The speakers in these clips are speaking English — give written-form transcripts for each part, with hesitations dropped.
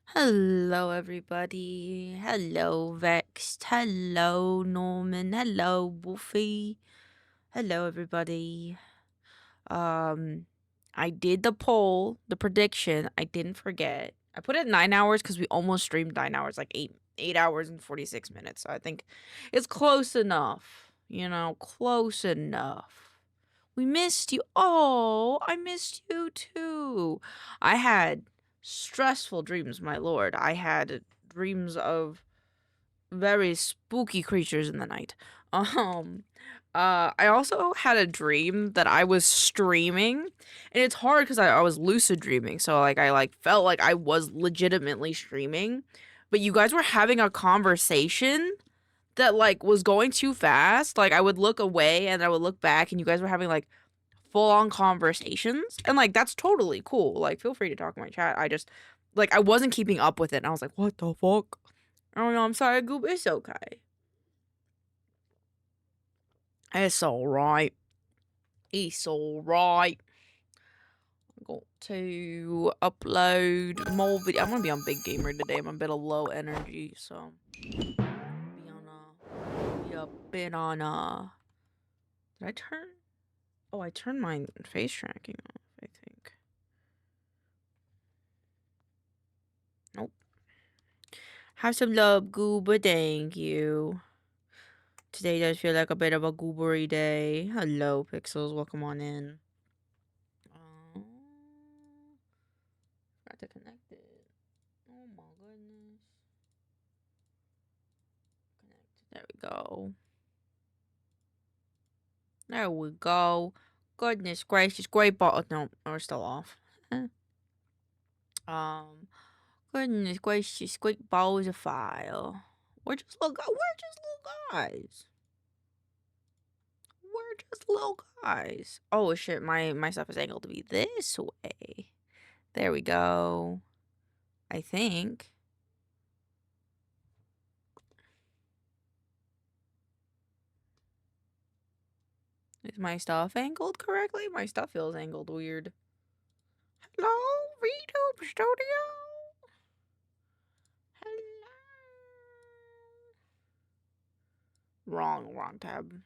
Hello, everybody. Hello, Vexed. Hello, Norman. Hello, Wolfie. Hello, everybody. Um, I did the poll, the prediction. I didn't forget. I put it 9 hours because we almost streamed 9 hours, like eight hours and 46 minutes. So I think it's close enough. Close enough. We missed you. Oh, I missed you too. I had stressful dreams, my lord. I had dreams of very spooky creatures in the night. I also had a dream that I was streaming, and it's hard because I was lucid dreaming, so I felt like I was legitimately streaming, but you guys were having a conversation that was going too fast. I would look away and I would look back, and you guys were having full on conversations, and that's totally cool. Feel free to talk in my chat. I just I wasn't keeping up with it, and I was like, what the fuck? Oh no, I'm sorry, Goop. It's okay. It's alright. It's alright. I'm going to upload more video. I'm gonna be on Big Gamer today. I'm a bit of low energy, so be a bit on did I turn? Oh, I turned my face tracking off, I think. Nope. Have some love, Goober. Thank you. Today does feel like a bit of a goobery day. Hello, Pixels. Welcome on in. Got to connect it. Oh my goodness. Connect. There we go. There we go. Goodness gracious. Great ball. No, we're still off. Goodness gracious. Great balls of fire. We're just little guys. We're just little guys. Oh shit, my stuff is angled to be this way. There we go. I think. Is my stuff angled correctly? My stuff feels angled weird. Hello, VTuber Studio. Hello. Wrong tab.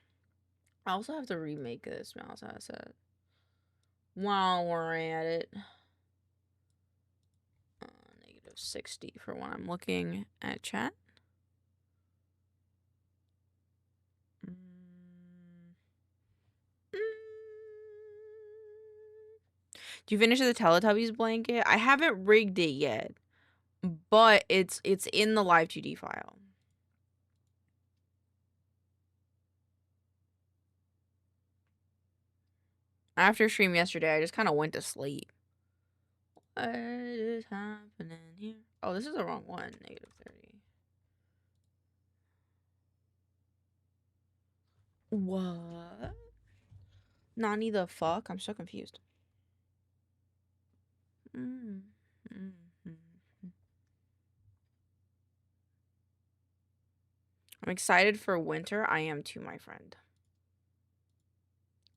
I also have to remake this mouse asset while we're at it. -60 for when I'm looking at chat. Do you finish the Teletubbies blanket? I haven't rigged it yet, but it's in the live 2D file. After stream yesterday, I just kind of went to sleep. What is happening here? Oh, this is the wrong one. -30. What? Nani the fuck? I'm so confused. I'm excited for winter. I am too, my friend.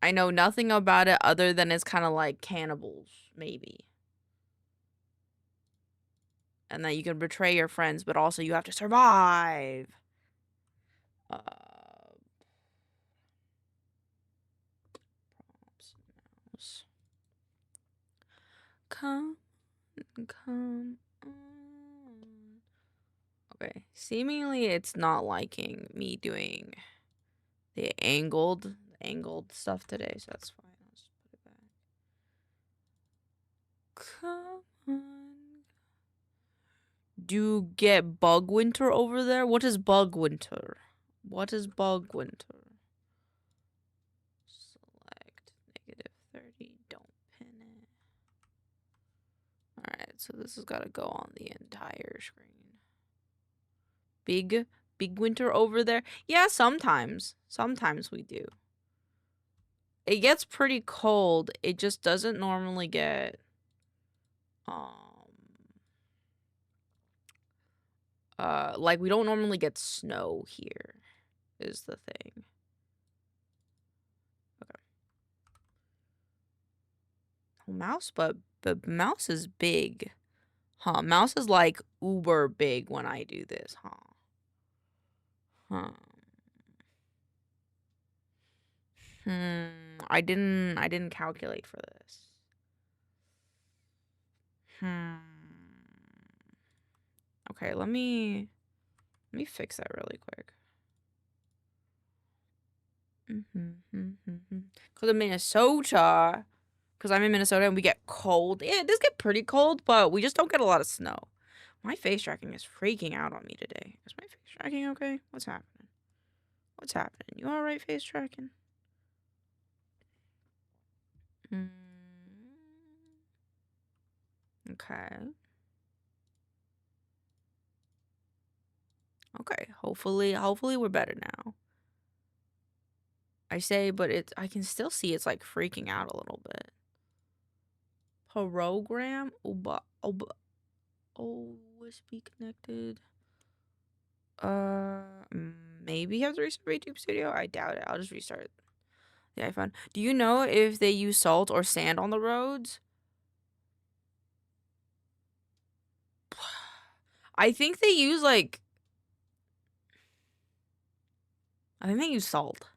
I know nothing about it other than it's kind of like cannibals, maybe. And that you can betray your friends, but also you have to survive. Mouse. Come on. Okay, seemingly it's not liking me doing the angled stuff today, so that's fine. I'll just put it back. Come on. Do you get bug winter over there? What is bug winter? What is bug winter? Select -30. Don't pin it. Alright, so this has got to go on the entire screen. Big winter over there? Yeah, sometimes. Sometimes we do. It gets pretty cold. It just doesn't normally get we don't normally get snow here is the thing. Okay. Mouse, but the mouse is big. Huh, mouse is like uber big when I do this, huh? Huh. I didn't calculate for this. Okay, let me fix that really quick. Cause in Minnesota, cause I'm in Minnesota and we get cold. Yeah, it does get pretty cold, but we just don't get a lot of snow. My face tracking is freaking out on me today. Is my face tracking okay? What's happening? What's happening? You all right, face tracking? Okay. Okay. Hopefully we're better now. I say, but I can still see it's like freaking out a little bit. Program? Always be connected. Maybe you have to restart YouTube Studio? I doubt it. I'll just restart the iPhone. Do you know if they use salt or sand on the roads? I think they use like... I think they use salt.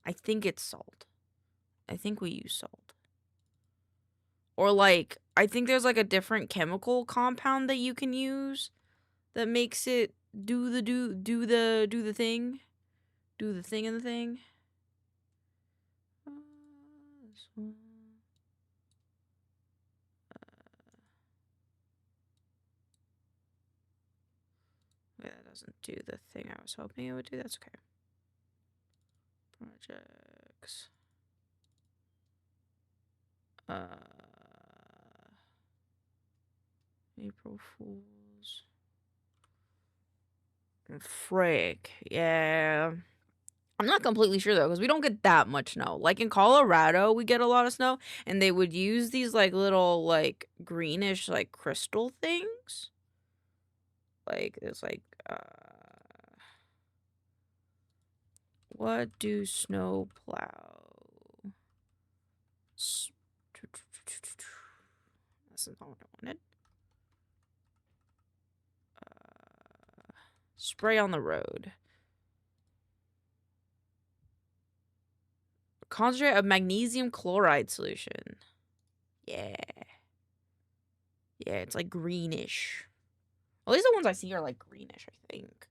I think it's salt. I think we use salt. Or like, I think there's like a different chemical compound that you can use that makes it do the thing. Do the thing in the thing. Yeah, that doesn't do the thing I was hoping it would do. That's okay. Projects. April Fools. Frick. Yeah. I'm not completely sure though, because we don't get that much snow. Like in Colorado, we get a lot of snow, and they would use these like little like greenish like crystal things. Like it's like what do snow plow? That's not what I wanted. Spray on the road. Concentrate of magnesium chloride solution. Yeah. Yeah, it's like greenish. At least the ones I see are like greenish, I think.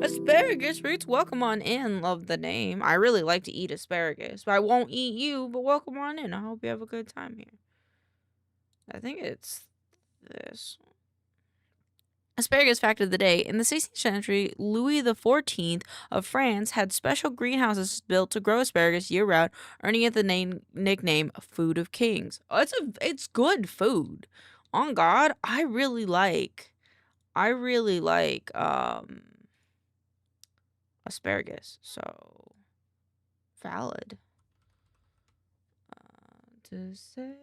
Asparagus roots, welcome on in. Love the name. I really like to eat asparagus, but I won't eat you, but welcome on in. I hope you have a good time here. I think it's this. Asparagus fact of the day. In the 16th century, Louis XIV of France had special greenhouses built to grow asparagus year-round, earning it the nickname "Food of Kings." Oh, it's good food. On God, I really like asparagus. So valid. To say.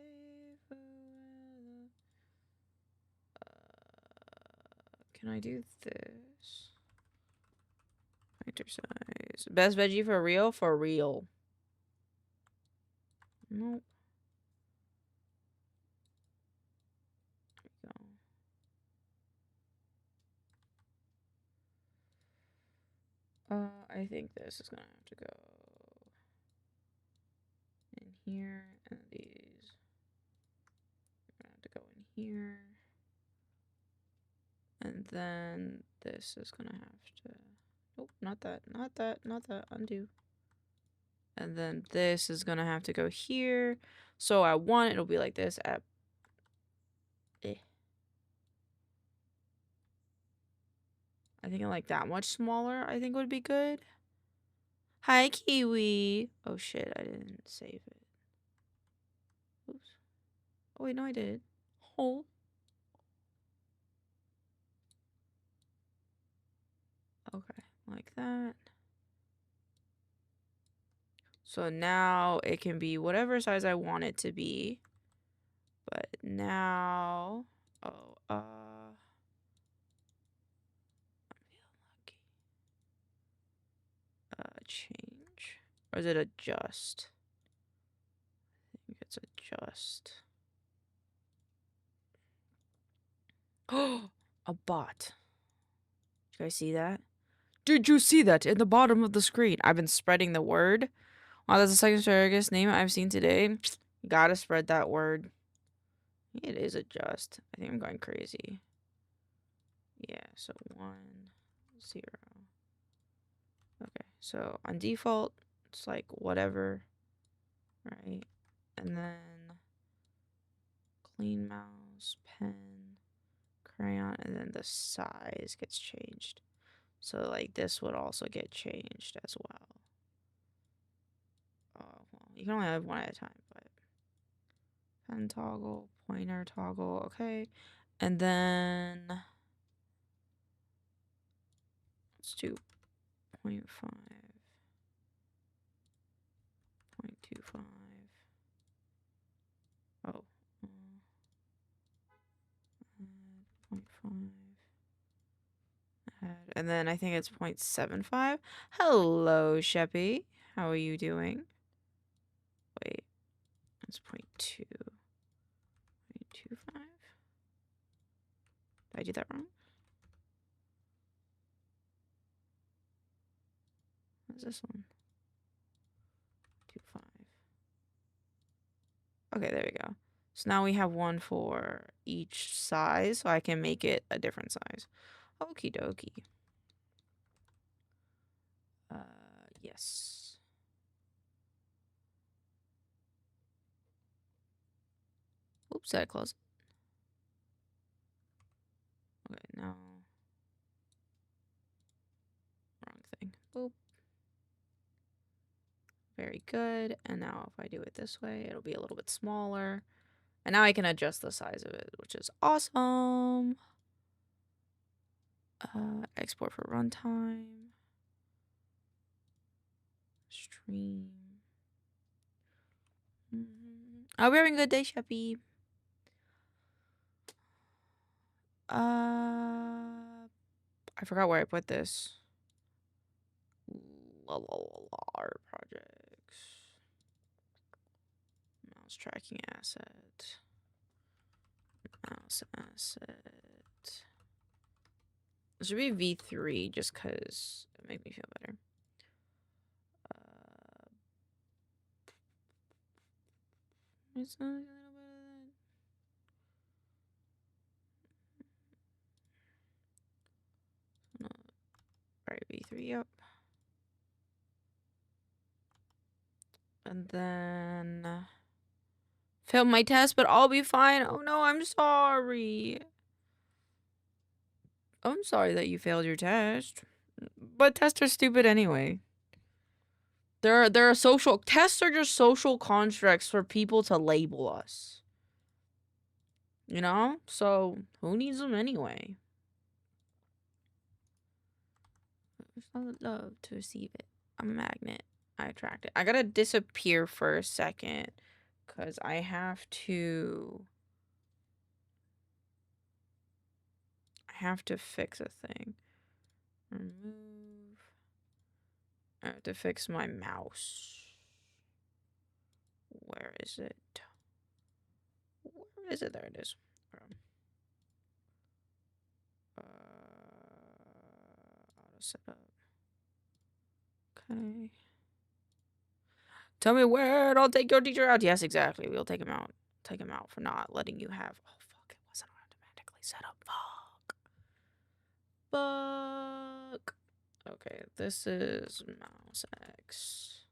Can I do this? Exercise. Best veggie for real? For real. Nope. There we go. I think this is gonna have to go in here, and these are gonna have to go in here. And then this is gonna have to... Nope, not that. Undo. And then this is gonna have to go here. So at 1, it'll be like this. At... I think like that much smaller, I think would be good. Hi, Kiwi. Oh, shit, I didn't save it. Oops. Oh, wait, no, I did. Oh. Okay, like that. So now it can be whatever size I want it to be. But now... Oh, I'm feeling lucky. Change. Or is it adjust? I think it's adjust. Oh, a bot. Did you guys see that? Did you see that in the bottom of the screen? I've been spreading the word. Wow, that's the second strongest name I've seen today. Gotta spread that word. It is a just. I think I'm going crazy. Yeah, so 1, 0. Okay, so on default, it's like whatever, right? And then clean mouse, pen, crayon, and then the size gets changed. So like this would also get changed as well. Oh, well, you can only have one at a time, but pen toggle, pointer toggle, okay. And then let's do 0.5, 0.25. Oh, 0.5. And then I think it's 0.75. Hello, Sheppy. How are you doing? Wait, it's 0.2. 0.25? Did I do that wrong? What's this one? 2.5. Okay, there we go. So now we have one for each size, so I can make it a different size. Okie dokie. Yes. Oops, did I close it? Okay, no. Wrong thing. Boop. Very good. And now if I do it this way, it'll be a little bit smaller. And now I can adjust the size of it, which is awesome. Export for runtime. Stream. Oh, we're having a good day, Sheppy. I forgot where I put this. Our projects. Mouse tracking asset. Mouse asset. It should be V3 just because it makes me feel better. It's not a little bit of that. Alright, V3 up. And then failed my test, but I'll be fine. Oh no, I'm sorry. I'm sorry that you failed your test. But tests are stupid anyway. There are social tests are just social constructs for people to label us. You know? So who needs them anyway? I would love to receive it. I'm a magnet. I attract it. I gotta disappear for a second. Cause I have to fix a thing. Remove. I have to fix my mouse. Where is it? Where is it? There it is. Auto setup. Okay. Tell me where I'll take your teacher out. Yes, exactly. We'll take him out. Take him out for not letting you have. Oh fuck! It wasn't automatically set up. Fuck. Okay, this is mouse X.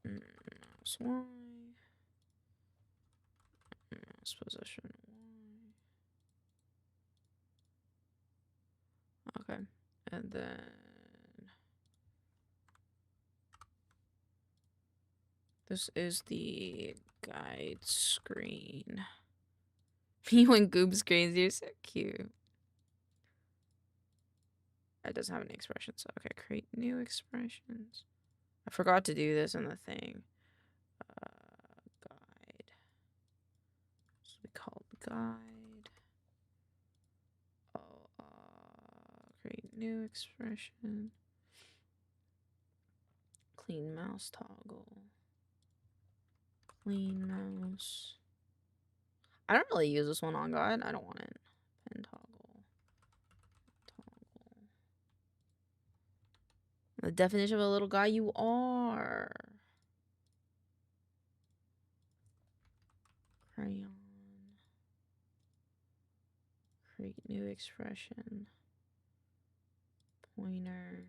Mouse Y. Mouse position Y. Okay, and then this is the guide screen. You and Goob screens, you're so cute. It doesn't have any expressions, so okay, create new expressions. I forgot to do this in the thing. Guide. This will be called guide. Oh, create new expression. Clean mouse toggle. Clean mouse. I don't really use this one on God. I don't want it. Pen toggle. Toggle. The definition of a little guy you are. Crayon. Create new expression. Pointer.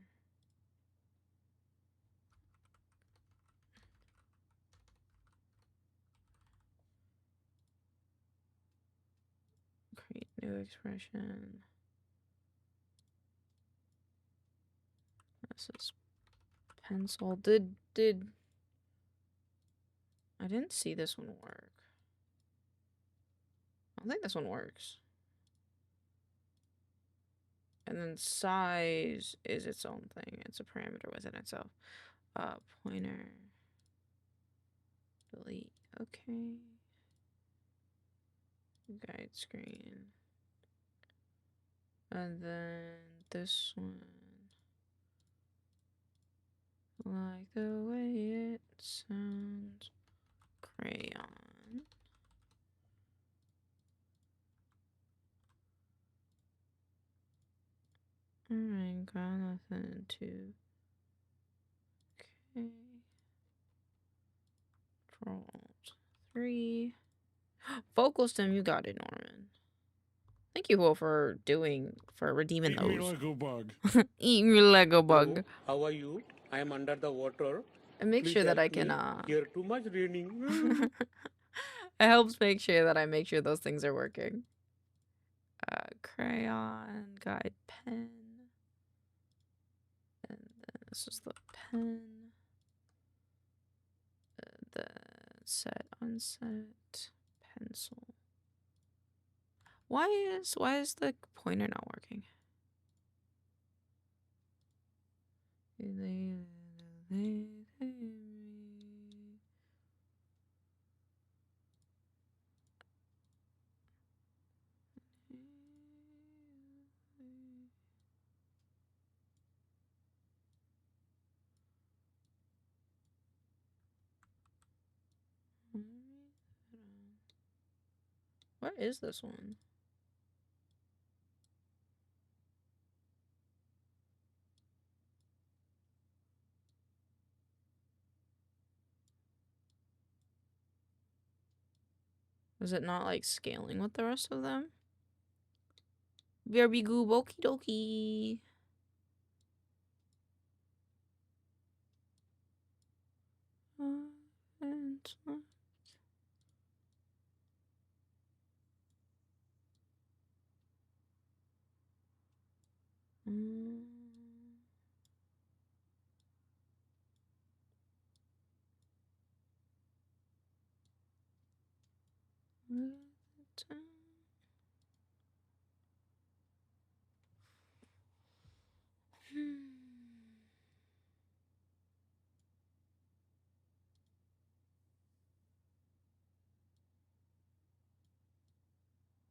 Create new expression. This is pencil. Did I didn't see this one work. I don't think this one works. And then size is its own thing. It's a parameter within itself. Pointer. Delete. Okay. Guide screen. And then this one. Like the way it sounds. Crayon. Alright, got nothing to. Okay. Controls 3. Focal stem, you got it, Norman. Thank you, Will, for redeeming those. Eat me like a bug. Eat me like a bug. Hello, how are you? I am under the water. And make Please sure that I help can, me. Here too much raining. it helps make sure that I make sure those things are working. Crayon, guide pen. And then this is the pen. The set, unset, pencil. Why is the pointer not working? What is this one? Is it not like scaling with the rest of them? Verby goo okie dokie.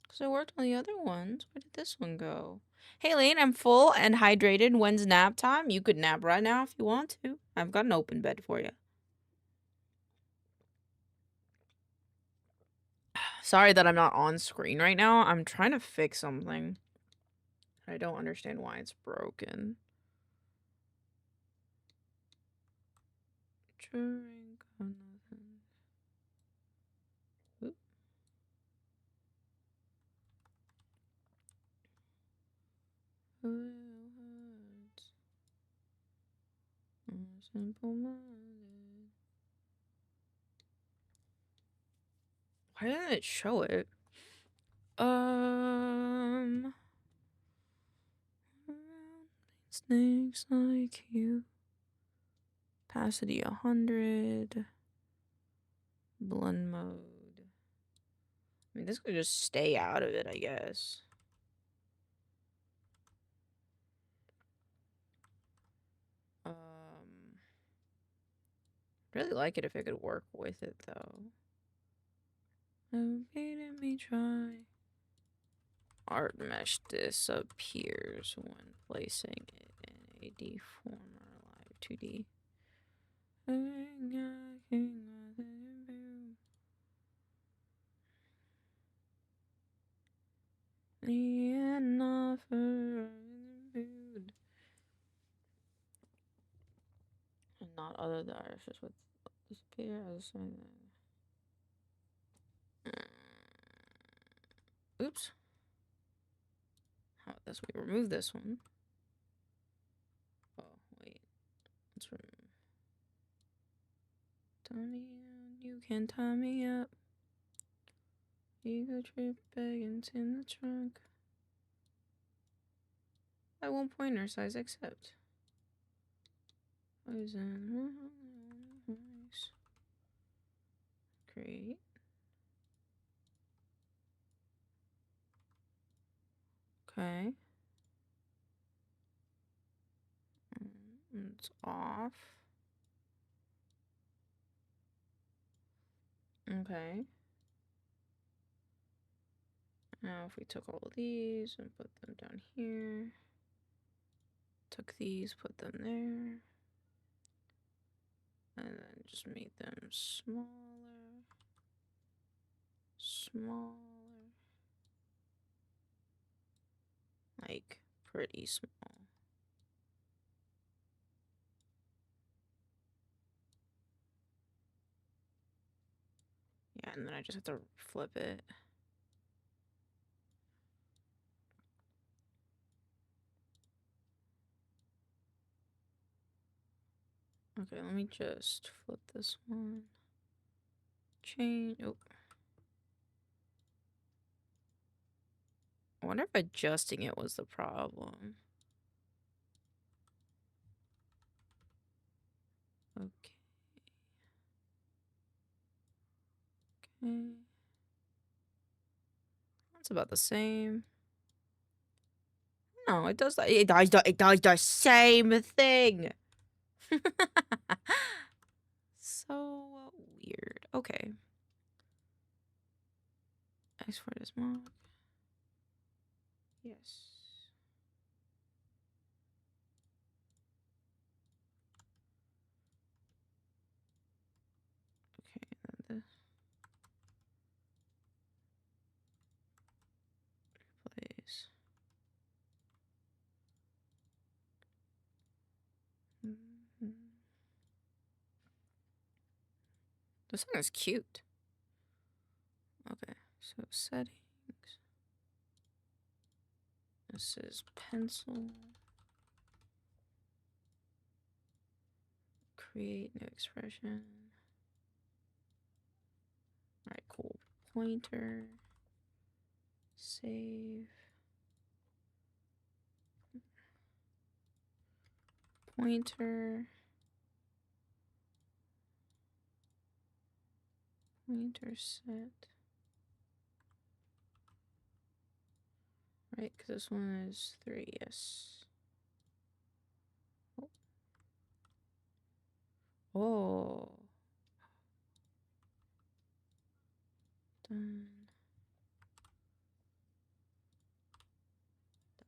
Because I worked on the other ones. Where did this one go? Hey, Lane, I'm full and hydrated. When's nap time? You could nap right now if you want to. I've got an open bed for you. Sorry that I'm not on screen right now. I'm trying to fix something. I don't understand why it's broken. Drink on nothing. Oop. Simple minded. Why didn't it show it? Snakes like you. Opacity 100. Blend mode. I mean, this could just stay out of it, I guess. Really like it if it could work with it, though. Let me try. Art mesh disappears when placing it in a deformer live 2D. And not other than Irish with disappear as oops. How about this? We remove this one. Oh wait, let's remove. Tie me up, you can tie me up. Ego trip baggins in the trunk. I won't pointer size accept. Poison. Create. Okay. It's off. Okay. Now if we took all of these and put them down here. Took these, put them there. And then just made them smaller. Smaller. Like, pretty small. Yeah, and then I just have to flip it. Okay, let me just flip this one. Change. Oh. I wonder if adjusting it was the problem. Okay. Okay. That's about the same. No, it does that. It does the same thing. So weird. Okay. Export as mock. Yes. Okay, and this plays. This song is cute. Okay, so settings. This is pencil. Create new expression. Alright, cool. Pointer. Save. Pointer. Pointer set. Right, because this one is 3, yes. Oh. Oh. Done.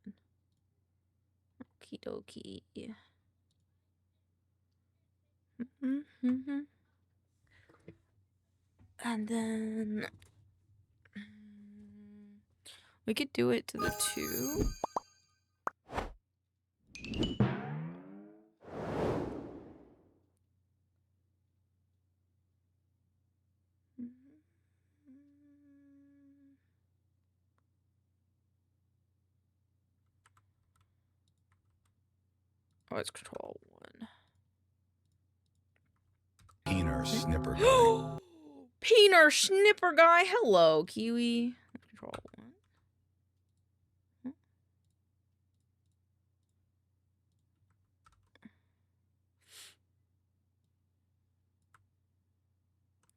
Done. Okie dokie. And then we could do it to the 2. Oh, it's control 1. Peener snipper guy. Peener snipper guy. Hello, Kiwi. Control 1.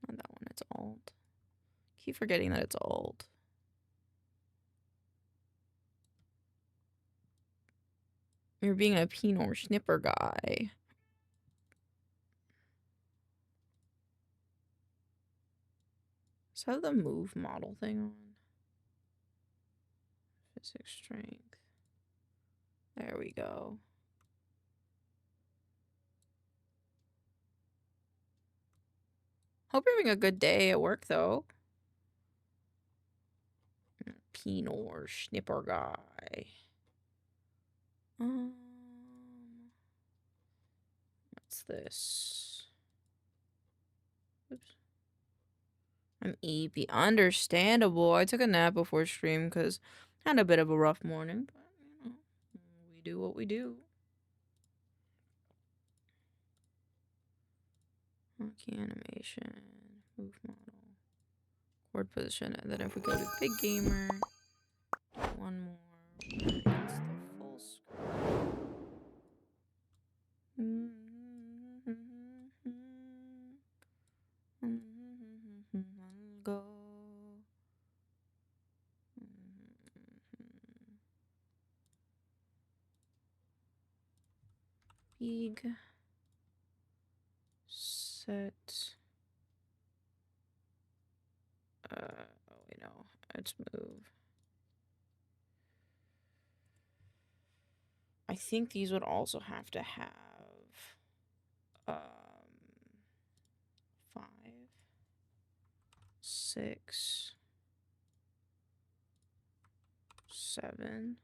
Not that one, it's alt. Keep forgetting that it's alt. You're being a Peener snipper guy. Is that the move model thing on? Physics strength. There we go. Hope you're having a good day at work, though. Penor Schnipper guy. What's this? Oops. I'm EP. Understandable. I took a nap before stream because I had a bit of a rough morning. But, you know, we do what we do. Hockey animation. Move model. Chord position. And then if we go to big gamer. One more. It's the full screen. Go. Big. Set. Oh wait, no. Let's move. I think these would also have to have 5, 6, 7.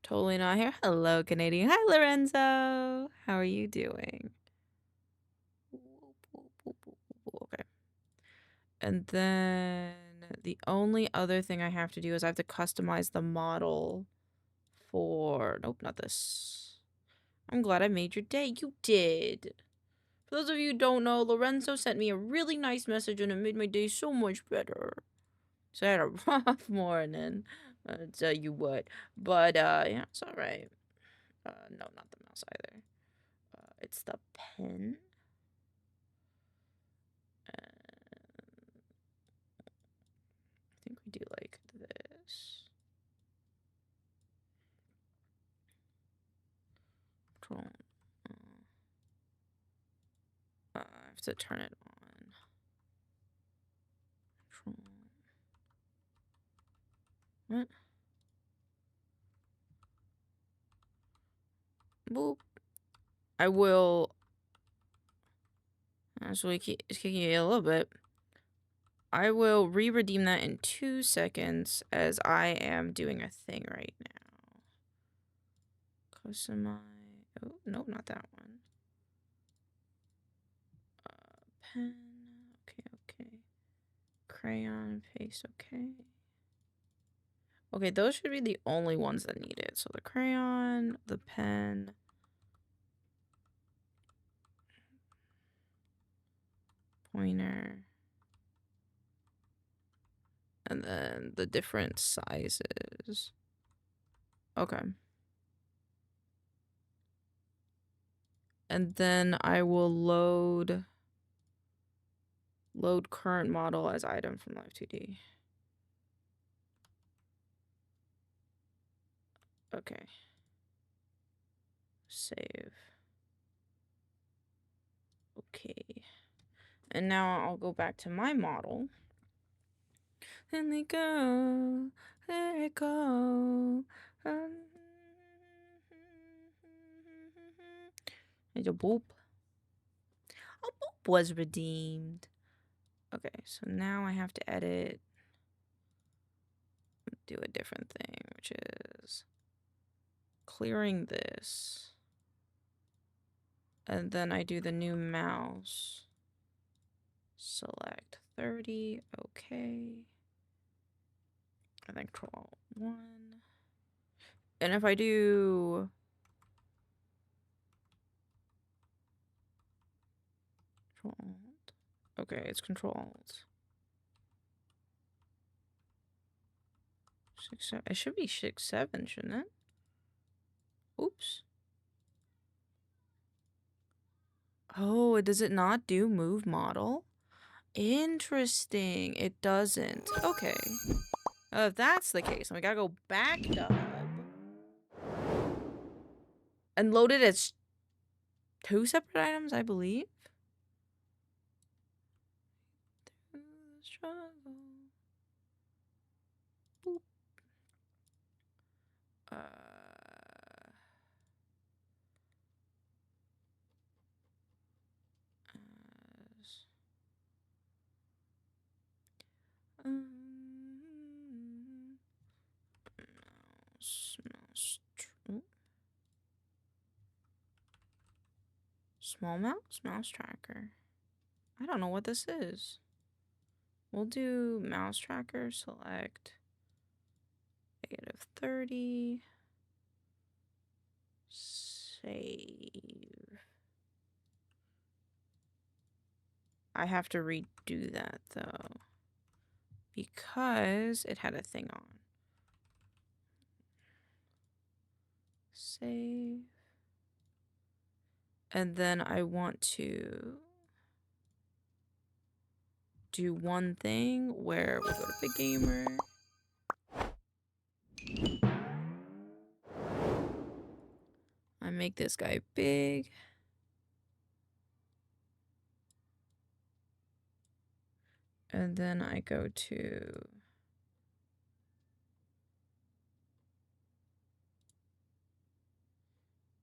Totally not here. Hello, Canadian. Hi, Lorenzo. How are you doing? Okay. And then the only other thing I have to do is I have to customize the model for... Nope, not this. I'm glad I made your day. You did. For those of you who don't know, Lorenzo sent me a really nice message and it made my day so much better. So I had a rough morning. I'll tell you what. But, yeah, it's alright. No, not the mouse either. It's the pen. I think we do like this. Control. I have to turn it on. Control. What? Boop. I will. Actually, it's kicking you a little bit. I will re-redeem that in 2 seconds as I am doing a thing right now. Customize. Oh, no, not that one. Pen. Okay. Crayon, paste, okay. Okay, those should be the only ones that need it. So the crayon, the pen, pointer, and then the different sizes. Okay. And then I will load current model as item from Live2D. Okay. Save. Okay. And now I'll go back to my model. And they go, there it go. And a boop. A boop was redeemed. Okay, so now I have to edit. Do a different thing, which is clearing this. And then I do the new mouse. Select 30, okay. And then Control 1. And if I do... Control Alt. Okay, it's Control Alt. 6, 7. It should be 6, 7, shouldn't it? Oops. Oh, does it not do move model? Interesting. It doesn't. Okay. If that's the case, then we gotta go back to Hub and load it as 2 separate items, I believe. Through the struggle. Boop. Small mouse tracker. I don't know what this is. We'll do mouse tracker, select -30, save. I have to redo that though, because it had a thing on. Save. And then I want to do one thing where we'll go to Big Gamer. I make this guy big. And then I go to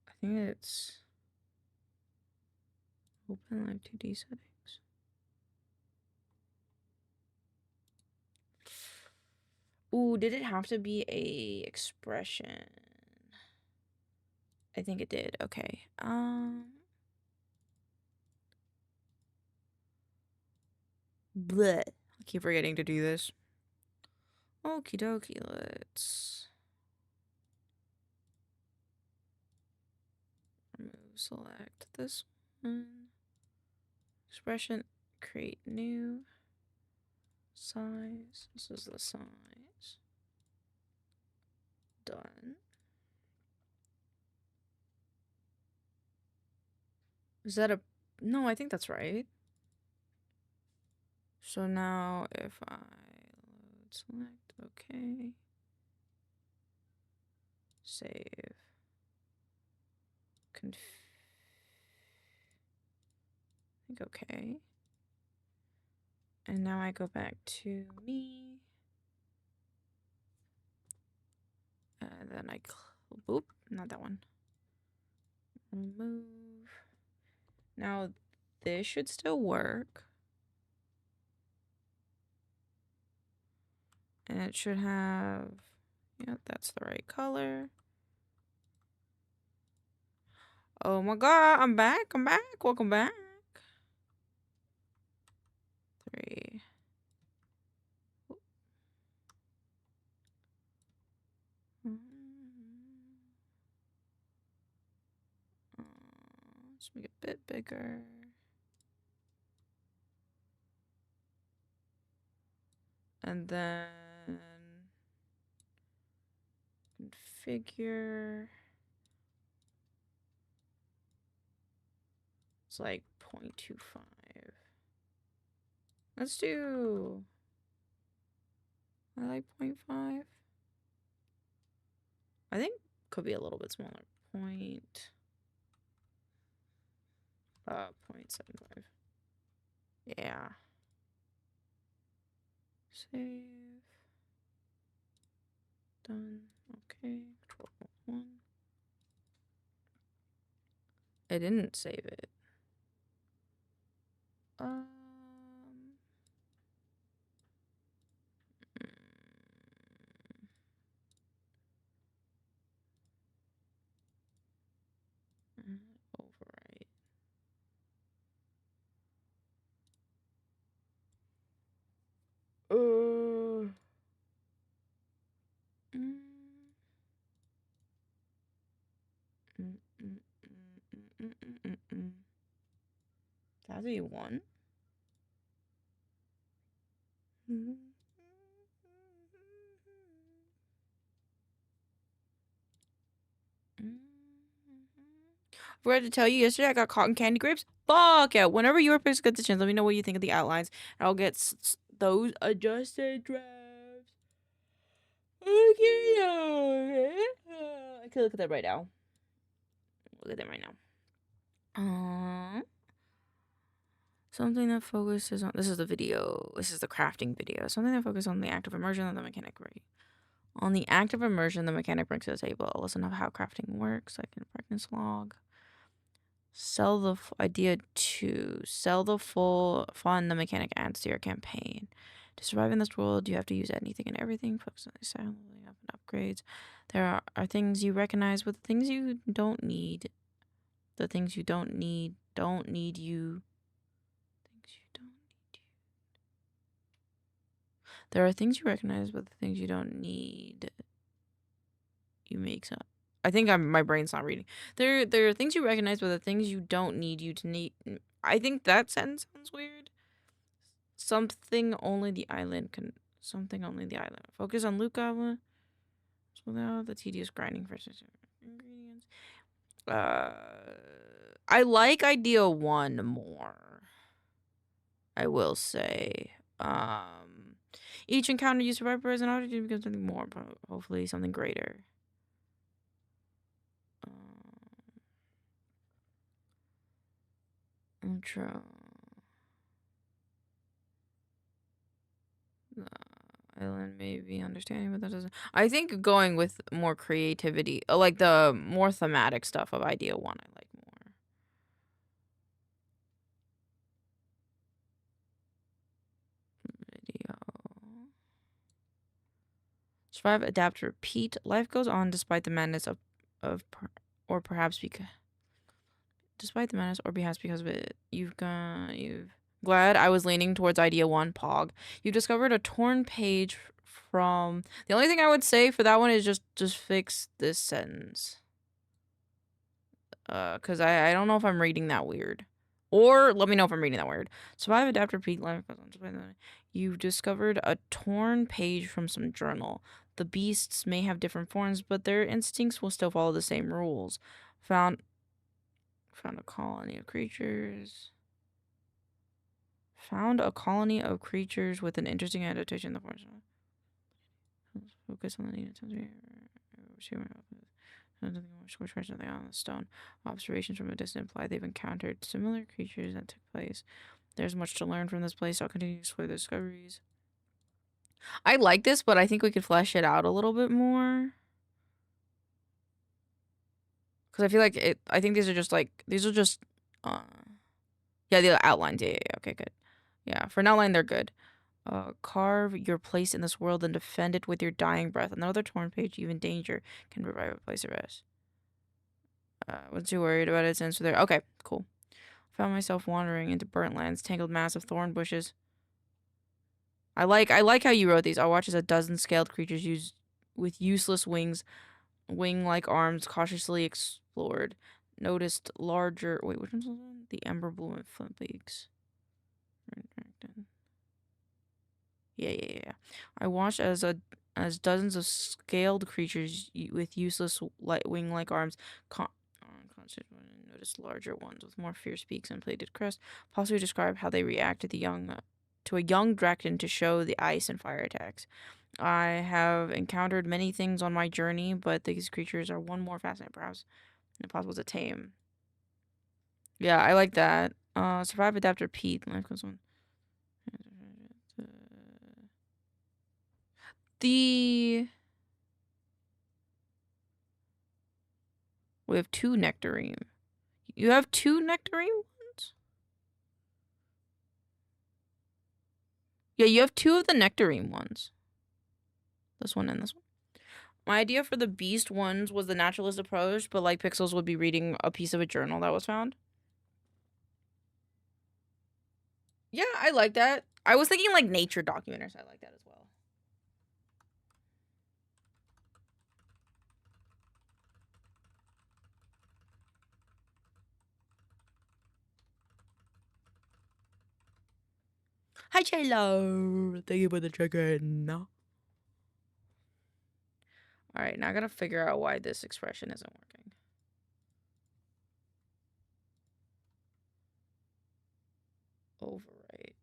I think it's open live 2D settings. Ooh, did it have to be a expression? I think it did. Okay. Bleh. I keep forgetting to do this. Okie dokie, let's remove, select this one. Expression, create new. Size. This is the size. Done. Is that a... No, I think that's right. So now if I load, select, okay. Save. I think okay. And now I go back to me. And then I, oop, not that one. Remove. Now this should still work. And it should have, yeah, that's the right color. Oh my God, I'm back, welcome back. 3. Let's make it a bit bigger. And then configure. It's like 0.25. Let's do, I like 0.5. I think could be a little bit smaller. 0.75. Yeah. Save. Done. Okay. Control-1. I didn't save it. Overwrite. That'd be 1. Forgot to tell you, yesterday I got cotton candy grapes. Fuck yeah. Whenever your picks get the chance, let me know what you think of the outlines. And I'll get those adjusted drafts. Okay. I can look at that right now. Look at them right now. Something that focuses on... This is the video. This is the crafting video. Something that focuses on the active immersion and the mechanic, right? On the active immersion, the mechanic brings to the table. Listen to how crafting works, like in practice log. Sell the idea to sell the full fun the mechanic adds to your campaign. To survive in this world, you have to use anything and everything. Focus on silently up and upgrades. There are things you recognize, but the things you don't need. The things you don't need you. Things you don't need you. There are things you recognize, but the things you don't need, you make some. I think my brain's not reading. There are things you recognize, but the things you don't need you to need. I think that sentence sounds weird. Something only the island can. Something only the island. Focus on loot goblin without the tedious grinding for ingredients. I like idea 1 more. I will say. Each encounter you survive as an object becomes something more, hopefully something greater. Intro. The island may be understanding, but that doesn't. I think going with more creativity, like the more thematic stuff of idea 1, I like more. Video. Survive, adapt, repeat. Life goes on despite the madness or perhaps because. Despite the madness, or perhaps because of it, you've glad I was leaning towards idea 1, Pog. You've discovered a torn page from. The only thing I would say for that one is just fix this sentence. Cause I don't know if I'm reading that weird. Or let me know if I'm reading that weird. Survive, adapt, repeat, life goes on. You've discovered a torn page from some journal. The beasts may have different forms, but their instincts will still follow the same rules. Found a colony of creatures. Found a colony of creatures with an interesting adaptation. Focus on the needed something on the stone. Observations from a distance imply they've encountered similar creatures that took place. There's much to learn from this place. I'll continue to explore the discoveries. I like this, but I think we could flesh it out a little bit more. Because I feel like it. I think these are just yeah, the outlines. Yeah. Okay, good. Yeah, for an outline, they're good. Carve your place in this world and defend it with your dying breath. Another torn page, even danger, can revive a place of rest. Wasn't too worried about it since there. Okay, cool. Found myself wandering into burnt lands, tangled mass of thorn bushes. I like how you wrote these. I'll watch as a dozen scaled creatures used with useless wing-like arms, cautiously explored. Noticed larger. Wait, which one's the ember bloom and flint beaks? Yeah. I watched as dozens of scaled creatures with useless wing-like arms noticed larger ones with more fierce beaks and plated crests. Possibly describe how they react to a young draken to show the ice and fire attacks. I have encountered many things on my journey, but these creatures are one more fascinating, perhaps impossible to tame. Yeah, I like that. Survive, adapt, repeat. Life goes on. We have 2 nectarine. You have 2 nectarine ones? Yeah, you have 2 of the nectarine ones. This one and this one. My idea for the beast ones was the naturalist approach, but like Pixels would be reading a piece of a journal that was found. Yeah, I like that. I was thinking like nature documentaries. I like that as well. Hi, Chelo. Thank you for the chicken. All right, now I gotta figure out why this expression isn't working. Overwrite.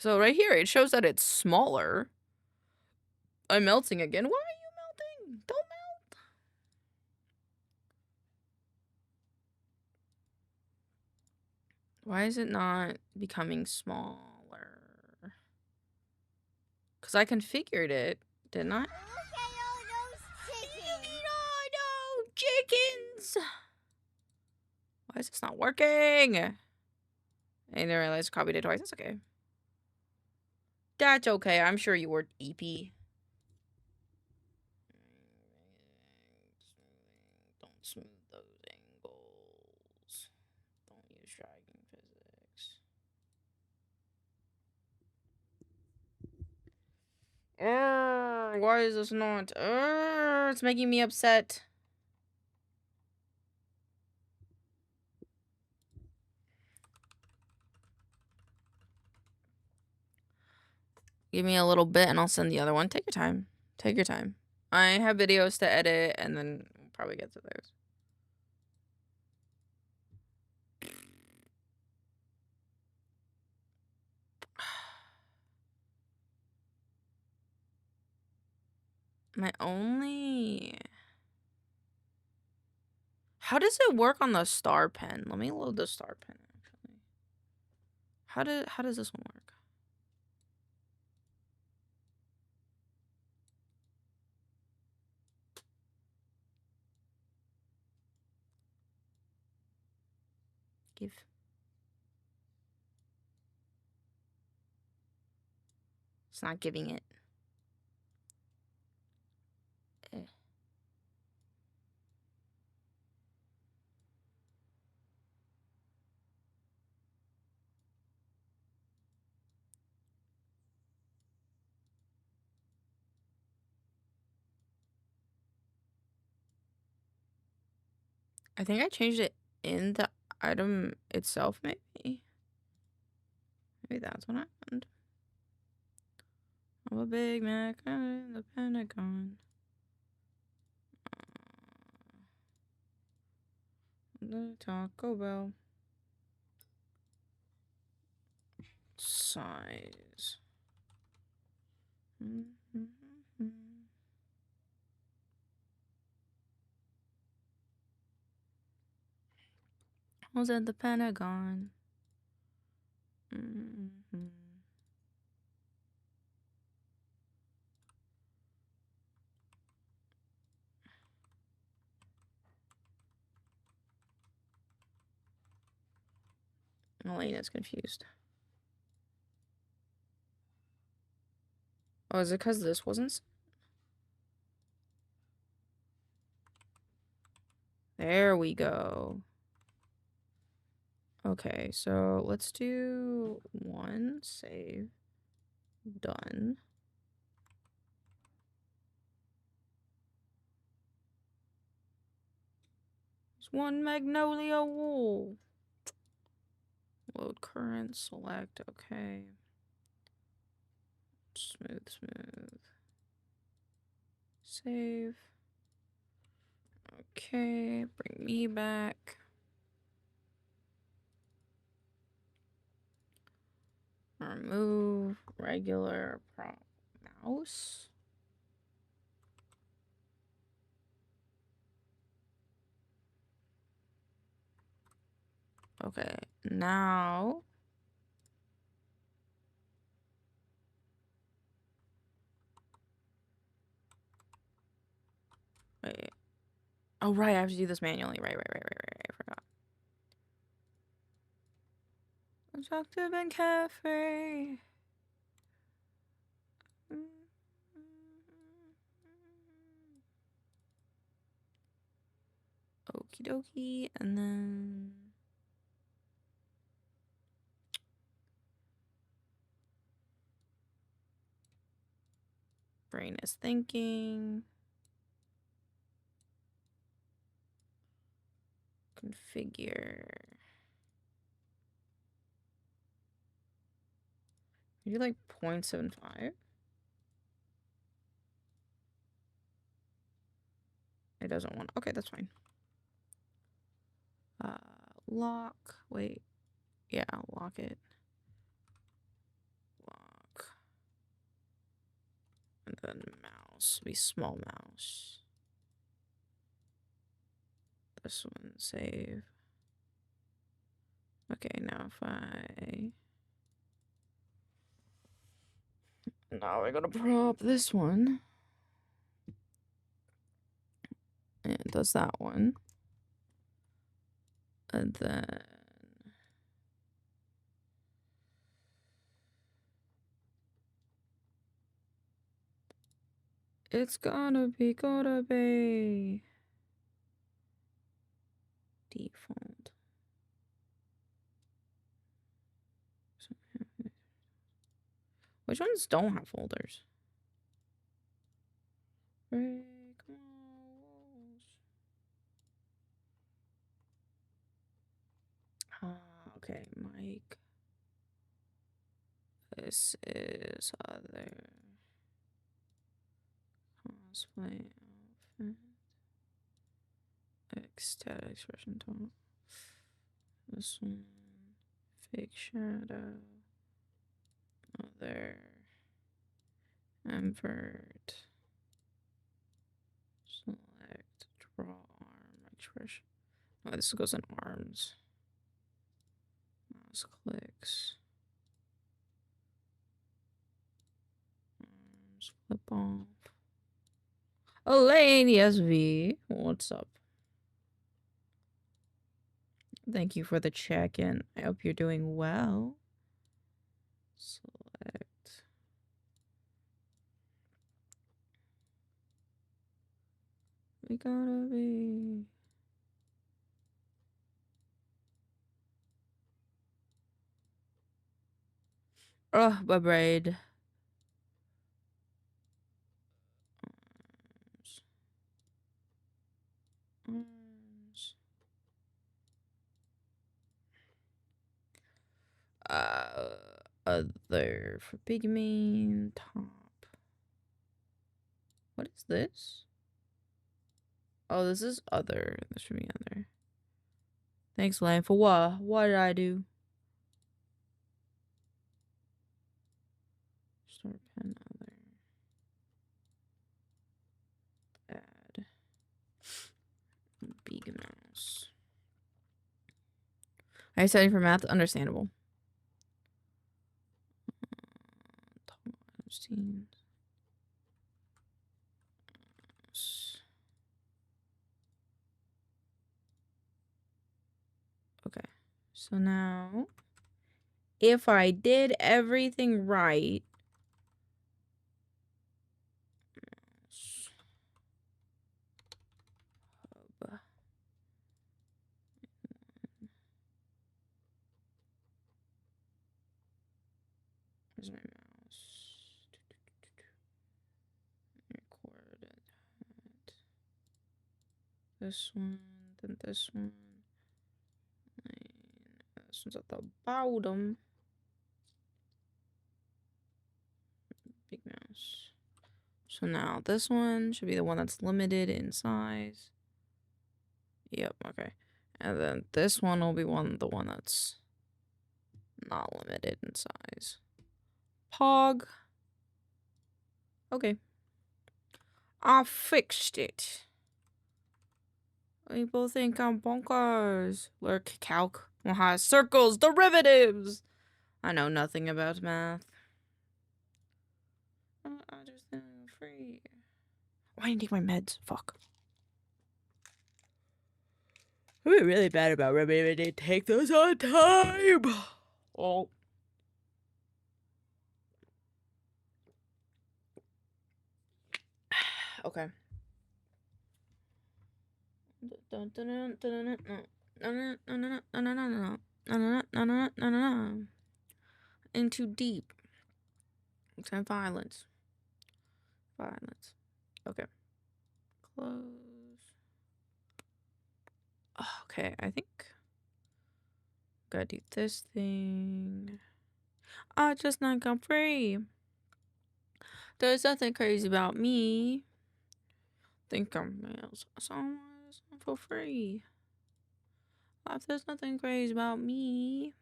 So right here, it shows that it's smaller. I'm melting again. Why are you melting? Don't melt. Why is it not becoming smaller? Because I configured it, didn't I? Look at all those chickens. Look at all those chickens. Why is this not working? I didn't realize I copied it twice. That's okay. That's okay. I'm sure you were EP. Don't smooth those angles. Don't use dragging physics. Why is this not? It's making me upset. Give me a little bit and I'll send the other one. Take your time. Take your time. I have videos to edit and then we'll probably get to those. My only... How does it work on the star pen? Let me load the star pen, actually. How does this one work? Give. It's not giving it. I think I changed it in the item itself, maybe. Maybe that's what happened. I'm a Big Mac in the Pentagon. The Taco Bell. Size. I was at the Pentagon. Elena's confused. Oh, is it because this wasn't? There we go. Okay, so let's do one save. Done. It's one magnolia wool. Load current, select, okay. Smooth. Save. Okay, bring me back. Remove regular mouse. Okay, now wait. Oh right, I have to do this manually. Right. I forgot. Attractive and carefree. Okie dokie, and then brain is thinking. Configure. You do like 0.75? It doesn't want. Okay, that's fine. Lock. Wait. Yeah, lock it. Lock. And then mouse. Be small mouse. This one, save. Okay, now if I... Now I gotta prop this one. And it does that one. And then... It's gotta be default. Which ones don't have folders? Break walls. Okay, Mike. This is other cosplay outfit. Ecstatic expression tone. This one. Fake shadow. Other. Invert. Select. Draw arm expression. Oh, this goes in arms. Mouse clicks. Arms flip off. Elaine SV, what's up? Thank you for the check-in. I hope you're doing well. Select. We gotta be. Oh, my braid. Arms. Other for pigment top. What is this? Oh, this is other. This should be other. Thanks, Lane. For what? What did I do? Start pen other. Add. Big mouse. I studied for math. Understandable. Okay, so now if I did everything right, where's my mouse? Record that. This one, then this one. This one's at the bottom. Big mouse. So now this one should be the one that's limited in size. Yep, okay. And then this one will be the one that's not limited in size. Pog. Okay. I fixed it. People think I'm bonkers. Lurk, calc, circles, derivatives. I know nothing about math. I just am free. Why didn't I take my meds? Fuck. I'm really bad about remembering to take those on time. Oh. Okay. Into deep. Time violence. Violence. Okay. Close. Okay, I think gotta do this thing. I just not come free. There's nothing crazy about me. Think I'm males. Someone for free. Life, there's nothing crazy about me.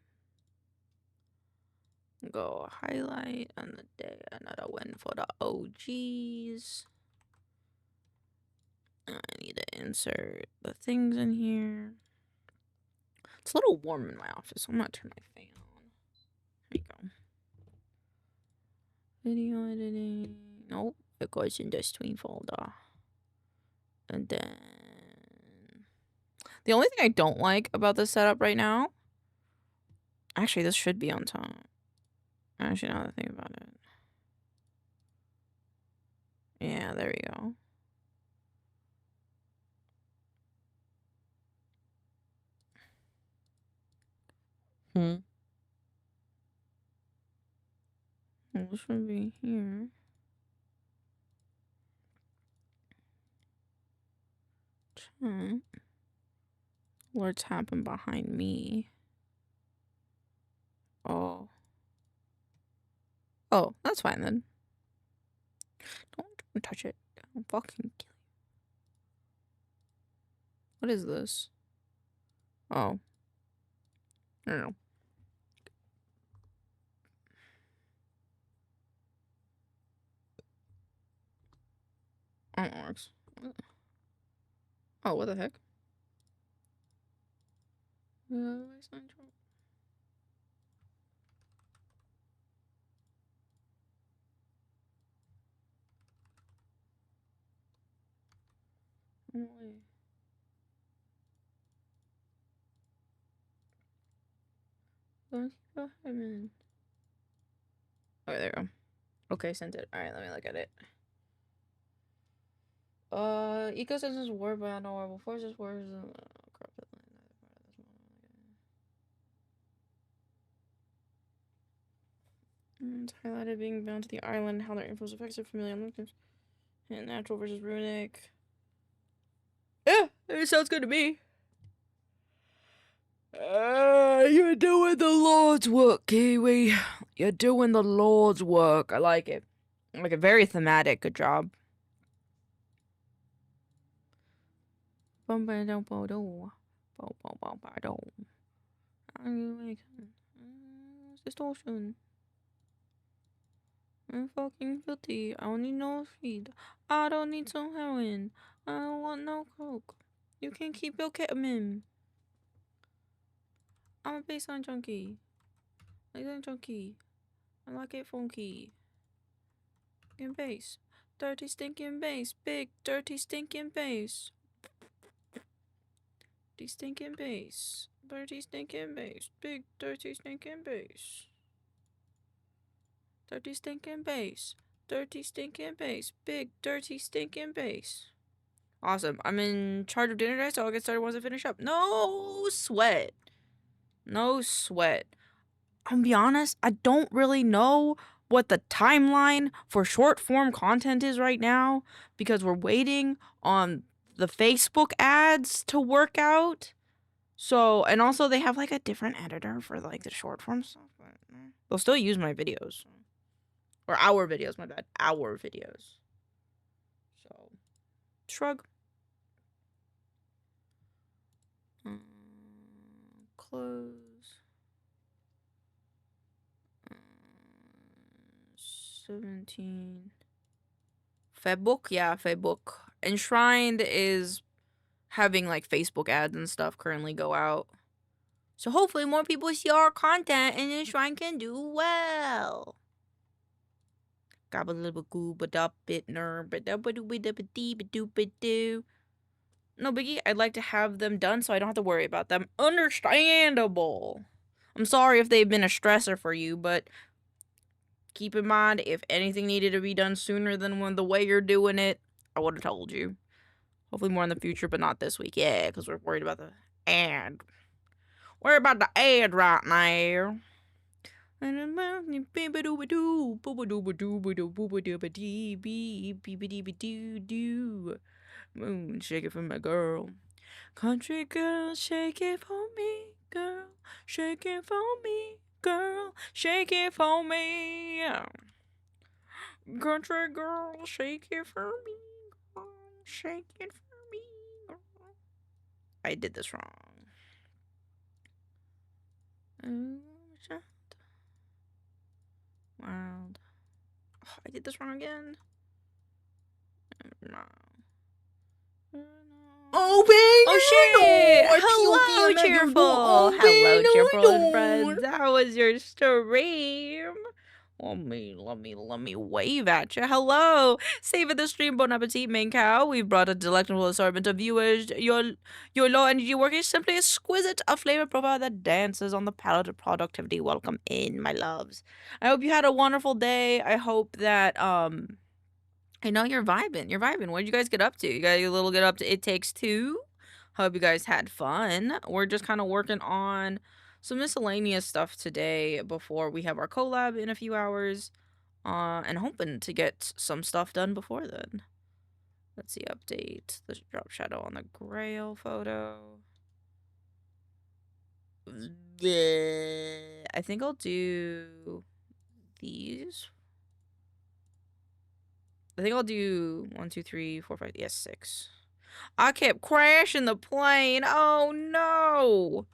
Go highlight on the day. Another win for the OGs. I need to insert the things in here. It's a little warm in my office, so I'm gonna turn my fan on. There you go. Video editing. Nope, it goes in the stream folder. And then the only thing I don't like about this setup right now, actually, this should be on top. Actually, now that I think about it, yeah, Yeah, there we go. Well, this should be here. What's happened behind me? Oh. Oh, that's fine then. Don't touch it. I'll fucking kill you. What is this? Oh. I don't know. Oh, it works. Oh, what the heck? Oh, there we go. Okay, sent it. Alright, let me look at it. Ecosystems were by unknowable forces, wars, it's highlighted being bound to the island, how their influence affects their familiar and natural versus runic. Yeah, it sounds good to me. You're doing the Lord's work, Kiwi. You're doing the Lord's work. I like it. I like it. Very thematic. Good job. Distortion. I'm fucking filthy. I don't need no feed. I don't need some heroin. I don't want no coke. You can keep your ketamine. I'm a baseline junkie. Baseline junkie. I like it funky. Stinking bass. Dirty stinking bass. Big dirty stinking bass. Dirty stinking bass. Dirty stinking bass. Big dirty stinking bass. Dirty stinking bass. Dirty stinking bass. Big dirty stinking bass. Awesome. I'm in charge of dinner today, so I'll get started once I finish up. No sweat. No sweat. I'll be honest, I don't really know what the timeline for short form content is right now because we're waiting on the Facebook ads to work out. So, and also they have like a different editor for like the short form stuff. But they'll still use my videos. Or our videos, my bad. Our videos. So, shrug. Close. 17. Facebook? Yeah, Facebook. Enshrined is having like Facebook ads and stuff currently go out. So hopefully more people see our content and Enshrined can do well. Gobble little gooba dup bit ner but no biggie. I'd like to have them done so I don't have to worry about them. Understandable. I'm sorry if they've been a stressor for you, but keep in mind, if anything needed to be done sooner than the way you're doing it, I would have told you. Hopefully more in the future, but not this week. Yeah, because we're worried about the ad. Worried about the ad right now. Moon, shake it for my girl. Country girl, shake it for me, girl. Shake it for me, girl. Shake it for me. Country girl, shake it for me, girl. Shake it for me, girl. I did this wrong. Wild. Oh, I did this wrong again. No. Oh, baby! Oh shit! Hello, cheerful. Hello, cheerful friends. How was your stream? Let me wave at you. Hello, save the stream. Bon appetit, maincoow. We've brought a delectable assortment of viewers. Your low energy work is simply exquisite. A flavor profile that dances on the palette of productivity. Welcome in, my loves. I hope you had a wonderful day. I hope that I know you're vibing. You're vibing. What did you guys get up to? You guys a little get up to It Takes Two? Hope you guys had fun. We're just kind of working on some miscellaneous stuff today before we have our collab in a few hours. And hoping to get some stuff done before then. Let's see, update the drop shadow on the grail photo. I think I'll do these. I think I'll do 1, 2, 3, 4, 5. Yes, 6. I kept crashing the plane. Oh no.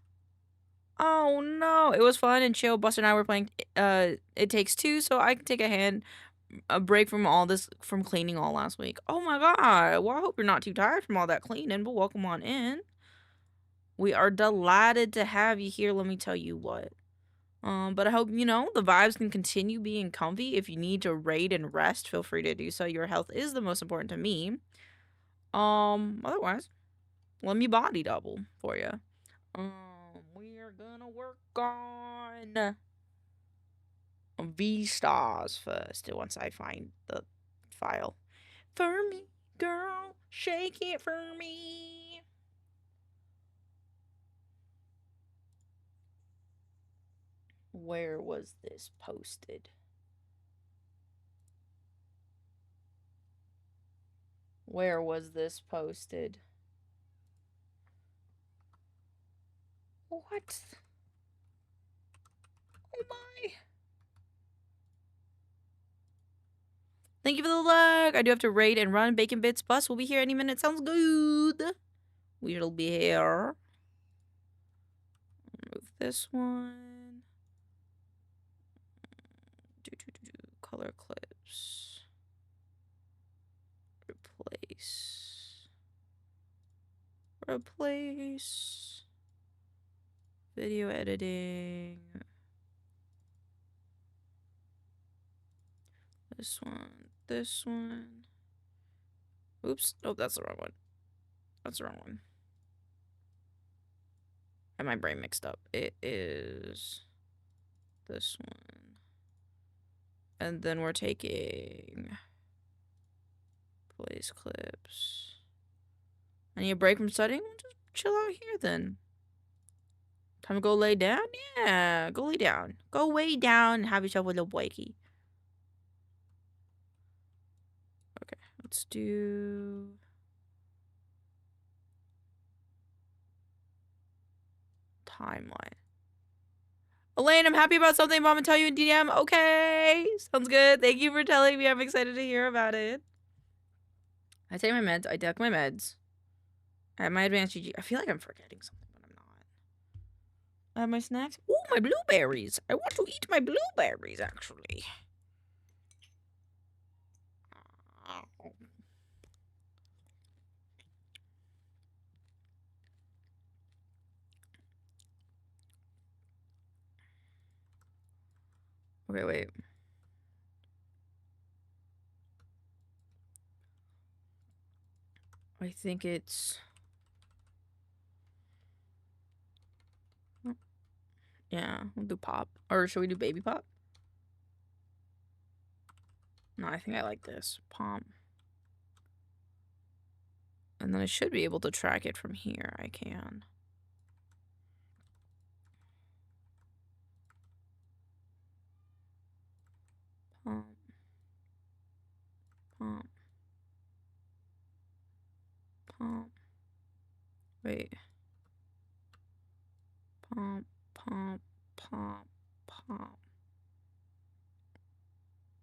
Oh no. It was fun and chill. Buster and I were playing It Takes Two, so I can take a break from all this, from cleaning all last week. Oh my god. Well, I hope you're not too tired from all that cleaning, but welcome on in. We are delighted to have you here, let me tell you what. But I hope, the vibes can continue being comfy. If you need to raid and rest, feel free to do so. Your health is the most important to me. Otherwise, let me body double for you. We are gonna work on V-stars first, once I find the file. For me, girl, shake it for me. Where was this posted? Where was this posted? What? Oh my. Thank you for the luck. I do have to raid and run. Bacon Bits Bus will be here any minute. Sounds good. We'll be here. Move this one. Color clips. Replace. Replace. Video editing. This one. This one. Oops. Oh, that's the wrong one. That's the wrong one. I have my brain mixed up. It is this one. And then we're taking place clips. I need a break from studying? Just chill out here then. Time to go lay down? Yeah, go lay down. Go way down and have yourself a little wakey. Okay, let's do... timeline. Elaine, I'm happy about something, but I'm gonna tell you in DM. Okay, sounds good. Thank you for telling me. I'm excited to hear about it. I take my meds. I deck my meds. I have my advanced GG. I feel like I'm forgetting something, but I'm not. I have my snacks. Ooh, my blueberries. I want to eat my blueberries, actually. Okay, wait. I think it's... yeah, we'll do pop. Or should we do baby pop? No, I think I like this. Pomp. And then I should be able to track it from here. I can. Pomp. Pomp. Pomp. Wait. Pomp. Pomp. Pomp. Pomp.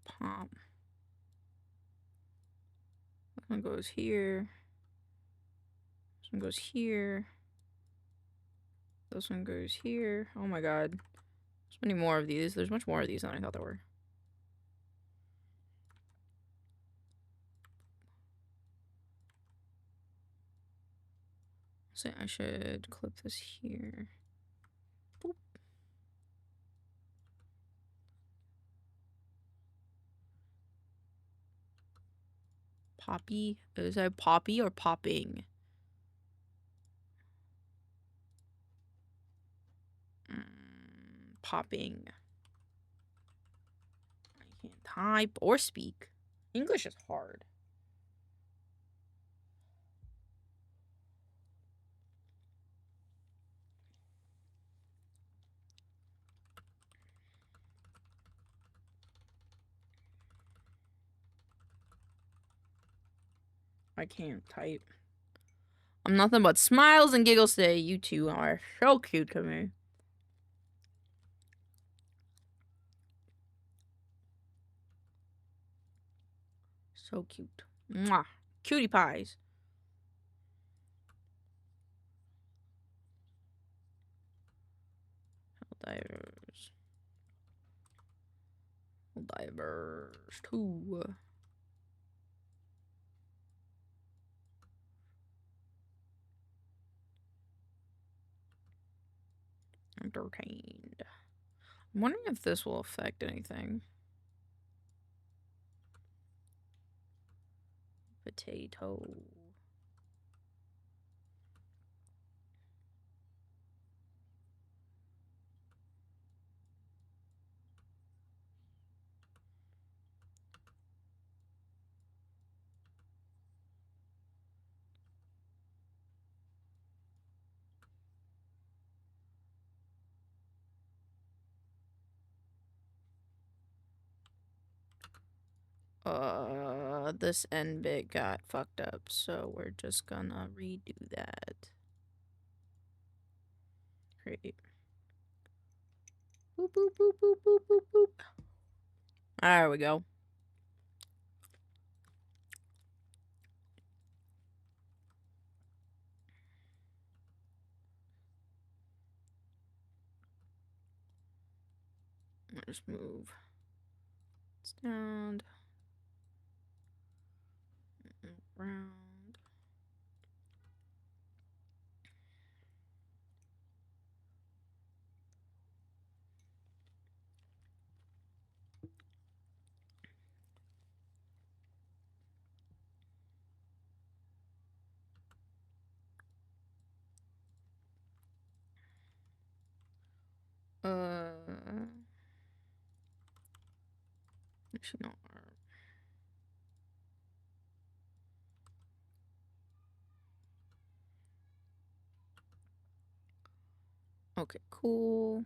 Pomp. This one goes here. This one goes here. This one goes here. Oh my god. There's many more of these. There's much more of these than I thought there were. So I should clip this here. Boop. Poppy? Is that poppy or popping? Popping. I can't type or speak. English is hard. I can't type. I'm nothing but smiles and giggles today. You two are so cute to me. So cute. Mwah. Cutie pies. Divers. Divers 2. Entertained. I'm wondering if this will affect anything. Potato. This end bit got fucked up, so we're just gonna redo that. Great. Boop, boop, boop, boop, boop, boop, boop. There we go. Just move. Stand. Round. Actually, no. Okay, cool.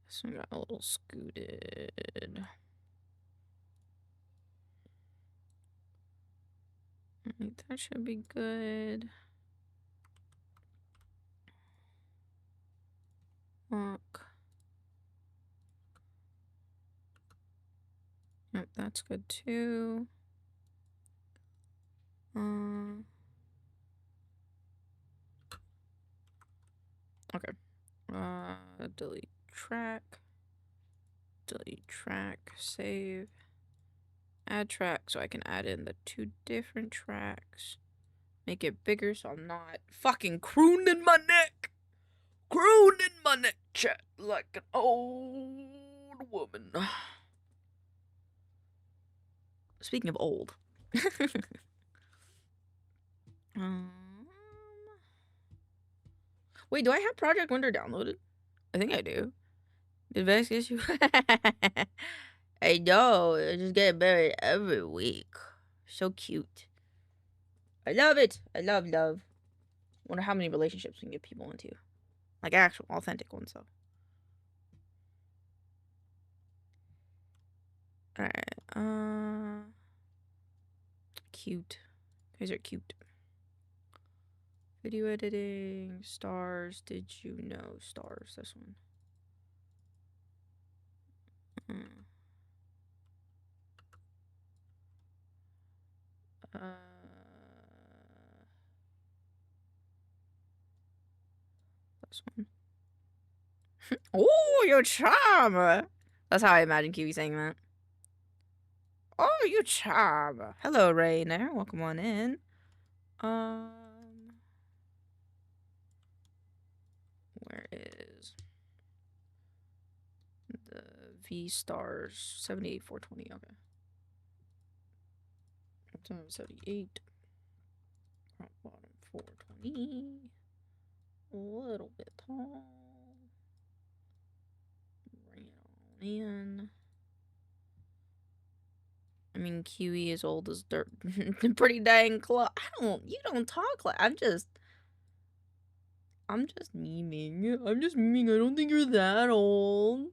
This one got a little scooted. I think that should be good. Look. Yep, that's good too. Okay. Delete track, save, add track, so I can add in the 2 different tracks. Make it bigger so I'm not fucking crooning my neck. Crooning my neck, chat, like an old woman. Speaking of old. Wait, do I have Project Wonder downloaded? I think I do. Did Vex get you? I know. I just get married every week. So cute. I love it. I love love. Wonder how many relationships we can get people into. Like actual, authentic ones, though. Alright. Cute. You guys are cute. Video editing. Stars. Did you know? Stars. This one. This one. Oh, your charm. That's how I imagine Kiwi saying that. Oh, you charm. Hello, Rainer. Welcome on in. Where is the V stars? 78, 420. Okay. 78. Bottom 420. A little bit tall. Bring it on in. I mean, Kiwi is old as dirt. Pretty dang close. You don't talk like, I'm just memeing. I don't think you're that old.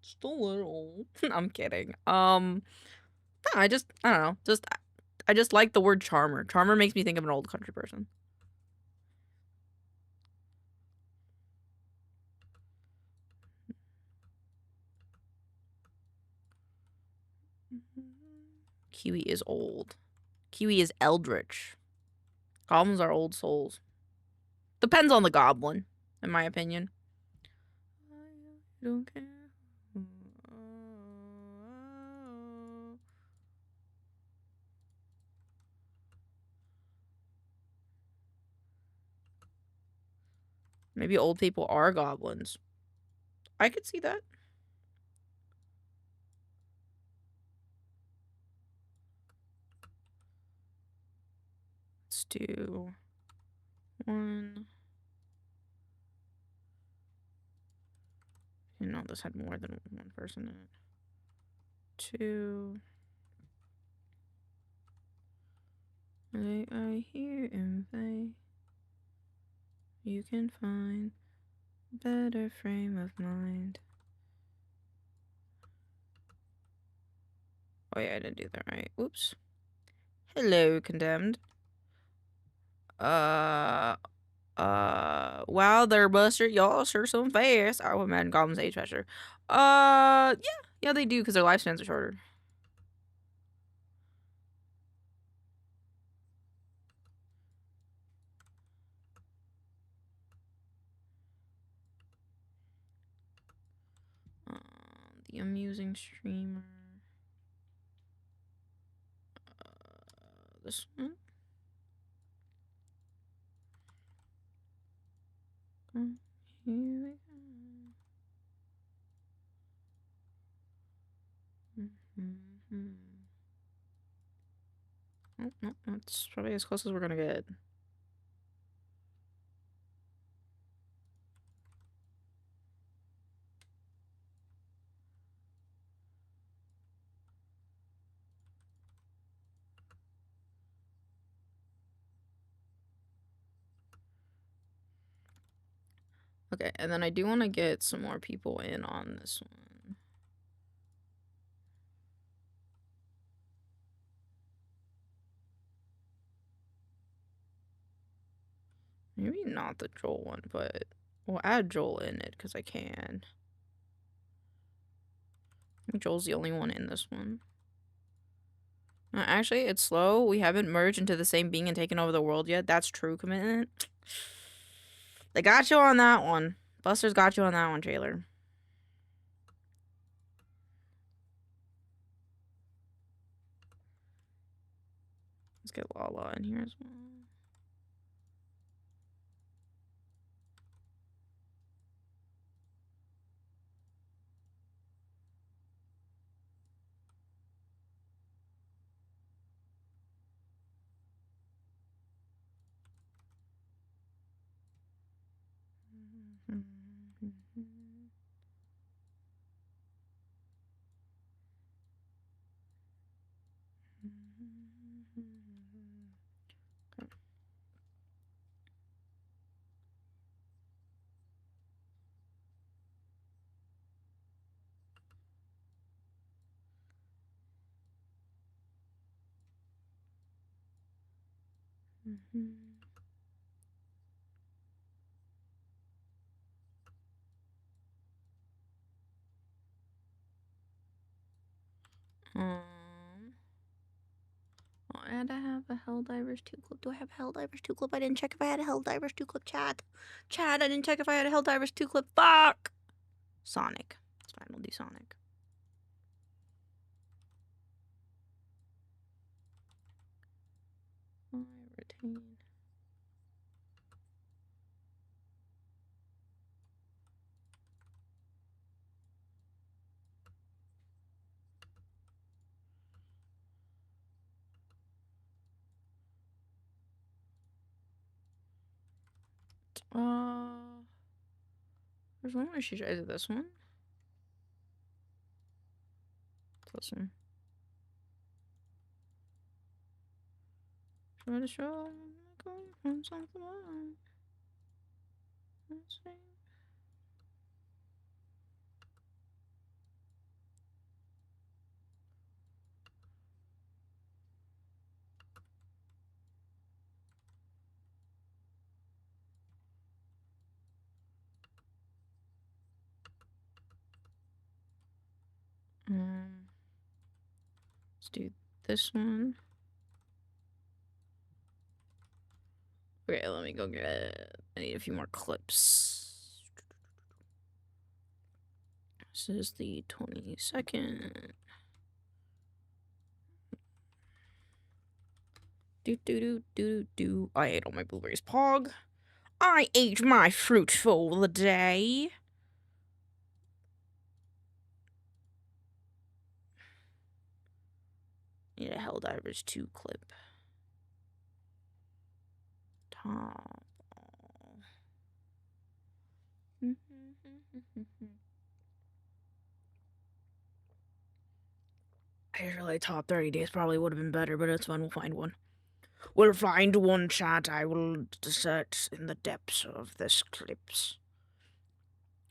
Just a little. I'm kidding. No, I don't know. I just like the word charmer. Charmer makes me think of an old country person. Kiwi is old. Kiwi is eldritch. Goblins are old souls. Depends on the goblin, in my opinion. I don't care. Maybe old people are goblins. I could see that. Let's do 1. You know, this had more than 1 person in it. 2. I hear and they. You can find a better frame of mind. Oh yeah, I didn't do that right. Oops. Hello, condemned. Wow, they're buster. Y'all sure some fast. I would imagine goblins age faster. Yeah, they do because their lifespans are shorter. The amusing streamer. This one. Here we go. Oh, no, that's probably as close as we're gonna get. Okay, and then I do want to get some more people in on this one. Maybe not the Joel one, but we'll add Joel in it because I can. I think Joel's the only one in this one. Actually, it's slow. We haven't merged into the same being and taken over the world yet. That's true commitment. They got you on that one. Buster's got you on that one, Taylor. Let's get Lala in here as well. I had to have a Helldivers 2 clip. Do I have a Helldivers 2 clip? I didn't check if I had a Helldivers 2 clip, chat. Chat, I didn't check if I had a Helldivers 2 clip. Fuck! Sonic. It's fine, we'll do Sonic. I retain. There's one where she tries it. This one? It's this one. Try to show from something on. Let's see. Let's do this one. Okay, let me go get... I need a few more clips. This is the 22nd. Do. I ate all my blueberries. Pog. I ate my fruit for the day. Need a Helldivers 2 clip. Top. Actually, top 30 days probably would have been better, but it's fine. We'll find one. We'll find one, chat. I will search in the depths of this clips.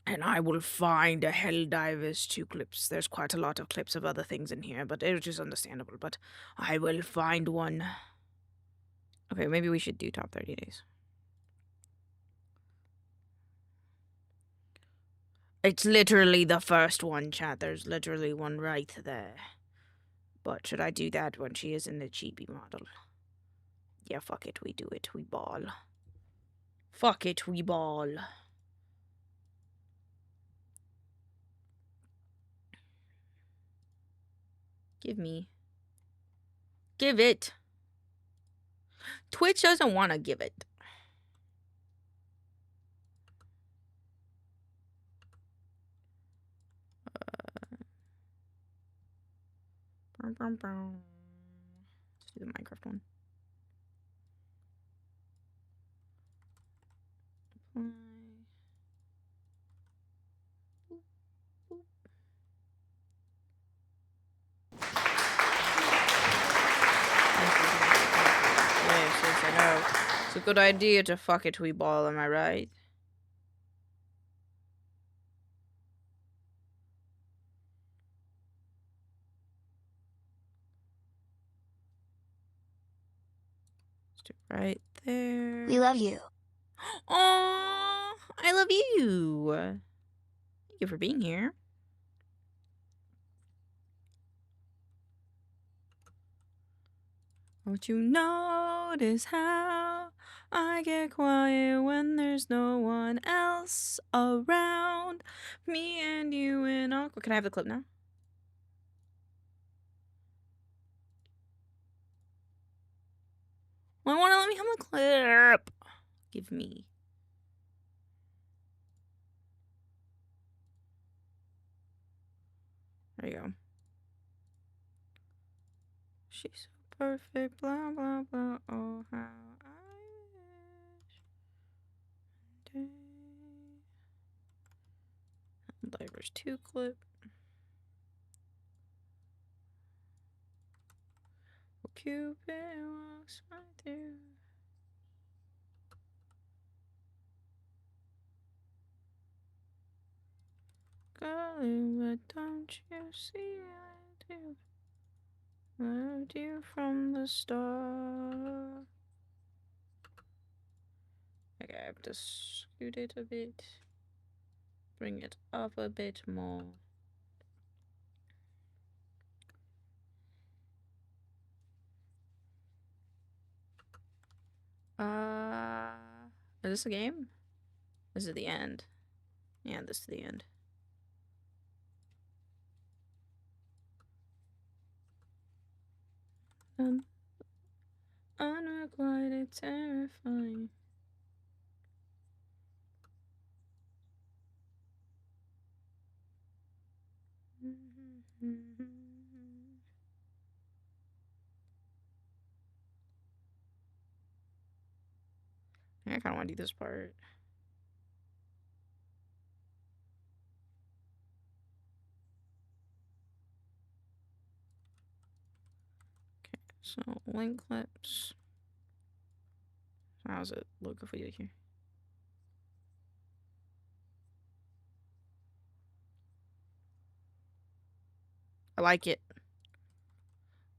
And I will find a Helldivers 2 clips. There's quite a lot of clips of other things in here, but it is understandable. But I will find one. Okay, maybe we should do top 30 days. It's literally the first one, chat. There's literally one right there. But should I do that when she is in the cheapy model? Yeah, fuck it. We do it. We ball. Fuck it. We ball. Give me. Give it. Twitch doesn't want to give it. Let's do the Minecraft one. Yes, I know. It's a good idea to fuck it, we ball, am I right? Right there. We love you. Aww, I love you. Thank you for being here. Don't you notice how I get quiet when there's no one else around? Me and you and Uncle. Can I have the clip now? I want to let me have the clip. Give me. There you go. She's so perfect, blah, blah, blah. Oh, how I wish. Divers 2 clip. Cupid walks right through. Golly, but don't you see I do? Loved you from the start. Okay, I have to scoot it a bit. Bring it up a bit more. Is this a game? This is the end. Yeah, this is the end. Unrequited, terrifying. I kind of want to do this part. Okay, so link clips. How does it look if we do it here? I like it.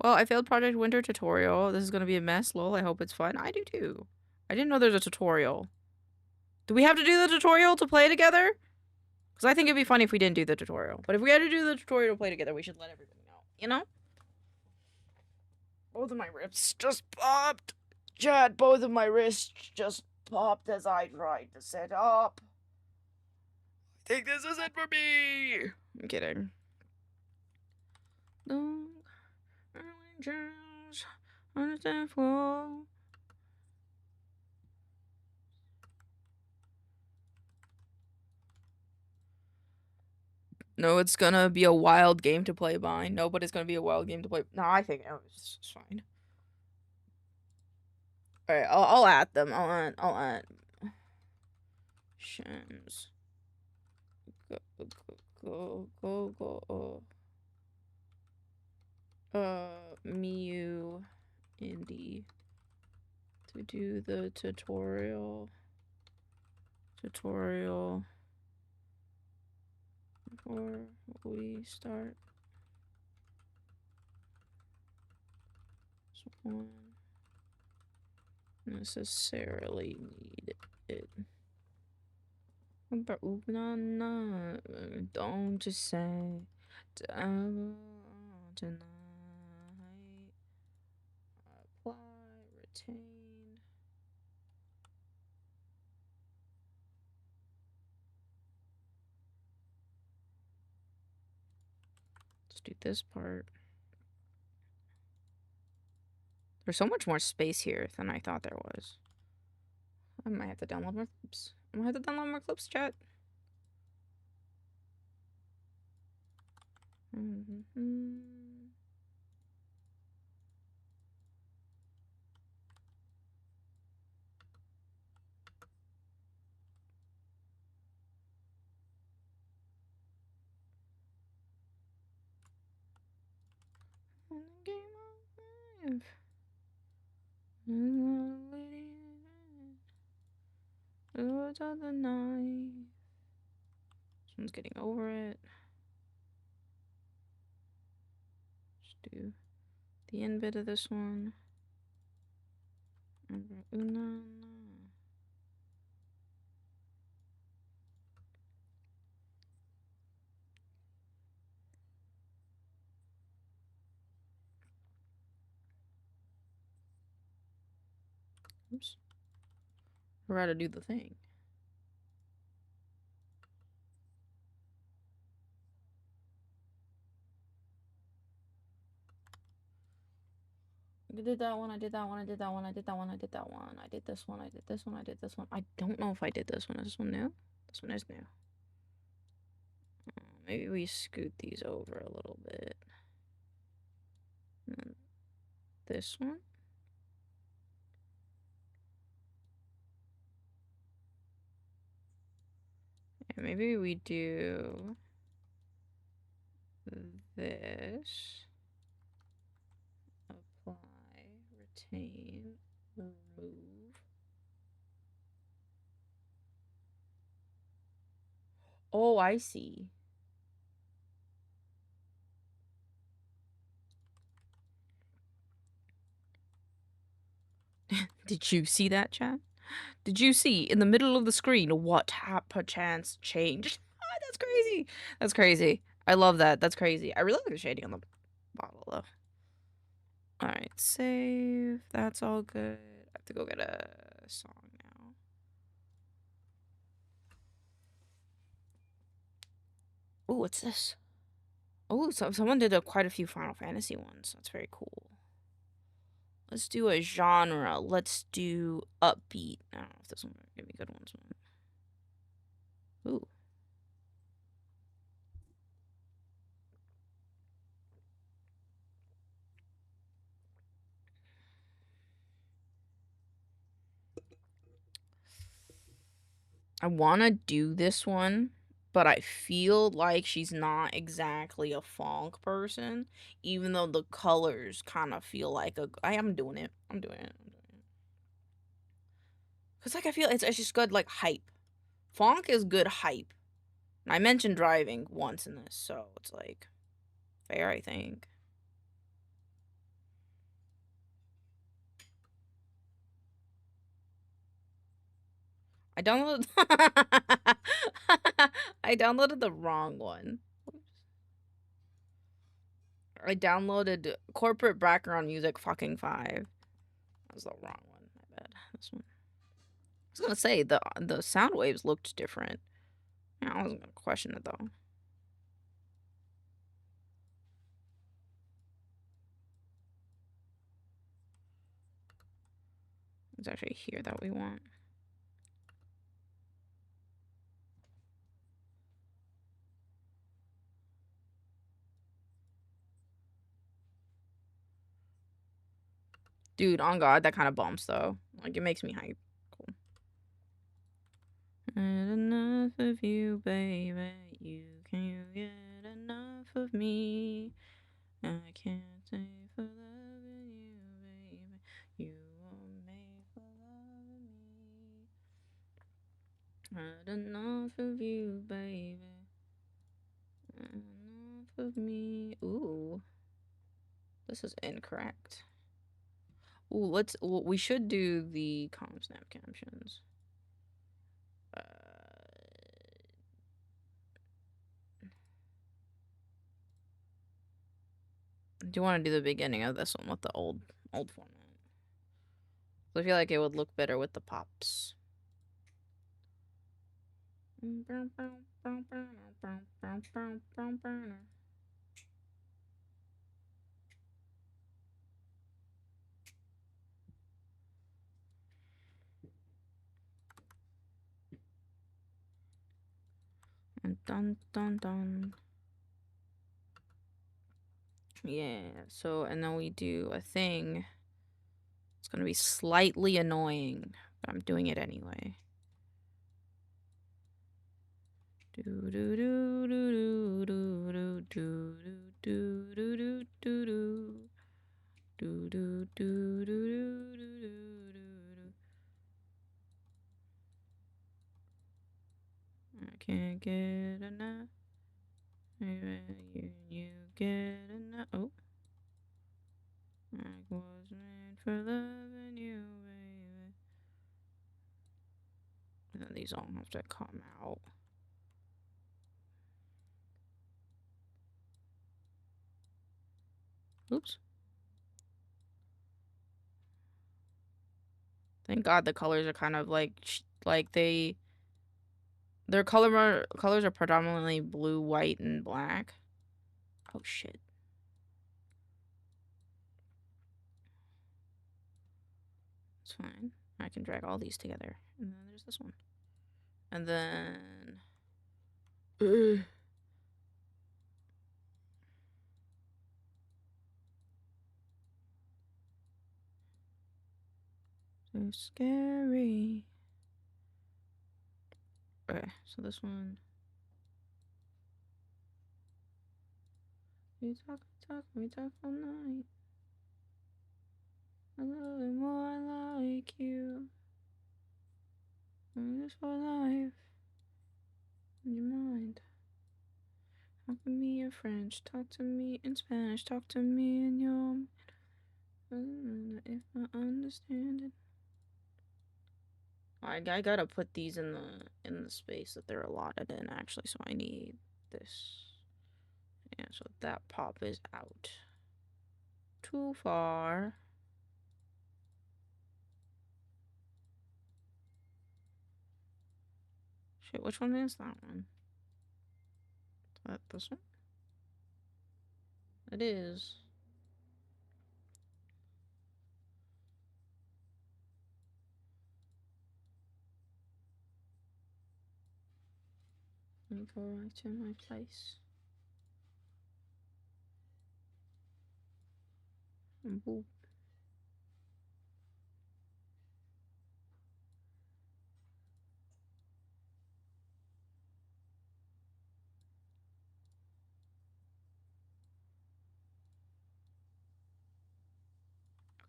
Well, I failed Project Winter tutorial. This is gonna be a mess. Lol, I hope it's fun. I do too. I didn't know there's a tutorial. Do we have to do the tutorial to play together? Because I think it'd be funny if we didn't do the tutorial. But if we had to do the tutorial to play together, we should let everybody know. You know? Both of my wrists just popped. Chat, both of my wrists just popped as I tried to set up. I think this is it for me. I'm kidding. No, it's gonna be a wild game to play by. No, but it's gonna be a wild game to play. No, I think it's fine. All right, I'll add them. I'll add. Shams. Go. Miu, Indie, to do the tutorial before we start. Someone necessarily need it. Don't just say tonight. Apply, retain. Let's do this part. There's so much more space here than I thought there was. I might have to download more clips. I might have to download more clips, chat. The night. Someone's getting over it. Just do the end bit of this one. Oops. I'd rather do the thing. I did that one, I did that one, I did that one, I did that one, I did that one. I did this one, I did this one, I did this one. I don't know if I did this one. Is this one new? This one is new. Maybe we scoot these over a little bit. And this one. And maybe we do this. Apply, retain, remove. Oh, I see. Did you see that, chat? Did you see in the middle of the screen what perchance changed? Oh, that's crazy. That's crazy. I love that. That's crazy. I really like the shading on the bottle, though. All right, save. That's all good. I have to go get a song now. Oh, what's this? Oh, so someone did quite a few Final Fantasy ones. That's very cool. Let's do a genre. Let's do upbeat. I don't know if this one will give me good ones. Ooh. I want to do this one, but I feel like she's not exactly a funk person, even though the colors kind of feel like a. I am doing it. I'm doing it. Cause like I feel it's just good like hype. Funk is good hype. I mentioned driving once in this, so it's like fair, I think. I downloaded I downloaded the wrong one. I downloaded corporate background music fucking 5. That was the wrong one. My bad. This one. I was gonna say the sound waves looked different. Yeah, I wasn't gonna question it though. It's actually here that we want. Dude, on God, that kind of bumps though. Like, it makes me hype. Cool. Had enough of you, baby. Can you get enough of me? I can't say for loving you, baby. You were made for loving me. Had enough of you, baby. Enough of me. Ooh. This is incorrect. Ooh, we should do the snap captions. Do you want to do the beginning of this one with the old format? So I feel like it would look better with the pops. Dun dun dun. Yeah, so and then we do a thing. It's gonna be slightly annoying, but I'm doing it anyway. Do do do do do do do do do do do do do do do do. I can't get enough. You get enough. Oh. I was made for loving you, baby. And then these all have to come out. Oops. Thank God the colors are kind of like their colors are predominantly blue, white, and black. Oh shit. It's fine. I can drag all these together. And then there's this one. And then so scary. Okay, so this one. We talk all night. I love it more like you. This for life. In your mind. Talk to me in French. Talk to me in Spanish. Talk to me in your. If I understand it. I gotta put these in the space that they're allotted in actually, so I need this. Yeah, so that pop is out. Too far. Shit, which one is that one? Is that this one? It is. Let me go right to my place. And boop.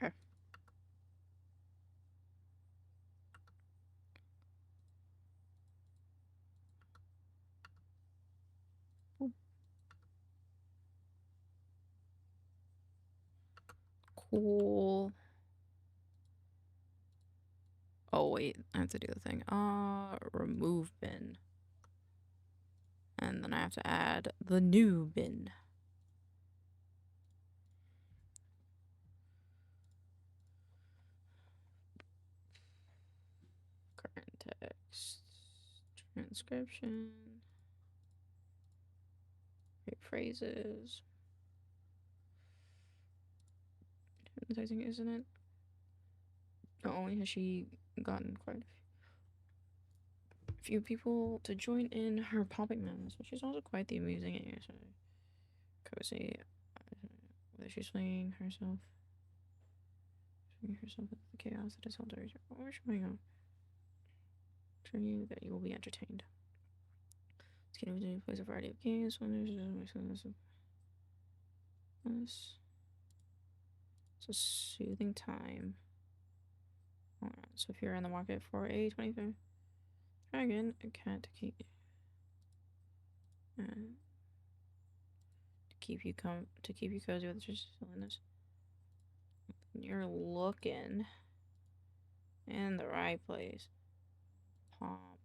Okay. Boop. Cool. Oh wait, I have to do the thing. Remove bin. And then I have to add the new bin. transcription. Great phrases. Hypnotizing, isn't it? Not only has she gotten quite a few people to join in her popping madness, but she's also quite the amusing and cozy. Whether she's swinging herself with the chaos that is held over or showing up for you that you will be entertained. Skin wizard plays a variety of games. It's a soothing time. Alright, so if you're in the market for a 25 dragon, a cat to keep you cozy with your silliness, you're looking in the right place. Pop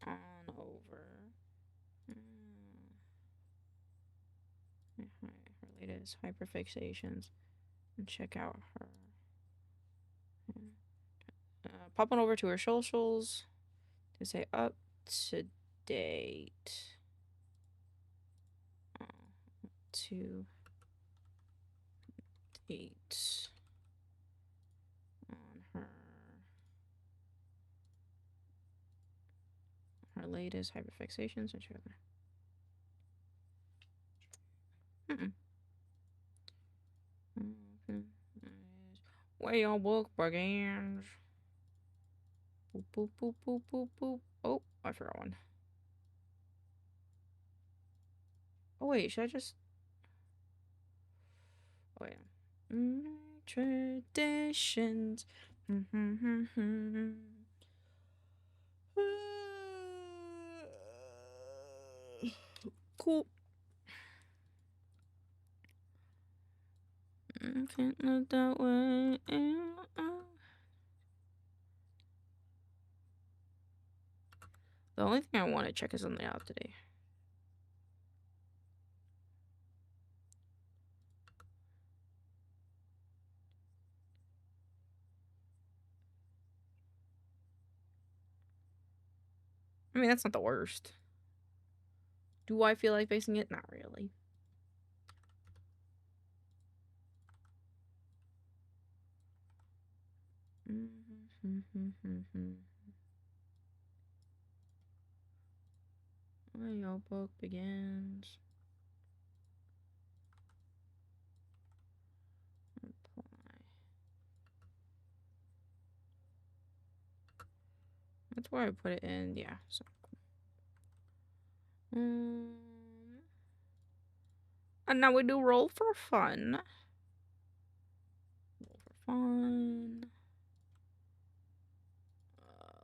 on over. Her latest hyperfixations and check out her. Pop on over to her socials to say up to date. To date on her latest hyperfixations and show them. Where your book begins. Boop, boop, boop, boop, boop, boop. Oh, I forgot one. Oh, wait, should I just... Oh, yeah. Traditions. Cool. Can't look that way. The only thing I want to check is on the out today. I mean, that's not the worst. Do I feel like facing it? Not really. When your book begins. Apply. That's where I put it in. Yeah. So. And now we do roll for fun. Roll for fun.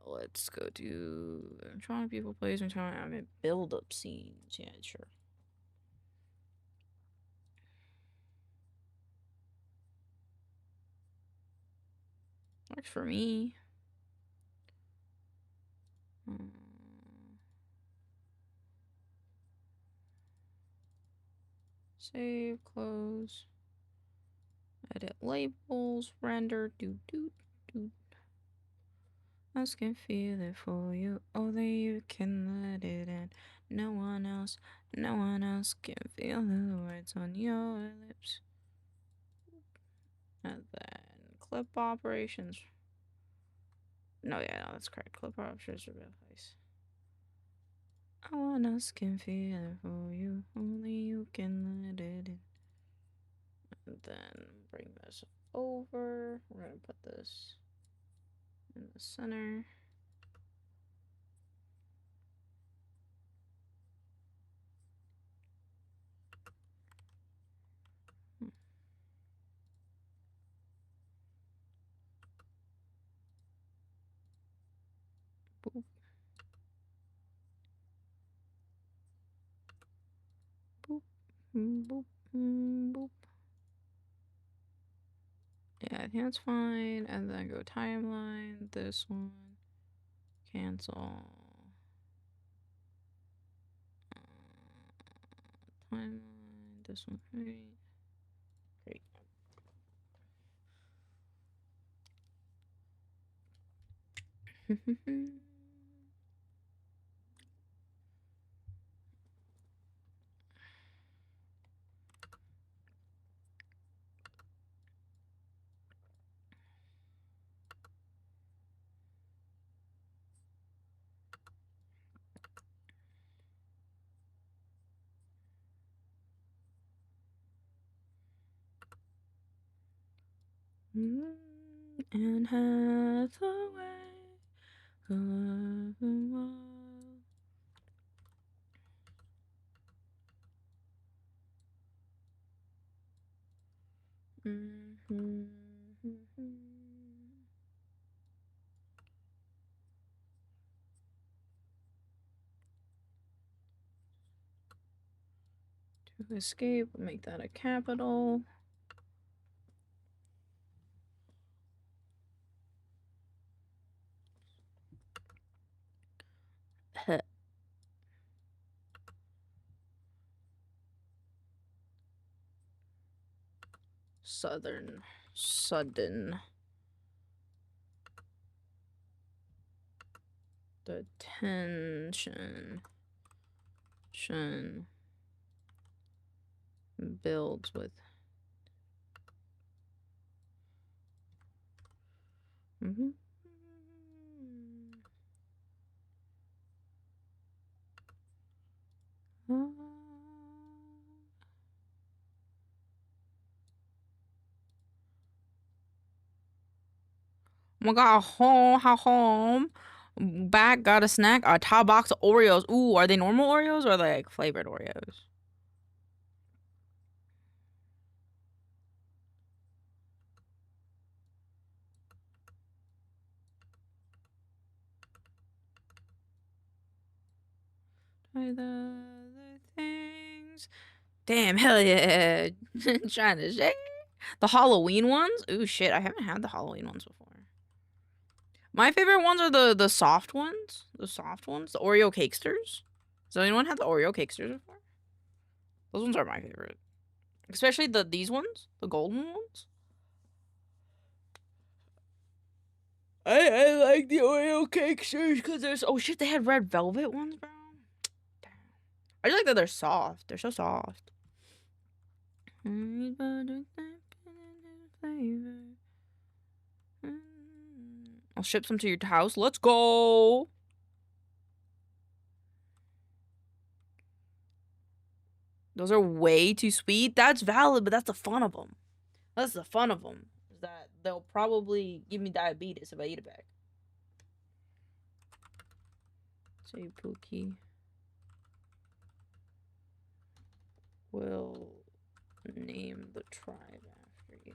Let's go to trying people plays and trying to build up scenes. Yeah, sure. Works for me. Save, close. Edit labels, render, do. I can feel it for you, only you can let it in. No one else can feel the words on your lips. And then clip operations. No, yeah, no, that's correct. Clip operations are real place. No one else can feel it for you, only you can let it in. And then bring this over. We're gonna put this in the center. Boop. Boop. Boop. Boop. Yeah, I think that's fine. And then go timeline. This one. Cancel. Timeline. This one. Great. Anne Hathaway. To escape, we'll make that a capital. Sudden. The tension builds with Oh my god, home. Back, got a snack, a top box of Oreos. Ooh, are they normal Oreos or like flavored Oreos? Try the other things. Damn, hell yeah. Trying to shake. The Halloween ones? Ooh, shit, I haven't had the Halloween ones before. My favorite ones are the soft ones. The soft ones. The Oreo Cakesters. Does anyone have the Oreo Cakesters before? Those ones are my favorite. Especially these ones. The golden ones. I like the Oreo Cakesters because there's... Oh shit, they had red velvet ones, bro. Damn. I just like that they're soft. They're so soft. I'll ship some to your house. Let's go. Those are way too sweet. That's valid, but that's the fun of them. That's the fun of them. Is that they'll probably give me diabetes if I eat a bag. Say Pookie will name the tribe after you.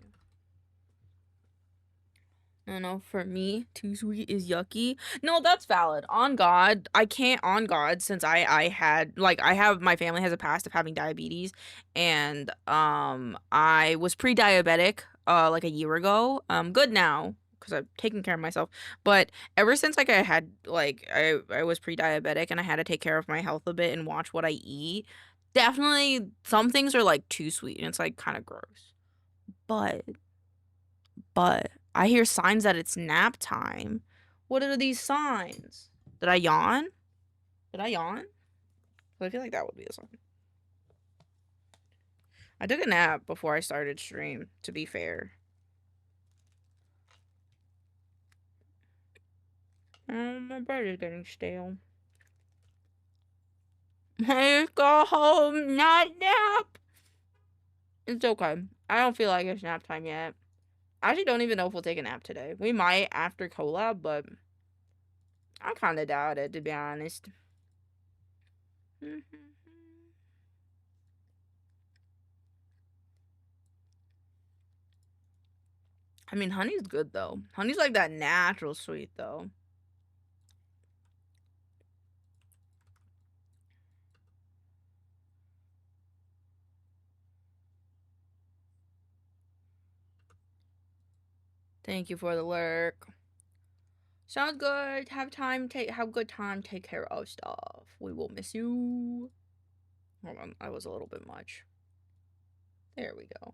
I know, for me, too sweet is yucky. No, that's valid. On God, I can't on God since I had like my family has a past of having diabetes, and I was pre-diabetic like a year ago. Good now because I've taken care of myself. But ever since like I had like I was pre-diabetic and I had to take care of my health a bit and watch what I eat, definitely some things are like too sweet and it's like kind of gross. But I hear signs that it's nap time. What are these signs? Did I yawn? Did I yawn? I feel like that would be a sign. I took a nap before I started stream, to be fair. My bread is getting stale. Let's go home, not nap. It's okay. I don't feel like it's nap time yet. I actually don't even know if we'll take a nap today. We might after collab, but I kind of doubt it, to be honest. I mean, honey's good, though. Honey's like that natural sweet, though. Thank you for the lurk. Sounds good. Have good time. Take care of stuff. We will miss you. Hold on, I was a little bit much. There we go.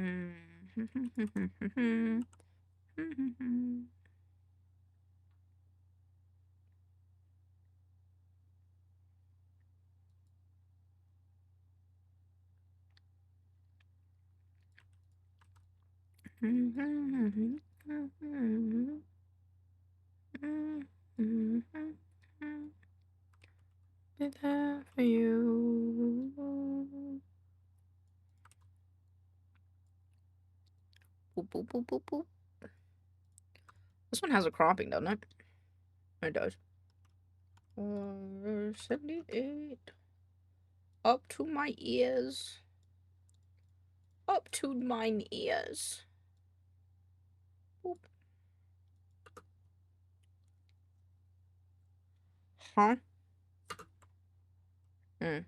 Be there for you. Boop, boop, boop, boop, boop. This one has a cropping, doesn't it? It does. 78. Up to my ears. Up to mine ears. Boop. Huh? Mm.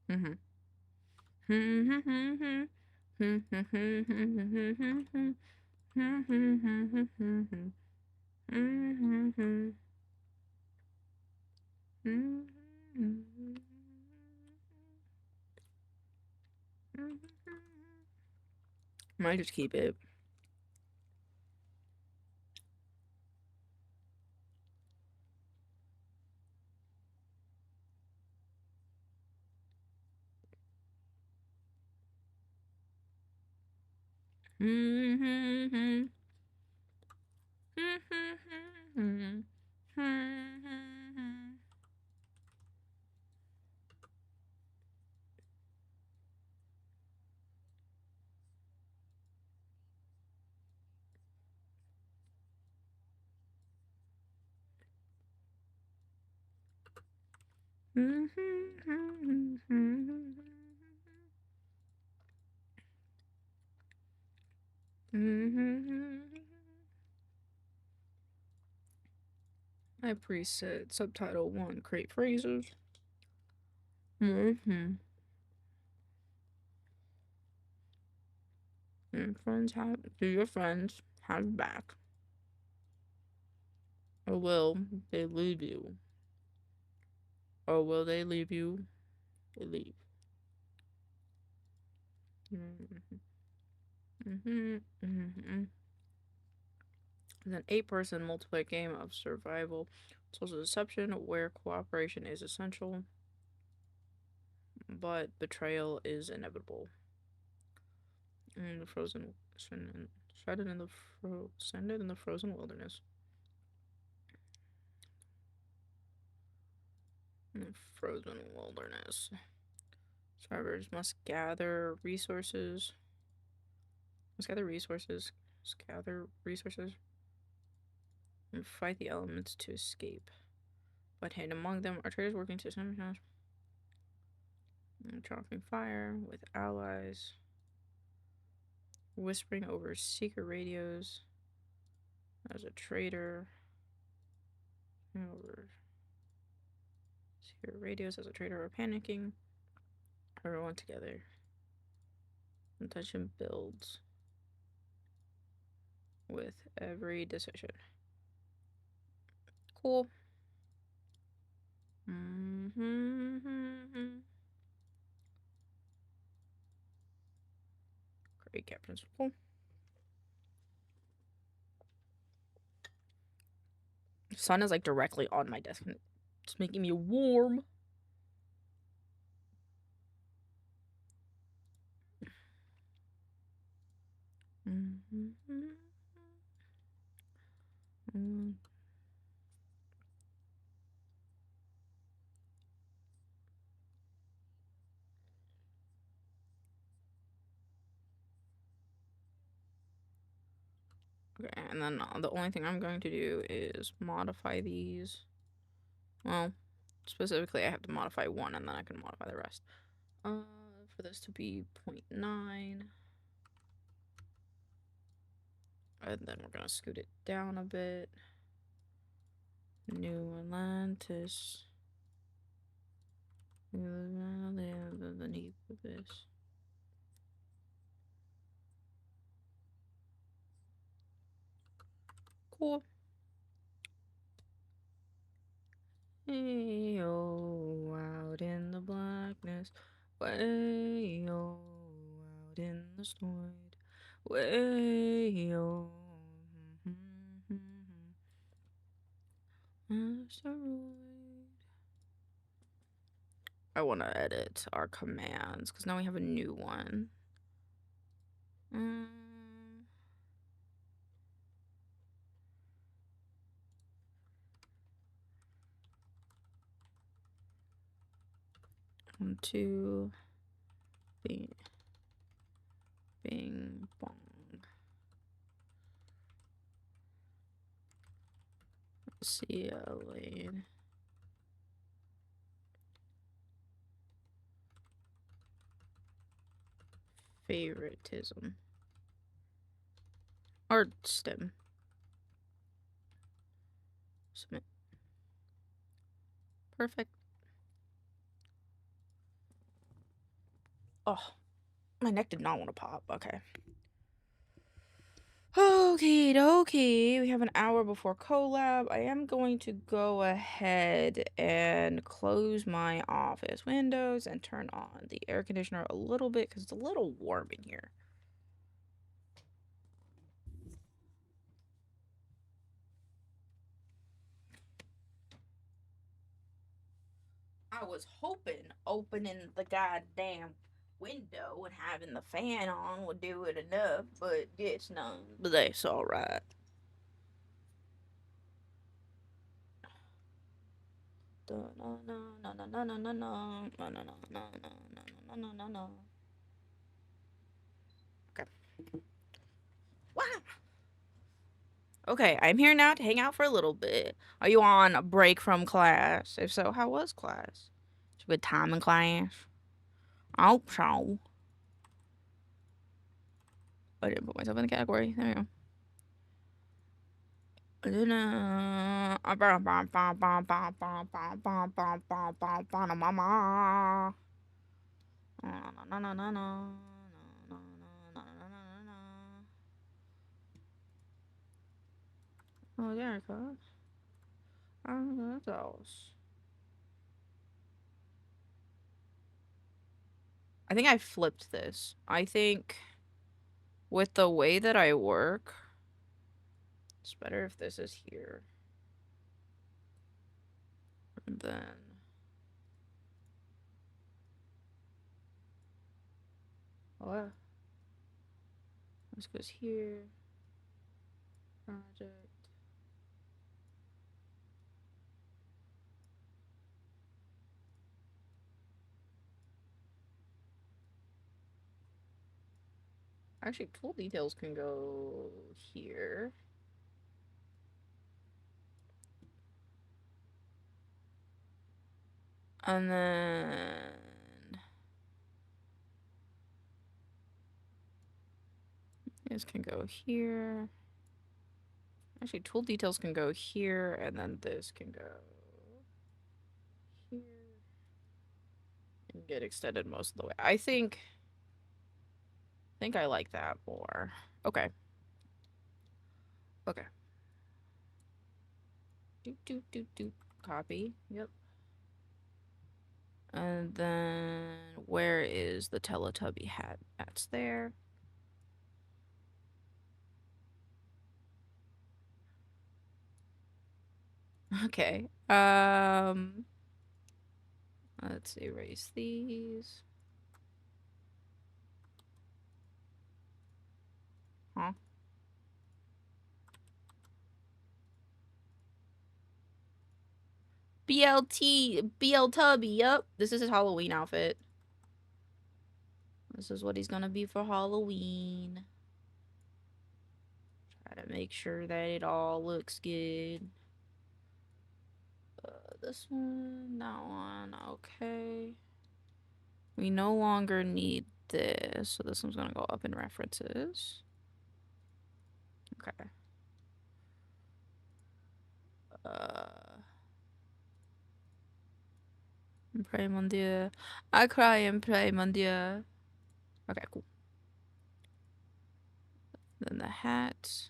Mm-hmm. Might just keep it. I preset subtitle 1, create phrases. And friends have, do your friends have back? Or will they leave you? Or will they leave you? They leave. It's an 8-person multiplayer game of survival. It's also deception where cooperation is essential, but betrayal is inevitable. And the frozen shredded in the frozen wilderness. Frozen wilderness. Survivors must gather resources. And fight the elements to escape. But hidden among them are traders working to sometimes dropping fire with allies. Whispering over secret radios as a trader. Over secret radios as a trader are panicking. Everyone together. Intention builds with every decision. Cool. Great cat principle. The sun is like directly on my desk and it's making me warm. Okay, and then the only thing I'm going to do is modify these. Well, specifically I have to modify one and then I can modify the rest. For this to be 0.9. And then we're gonna scoot it down a bit. New Atlantis. The need for this. Cool. Hey yo, out in the blackness, way yo, out in the void, way yo. Asteroid. I want to edit our commands because now we have a new one. One, two, bing, bing, bong. See ya later. Favoritism. Or stem. Submit. Perfect. Oh, my neck did not want to pop. Okay. Okie dokie. We have an hour before collab. I am going to go ahead and close my office windows and turn on the air conditioner a little bit because it's a little warm in here. I was hoping opening the goddamn window and having the fan on would do it enough, but it's none. But that's alright. Okay. Wow. Okay, I'm here now to hang out for a little bit. Are you on a break from class? If so, how was class? It's a good time in class. I hope so. I didn't put myself in the category. There we go. Oh, there it goes. Oh, there it goes. I think I flipped this. I think with the way that I work, it's better if this is here. And then what? This goes here. Project. Actually, tool details can go here. And then this can go here. Actually, tool details can go here, and then this can go here. And get extended most of the way. I think I like that more. Okay. Okay. Do. Copy. Yep. And then where is the Teletubby hat? That's there. Okay. Let's erase these. Huh? BL Tubby, yep. This is his Halloween outfit. This is what he's gonna be for Halloween. Try to make sure that it all looks good. This one, that one, okay. We no longer need this, so this one's gonna go up in references. Okay. Pray, mon Dieu. I cry and pray, mon Dieu. Okay, cool. Then the hat.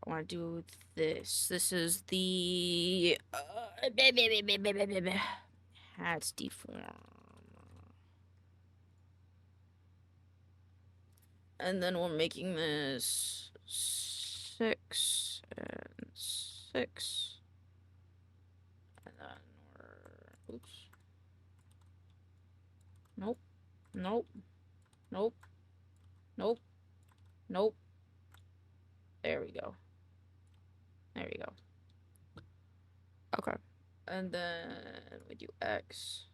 I want to do this. This is the hats deform. And then we're making this 6 and 6. And then we're... Oops. Nope. Nope. Nope. Nope. Nope. There we go. There we go. Okay. And then we do X.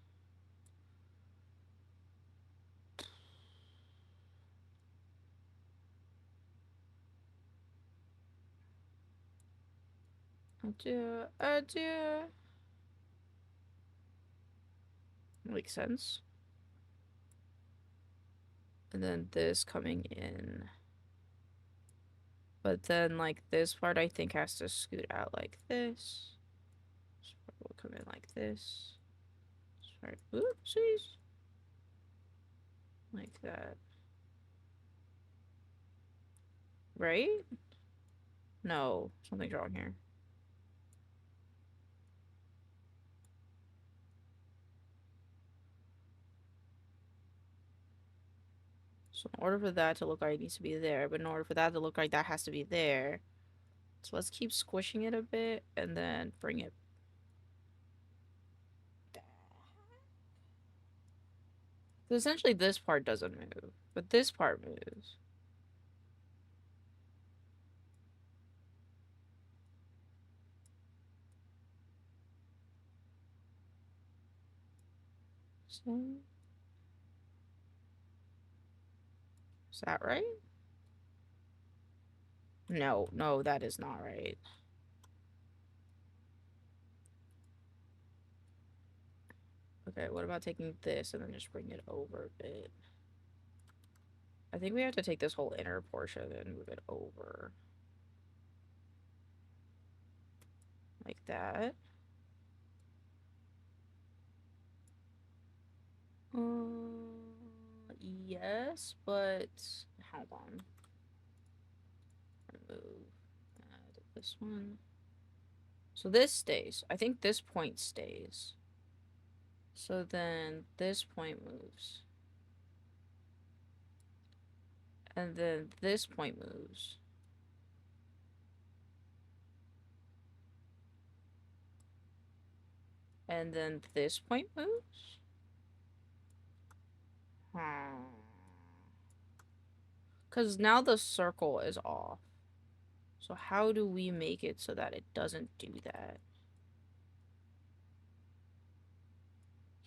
Adieu. Adieu. Makes sense. And then this coming in. But then, like, this part I think has to scoot out like this. This part will come in like this. This part, oopsies. Like that. Right? No, something's wrong here. So in order for that to look like it needs to be there, but in order for that to look like that has to be there. So let's keep squishing it a bit and then bring it back. So essentially this part doesn't move, but this part moves. So, is that right? No, no, that is not right. Okay, what about taking this and then just bring it over a bit? I think we have to take this whole inner portion and move it over. Like that. Yes, but hold on. Remove. Add this one. So this stays. I think this point stays. So then this point moves. And then this point moves. And then this point moves? Because now the circle is off. So how do we make it so that it doesn't do that?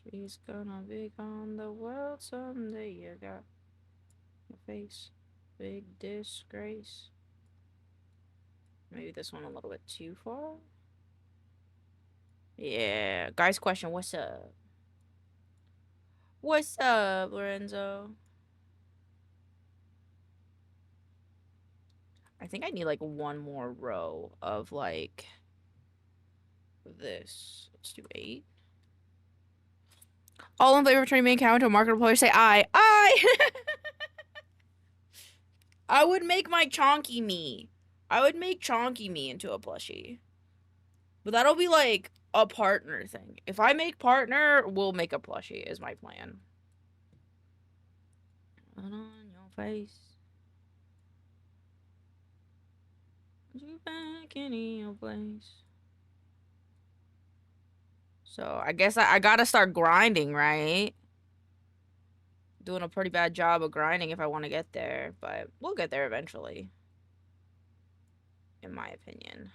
She's gonna be on the world someday. You got your face. Big disgrace. Maybe this one a little bit too far? Yeah. Guys, question, what's up? What's up, Lorenzo? I think I need like one more row of like this. Let's do 8. All in favor of turning main cow into a marketable player say aye. Aye! I would make my Chonky me. I would make Chonky me into a plushie. But that'll be like a partner thing. If I make partner, we'll make a plushie is my plan. Put on your face. You back in your place. So I guess I gotta start grinding, right? Doing a pretty bad job of grinding if I want to get there, but we'll get there eventually. In my opinion.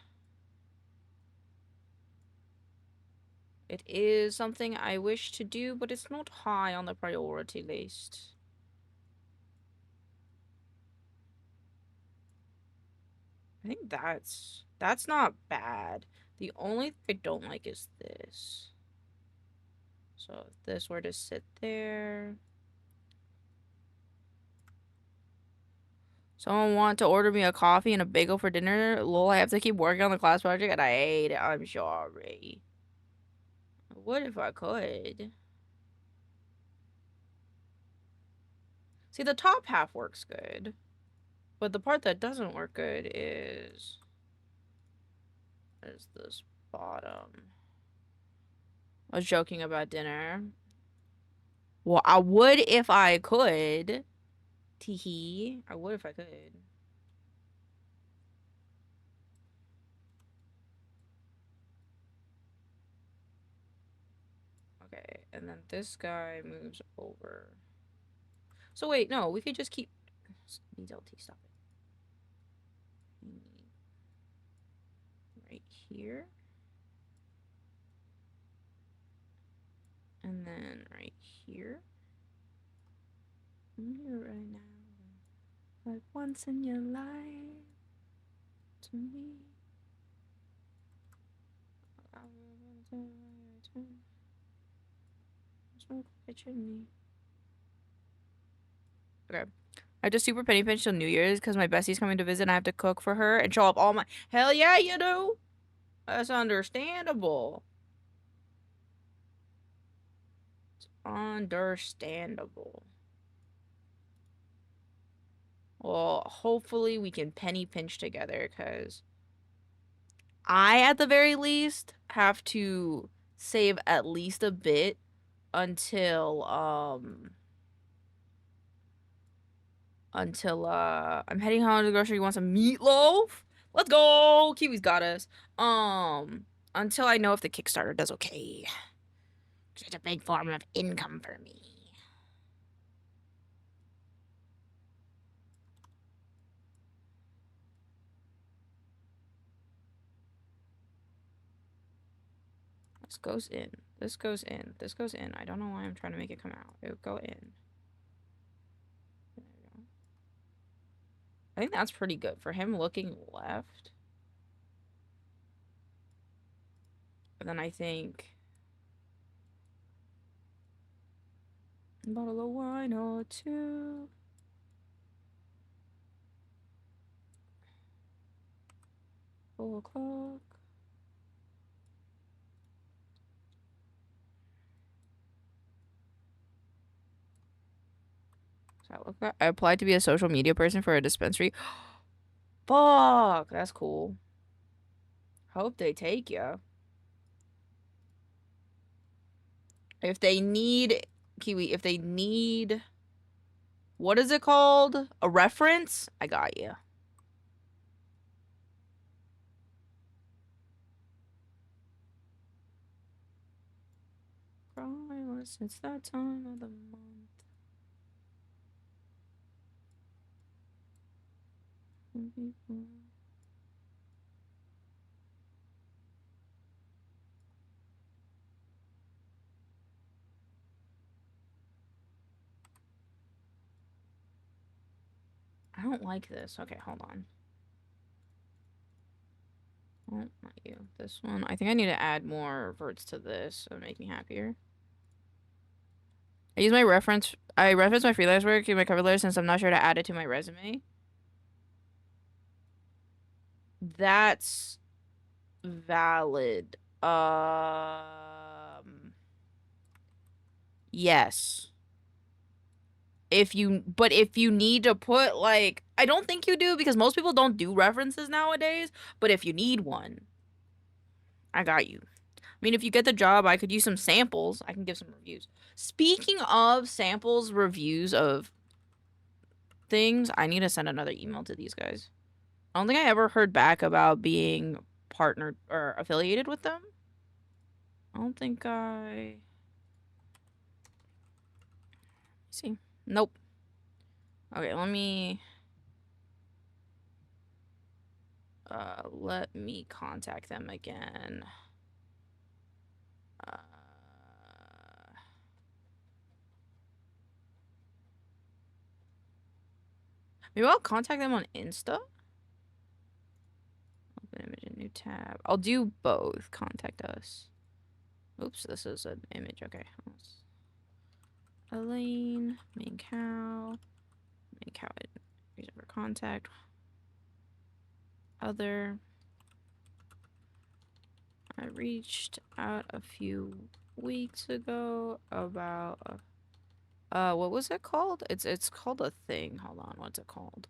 It is something I wish to do, but it's not high on the priority list. I think that's not bad. The only thing I don't like is this. So if this were to sit there. Someone want to order me a coffee and a bagel for dinner? Lol, I have to keep working on the class project and I hate it. I'm sorry. What if I could? See, the top half works good. But the part that doesn't work good is this bottom. I was joking about dinner. Well, I would if I could. Teehee. I would if I could. Okay, and then this guy moves over. So wait, no, we could just keep... Needs LT, stop it. Right here. And then right here. I'm here right now. Like once in your life. To me. Okay. I just super penny pinch till New Year's because my bestie's coming to visit and I have to cook for her and show up all my... Hell yeah, you do! That's understandable. It's understandable. Well, hopefully we can penny pinch together because I, at the very least, have to save at least a bit until I'm heading home to the grocery. You want some meatloaf? Let's go. Kiwi's got us. Until I know if the Kickstarter does okay. It's a big form of income for me. This goes in. This goes in. This goes in. I don't know why I'm trying to make it come out. It would go in. There we go. I think that's pretty good for him looking left. And then I think a bottle of wine or two. 4 o'clock. I applied to be a social media person for a dispensary. Fuck, that's cool. Hope they take you. If they need, Kiwi, if they need, what is it called? A reference? I got you. It's that time of the month. I don't like this. Okay, hold on. Oh, not you. This one. I think I need to add more verts to this so make me happier. I use my reference. I reference my freelance work in my cover letter since I'm not sure to add it to my resume. That's valid. Yes. If you need to put like, I don't think you do because most people don't do references nowadays, but if you need one, I got you. I mean, if you get the job, I could use some samples. I can give some reviews. Speaking of samples, reviews of things, I need to send another email to these guys. I don't think I ever heard back about being partnered or affiliated with them. I don't think I... See. Nope. Okay, let me contact them again. Maybe I'll contact them on Insta. Open image, a new tab. I'll do both. Contact us. Oops, this is an image. Okay. Elaine, maincoow. Maincoow. reason for contact. Other. I reached out a few weeks ago about what was it called? It's called a thing. Hold on, what's it called?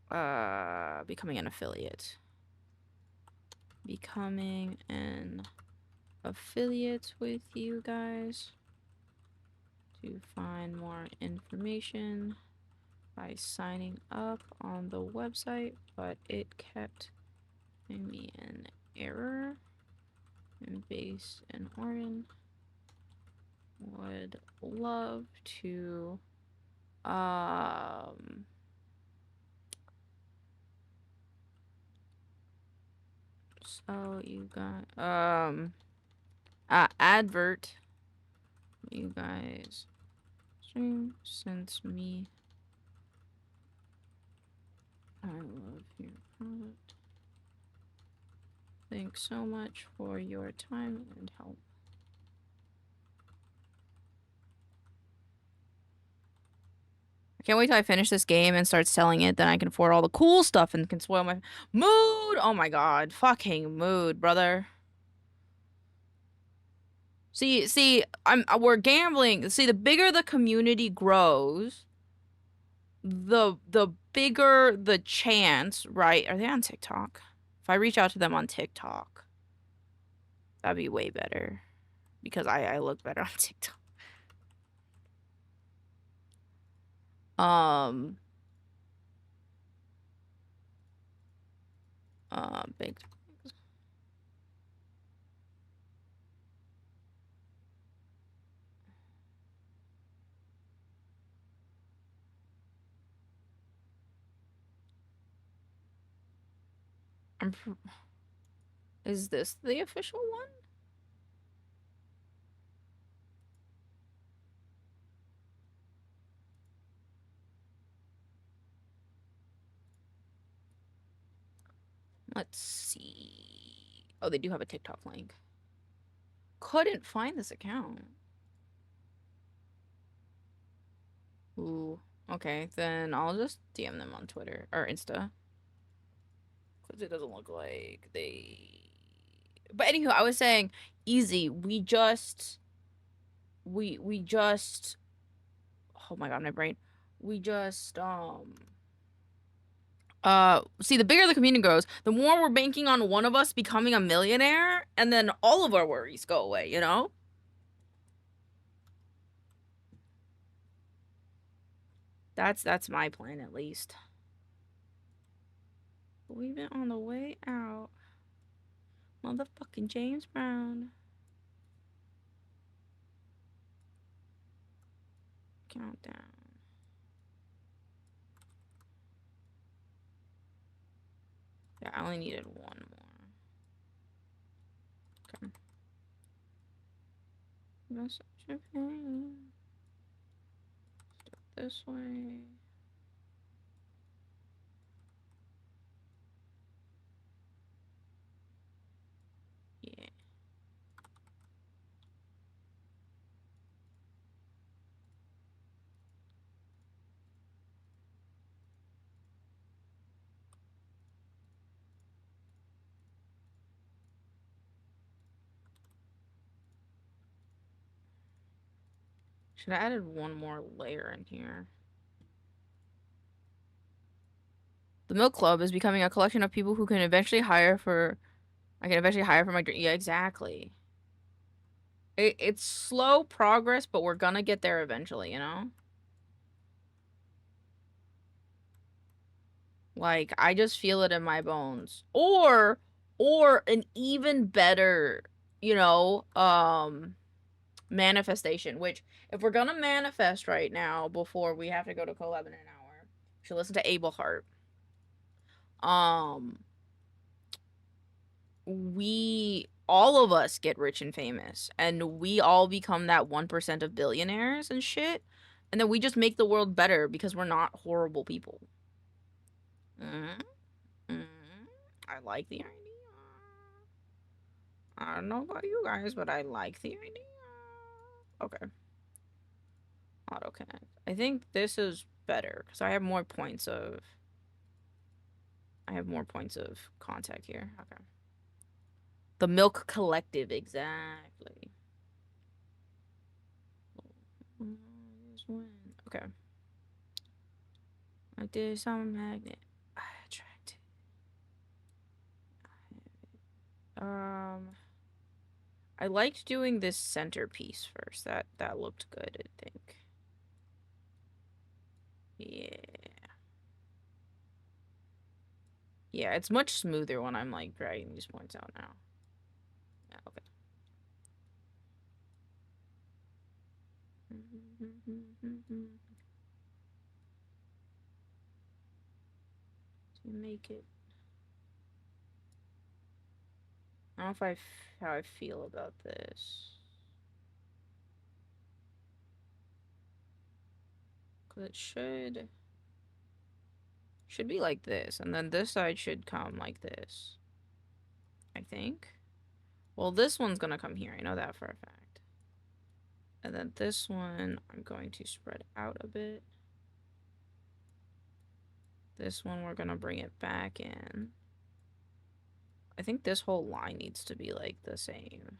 Becoming an affiliate. Becoming an affiliate with you guys to find more information by signing up on the website, but it kept giving me an error. And based in Oregon, would love to so you got advert you guys stream since me I love your product. Thanks so much for your time and help. I can't wait till I finish this game and start selling it. Then I can afford all the cool stuff and can spoil my mood. Oh my god. Fucking mood, brother. See, we're gambling. See, the bigger the community grows, the bigger the chance, right? Are they on TikTok? If I reach out to them on TikTok, that'd be way better. Because I look better on TikTok. Big. Is this the official one? Let's see. Oh, they do have a TikTok link. Couldn't find this account. Ooh. Okay, then I'll just DM them on Twitter or Insta. Because it doesn't look like they... But anywho, I was saying, easy. We just... Oh my god, my brain. We just, see, the bigger the community grows, the more we're banking on one of us becoming a millionaire, and then all of our worries go away, you know? That's my plan, at least. We've been on the way out. Motherfucking James Brown. Countdown. Yeah, I only needed one more. Okay. Message of pain. This way. Yeah. Should have added one more layer in here. The Milk Club is becoming a collection of people who can eventually hire for... I can eventually hire for my dream. Yeah, exactly. It's slow progress, but we're gonna get there eventually, you know? Like, I just feel it in my bones. Or an even better, you know, manifestation, which if we're gonna manifest right now before we have to go to collab in an hour, we should listen to Abel Hart. We all of us get rich and famous, and we all become that 1% of billionaires and shit, and then we just make the world better because we're not horrible people. I like the idea. I don't know about you guys, but I like the idea. Okay. AutoConnect. I think this is better because I have more points of contact here. Okay. The Milk Collective, exactly. Okay. Like this, I'm a magnet. I attract it. I liked doing this centerpiece first. That looked good, I think. Yeah. Yeah, it's much smoother when I'm like dragging these points out now. Yeah, okay. To make it. I don't know if how I feel about this. Cause it should be like this, and then this side should come like this. I think. Well, this one's gonna come here. I know that for a fact. And then this one, I'm going to spread out a bit. This one, we're gonna bring it back in. I think this whole line needs to be like the same.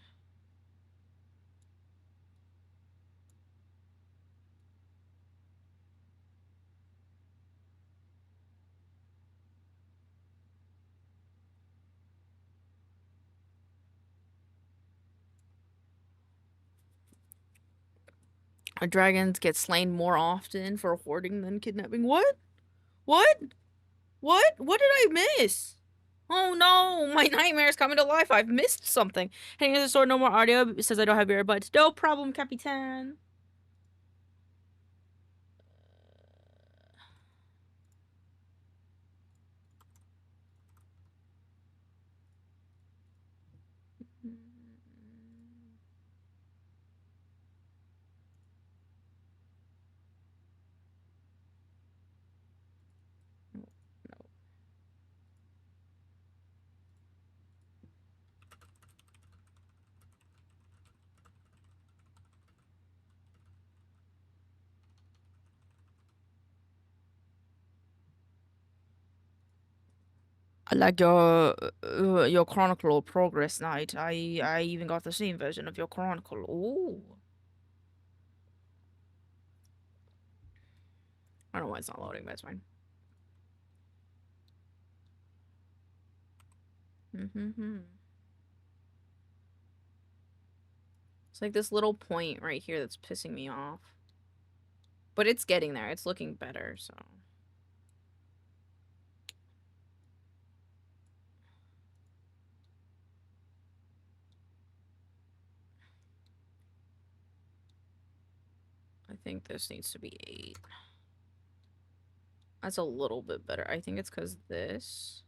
Dragons get slain more often for hoarding than kidnapping. What? What? What? What did I miss? Oh no, my nightmare is coming to life. I've missed something. Hanging in the store, no more audio. It says I don't have earbuds. No problem, Capitan. I like your Chronicle Progress Night. I even got the same version of your Chronicle. Ooh. I don't know why it's not loading, but it's fine. It's like this little point right here that's pissing me off. But it's getting there. It's looking better, so. I think this needs to be 8. That's a little bit better. I think it's because this.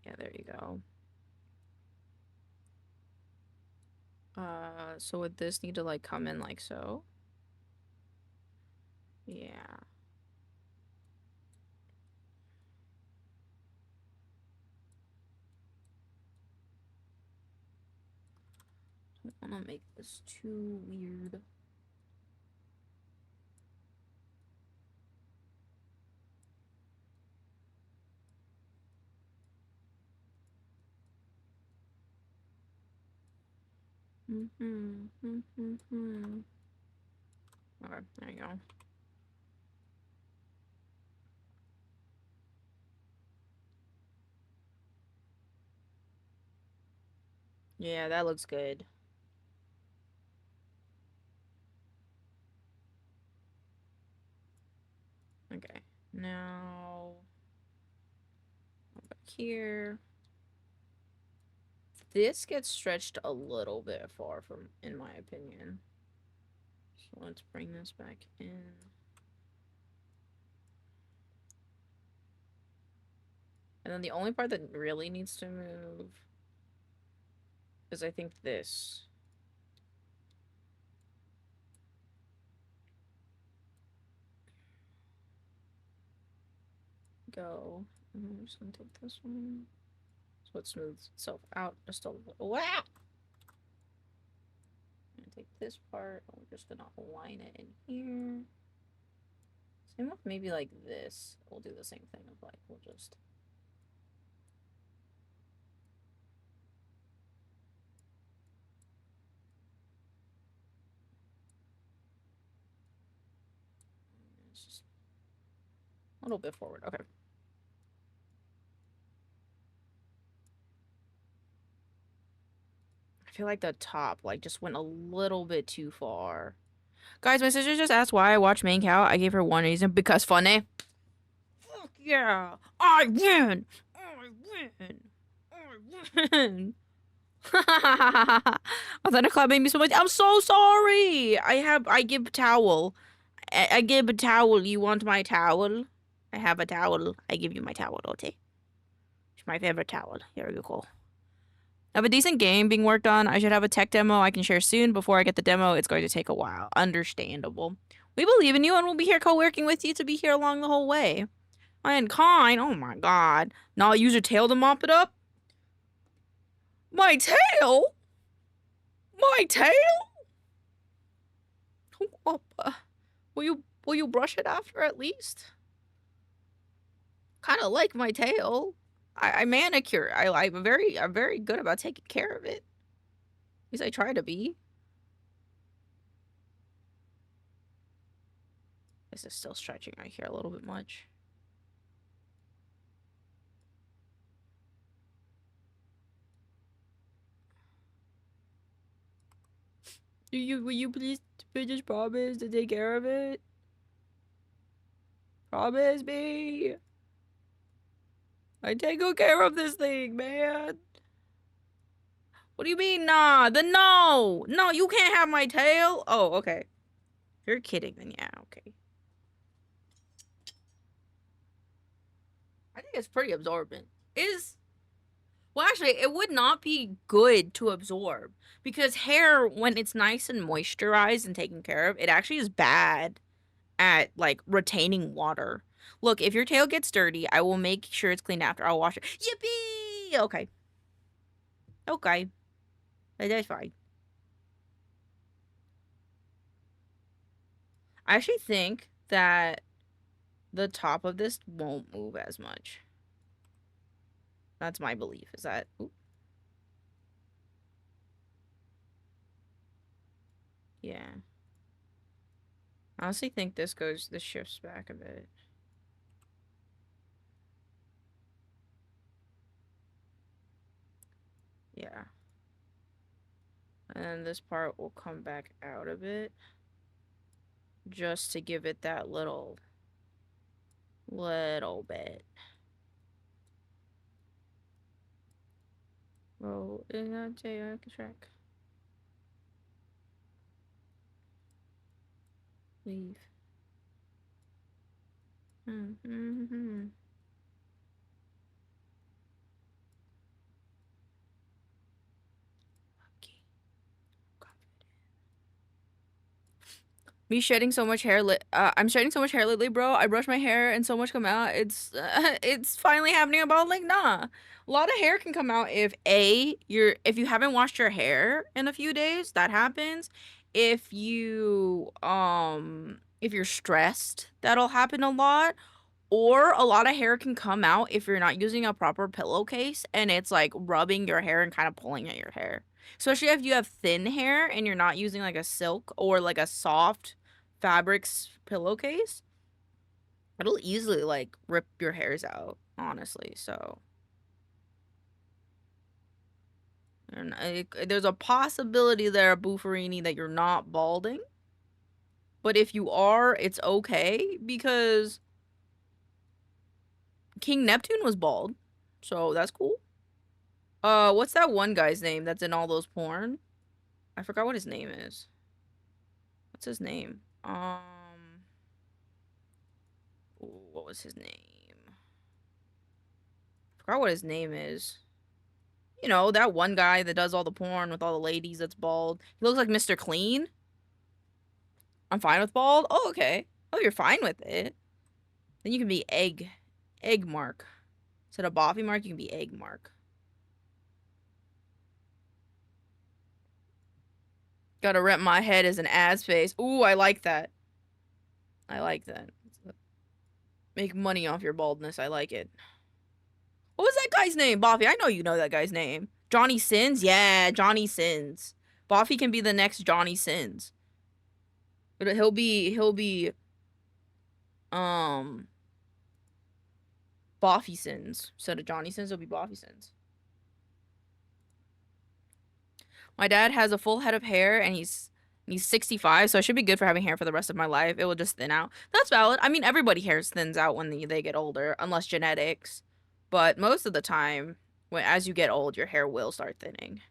Yeah, there you go. So would this need to like come in like so? Yeah. Don't want to make this too weird. Okay, there you go. Yeah, that looks good. Okay, now back here. This gets stretched a little bit far from, in my opinion. So let's bring this back in. And then the only part that really needs to move is I think this. Go. And I'm just gonna take this one. So it smooths itself out just a little. Wow! this part. I'm just gonna align it in here. Same with maybe like this. We'll do the same thing of like, we'll just... It's just a little bit forward. Okay. I feel like the top like just went a little bit too far. Guys, my sister just asked why I watch maincoow. I gave her one reason, because funny. Fuck yeah! I win! I win! I win! Authentic Club made me so much. I'm so sorry. I give towel. I give a towel. You want my towel? I have a towel. I give you my towel, okay? It's my favorite towel. Here you go. I have a decent game being worked on. I should have a tech demo I can share soon. Before I get the demo, it's going to take a while. Understandable. We believe in you and we'll be here co-working with you to be here along the whole way. Mankind, oh my god. Now use your tail to mop it up? My tail? My tail? Will you brush it after at least? Kind of like my tail. I manicure. I'm very good about taking care of it. At least I try to be. This is still stretching right here a little bit much. Will you please just promise to take care of it? Promise me. I take good care of this thing, man. What do you mean, nah? No, you can't have my tail. Oh, okay. If you're kidding, then yeah, okay. I think it's pretty absorbent. Well, actually, it would not be good to absorb because hair, when it's nice and moisturized and taken care of, it actually is bad at like retaining water. Look, if your tail gets dirty, I will make sure it's cleaned after. I'll wash it. Yippee! Okay. Okay. That's fine. I actually think that the top of this won't move as much. That's my belief. Is that... Ooh. Yeah. I honestly think this shifts back a bit. Yeah. And this part will come back out a bit. Just to give it that little bit. Roll in a track. Leave. Okay. Me shedding so much hair. I'm shedding so much hair lately, bro. I brush my hair and so much come out. It's finally happening. About like, nah. A lot of hair can come out if you haven't washed your hair in a few days. That happens. If you're stressed, that'll happen a lot. Or a lot of hair can come out if you're not using a proper pillowcase and it's like rubbing your hair and kind of pulling at your hair. Especially if you have thin hair and you're not using like a silk or like a soft fabrics pillowcase, it'll easily like rip your hairs out, honestly. So and there's a possibility there, Bufferini, that you're not balding. But if you are, it's okay because King Neptune was bald. So that's cool. What's that one guy's name that's in all those porn? I forgot what his name is. What's his name? What was his name? Forgot what his name is. You know, that one guy that does all the porn with all the ladies that's bald. He looks like Mr. Clean. I'm fine with bald. Oh, okay. Oh, you're fine with it. Then you can be egg mark. Instead of boffy mark, you can be egg mark. Gotta rep my head as an ad space. Ooh, I like that. I like that. Make money off your baldness. I like it. What was that guy's name? Boffy, I know you know that guy's name. Johnny Sins? Yeah, Johnny Sins. Boffy can be the next Johnny Sins. But he'll be um Boffy Sins. Instead of Johnny Sins, it'll be Boffy Sins. My dad has a full head of hair and he's 65, so I should be good for having hair for the rest of my life. It will just thin out. That's valid. I mean, everybody hair thins out when they get older, unless genetics. But most of the time, as you get old, your hair will start thinning.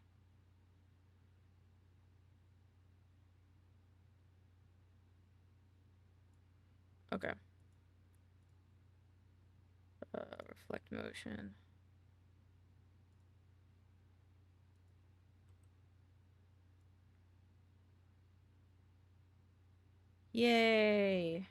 Okay. Reflect motion. Yay.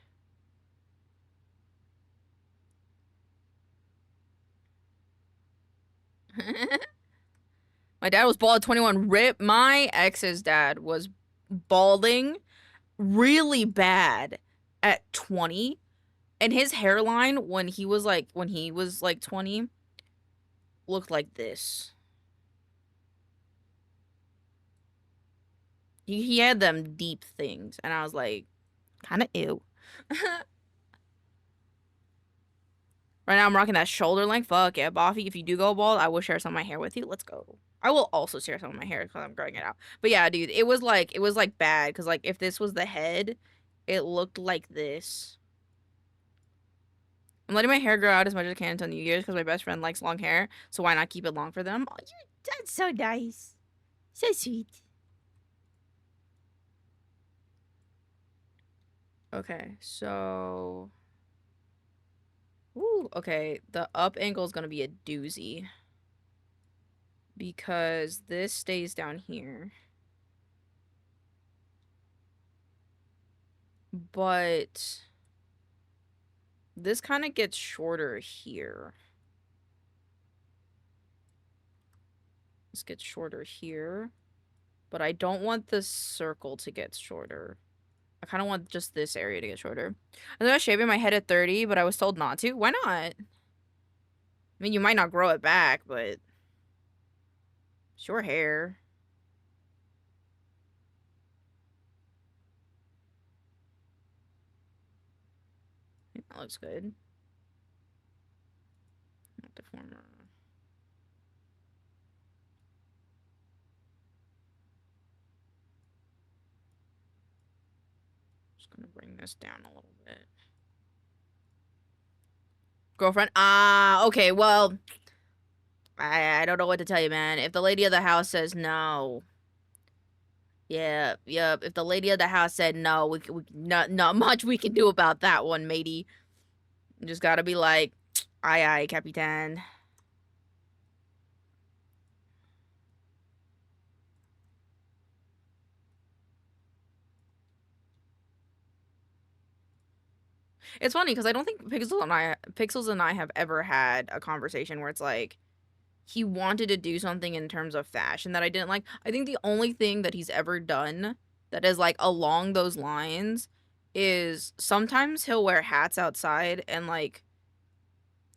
My dad was bald at 21. Rip. My ex's dad was balding really bad at 20. And his hairline when he was like 20 looked like this. He had them deep things and I was like kind of ew. Right now I'm rocking that shoulder length. Fuck yeah, Boffy. If you do go bald, I will share some of my hair with you. Let's go. I will also share some of my hair because I'm growing it out. But yeah, dude, it was like bad because like if this was the head, it looked like this. I'm letting my hair grow out as much as I can until New Year's because my best friend likes long hair, so why not keep it long for them? Oh, that's so nice. So sweet. Okay, so... Ooh, okay, the up angle is gonna be a doozy. Because this stays down here. But... this kind of gets shorter here. This gets shorter here. But I don't want this circle to get shorter. I kind of want just this area to get shorter. I was shaving my head at 30, but I was told not to. Why not? I mean, you might not grow it back, but... short hair. That looks good. Deformer. Just gonna bring this down a little bit. Girlfriend? Ah, okay, well... I don't know what to tell you, man. If the lady of the house says no... Yeah, yep. If the lady of the house said no, we not much we can do about that one, matey. You just gotta be like, aye aye, Capitan. It's funny because I don't think Pixels and I have ever had a conversation where it's like he wanted to do something in terms of fashion that I didn't like. I think the only thing that he's ever done that is like along those lines is sometimes he'll wear hats outside and like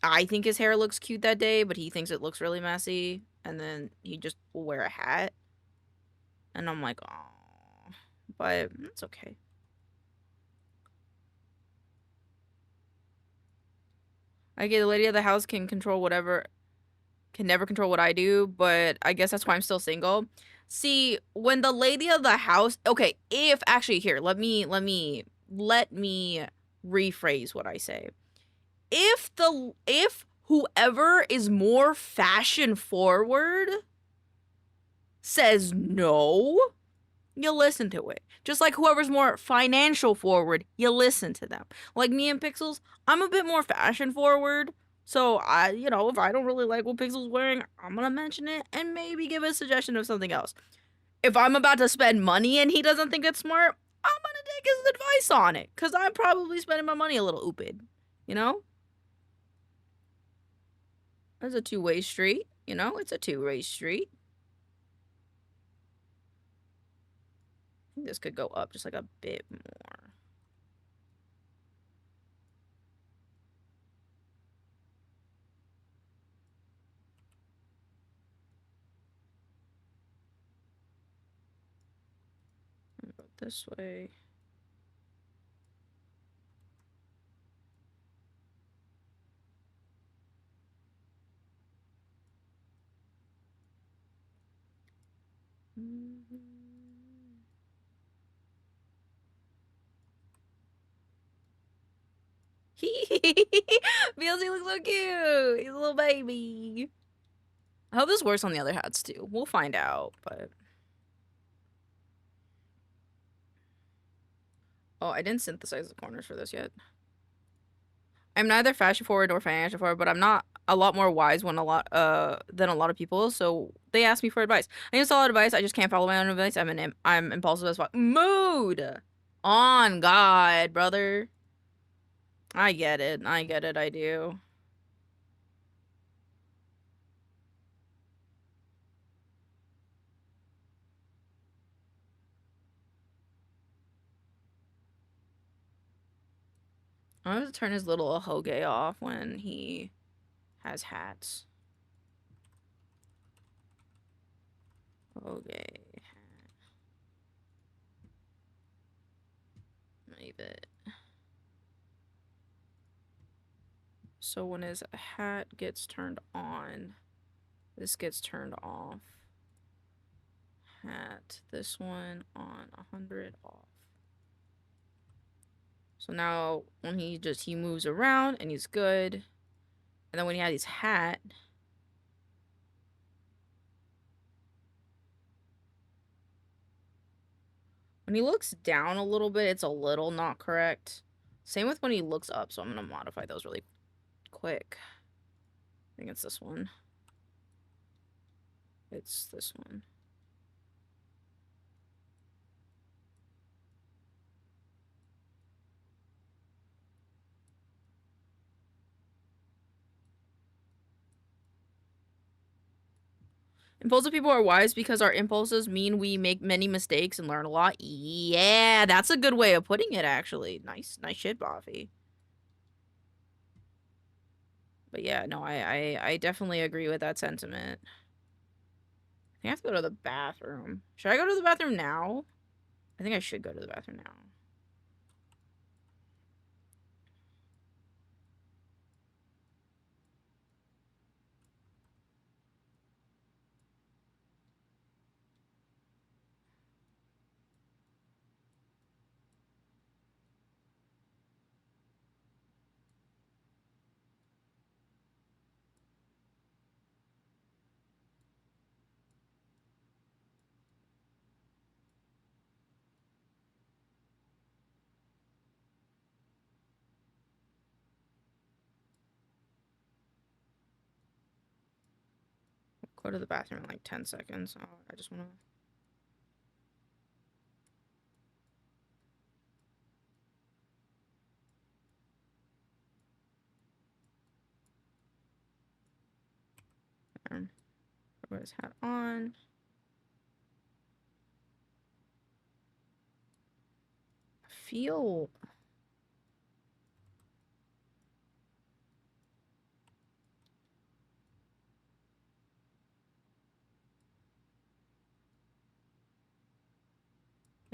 I think his hair looks cute that day, but he thinks it looks really messy, and then he just will wear a hat. And I'm like, oh, but it's okay. I get the lady of the house can control whatever, can never control what I do, but I guess that's why I'm still single. See, when the lady of the house, okay, if actually here, let me rephrase what I say. If whoever is more fashion forward says no, you listen to it. Just like whoever's more financial forward, you listen to them. Like me and Pixels, I'm a bit more fashion forward. So if I don't really like what Pixel's wearing, I'm gonna mention it and maybe give a suggestion of something else. If I'm about to spend money and he doesn't think it's smart, I'm gonna take his advice on it. Cause I'm probably spending my money a little oopid. You know? It's a two-way street. It's a two-way street. this could go up just like a bit more. Go this way. BLC looks so cute. He's a little baby. I hope this works on the other hats too. We'll find out, but... Oh, I didn't synthesize the corners for this yet. I'm neither fashion forward nor financial forward, but I'm not a lot more wise than a lot of people. So they ask me for advice. I need solid advice. I just can't follow my own advice. I'm impulsive as fuck. Mood on God, brother. I get it. I get it. I do. I'm gonna turn his little hoge off when he has hats. Okay. Leave it. So when his hat gets turned on, this gets turned off. Hat, this one on 100 off. So now when he moves around and he's good. And then when he has his hat, when he looks down a little bit, it's a little not correct. Same with when he looks up, so I'm gonna modify those really quick. I think it's this one. It's this one. Impulsive people are wise because our impulses mean we make many mistakes and learn a lot. Yeah, that's a good way of putting it, actually. Nice shit, Boffy. But yeah, no, I definitely agree with that sentiment. I think I have to go to the bathroom. Should I go to the bathroom now? I think I should go to the bathroom now. Go to the bathroom in like 10 seconds. Oh, I just want to... Put his hat on. I feel...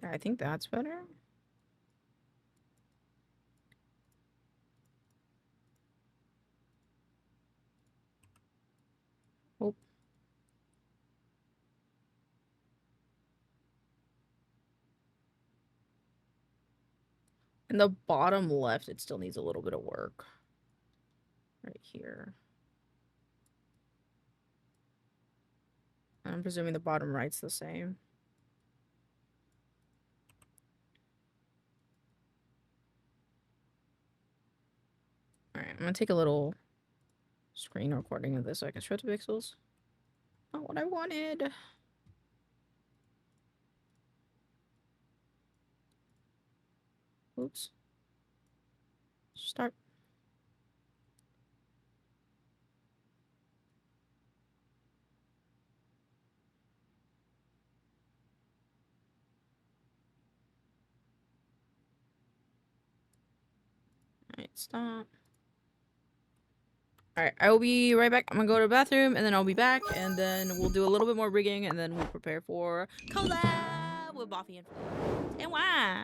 Yeah, I think that's better. Oh. In the bottom left, it still needs a little bit of work. Right here. I'm presuming the bottom right's the same. Alright, I'm gonna take a little screen recording of this so I can show it to Pixels. Not what I wanted. Oops. Start. Wait, stop. Alright, I will be right back. I'm gonna go to the bathroom, and then I'll be back, and then we'll do a little bit more rigging, and then we'll prepare for collab with Buffy and why?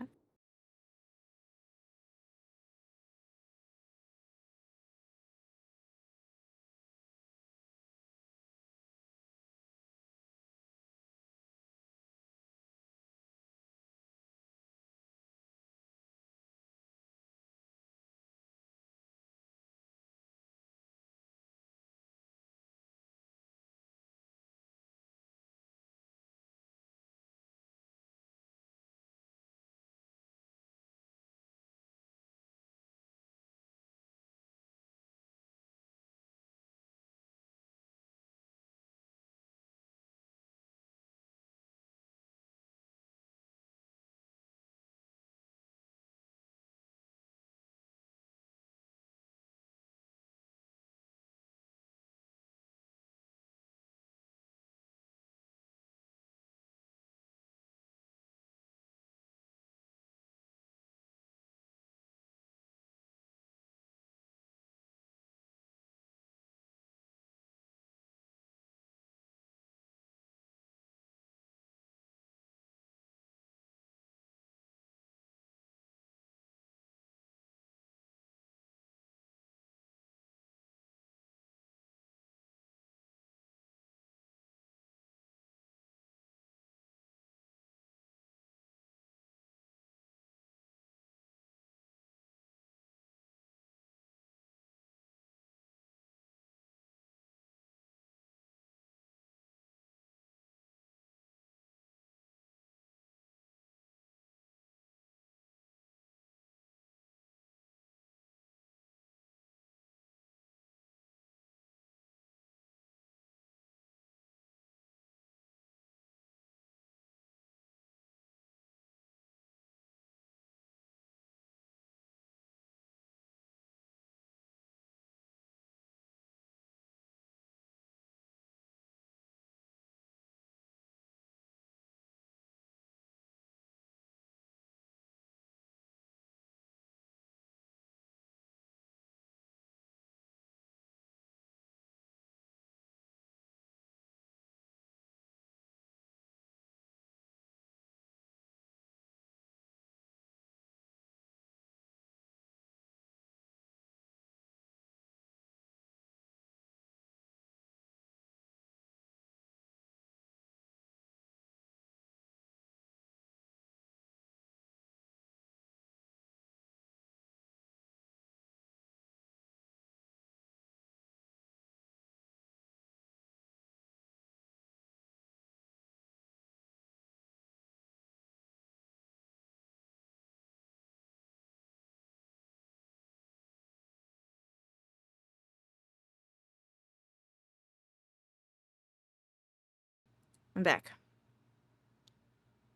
I'm back.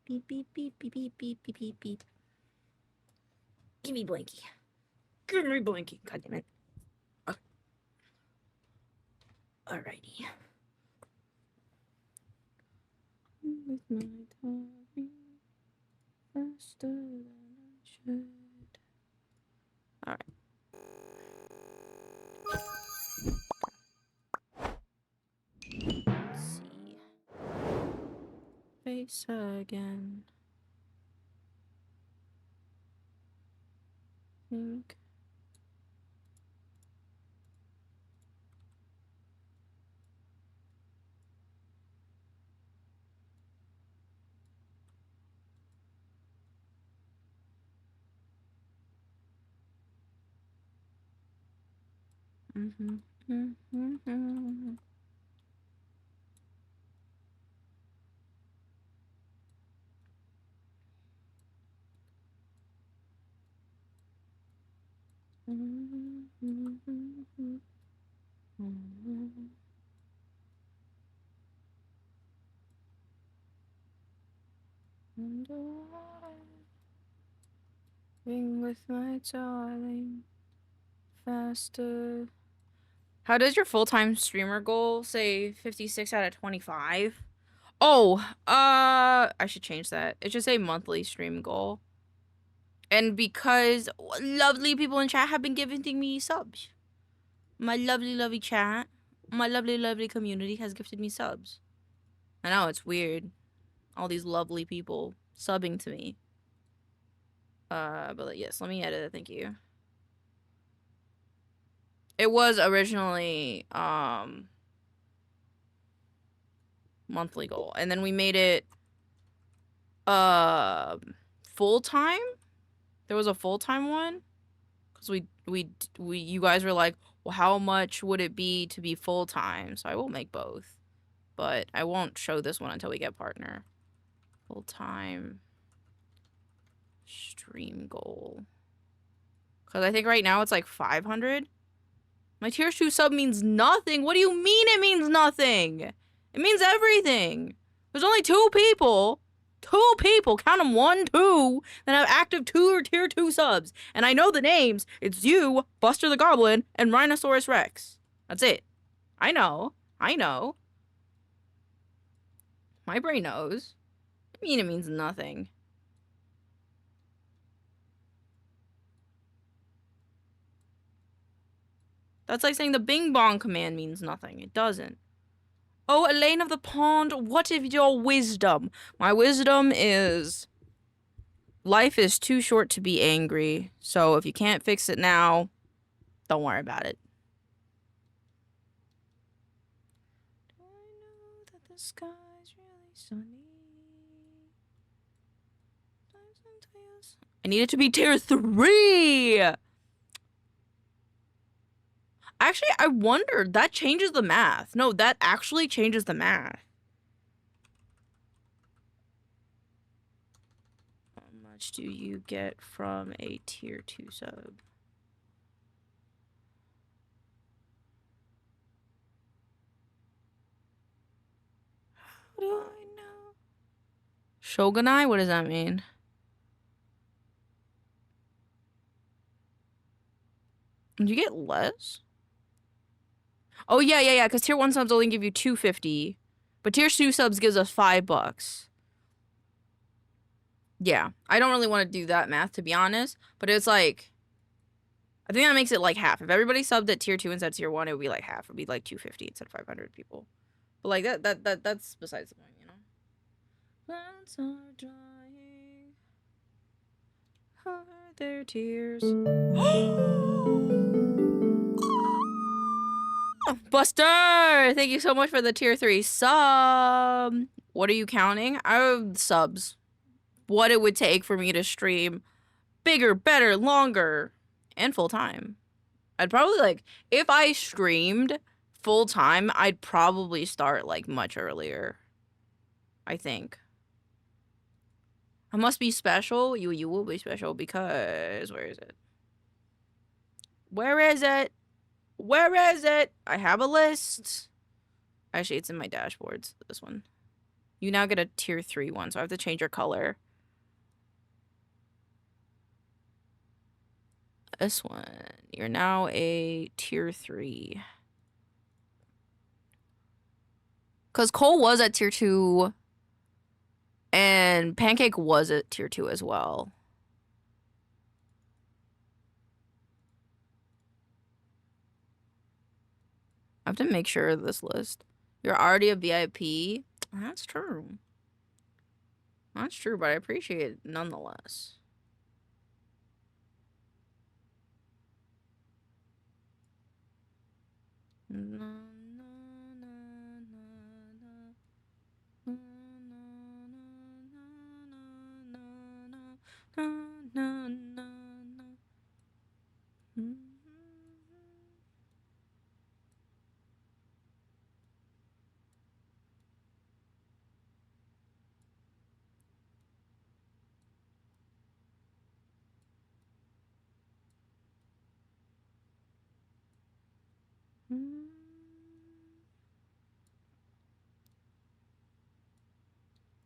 Beep beep beep beep beep beep beep beep beep. Give me Blanky. Give me Blanky. God damn it. Alrighty. With my tongue faster than I should. Alright. Let's see. Face again. Think. Being with my darling faster. How does your full-time streamer goal say 56 out of 25? Oh, I should change that. It should say monthly stream goal. And because lovely people in chat have been gifting me subs. My lovely, lovely chat, my lovely, lovely community has gifted me subs. I know, it's weird. All these lovely people subbing to me. But yes, let me edit it, thank you. It was originally, monthly goal. And then we made it, full-time? There was a full-time one? Because you guys were like, well, how much would it be to be full-time? So I will make both. But I won't show this one until we get partner. Full-time stream goal. Because I think right now it's like 500. My tier 2 sub means nothing. What do you mean it means nothing? It means everything. There's only 2 people. 2 people. Count them 1, 2. That have active tier 2 subs. And I know the names. It's you, Buster the Goblin, and Rhinoceros Rex. That's it. I know. I know. My brain knows. I mean it means nothing. That's like saying the bing bong command means nothing. It doesn't. Oh, Elaine of the Pond, what is your wisdom? My wisdom is life is too short to be angry. So if you can't fix it now, don't worry about it. Do I know that the sky's really sunny? I need it to be tier 3. Actually, I wondered. That changes the math. No, that actually changes the math. How much do you get from a tier 2 sub? How do I know? Shogunai? What does that mean? Do you get less? Oh, yeah, because tier 1 subs only give you $2.50. But tier 2 subs gives us $5. Yeah, I don't really want to do that math, to be honest. But it's like, I think that makes it like half. If everybody subbed at tier 2 instead of tier 1, it would be like half. It would be like $2.50 instead of 500 people. But like, that's besides the point, you know? Plants are dying. Are their tears? Buster! Thank you so much for the tier 3 sub. What are you counting? Subs. What it would take for me to stream bigger, better, longer, and full time. I'd probably like, if I streamed full time, I'd probably start like much earlier. I think. I must be special. You will be special because where is it? Where is it? Where is it? I have a list. Actually, it's in my dashboards. This one. You now get a tier 3 one, so I have to change your color. This one. You're now a tier 3. Because Cole was at tier 2. And Pancake was at tier 2 as well. I have to make sure of this list. You're already a VIP? That's true. That's true, but I appreciate it nonetheless.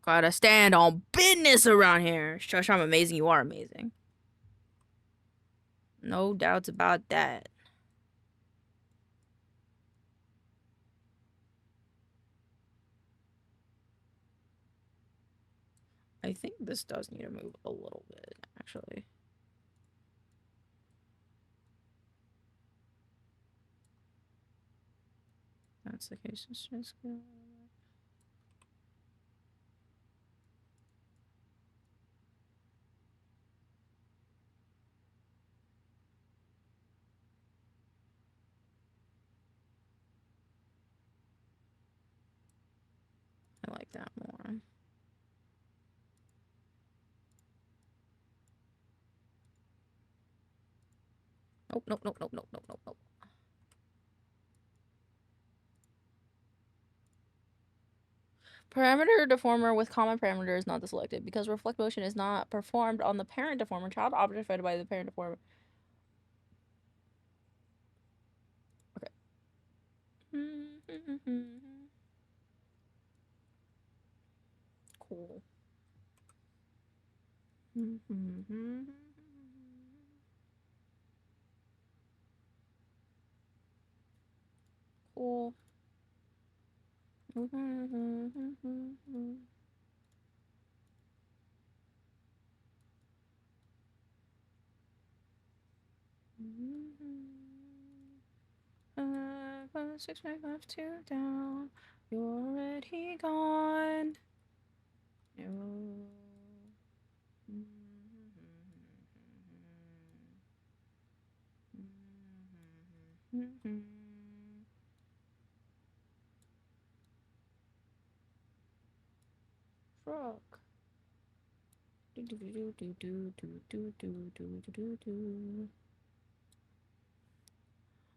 Gotta stand on business around here. Shush, I'm amazing. You are amazing. No doubts about that. I think this does need to move a little bit, actually. that's the case. Let's just go. I like that more. Nope, nope, nope, nope, nope, nope, nope, nope. Parameter deformer with common parameter is not selected because reflect motion is not performed on the parent deformer. Child object fed by the parent deformer. Okay. Cool. Cool. Six, five, left, two down. You're already gone. No. Frog.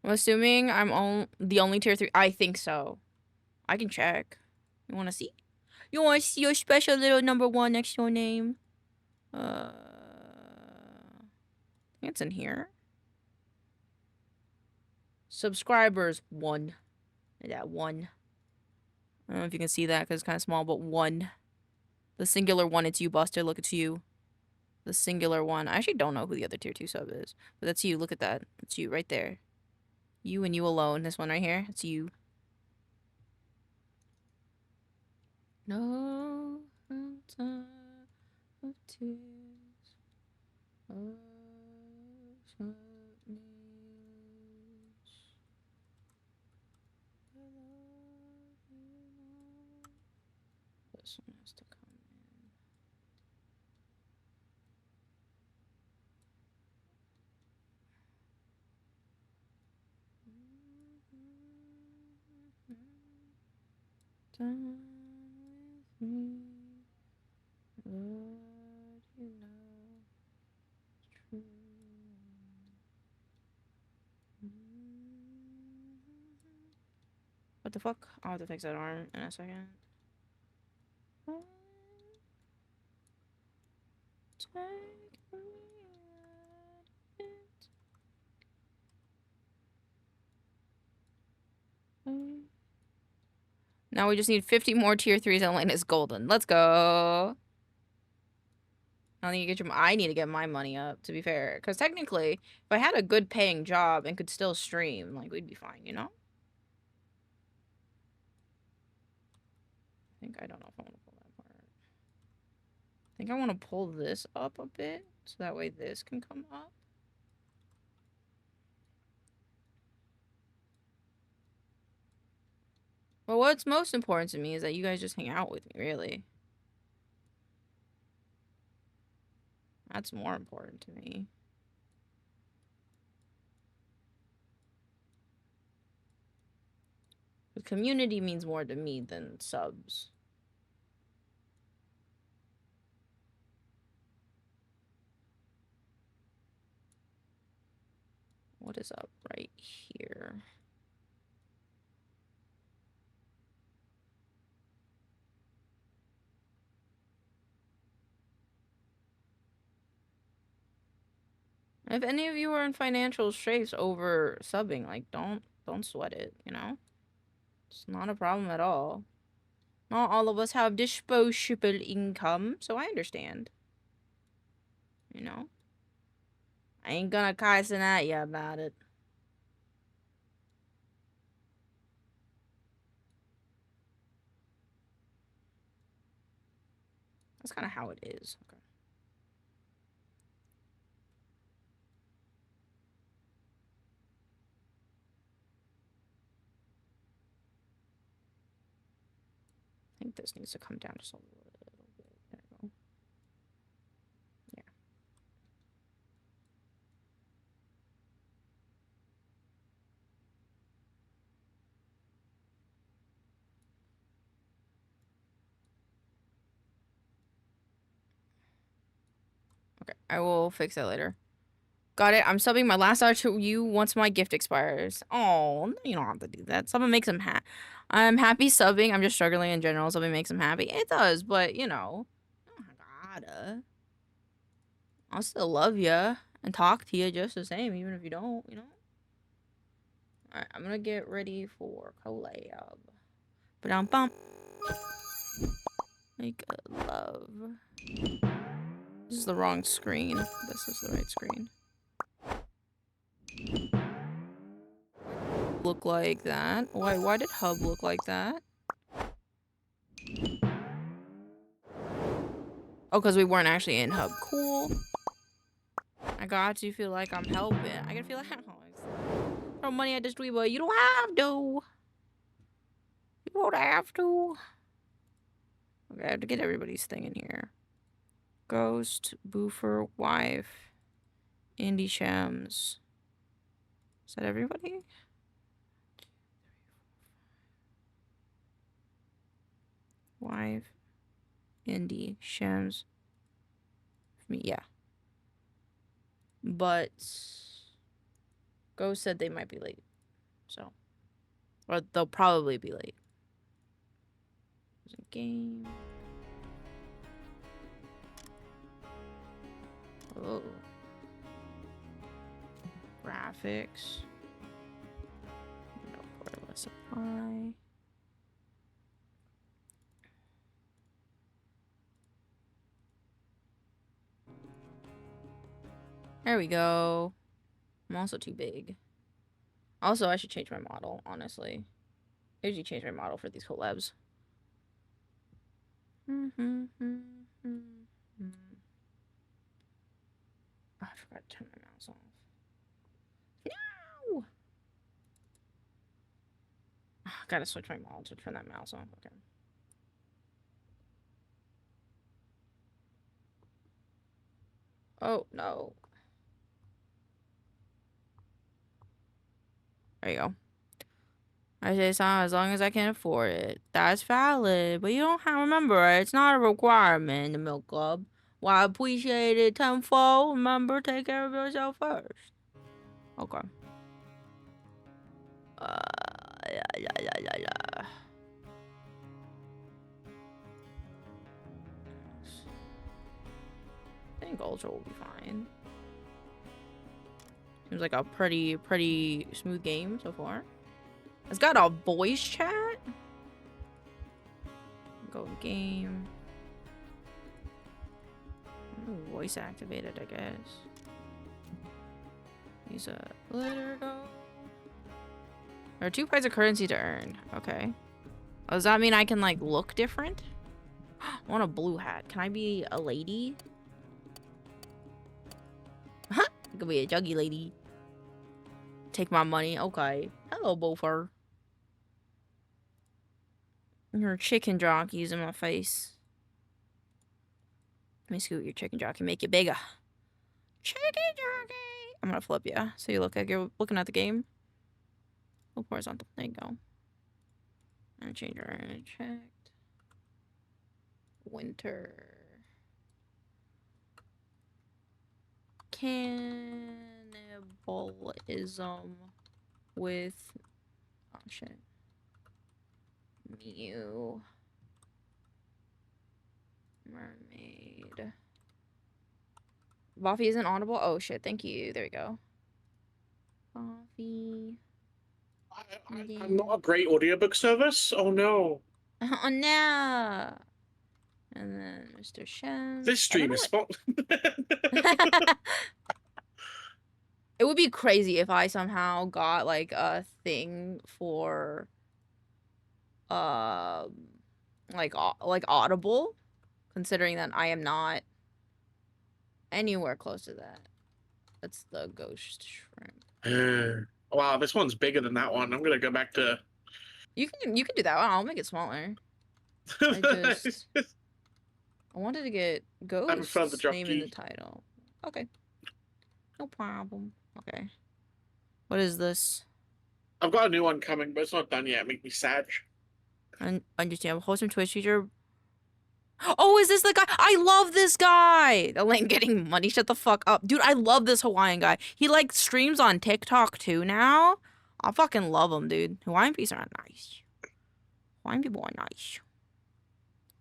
I'm assuming I'm the only tier 3. I think so. I can check. You want to see? You want to see your special little number 1 next to your name? I think it's in here. Subscribers 1. Yeah, 1. I don't know if you can see that because it's kind of small, but 1. The singular 1, it's you, Buster. Look, it's you. The singular 1. I actually don't know who the other tier 2 sub is, but that's you. Look at that. It's you right there. You and you alone. This one right here. It's you. No time of tears. Of sadness. This one has to come in. Done with me, Lord, you know it's true. What the fuck? I'll have to fix that arm in a second. Take me at it. Now we just need 50 more tier 3s and Elena's golden. Let's go. I need to get I need to get my money up, to be fair. Because technically, if I had a good paying job and could still stream, like, we'd be fine, you know? I don't know if I want to pull that part. I think I want to pull this up a bit, so that way this can come up. But what's most important to me is that you guys just hang out with me, really. That's more important to me. The community means more to me than subs. What is up right here? If any of you are in financial straits over subbing, like, don't sweat it, you know? It's not a problem at all. Not all of us have disposable income, so I understand. You know? I ain't gonna cussing at you about it. That's kind of how it is. Okay. think this needs to come down just a little bit. There we go. Yeah. Okay, I will fix that later. Got it. I'm subbing my last hour to you once my gift expires. Oh, you don't have to do that. Subbing makes him happy. I'm happy subbing. I'm just struggling in general. Subbing makes him happy. It does, but you know, you don't gotta. I'll still love you and talk to you just the same, even if you don't, you know? Alright, I'm gonna get ready for collab. Ba-dum-bum. Make love. This is the wrong screen. This is the right screen. Look like that. Why did hub look like that? Oh, because we weren't actually in hub. Cool. I got you feel like I'm helping. I gotta feel like I'm throw money at this dweeba. You don't have to. You don't have to. Okay, I have to get everybody's thing in here. Ghost, Boofer, Wife, Indie Shams. Is that everybody? Wife, Indie, Shams. Me, yeah. But Ghost said they might be late. So. Or they'll probably be late. There's a game. Oh. Graphics. No portable supply. There we go. I'm also too big. Also, I should change my model, honestly. I usually change my model for these collabs. Oh, I forgot to turn my mouse off. No! Gotta switch my model to turn that mouse off. Okay. Oh, no. There you go. I say so as long as I can afford it. That's valid. But you don't have to remember, it's not a requirement in the Milk Club. Well, I appreciate it tenfold. Remember, take care of yourself first. Okay. Yeah. I think Ultra will be fine. Seems like a pretty smooth game so far. It's got a voice chat. Go game. Ooh, voice activated, I guess. Use a let her go. There are 2 points of currency to earn. Okay. Oh, does that mean I can like look different? I want a blue hat. Can I be a lady? Huh? I could be a juggy lady. Take my money. Okay. Hello, Bofer. Your chicken jockey's in my face. Let me scoot your chicken jockey, make it bigger. Chicken jockey! I'm gonna flip you so you look like you're looking at the game. Look horizontal. There you go. And change our checked. Winter. Cannibalism with oh shit. Mew. Mermaid. Buffy isn't audible? Oh shit, thank you. There we go. Buffy. I'm not a great audiobook service. Oh no. Oh no. And then Mr. Shem. This stream is spot. It would be crazy if I somehow got like a thing for like Audible, considering that I am not anywhere close to that. That's the ghost shrimp. Wow, this one's bigger than that one. I'm gonna go back to. You can do that one. I'll make it smaller. I wanted to get I prefer the Ghost's name in the jockey. title. Okay. No problem. Okay. What is this? I've got a new one coming, but it's not done yet. Make me sad. Understand. Wholesome Twitch feature. Oh, is this the guy? I love this guy. The lane getting money. Shut the fuck up. Dude, I love this Hawaiian guy. He like streams on TikTok too now. I fucking love him, dude. Hawaiian people are nice. Hawaiian people are nice.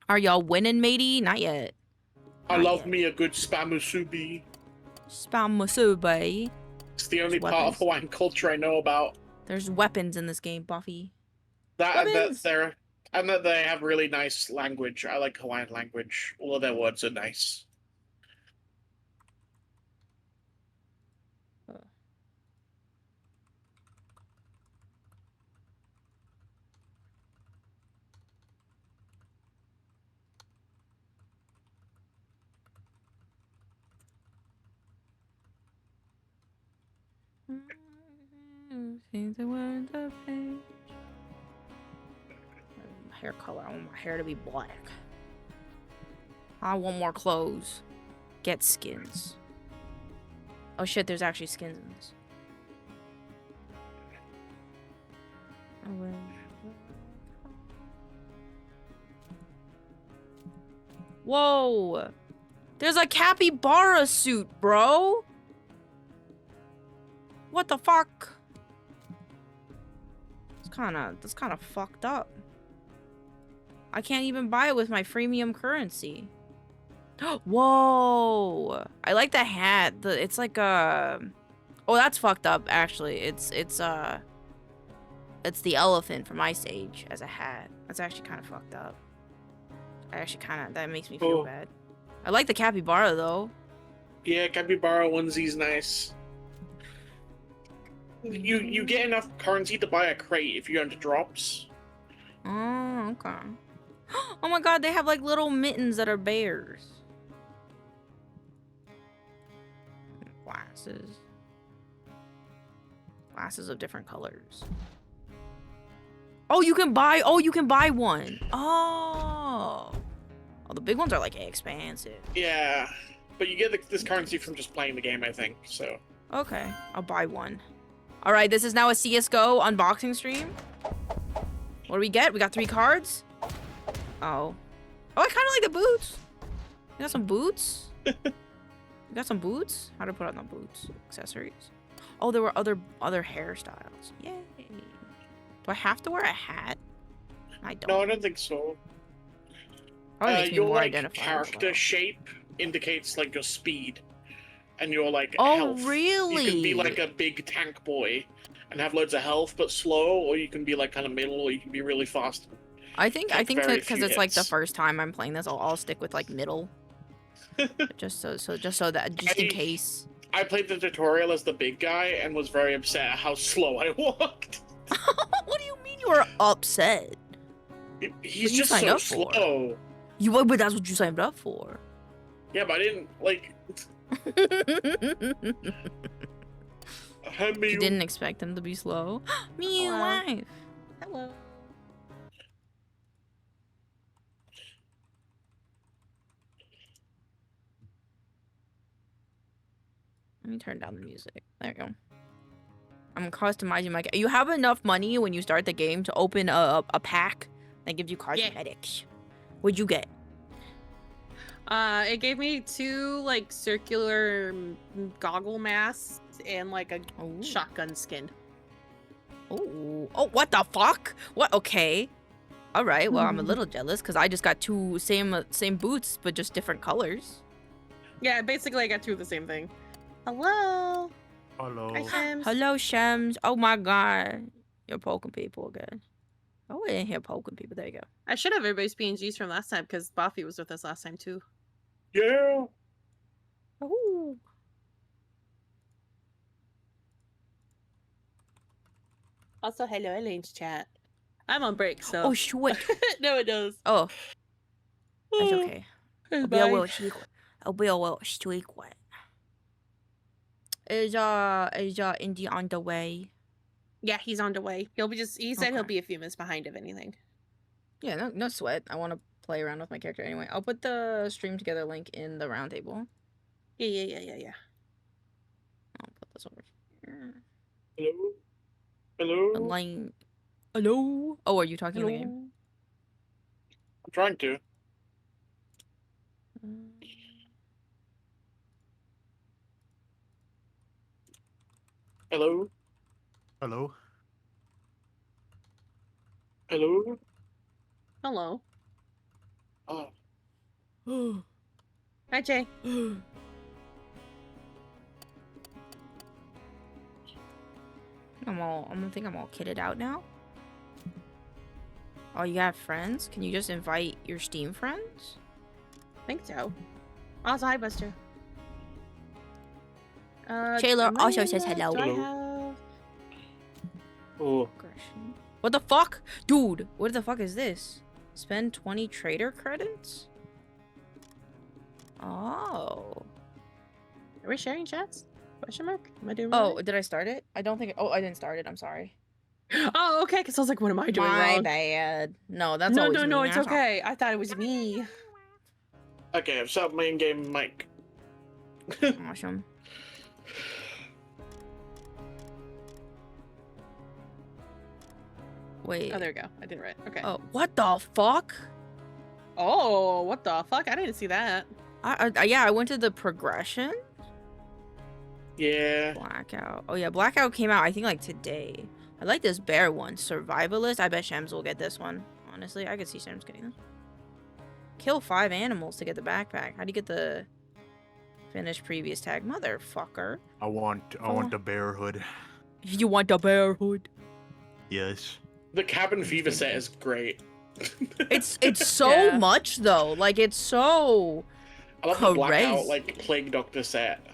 Are y'all winning, matey? Not yet. I Not love yet. me a good spamusubi. Spam musubi. It's the only There's part of weapons. Hawaiian culture I know about. There's weapons in this game, Buffy. That Weapons! that they have really nice language. I like Hawaiian language. All of their words are nice. Hair color. I want my hair to be black. I want more clothes. Get skins. Oh shit, there's actually skins in this. Whoa! There's a capybara suit, bro! What the fuck? That's kinda fucked up. I can't even buy it with my freemium currency. Whoa! I like the hat. It's like a... Oh, that's fucked up, actually. It's the elephant from Ice Age as a hat. That's actually kind of fucked up. That makes me feel bad. I like the capybara, though. Yeah, capybara onesie's nice. You get enough currency to buy a crate if you go into drops. Oh, okay. Oh my god, they have like little mittens that are bears. Glasses. Glasses of different colors. Oh, you can buy one. Oh. Oh, the big ones are like expensive. Yeah, but you get this currency from just playing the game, I think, so. Okay, I'll buy one. All right, this is now a CSGO unboxing stream. What do we get? We got 3 cards. Oh. Oh, I kind of like the boots. You got some boots? You got some boots? How to put on the boots? Accessories. Oh, there were other hairstyles. Yay. Do I have to wear a hat? I don't. No, I don't think so. Your like character shape indicates like your speed, and your like health. Really? You can be like a big tank boy and have loads of health but slow, or you can be like kind of middle, or you can be really fast. I think because it's like the first time I'm playing this, I'll stick with like middle. just in case. I played the tutorial as the big guy and was very upset at how slow I walked. What do you mean you were upset? He's just so slow. But that's what you signed up for. Yeah, but I didn't like. You didn't expect him to be slow. Me and wife. Hello. Let me turn down the music. There you go. I'm customizing my... You have enough money when you start the game to open a pack that gives you cosmetics. What'd you get? It gave me 2 like circular goggle masks and like a shotgun skin. Oh, what the fuck? What? Okay. All right. Well, I'm a little jealous because I just got 2 same boots, but just different colors. Yeah, basically I got 2 of the same thing. Hello. Hello. Hi, Shems. Hello, Shems. Oh my god. You're poking people again. Oh, I didn't hear poking people. There you go. I should have everybody's PNGs from last time because Buffy was with us last time too. Yeah. Oh. Also, hello, Elaine's chat. I'm on break, so. Oh, shit. No, it does. Oh. It's okay. I'll be a Bye. little streak wet. Is Indy on the way? Yeah, he's on the way. He said he'll be a few minutes behind if anything. Yeah, no sweat. I want to play around with my character anyway. I'll put the stream together link in the roundtable. Yeah. I'll put this over here. Hello? Hello? Online. Hello? Oh, are you talking in the game? I'm trying to. Hello? Hello. Hello? Hello. Oh. Hi, Jay. I'm gonna think I'm all kitted out now. Oh, you have friends? Can you just invite your Steam friends? I think so. Also, hi, Buster. Shayla am I also in says the- hello. Do I Hello. have... Oh. What the fuck? Dude, what the fuck is this? Spend 20 trader credits? Oh. Are we sharing chats? Question mark? Am I doing Oh, right? did I start it? I don't think. Oh, I didn't start it. I'm sorry. Oh, okay, because I was like, what am I doing My wrong? bad. No, that's No, always no, me. no, it's That's all. okay. I thought it was me. Okay, I've set up my in-game mic. Awesome. Wait. Oh, there we go. I did it right. Okay. Oh, what the fuck? Oh, what the fuck? I didn't see that. Yeah, I went to the progression. Yeah. Blackout. Oh yeah, Blackout came out I think like today. I like this bear one. Survivalist. I bet Shems will get this one. Honestly, I could see Shems getting this. Kill 5 animals to get the backpack. How do you get the finish previous tag? Motherfucker. I want the bear hood. You want the bear hood? Yes. The cabin fever set is great. It's so Yeah. much though. Like it's so. I love the blackout, Correct. like, plague doctor set.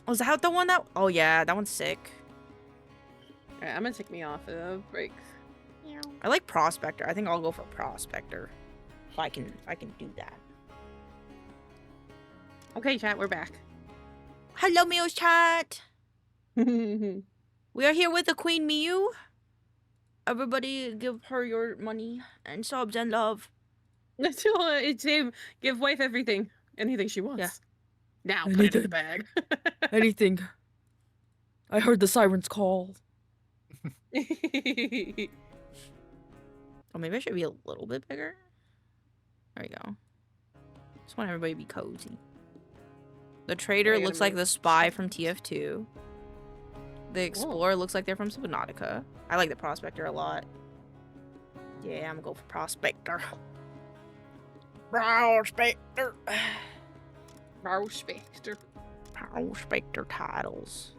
Was that the one that? Oh yeah, that one's sick. Alright, I'm gonna take me off of break. I like Prospector. I think I'll go for Prospector. If I can do that. Okay, chat, we're back. Hello, Meow's chat. We are here with the Queen Mew. Everybody, give her your money and subs and love. It's him. Give wife everything. Anything she wants. Yeah. Now, put it in the bag. Anything. I heard the sirens call. Oh, maybe I should be a little bit bigger. There we go. Just want everybody to be cozy. The trader Yeah, looks like the spy from TF2. The explorer looks like they're from Subnautica. I like the prospector a lot. Yeah, I'm gonna go for prospector. Prospector. Prospector. Prospector titles.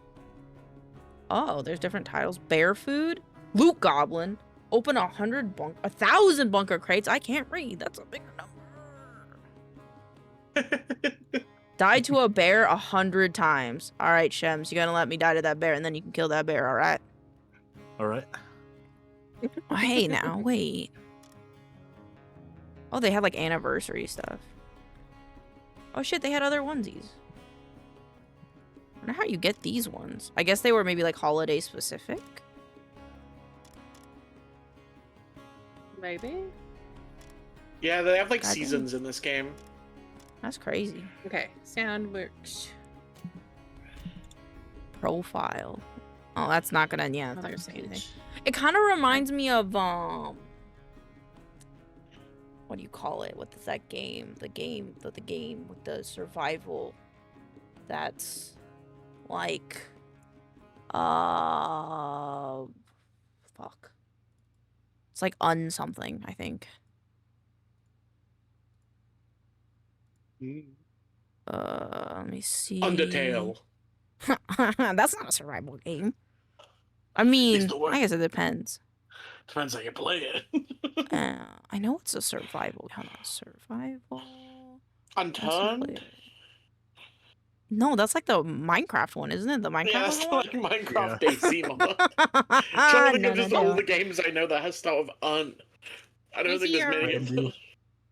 Oh, there's different titles. Bear food. Loot goblin. Open 1,000 bunker crates. I can't read. That's a bigger number. Die to a bear 100 times. All right, Shems, you're gonna let me die to that bear, and then you can kill that bear. All right. All right. Oh, hey, now wait. Oh, they have like anniversary stuff. Oh shit, they had other onesies. I wonder how you get these ones. I guess they were maybe like holiday specific. Maybe? Yeah, they have, like, God seasons in this game. That's crazy. Okay, sound works. Profile. Oh, that's not gonna. Yeah, that's not Another gonna say anything. page. It kind of reminds me of what do you call it? What is that game? The game with the survival. That's like, fuck. It's like something, I think. Let me see. Undertale. That's not a survival game. I mean, I guess it depends. Depends how you play it. I know it's a survival. Hold on, survival. Unturned? No, that's like the Minecraft one, isn't it? The Minecraft Yeah, that's one. like Minecraft DC mod. No, Trying to think of no, just all no. the games I know that has start with un. I don't think there's many of them.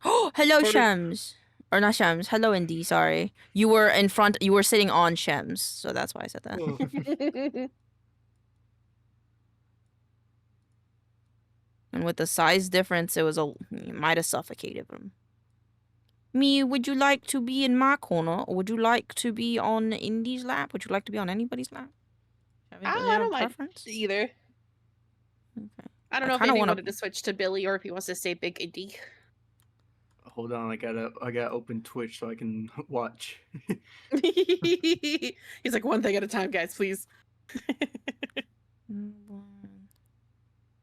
Oh, hello, Trying to- Shems. Or not Shems. Hello, Indy. Sorry. You were in front. You were sitting on Shems, so that's why I said that. And with the size difference, you might have suffocated him. Me, would you like to be in my corner, or would you like to be on Indy's lap? Would you like to be on anybody's lap? I Have a don't mind preference? either. Okay. I don't I know if kinda Indy wanna- wanted to switch to Billy or if he wants to stay Big Indy. Hold on, I gotta open Twitch so I can watch. He's like, one thing at a time, guys, please.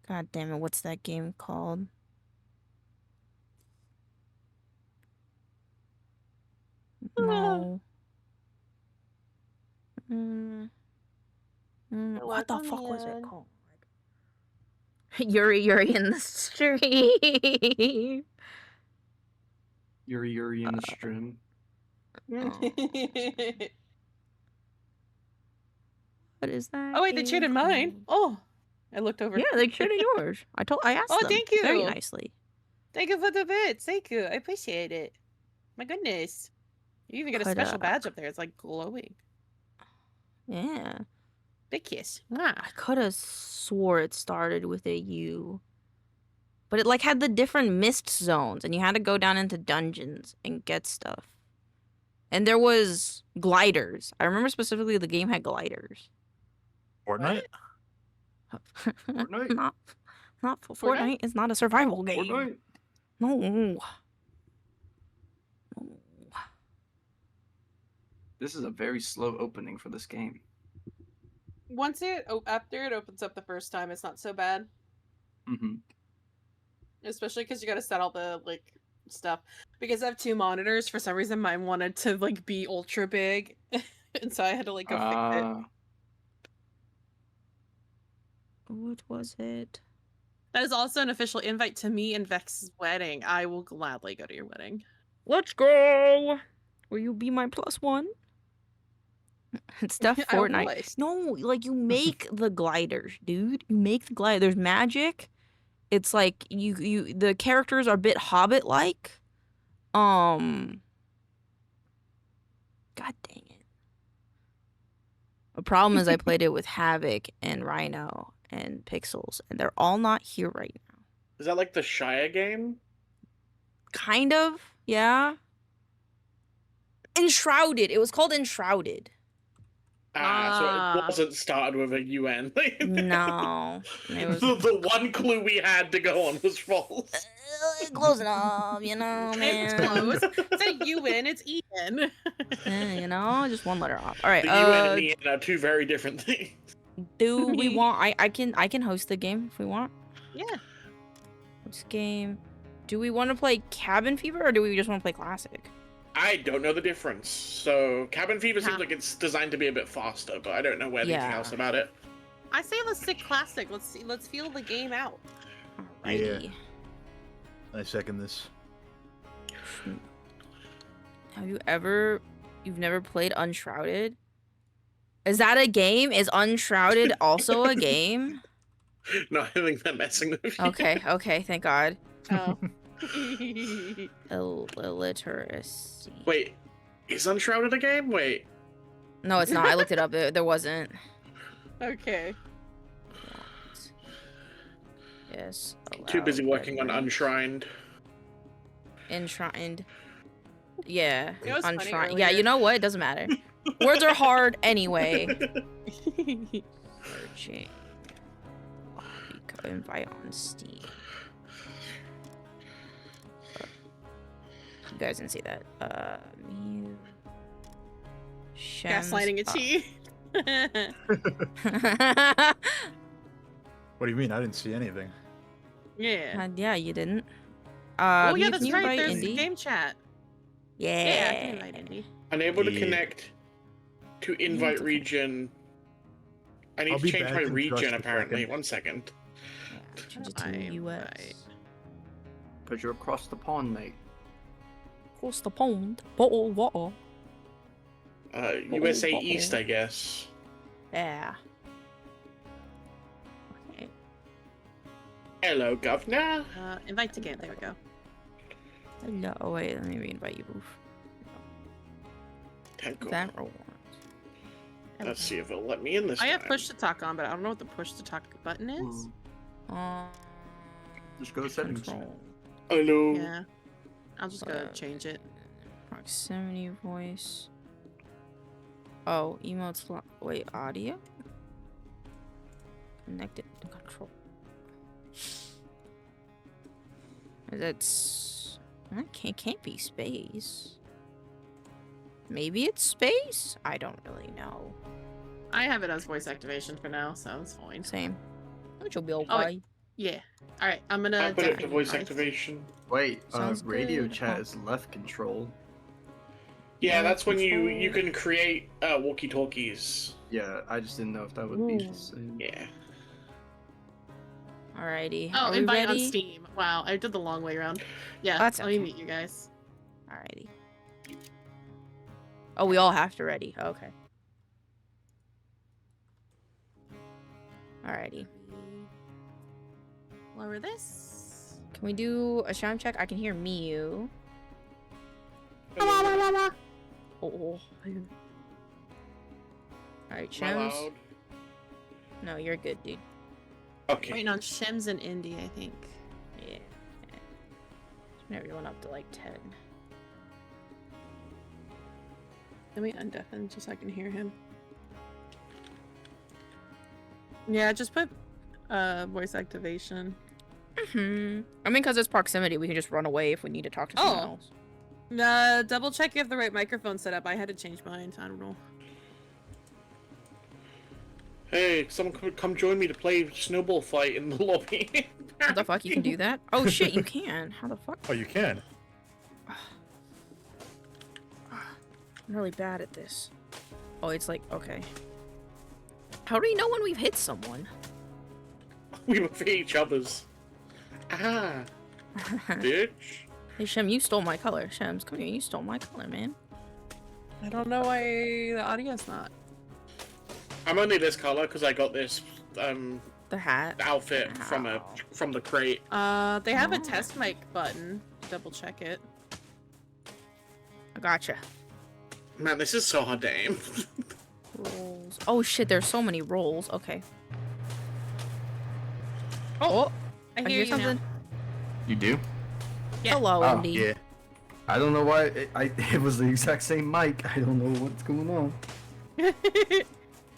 God damn it, what's that game called? No. What the fuck was it called? Yuri in the stream. Yuri in the stream. What is that? Oh wait, they cheated mine. called? Oh, I looked over. Yeah, they cheated yours. I asked Oh, them thank you. very nicely. Thank you for the bits. Thank you. I appreciate it. My goodness. You even get a special badge up there. It's like glowing. Yeah. Big kiss. Mwah. I could have swore it started with a U. But it like had the different mist zones and you had to go down into dungeons and get stuff. And there was gliders. I remember specifically the game had gliders. Fortnite? Fortnite? Not Fortnite is not a survival game. Fortnite? No. This is a very slow opening for this game. Once after it opens up the first time, it's not so bad. Mm-hmm. Especially because you got to set all the like stuff. Because I have 2 monitors. For some reason, mine wanted to like be ultra big, and so I had to like go fix it. What was it? That is also an official invite to me and Vex's wedding. I will gladly go to your wedding. Let's go. Will you be my +1? It's Def I will Fortnite. play. No, like you make the gliders, dude. You make the glider. There's magic. It's like the characters are a bit Hobbit-like. God dang it. The problem is I played it with Havoc and Rhino and Pixels, and they're all not here right now. Is that like the Shia game? Kind of, yeah. Enshrouded. It was called Enshrouded. So Ah. it wasn't started with a UN. No. It was The one clue we had to go on was false. close enough, you know, man. It's close. It's a UN, it's Ian. You know, just one letter off. All right. The UN and the Ian are 2 very different things. Do we want? I can host the game if we want. Yeah. This game. Do we want to play Cabin Fever or do we just want to play Classic? I don't know the difference. So Cabin Fever seems like it's designed to be a bit faster, but I don't know anything else about it. I say let's stick classic. Let's feel the game out. Alrighty. Yeah. I second this. You've never played Unshrouded? Is that a game? Is Unshrouded also a game? No, I think they're messing with you. Okay, thank God. Oh. Illiteracy. Wait, is Unshrouded a game? Wait. No, it's not. I looked it up. There wasn't. Okay. Yes. Too busy working on Enshrined. Enshrined. Yeah. It was funny Enshrined. Yeah, earlier. you know what? It doesn't matter. Words are hard anyway. Searching. Invite on Steam. You guys didn't see that. Mew. Gaslighting a cheat. What do you mean? I didn't see anything. Yeah. Yeah, you didn't. Oh Mew, yeah, can that's you right. invite There's Indy? game chat. Yeah. Yeah, I can invite Indy. Unable to Yeah. connect to invite region. I need I'll to be change back my in just region a apparently. second. 1 second. Yeah, change it to I'm US. right. But you're across the pond, mate. Across the pond. Bottle of water. USA East, I guess. Yeah. Okay. Hello, governor. Invite to game. There we go. Hello. Oh, wait, let me re-invite you, Boof. Thank That rewards. Let's see if it'll let me in this I have time. push to talk on, but I don't know what the push to talk button is. Ooh. Just go to settings. Control. Hello. Yeah. I'll just go change it. Proximity voice. Oh, emotes. Wait, audio? Connected to control. That's. That can't be space. Maybe it's space? I don't really know. I have it as voice activation for now, so it's fine. Same. Which will be okay. Oh, wait. Yeah. Alright, I'm gonna I put it to deafen you voice guys. activation. Wait, Sounds radio good. chat Huh. is left control. Yeah, that's when control. you can create walkie-talkies. Yeah, I just didn't know if that would be Ooh. the same. Yeah. Alrighty. Oh, Are we invite on ready? Steam. Wow, I did the long way around. Yeah, That's let me okay. meet you guys. Alrighty. Oh, we all have to ready. Okay. Alrighty. Lower this. Can we do a sound check? I can hear Mew. Hello. Oh. Alright, Am I Shems. loud? No, you're good, dude. Okay. Waiting on Shems and Indy, I think. Yeah. Turn everyone up to like 10. Let me undeafen just so I can hear him. Yeah, just put voice activation. I mean, because it's proximity, we can just run away if we need to talk to someone Oh. else. Double check you have the right microphone set up. I had to change mine. I don't know. Hey, someone come join me to play snowball fight in the lobby. How the fuck you can do that? Oh shit, you can. How the fuck? Oh, you can. I'm really bad at this. Oh, it's like, okay. How do we know when we've hit someone? We were for each other's. Ah, bitch. Hey, Shem, you stole my color. Shems, come here. You stole my color, man. I don't know why the audio's not. I'm only this color because I got this The hat. outfit Ow. from the crate. They have a Oh. test mic button. Double check it. I gotcha. Man, this is so hard to aim. Rolls. Oh shit, there's so many rolls. Okay. Oh, I I hear hear you something. You do? Yeah. Hello, Oh, Indy. Yeah. I don't know why. It was the exact same mic. I don't know what's going on. now.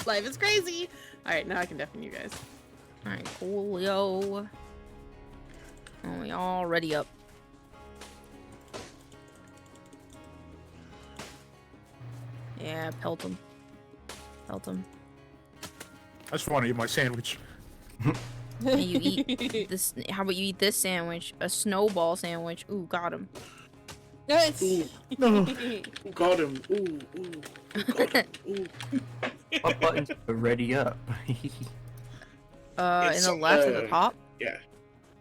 Life is crazy. All right, now I can deafen you guys. Alright, cool, yo. Oh, we all ready up. Yeah, pelt him. Pelt him. I just want to eat my sandwich. And you eat this. How about you eat this sandwich? A snowball sandwich. Ooh, got him. Nice. Ooh, No. got him. Ooh, got him. Ooh. What buttons are ready up? In It's, the left at the top, Yeah.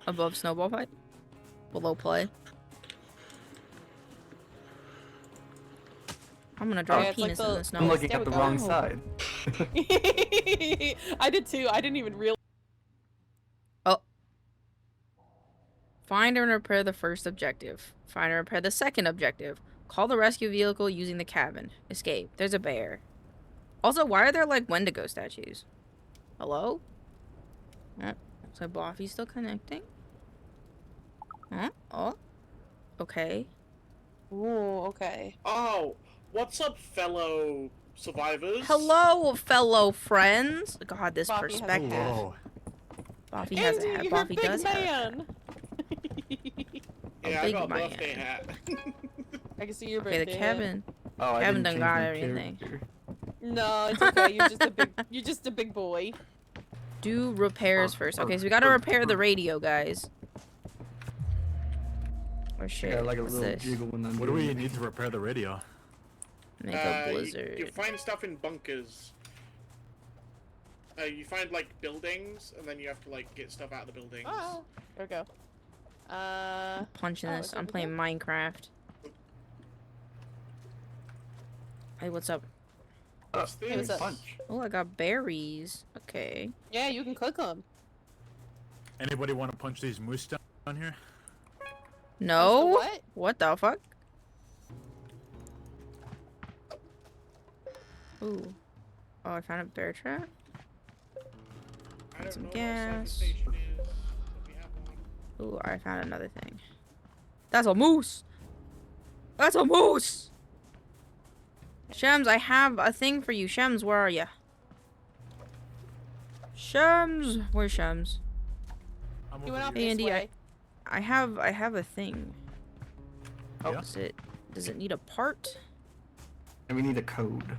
above snowball fight, below play. I'm gonna draw Yeah, a it's like penis the- in the snow. I'm looking There at we the go. wrong side. I did too. I didn't even realize. Find and repair the first objective. Find and repair the second objective. Call the rescue vehicle using the cabin. Escape. There's a bear. Also, why are there like Wendigo statues? Hello? Oh, so Boffy's still connecting? Huh? Oh. Okay. Ooh, okay. Oh, what's up, fellow survivors? Hello, fellow friends. God, this Boffy has a perspective. hat. Whoa. Boffy has a Andy, hat. you're a Boffy big does have a hat. man. Yeah, I big got a man. birthday hat. I can see your Okay, the birthday. cabin. Oh, I Haven't didn't done change got my everything. character. No, it's okay. You're just a big. You're just a big boy. Do repairs first. Okay, so we gotta repair the radio, guys. Or shit. Yeah, like a What's little this? jiggle when I'm What do we doing it. need to repair the radio? Make a You blizzard. find stuff in bunkers. You find like buildings, and then you have to like get stuff out of the buildings. Oh, there we go. Punching Oh, this. is I'm it playing Minecraft. Hey, what's up? What's Hey, what's this? up? Punch. Oh, I got berries. Okay. Yeah, you can click them. Anybody want to punch these moose down here? No. what? What the fuck? Ooh. Oh, I found a bear trap. I don't Some know what gas. station is, if we have one. Ooh, I found another thing. That's a moose! That's a moose! Shems, I have a thing for you. Shems, where are you? Shems! Where's Shems? I'm He over went off here. Hey, this Andy, way. I have a thing. Oh, Yeah? does it need a part? And we need a code.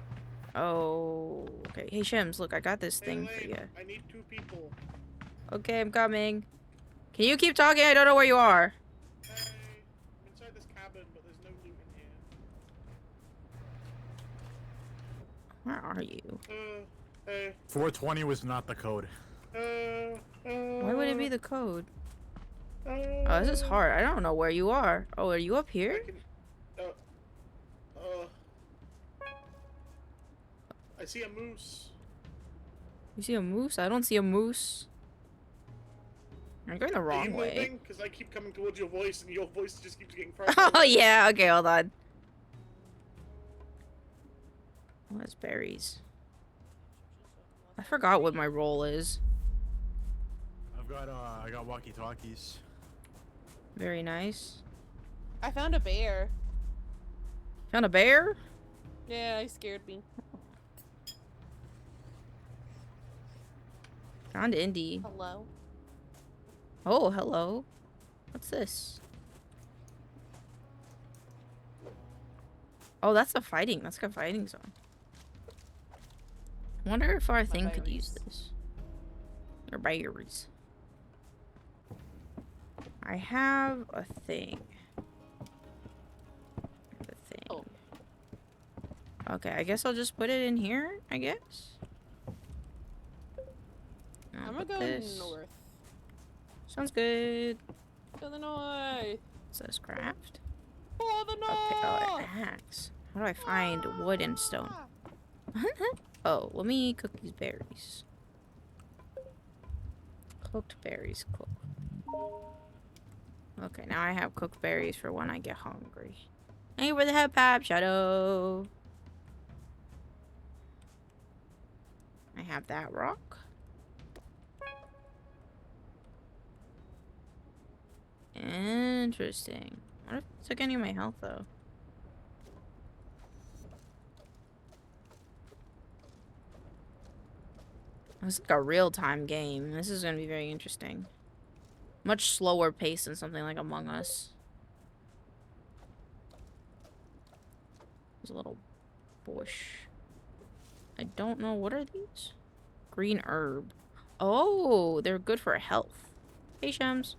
Oh, okay. Hey, Shems, look, I got this Hey, thing for Elaine, you. I need 2 people. Okay, I'm coming. Can you keep talking? I don't know where you are. Hey, I'm inside this cabin, but there's no loot in here. Where are you? Hey. 420 was not the code. Why would it be the code? Oh, this is hard. I don't know where you are. Oh, are you up here? I see a moose. You see a moose? I don't see a moose. You're going the Are you wrong way. moving? Because I keep coming towards your voice, and your voice just keeps getting further. Oh, yeah. Okay, hold on. Oh, that's berries. I forgot what my role is. I got walkie-talkies. Very nice. I found a bear. Found a bear? Yeah, he scared me. Found Indy. Hello. Oh, hello. What's this? Oh, that's a fighting. That's like a fighting zone. I wonder if our thing could use this. Or berries. I have a thing. Oh. Okay, I guess I'll just put it in here, I guess. I'm gonna go north. Sounds good. To the north. It says craft. Oh, the north. Oh, an axe. How do I find wood and stone? Oh, let me cook these berries. Cooked berries, cook. Okay, now I have cooked berries for when I get hungry. Hey, where the head pap, Shadow? I have that rock. Interesting. What if it took any of my health, though? This is like a real-time game. This is gonna be very interesting. Much slower pace than something like Among Us. There's a little bush. I don't know. What are these? Green herb. Oh, they're good for health. Hey, Shems.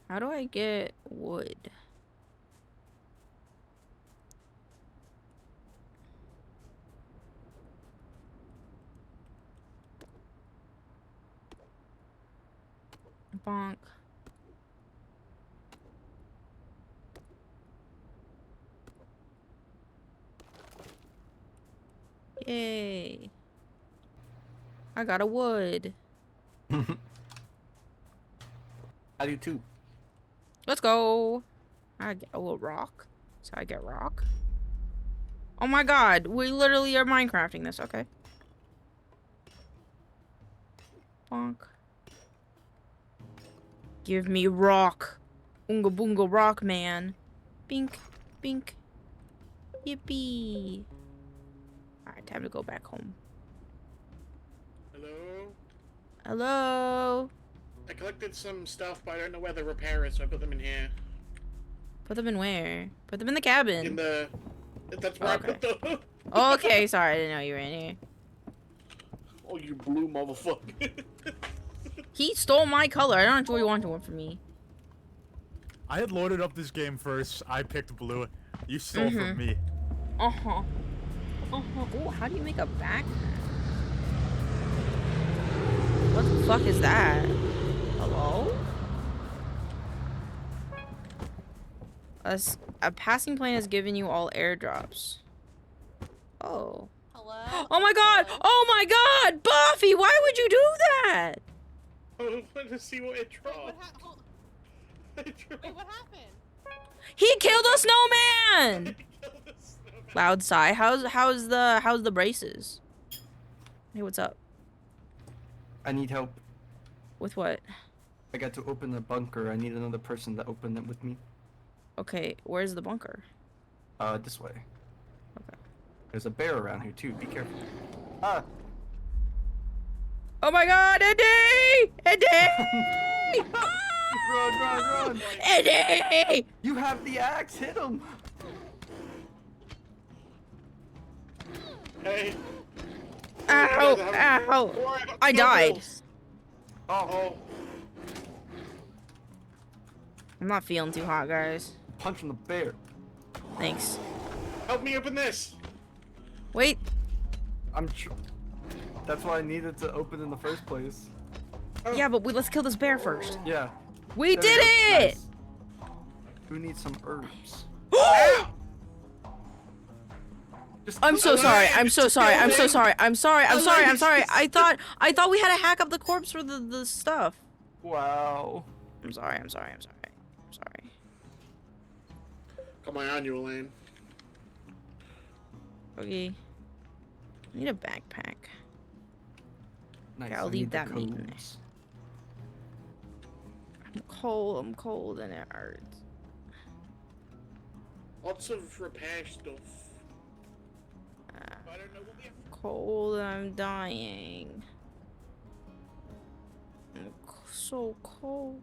How do I get wood? Bonk. Yay. I got a wood. I do too. Let's go. I get a rock. So I get rock. Oh my god. We literally are Minecrafting this. Okay. Bonk. Give me rock. Oonga boonga rock, man. Bink. Bink. Yippee. Alright, time to go back home. Hello? Hello? I collected some stuff, but I don't know where to repair it, so I put them in here. Put them in where? Put them in the cabin. In the... That's where I put them. Oh, okay, sorry. I didn't know you were in here. Oh, you blue motherfucker. He stole my color. I don't know what you wanted one from me. I had loaded up this game first. I picked blue. You stole from me. Uh-huh. Uh-huh. Ooh, how do you make a backpack? What the fuck is that? Hello? A passing plane has given you all airdrops. Oh. Hello? Oh my god! Oh my god! Buffy, why would you do that? I wanted to see what it Wait, dropped. Wait, what happened? He killed a snowman! Loud sigh. How's the braces? Hey, what's up? I need help. With what? I got to open the bunker. I need another person to open it with me. Okay, where's the bunker? This way. Okay. There's a bear around here too. Be careful. Ah! Oh my god, Eddie! Eddie! Run! Eddie! You have the axe. Hit him. Hey. Ow! Ow! I died. Oh. I'm not feeling too hot, guys. Punching the bear. Thanks. Help me open this. Wait. That's why I needed to open in the first place. Yeah, but let's kill this bear first. Yeah. We There did go. it! Nice. Who needs some herbs? Just I'm so sorry. I'm so sorry. I'm so sorry. I'm sorry. I'm sorry. I'm sorry. I thought we had to hack up the corpse for the stuff. Wow. I'm sorry. I'm sorry. I'm sorry. I'm sorry. Got my annual in. Okay. I need a backpack. Nice. Okay, I'll I leave need the that meat in there. codes. I'm cold and it hurts. Lots of repair stuff. I don't know what we have. Cold, I'm dying. I'm so cold.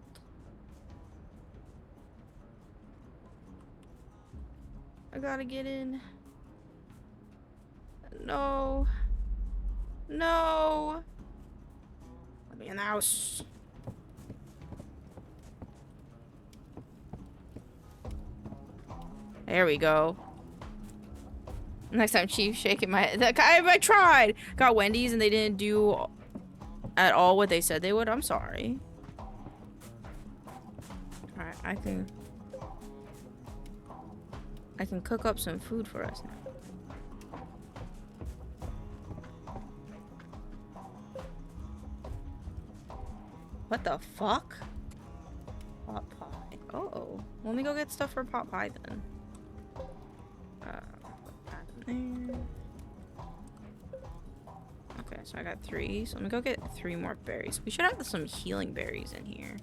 I gotta get in. No. No. Let me in the house. There we go. Next time, Chief shaking my head. I tried. Got Wendy's and they didn't do at all what they said they would. I'm sorry. Alright, I can cook up some food for us now. What the fuck? Pot pie. Oh, let me go get stuff for pot pie then. Put that in there. Okay, so I got 3. So let me go get 3 more berries. We should have some healing berries in here.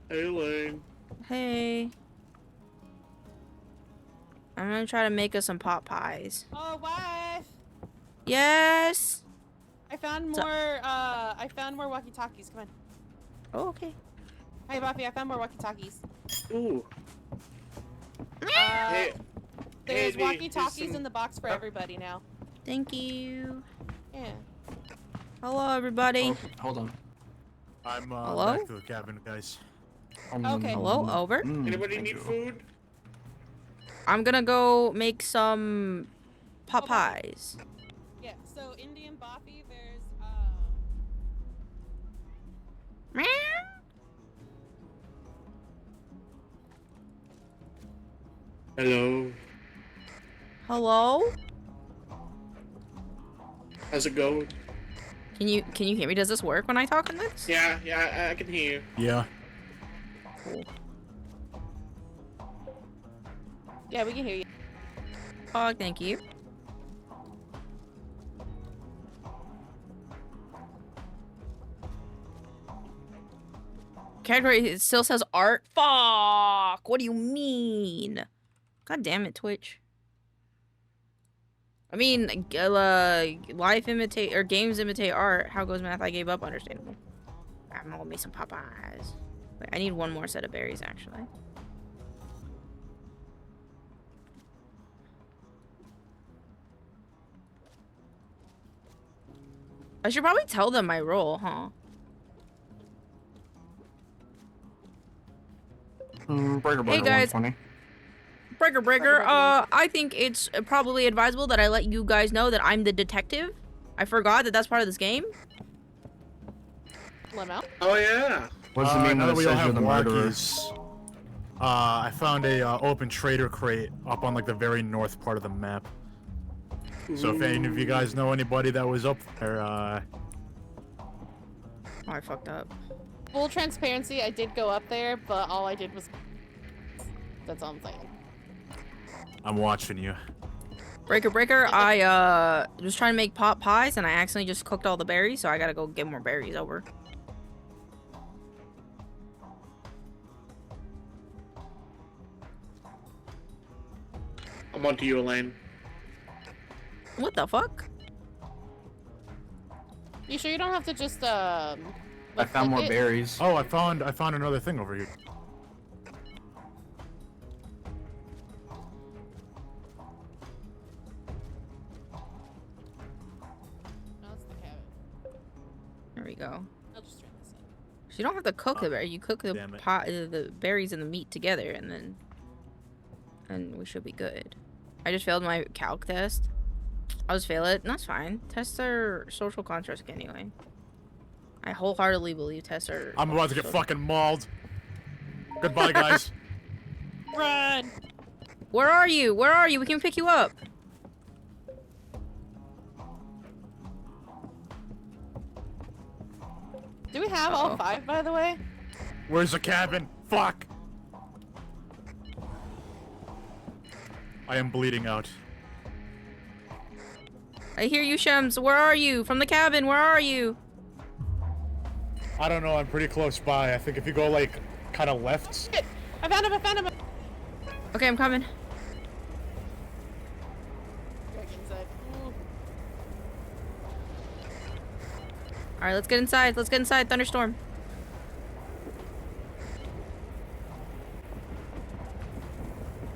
Hey, Lane. Hey. I'm gonna try to make us some pot pies. Oh, wife! Yes. I found more. So I found more walkie-talkies. Come on. Oh, okay. Hey, Buffy. I found more walkie-talkies. Ooh. There's Hey, walkie-talkies some- in the box for everybody now. Thank you. Yeah. Hello, everybody. Oh, hold on. I'm Hello? back to the cabin, guys. Okay. Hello, over. Anybody thank need you. food? I'm gonna go make some pot Okay. pies. Yeah. So Indian Buffy, there's Meow. Hello. Hello? How's it going? Can you hear me? Does this work when I talk on this? Yeah, I can hear you. Yeah. Cool. Yeah, we can hear you. Oh, thank you. Category, it still says art. Fuck! What do you mean? God damn it, Twitch. I mean, life imitate, or games imitate art. How goes math? I gave up, understandable. I'm gonna make some Popeyes. Wait, I need one more set of berries, actually. I should probably tell them my role, huh? Burger, guys. 120. Breaker. I think it's probably advisable that I let you guys know that I'm the detective. I forgot that that's part of this game. Let 'em out. Oh yeah. What's the mean now when that it we all says you're have the murderer? walkies, I found a open trader crate up on like the very north part of the map. So if any of you guys know anybody that was up there, Oh, I fucked up. Full transparency, I did go up there, but all I did was. That's all I'm saying. I'm watching you. Breaker, I was trying to make pot pies and I accidentally just cooked all the berries, so I gotta go get more berries over. I'm onto you, Elaine. What the fuck? You sure you don't have to just I like, found cook more it? berries. Oh, I found another thing over here. No, it's the cabin. There we go. I'll just turn this in. So you don't have to cook the berry. You cook the Damn it. the berries and the meat together, and we should be good. I just failed my calc test. I'll just fail it. That's fine. Tests are social construct anyway. I wholeheartedly believe tests are. I'm about to get social. fucking mauled. Goodbye, guys. Run! Where are you? Where are you? We can pick you up. Do we have all 5, by the way? Where's the cabin? Fuck. I am bleeding out. I hear you, Shems. Where are you? From the cabin. Where are you? I don't know. I'm pretty close by. I think if you go like kind of left. Shit! I found him! I found him! Okay, I'm coming. Back inside. Ooh. All right, let's get inside. Let's get inside. Thunderstorm.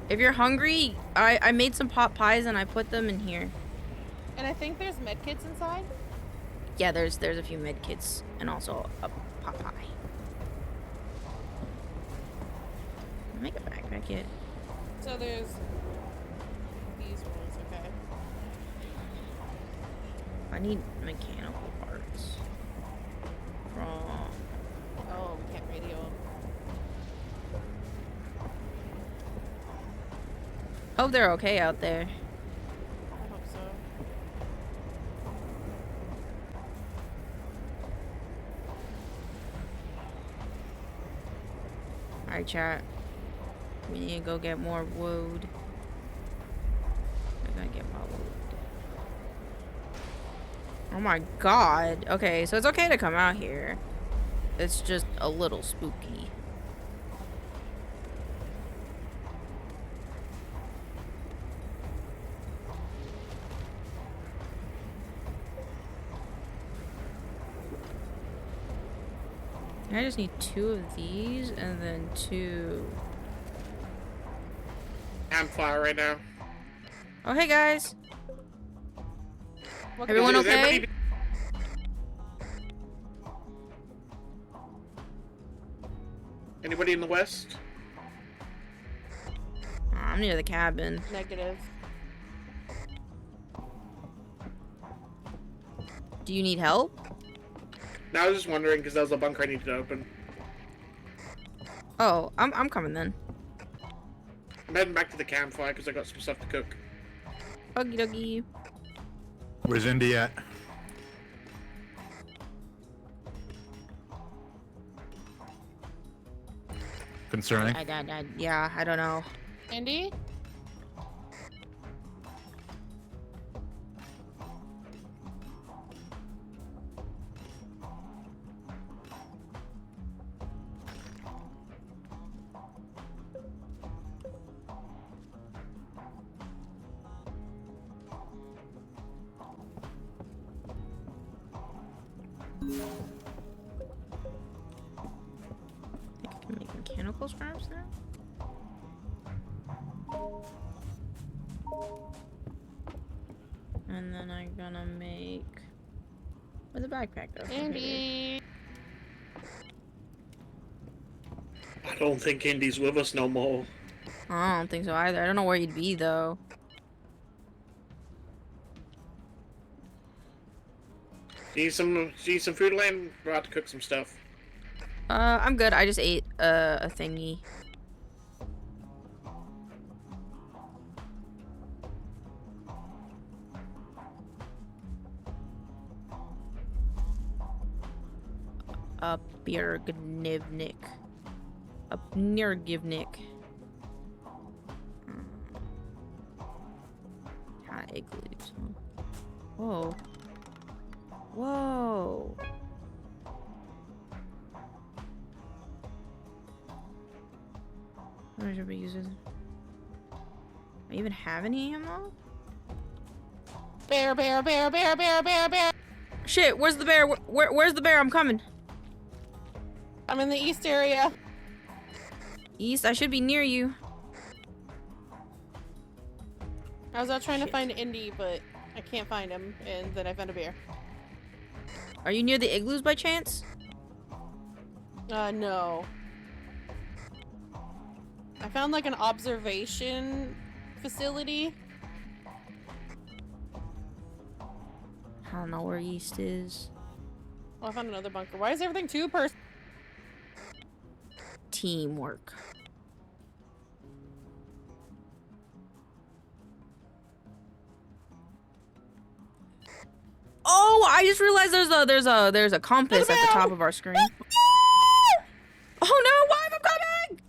If you're hungry, I made some pot pies and I put them in here. And I think there's medkits inside. Yeah, there's a few med kits and also a pot pie. Make a backpack yet. So there's these ones, okay. I need mechanical parts. From Oh, we can't radio them. hope they're okay out there. I hope so. Alright, chat. We need to go get more wood. I gotta get my wood. Oh my god. Okay, so it's okay to come out here. It's just a little spooky. I just need 2 of these and then 2. Campfire right now. Oh, hey guys. What Everyone Does okay? anybody- Anybody in the west? Oh, I'm near the cabin. Negative. Do you need help? Now I was just wondering because that was a bunker I needed to open. Oh, I'm coming then. I'm heading back to the campfire because I got some stuff to cook. Okie dokie. Where's Indy at? Concerning. Yeah, I don't know. Andy? I think I can make mechanical scraps now. And then I'm gonna make. Where's the backpack go? Andy! I don't think Indy's with us no more. I don't think so either. I don't know where you'd be though. Need some food, Elaine? We're about to cook some stuff. I'm good. I just ate a thingy. A Bjergnivnik. A Bjergnivnik. God Whoa. Whoa. What should we use it? I even have any ammo? Bear, bear, bear, bear, bear, bear, bear. Shit, where's the bear? Where's the bear? I'm coming. I'm in the east area. East, I should be near you. I was out trying to find Indy, but I can't find him, and then I found a bear. Are you near the igloos by chance? No. I found like an observation facility. I don't know where east is. Oh, I found another bunker. Why is everything two-person? Teamwork. Oh, I just realized there's a compass at the top of our screen. Oh no, why am I coming?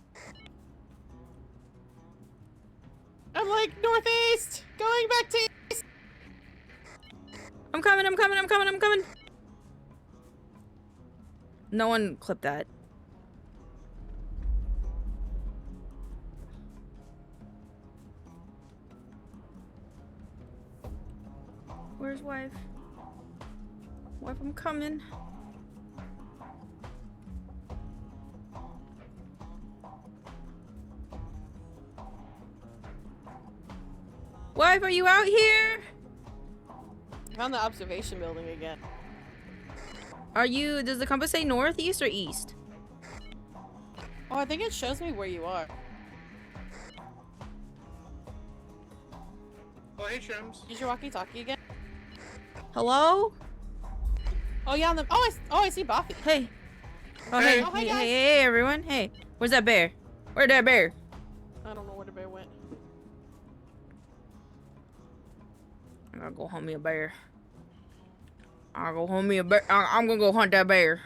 I'm like northeast, going back to east. I'm coming. No one clipped that. Where's wife? Wife, I'm coming. Wife, are you out here? I found the observation building again. Are you, does the compass say north, east, or east? Oh, I think it shows me where you are. Oh, hey, Shums. Use your walkie-talkie again. Hello? Oh yeah, I see Buffy. Hey. Oh, Hey. hey, Oh, hi, hey, guys. hey, everyone. Hey, where's that bear? Where'd that bear? I don't know where the bear went. I gotta go hunt me a bear. I'll go hunt me a bear. I'm gonna go hunt that bear.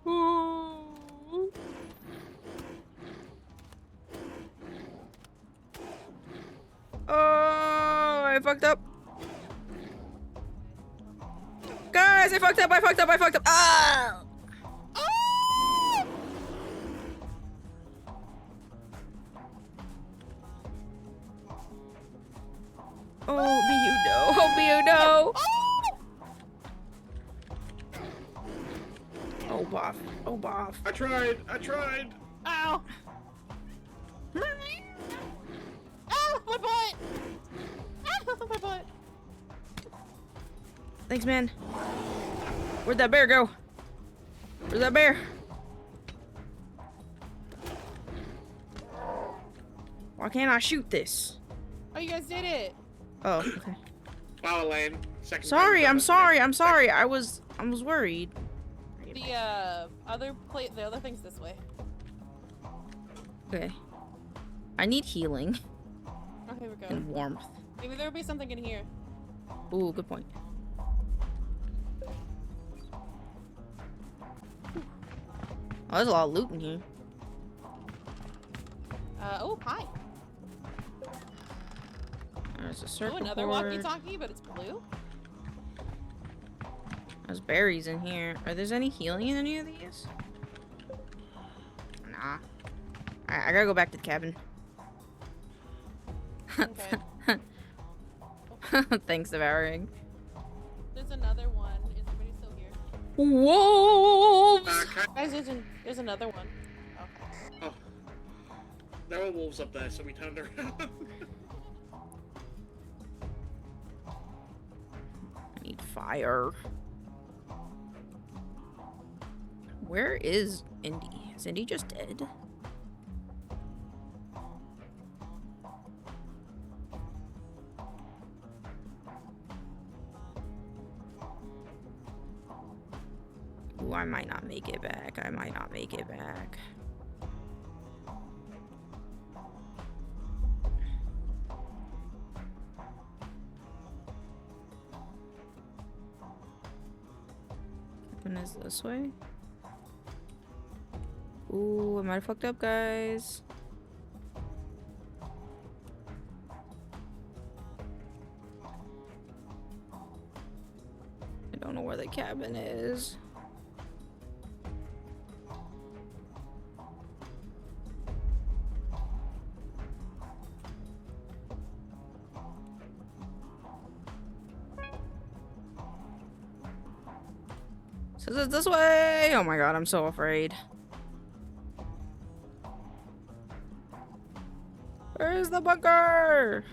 Ooh. Oh, I fucked up. Guys, I fucked up. Ah! Oh, be you know. Oh, be you know. Oh, boff. Oh, boff. I tried. Ow! Ow, my butt! Ow, my butt! Thanks, man. Where'd that bear go? Where's that bear? Why can't I shoot this? Oh, you guys did it! Oh, okay. Wow, Elaine. Second Sorry, time I'm done sorry. I was worried. The other thing's this way. Okay. I need healing Oh, here we go. and warmth. Maybe there'll be something in here. Ooh, good point. Oh, there's a lot of loot in here. Oh, hi. There's a Oh, circuit another board. walkie-talkie, but it's blue. There's berries in here. Are there any healing in any of these? Nah. Alright, I gotta go back to the cabin. Okay. Thanks, devouring. There's another one. Is everybody still here? Wolves! Guys, there's another one. Okay. Oh. There were wolves up there, so we turned around. I need fire. Where is Indy? Is Indy just dead? Ooh, I might not make it back. And is this way? Ooh, I might have fucked up, guys. I don't know where the cabin is. Says it's this way! Oh my god, I'm so afraid. Where's the bunker?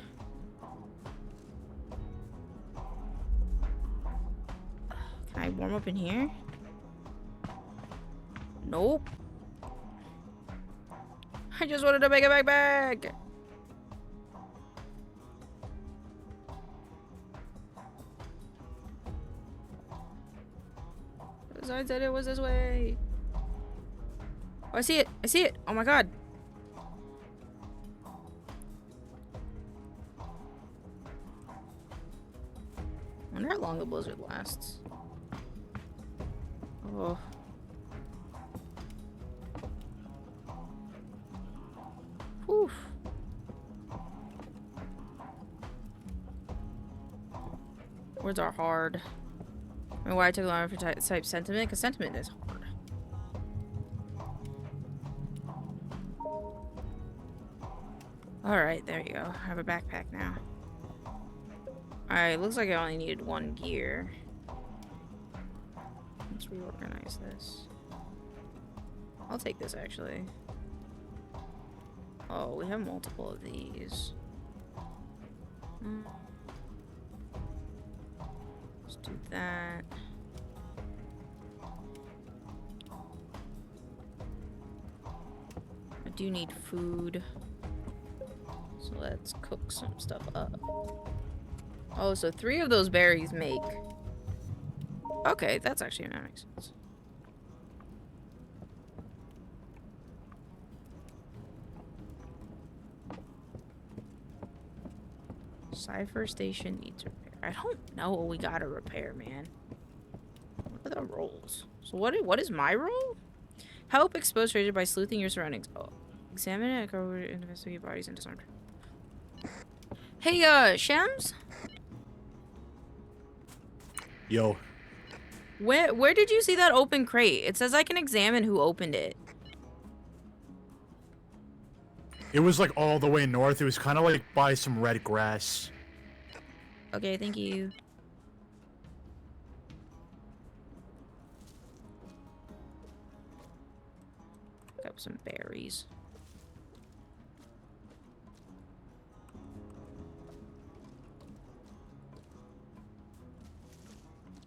Can I warm up in here? Nope. I just wanted to make a backpack! I said it was this way. Oh, I see it. I see it. Oh my god. I wonder how long the blizzard lasts. Oh. Whew. Words are hard. I mean, why I took longer for type sentiment? Because sentiment is hard. Alright, there you go. I have a backpack now. Alright, looks like I only needed one gear. Let's reorganize this. I'll take this, actually. Oh, we have multiple of these. Let's do that. I do need food. So let's cook some stuff up. Oh, so 3 of those berries make... Okay, that's actually that makes sense. Cipher station needs repair. I don't know what we gotta repair, man. What are the roles? So what is my role? Help expose treasure by sleuthing your surroundings. Oh, examine it, go over and investigate bodies and disarmed. Hey, Shems? Yo. Where did you see that open crate? It says I can examine who opened it. It was like all the way north. It was kind of like by some red grass. Okay, thank you. Got some berries.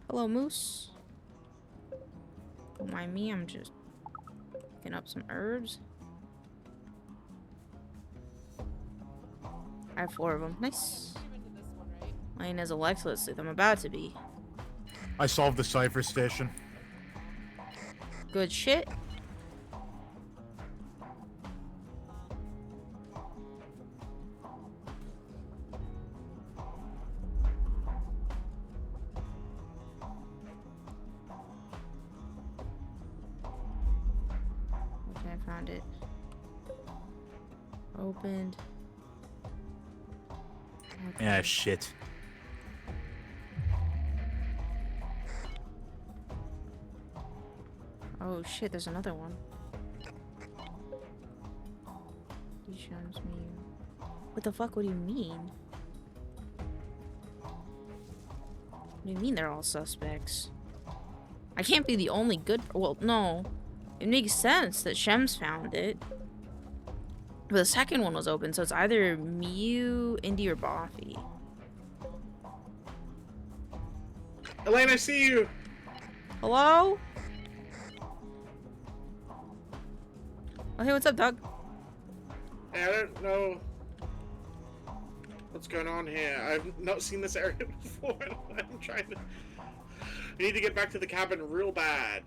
Hello, Moose. Don't mind me, I'm just picking up some herbs. I have 4 of them. Nice. Mine is Alexa sleuth. I'm about to be. I solved the cipher station. Good shit. Okay, I found it. Opened. Okay. Yeah, shit. Oh shit, there's another one. He shows me. What the fuck? What do you mean? What do you mean they're all suspects? I can't be the only good. Well, no. It makes sense that Shems found it. But the second one was open, so it's either Mew, Indie, or Boffy. Elaine, I see you. Hello? Oh, hey, what's up, Doug? Hey, I don't know what's going on here. I've not seen this area before. I'm trying to... We need to get back to the cabin real bad.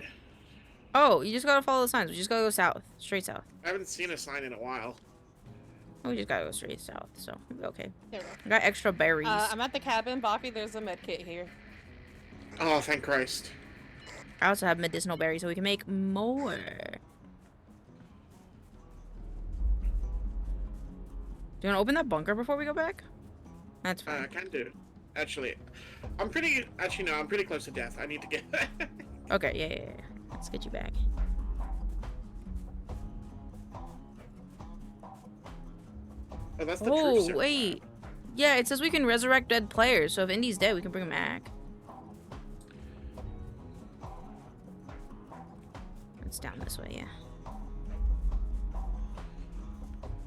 Oh, you just gotta follow the signs. We just gotta go south. Straight south. I haven't seen a sign in a while. Oh, we just gotta go straight south, so we'll be okay. There we go. I got extra berries. I'm at the cabin. Boffy, there's a med kit here. Oh, thank Christ. I also have medicinal berries, so we can make more. Do you want to open that bunker before we go back? That's fine. Can do. Actually, I'm pretty close to death. I need to get... Okay, yeah. Let's get you back. Oh, that's the truth, sir. Wait. Yeah, it says we can resurrect dead players, so if Indy's dead, we can bring him back. It's down this way, yeah.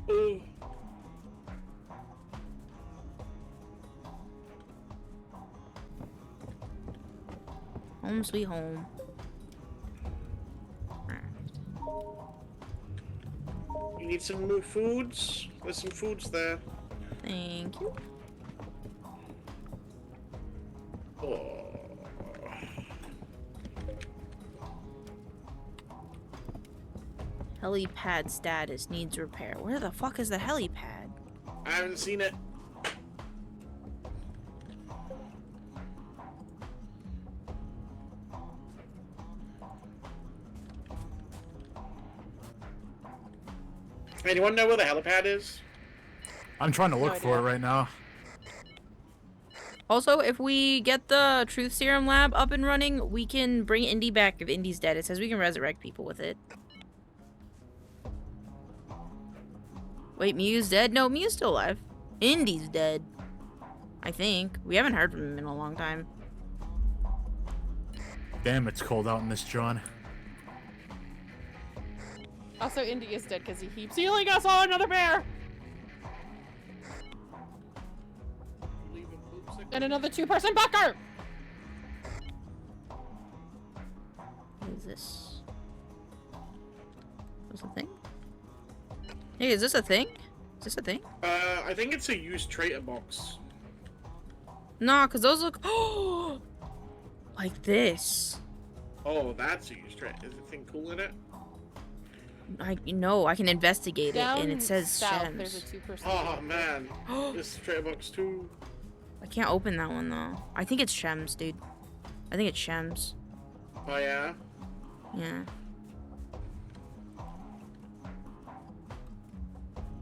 Ooh. Home sweet home. You need some more foods? There's some foods there. Thank you. Oh. Helipad status needs repair. Where the fuck is the helipad? I haven't seen it. Anyone know where the helipad is? I'm trying to look No for it idea. right now. Also, if we get the Truth Serum lab up and running, we can bring Indy back if Indy's dead. It says we can resurrect people with it. Wait, Mew's dead? No, Mew's still alive. Indy's dead. I think. We haven't heard from him in a long time. Damn, it's cold out in this John. Also, Indy is dead because he keeps healing us. Oh, another bear! And another 2-person bunker! What is this? What's the thing? Hey, is this a thing? Is this a thing? I think it's a used traitor box. Nah, because those look... like this. Oh, that's a used traitor. Is the thing cool in it? I can investigate it, Down and it says south, there's a Shems. 2-person Oh, man. This traitor box too. I can't open that one, though. I think it's Shems, dude. I think it's Shems. Oh, yeah? Yeah.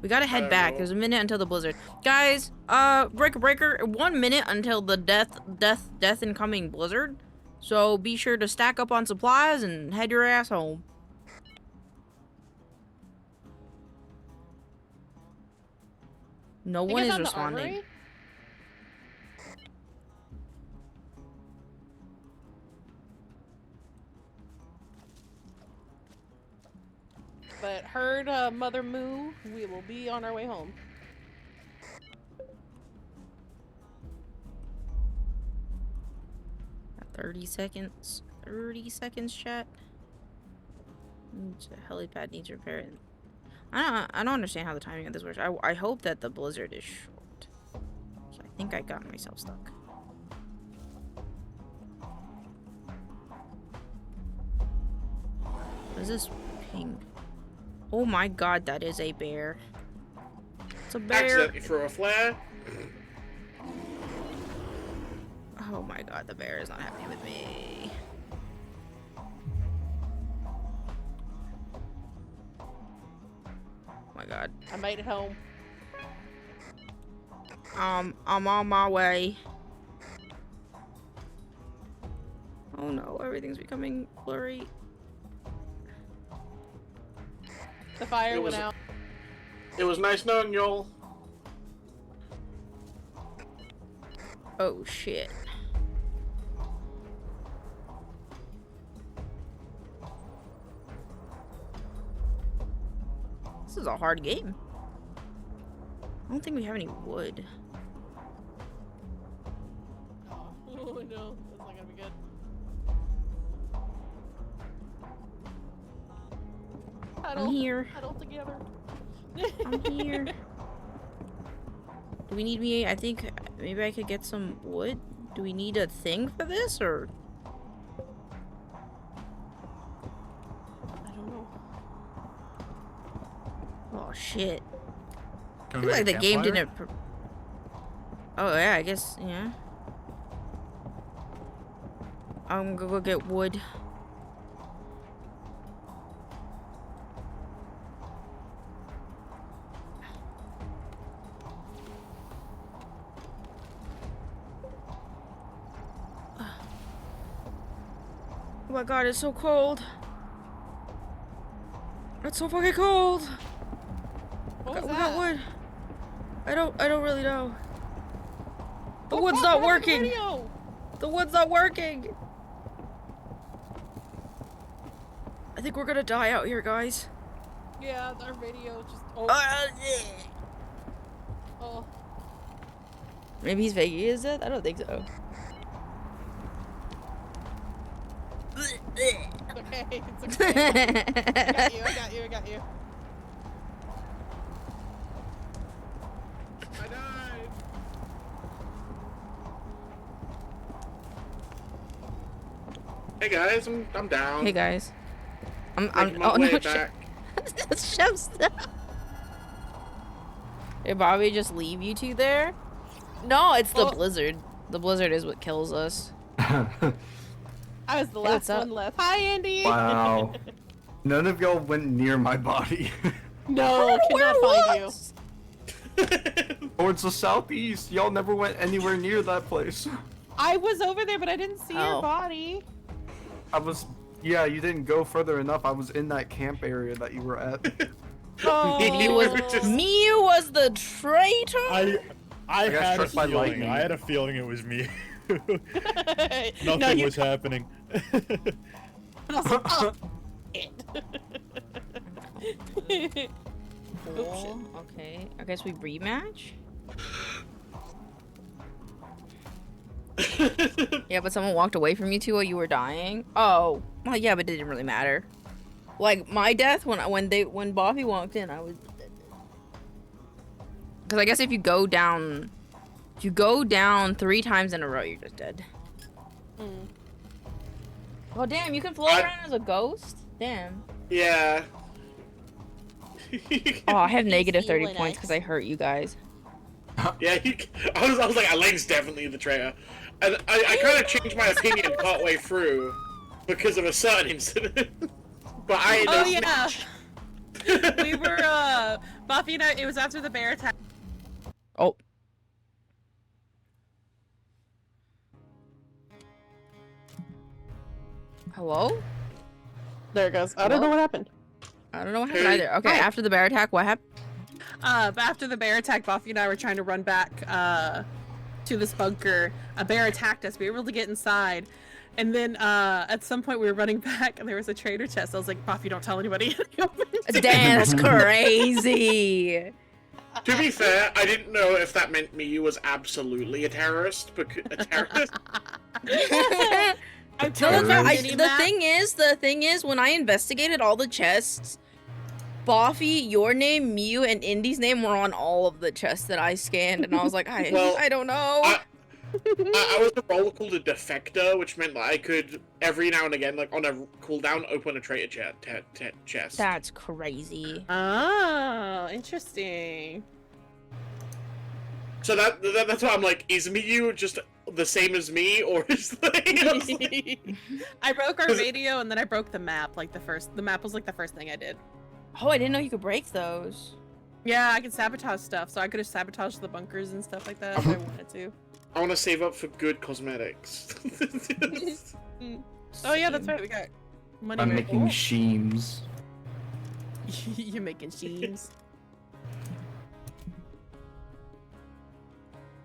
We gotta head back. know. There's a minute until the blizzard. Guys, breaker, 1 minute until the death incoming blizzard. So be sure to stack up on supplies and head your ass home. No I think one I is found the responding. armory. But heard Mother Moo, we will be on our way home. Got 30 seconds. 30 seconds, chat. The helipad needs repairing. I don't understand how the timing of this works. I hope that the blizzard is short. So I think I got myself stuck. What is this ping? Oh my god, that is a bear. It's a bear. Accidentally threw a flare. Oh my god, the bear is not happy with me. Oh my god. I made it home. I'm on my way. Oh no, everything's becoming blurry. The fire It went was- out. It was nice knowing y'all. Oh shit. This is a hard game. I don't think we have any wood. Oh no, that's not gonna be good. I'm here. Huddle together. I'm here. Do we need me? I think maybe I could get some wood. Do we need a thing for this or? I don't know. Oh shit. Can I we feel like make the a game campfire? didn't. Oh yeah, I guess yeah. I'm gonna go get wood. my god, it's so cold. It's so fucking cold. What was We that? got wood. I don't really know. The Oh, wood's fuck, not what happened to working. radio? The wood's not working. I think we're gonna die out here, guys. Yeah, our video just. Oh. Maybe he's faking his death? I don't think so. It's okay. It's okay. I got you. I got you. I got you. I died. Hey guys, I'm down. Hey guys. Making my oh way no, back. Chef's Did Bobby just leave you two there? No, it's the blizzard. The blizzard is what kills us. I was the Hey, what's last up? one left. Hi, Andy. Wow. None of y'all went near my body. No, cannot find you. Towards the southeast. Y'all never went anywhere near that place. I was over there, but I didn't see your Oh. body. I was. Yeah, you didn't go further enough. I was in that camp area that you were at. Oh. Miu was the traitor. I got had a struck by feeling. lightning. I had a feeling it was me. No, Nothing you- was happening. Oh, Cool. Okay. I guess we rematch. Yeah, but someone walked away from you two while you were dying. Oh, well, yeah, but it didn't really matter. Like my death when Bobby walked in, I was. Because I guess if you go down 3 times in a row, you're just dead. Mm. Oh damn! You can float around as a ghost. Damn. Yeah. Oh, I have negative Easy 30 Linux. points because I hurt you guys. Yeah, I was like, Elaine's definitely the traitor. And I kind of changed my opinion partway through because of a certain incident. But I ain't Oh no yeah. snitch. We were Buffy and I. It was after the bear attack. Oh. Hello? There it goes. I don't know what happened. I don't know what happened Hey. either. Okay, Hi. after the bear attack, what happened? But after the bear attack, Buffy and I were trying to run back to this bunker. A bear attacked us. We were able to get inside. And then at some point we were running back and there was a traitor chest. I was like, Buffy, don't tell anybody. Damn, that's crazy. To be fair, I didn't know if that meant Miyu was absolutely a terrorist. A terrorist? I'm No, telling no, you, the thing is, when I investigated all the chests, Buffy, your name, Mew, and Indy's name were on all of the chests that I scanned, and I was like, Well, I don't know. I was a role called a defector, which meant that I could, every now and again, like on a cooldown, open a traitor chest. That's crazy. Oh, interesting. So that's why I'm like, is Miyu just the same as me, or is I broke our radio and then I broke the map. Like the map was like the first thing I did. Oh, I didn't know you could break those. Yeah, I could sabotage stuff, so I could have sabotaged the bunkers and stuff like that if I wanted to. I want to save up for good cosmetics. Oh yeah, that's right. We got money. I'm right making there. sheams. You're making sheams.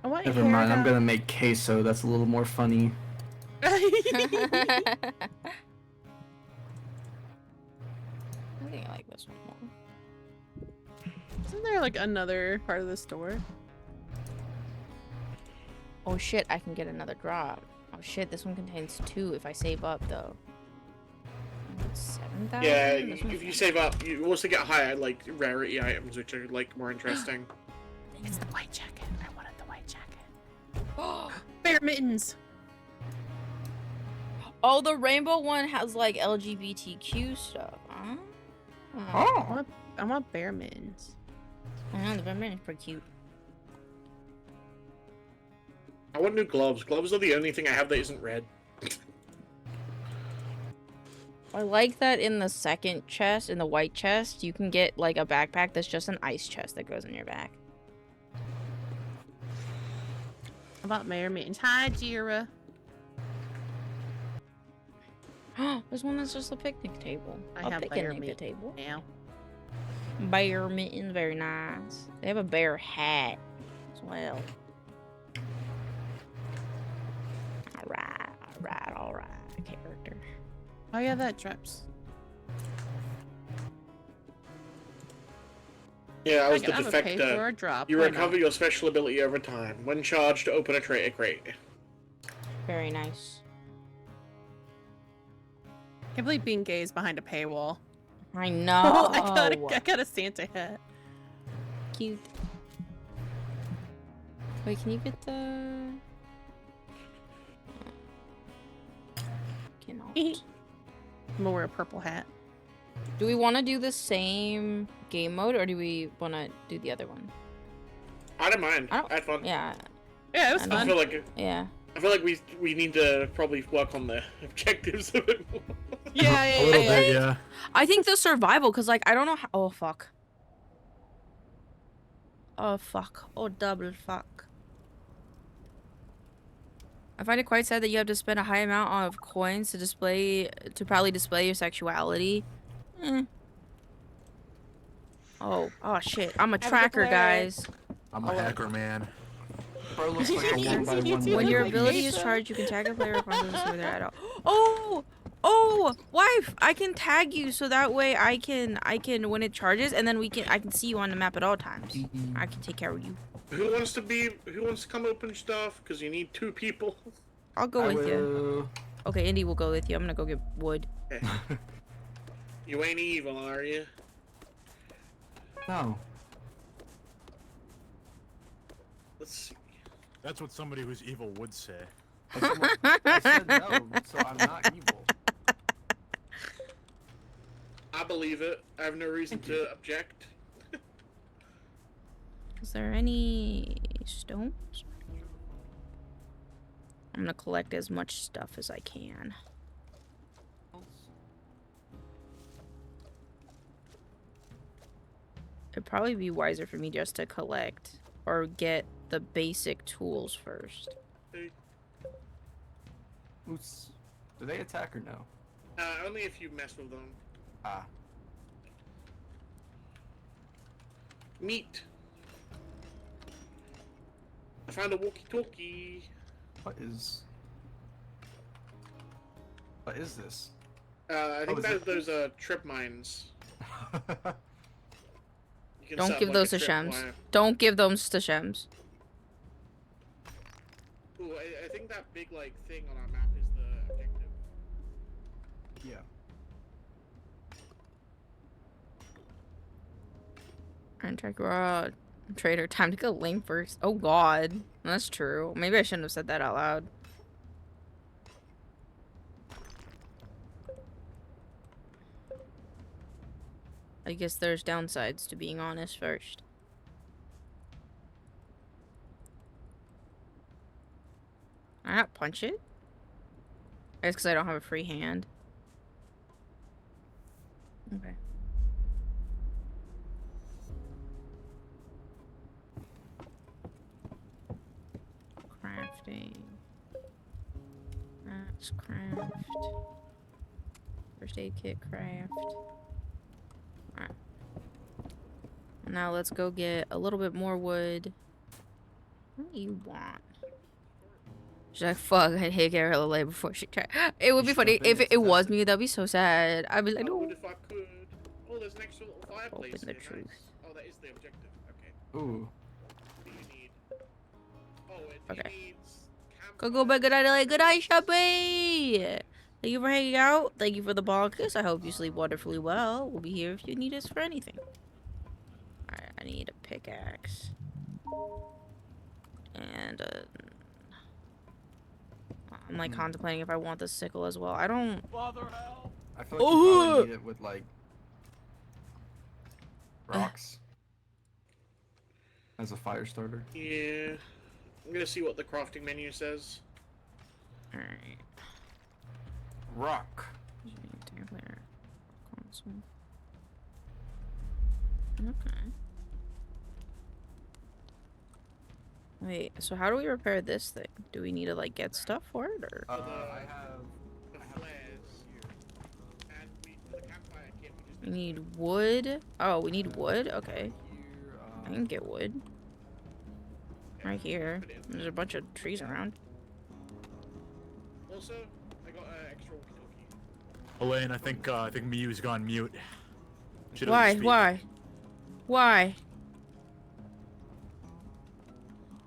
I want Never hair mind, I'm down. gonna make queso. That's a little more funny. I think I like this one more. Isn't there like another part of the store? Oh shit, I can get another drop. Oh shit, this one contains 2 if I save up though. 7,000? Yeah, This one's if you save up, you also get higher like rarity items, which are like more interesting. It's the white jacket. I wanted the white jacket. Bear mittens. Oh, the rainbow one has like LGBTQ stuff. Huh? I want bear mittens. I know, the rainbow is pretty cute. I want new gloves. Gloves are the only thing I have that isn't red. I like that in the second chest, in the white chest, you can get like a backpack that's just an ice chest that goes in your back. I want bear mittens. Hi, Jira. There's one that's just a picnic table. I A have bear picnic meat table. now. Bear mitten, very nice. They have a bear hat as well. Alright, character. Oh yeah, that drips. Yeah, I was the I'm gonna pay for defector. a drop. You why recover not? your special ability over time. When charged, to open a traitor crate. Very nice. Can't believe being gay is behind a paywall. I know. I got a Santa hat. Cute. Wait, can you get the... Cannot. I'm gonna wear a purple hat. Do we want to do the same game mode, or do we want to do the other one? I don't mind. I don't- I had fun. Yeah, Yeah, it was I I fun. feel like yeah. we need to probably work on the objectives a bit more. Yeah, A little bit, yeah. I think the survival, because, like, I don't know how... Oh, fuck. Oh, fuck. Oh, double fuck. I find it quite sad that you have to spend a high amount of coins to probably display your sexuality. Oh shit. I'm a good tracker, player. guys. I'm a hacker, man. Bro looks like a 1x1 When your like ability Lisa. is charged, you can tag a player upon them so they're at all. Oh, wife! I can tag you so that way I can when it charges, and then I can see you on the map at all times. I can take care of you. Who wants to come open stuff? Because you need 2 people. I'll go with you. Okay, Indy will go with you. I'm gonna go get wood. You ain't evil, are you? No. Let's see. That's what somebody who's evil would say. I said no, so I'm not evil. I believe it. I have no reason to object. Is there any stones? I'm gonna collect as much stuff as I can. It'd probably be wiser for me just to collect or get the basic tools first. Oops. Do they attack or no? Only if you mess with them. Ah. Meat. I found a walkie-talkie. What is this? I think is that's it? those trip mines. You can Don't set up, give like, those a to trip Shems. mine. Don't give those to Shems. Ooh, I think that big like thing on our map is the objective. Yeah. And track raw trader. Time to go lame first. Oh god. That's true. Maybe I shouldn't have said that out loud. I guess there's downsides to being honest first. I not punch it? I guess because I don't have a free hand. Okay. Crafting. That's craft. First aid kit craft. Alright. Now let's go get a little bit more wood. What do you want? She's like, fuck, I'd hate Carol away before she tried. It would be funny if it was me, that'd be so sad. I'd be like, I no. would if I could. Oh, there's an extra little fireplace. Open the here, truth. nice. Oh, that is the objective. Okay. Ooh. What do you need? Oh, it Okay. needs Go back, good night, good night, Shabby. Thank you for hanging out. Thank you for the ball kiss. I hope you sleep wonderfully well. We'll be here if you need us for anything. Alright, I need a pickaxe. And I'm like contemplating if I want the sickle as well. I don't. I feel like you probably need it with like rocks as a fire starter. Yeah. I'm gonna see what the crafting menu says. Alright. Rock. Console. Okay. Wait, so how do we repair this thing? Do we need to like get stuff for it or? I have The flares. We need wood. Oh, we need wood? Okay. I can get wood. Right here. There's a bunch of trees around. Also, I got extra kill key. Elaine, I think Miyu's gone mute. She doesn't Why? speak. Why? Why?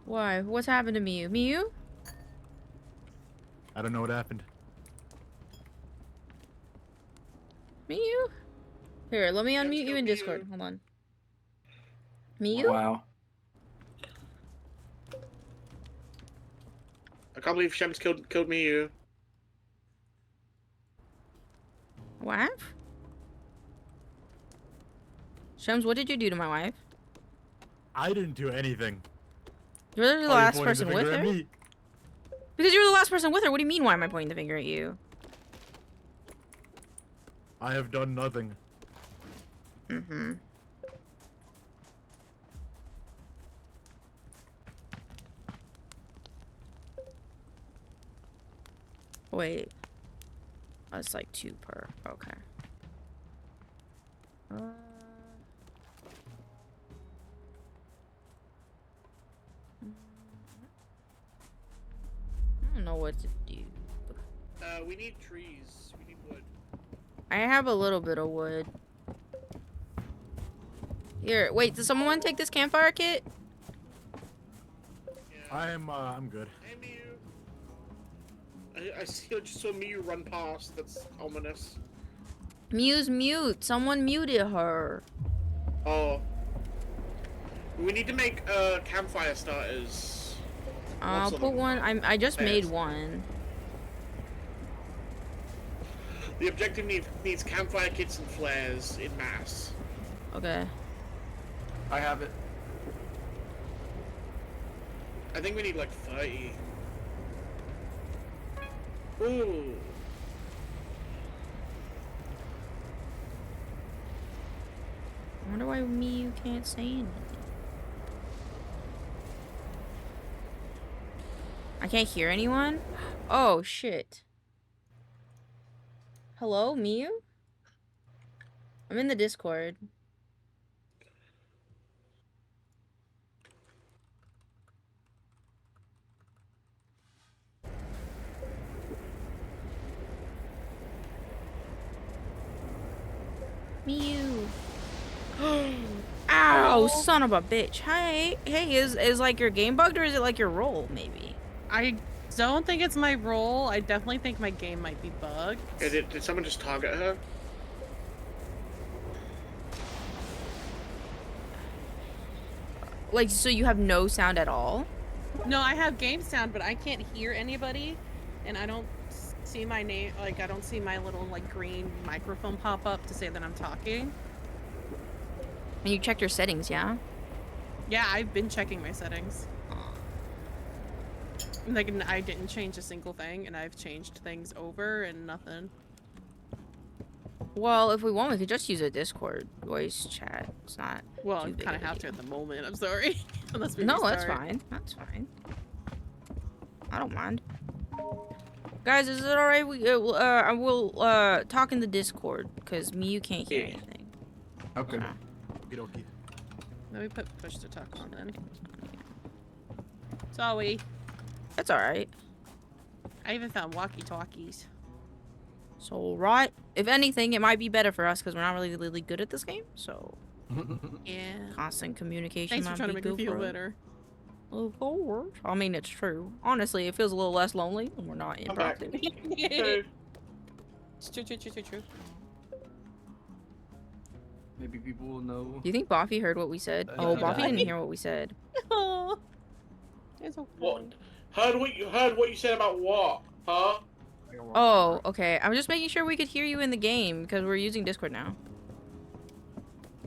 Why? What's happened to Miyu? Miyu? I don't know what happened. Miyu? Here, let me Yeah, unmute let's you go in Miyu. Discord. Hold on. Miyu? Wow. I can't believe Shem's killed me. You. Wife? Shems, what did you do to my wife? I didn't do anything. You're literally the Oh, you're last pointing the person with finger at her? me. Because you're the last person with her. What do you mean, why am I pointing the finger at you? I have done nothing. Mm-hmm. Wait. That's like 2 per. Okay. I don't know what to do. We need trees. We need wood. I have a little bit of wood. Here, wait, does someone want to take this campfire kit? Yeah. I'm good. Hey, Miyu. I just saw Miyu run past. That's ominous. Mew's mute. Someone muted her. Oh. We need to make campfire starters. I'll Lots of put them. one. I just made Fast. one. The objective needs campfire kits and flares in mass. Okay. I have it. I think we need like 30. Ooh. I wonder why you can't say anything. I can't hear anyone? Oh, shit. Hello, Miyu? I'm in the Discord. Miyu. Ow, son of a bitch. Hey, is like your game bugged or is it like your roll, maybe? I don't think it's my role. I definitely think my game might be bugged. Yeah, did someone just target her? Like, so you have no sound at all? No, I have game sound, but I can't hear anybody, and I don't see my name. Like, I don't see my little like green microphone pop up to say that I'm talking. And you checked your settings, yeah? Yeah, I've been checking my settings. Like, I didn't change a single thing, and I've changed things over and nothing. Well, if we want, we could just use a Discord voice chat. It's not. Well, too I big kind of of a have to deal. at the moment. I'm sorry. Unless we No, that's restart. fine. That's fine. I don't mind. Guys, is it alright? I will talk in the Discord because you can't hear Yeah. anything. Okay. Okie-dokie. Let me put push to talk on then. Sorry. That's alright. I even found walkie-talkies. So, right. If anything, it might be better for us because we're not really good at this game. So, Yeah. constant communication Thanks for might trying to be make me good feel for us. better. Of course. I mean, it's true. Honestly, it feels a little less lonely when we're not in I'm back. proximity. It's true. Maybe people will know. Do you think Boffy heard what we said? Uh, Oh, yeah. Boffy didn't hear what we said. Oh, it's okay. What? Heard what you said about what? Huh? Oh, okay. I'm just making sure we could hear you in the game because we're using Discord now.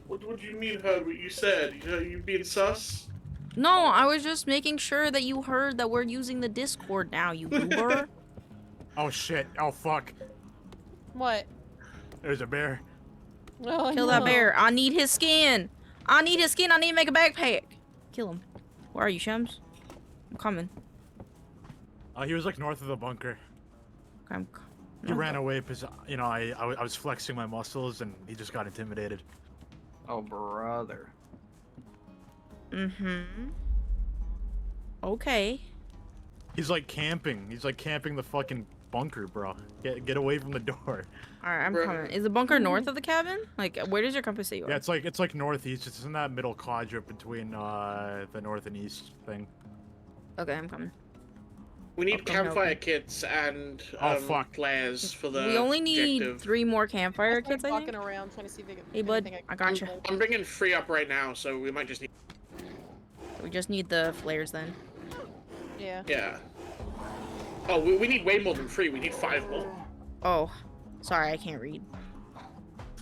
What do you mean heard what you said? You being sus? No, I was just making sure that you heard that we're using the Discord now, you goober. Oh shit. Oh fuck. What? There's a bear. Oh, Kill that bear. I need his skin. I need his skin. I need to make a backpack. Kill him. Where are you, Shems? I'm coming. He was like north of the bunker. Okay, He ran away because, you know, I was flexing my muscles and he just got intimidated. Oh, brother. Mm-hmm. Okay. He's like camping. He's like camping the fucking bunker, bro. Get away from the door. Alright, I'm Bruh. coming. Is the bunker north of the cabin? Like, where does your compass say you are? Yeah, it's like northeast. It's in that middle quadrant between the north and east thing. Okay, I'm coming. We need Okay, campfire okay. kits and Oh, fuck. flares for the We only need objective. 3 more campfire kits, I walking think. around trying to see if they can. Hey, bud, anything I got you. I'm bringing 3 up right now, so we might just need. We just need the flares then. Yeah. Yeah. Oh, we need way more than 3. We need 5 more. Oh, sorry, I can't read.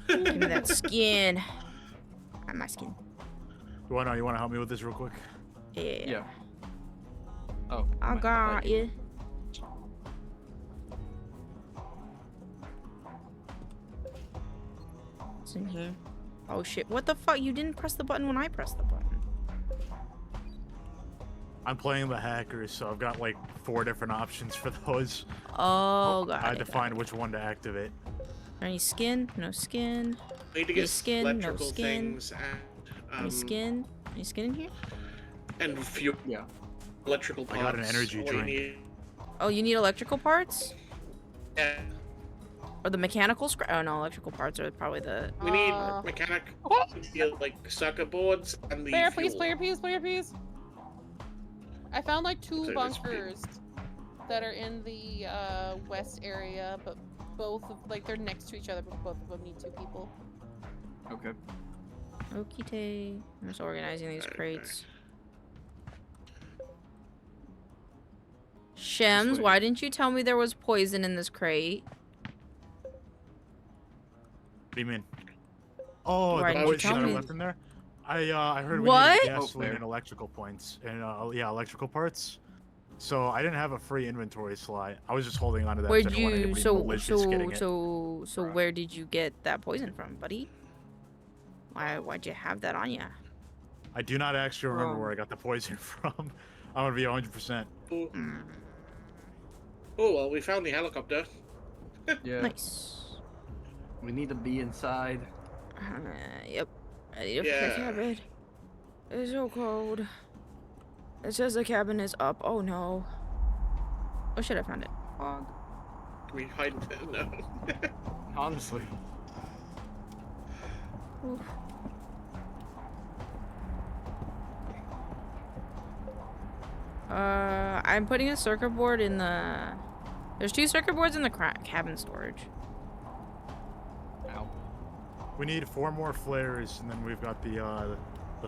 Give me that skin. My skin. You wanna help me with this real quick? Yeah. Yeah. Oh. I got you. What's in here? Oh shit! What the fuck? You didn't press the button when I pressed the button. I'm playing the hackers, so I've got like 4 different options for those. Oh, got I had it. to find which one to activate. Any skin? No skin. We need to Any get skin? No electrical skin. things and Any skin? Any skin in here? and fuel Yeah. electrical I parts. got an energy All you drink. need- Oh, you need electrical parts? Yeah. Or the mechanical scrap? Oh no, electrical parts are probably the. We need Uh, mechanic, like circuit boards and the Player, fuel. please, player, please, player, please. I found like 2 So this bunkers that are in the west area, but both of, like they're next to each other, but both of them need 2 people. Okay. Okite. I'm just organizing these crates. Shems, way. why didn't you tell me there was poison in this crate? What do you mean? Oh, Why the didn't you boys tell that I me? left in there? I heard we What? needed Oh, gasoline fair. and electrical points and yeah, electrical parts. So I didn't have a free inventory slot. I was just holding on to that. 'cause I Where'd didn't want you anybody so malicious getting it. so where did you get that poison from, buddy? Why'd you have that on you? I do not actually remember where I got the poison from. I'm gonna be 100%. Oh, well, we found the helicopter. Yeah. Nice. We need to be inside. Yep. Yep. Yeah. Cabin. It's so cold. It says the cabin is up. Oh no. Oh shit! I found it. Fog. Can we hide? No. Honestly. Oof. I'm putting a circuit board in the. There's 2 circuit boards in the cabin storage. Ow. We need 4 more flares, and then we've got the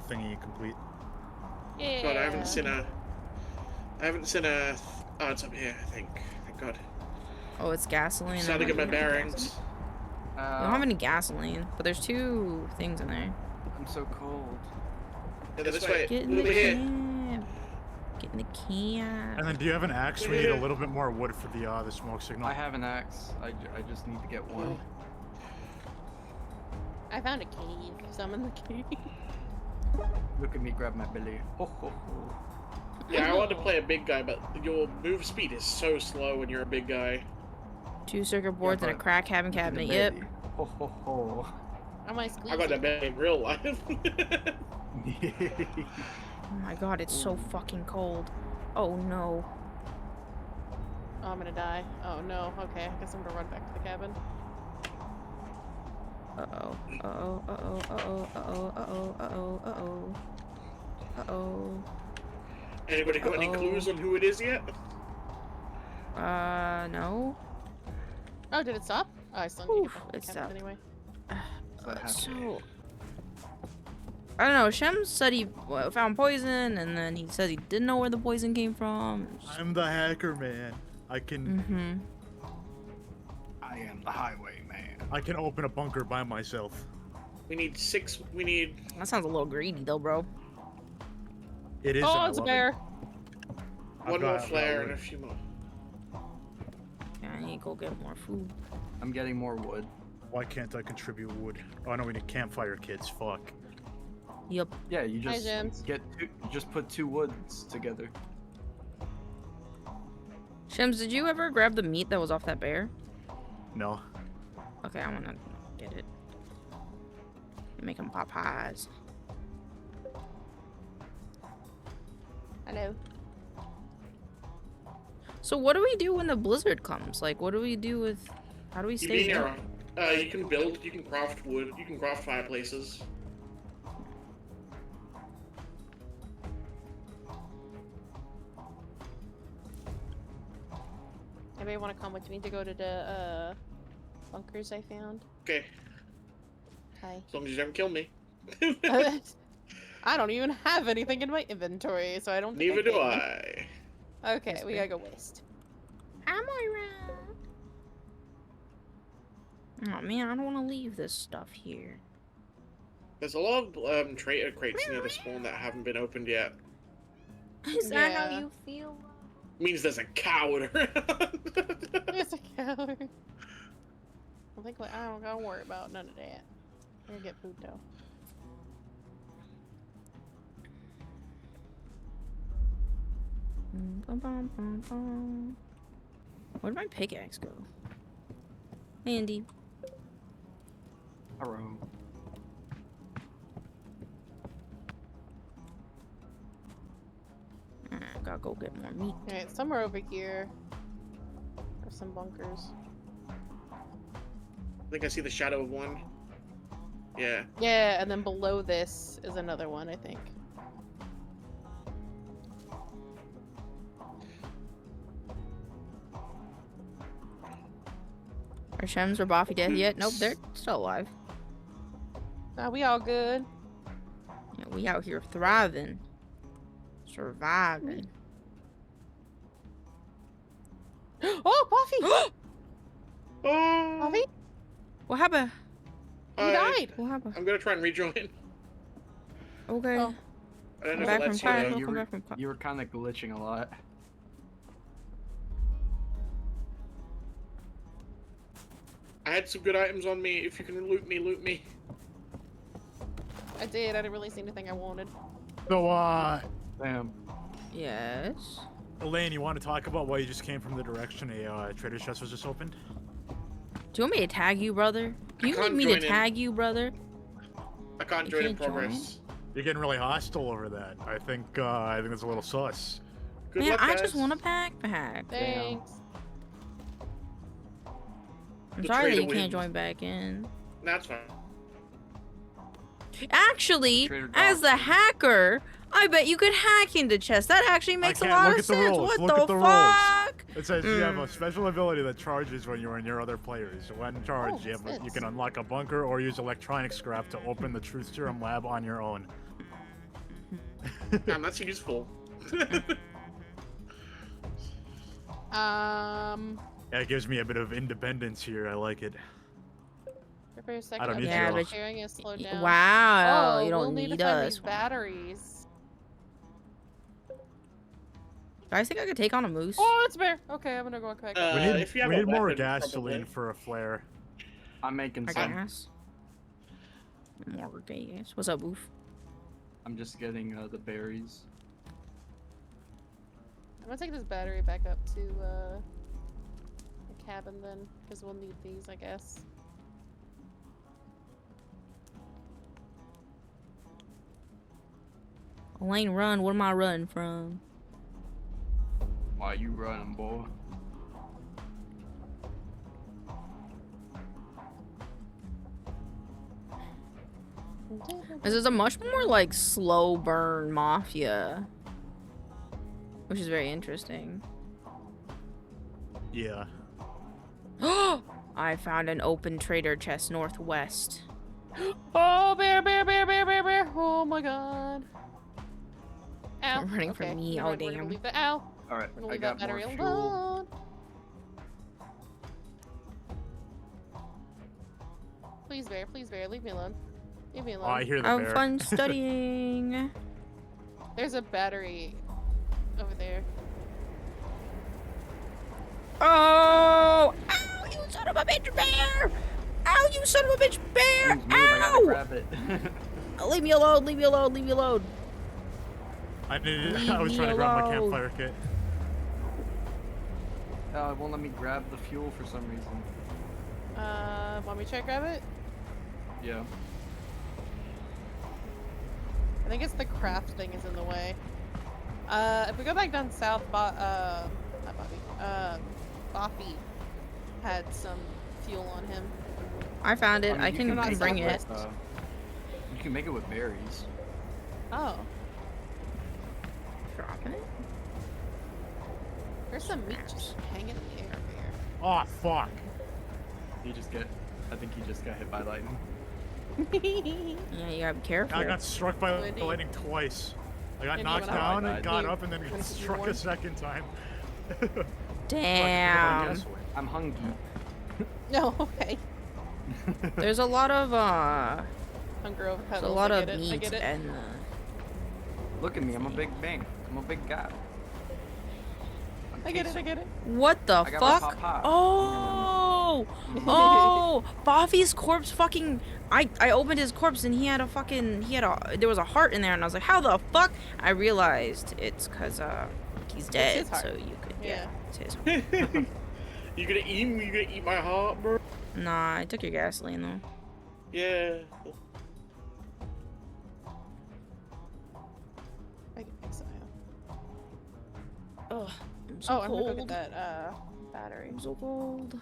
thingy complete. Yeah. God, I haven't seen a. Oh, it's up here, I think. Thank God. Oh, it's gasoline. Starting to get my I don't have any bearings. gasoline. I don't have any gasoline, but there's 2 things in there. I'm so cold. Yeah, this way. Get in the Over here. camp. Get in the camp. And then, do you have an axe? We need a little bit more wood for the smoke signal. I have an axe. I just need to get one. I found a cave. So I'm in the cave. Look at me grab my belly. Ho ho ho. Yeah, I want to play a big guy, but your move speed is so slow when you're a big guy. 2 circuit boards and a but crack cabin look at the cabinet. Yep. belly. Ho ho ho. Am I squeezing? I got a bed in real life. Oh my god, it's so fucking cold. Oh no. Oh, I'm gonna die. Oh no. Okay, I guess I'm gonna run back to the cabin. Uh-oh. Uh-oh. Uh-oh. Uh-oh. Uh-oh. Uh-oh. Uh-oh. Uh-oh. Uh-oh. Anybody got any Uh-oh. clues on who it is yet? No. Oh, did it stop? Oh, I still need Oof, to go to the it cabin stopped. anyway. So I don't know. Shem said he found poison, and then he said he didn't know where the poison came from. I'm the hacker, man. I can Mm-hmm. I am the highway man. I can open a bunker by myself. We need 6. We need. That sounds a little greedy, though, bro. It is. and Oh, I it's a love it. bear. I've One more got flare wood. and a few more. Yeah, I need to go get more food. I'm getting more wood. Why can't I contribute wood? Oh no, we need campfire kits. Fuck. Yep. Yeah, you Hi, just James. just put 2 woods together. Shems, did you ever grab the meat that was off that bear? No. Okay, I wanna get it. Make them pop pies. Hello. So what do we do when the blizzard comes? Like, what do we do with? How do we You stay being warm? here, you can build, you can craft wood, you can craft fireplaces. Anybody want to come with me to go to the bunkers I found? Okay, Hi. as long as you don't kill me. I don't even have anything in my inventory, so I don't think Neither do can. I. Okay, That's we fair. gotta go west. Am I right? Oh man, I don't want to leave this stuff here. There's a lot of traitor crates near the spawn that haven't been opened yet. Is that how Yeah. you feel? Means there's a coward around. There's a coward. I think I don't gotta worry about none of that. I'm gonna get food though. Where'd my pickaxe go? Andy. Hello. Gotta go get more meat. Alright, somewhere over here are some bunkers. I think I see the shadow of one. Yeah. Yeah, and then below this is another one, I think. Are Shems or Boffy dead yet? Nope, they're still alive. Nah, we all good. Yeah, we out here thriving. Surviving. Oh, Buffy! Oh, Buffy? What happened? You died! What happened? I'm gonna try and rejoin. Okay. Oh. I don't Come know back if from that's class. you. We'll you come were, back from class. you were kind of glitching a lot. I had some good items on me. If you can loot me, loot me. I did, I didn't really see anything I wanted. So, Damn. Yes. Elaine, you want to talk about why you just came from the direction a trader's chest was just opened? Do you want me to tag you, brother? Do you can't need me to join in. tag you, brother? I can't You join in can't join? progress. You're getting really hostile over that. I think that's a little sus. Good Man, luck, I guys. just want a backpack. Thanks. I'm The sorry that trader you can't wins. join back in. That's fine. Actually, Trader as the Dawson. hacker, I bet you could hack into chest. That actually makes a can't. lot Look of at the sense. rules. What Look the at the rules. fuck? It says you have a special ability that charges when you're near other players. When charged, Oh, you what's can this? unlock a bunker or use electronic scrap to open the truth serum lab on your own. Damn, that's useful. Yeah, it gives me a bit of independence here. I like it. For a second, don't need Yeah, you. but sharing is slowed down. Wow, Oh, you don't we'll need need to find us. these batteries. Guys, think I could take on a moose? Oh, it's a bear. Okay, I'm gonna go back. Uh, We need, if you have we a need more weapon, gasoline probably. for a flare. I'm making I some. guess. More gas. What's up, Oof? I'm just getting the berries. I'm gonna take this battery back up to the cabin then, because we'll need these, I guess. Elaine, run. What am I running from? Why you running, boy? This is a much more like slow burn mafia, which is very interesting. Yeah. I found an open trader chest northwest. Oh, bear, bear, bear, bear, bear, bear! Oh my god. Ow. I'm running from okay, me, never oh mind, we're gonna damn. leave the ow. All right, We're gonna I leave got that more battery fuel. alone. Please, bear, leave me alone. Leave me Oh, alone. I hear the Have bear. fun studying. There's a battery over there. Oh! Ow, you son of a bitch bear! Ow, you son of a bitch bear! Please move, I gotta Ow! grab it. Leave me alone, leave me alone, leave me alone. I needed. Leave I was me trying to grab my alone. campfire kit. It won't let me grab the fuel for some reason. Want me to try to grab it? Yeah. I think it's the craft thing is in the way. If we go back down south, not Bobby, Boffy had some fuel on him. I found it. I you can not bring it. southwest. You can make it with berries. Oh, Dropping it. there's some meat just hanging in the air over here. Oh fuck. I think he just got hit by lightning. Yeah, you gotta be careful. I got struck by Woody. the lightning twice. I got Woody, knocked when I- down Oh, and got Woody, up and then wanna got give me struck one? a second time. Damn. Fucking I'm hungry. No, okay. There's a lot of Hunger over there's pedals. a lot I of get it. I meat get it. and Look at me, I'm a big bang. I'm a big guy. I get it. I get it. what the I got my fuck? pop. Oh, oh, Boffy's corpse fucking. I opened his corpse and he had there was a heart in there and I was like, how the fuck? I realized it's cause he's dead, his heart. so you could Yeah. it's his heart. You gonna eat me? You gonna eat my heart, bro? Nah, I took your gasoline though. Yeah. I think so. Ugh, I'm so Oh, I'm gonna go get cold. that battery. I'm so cold.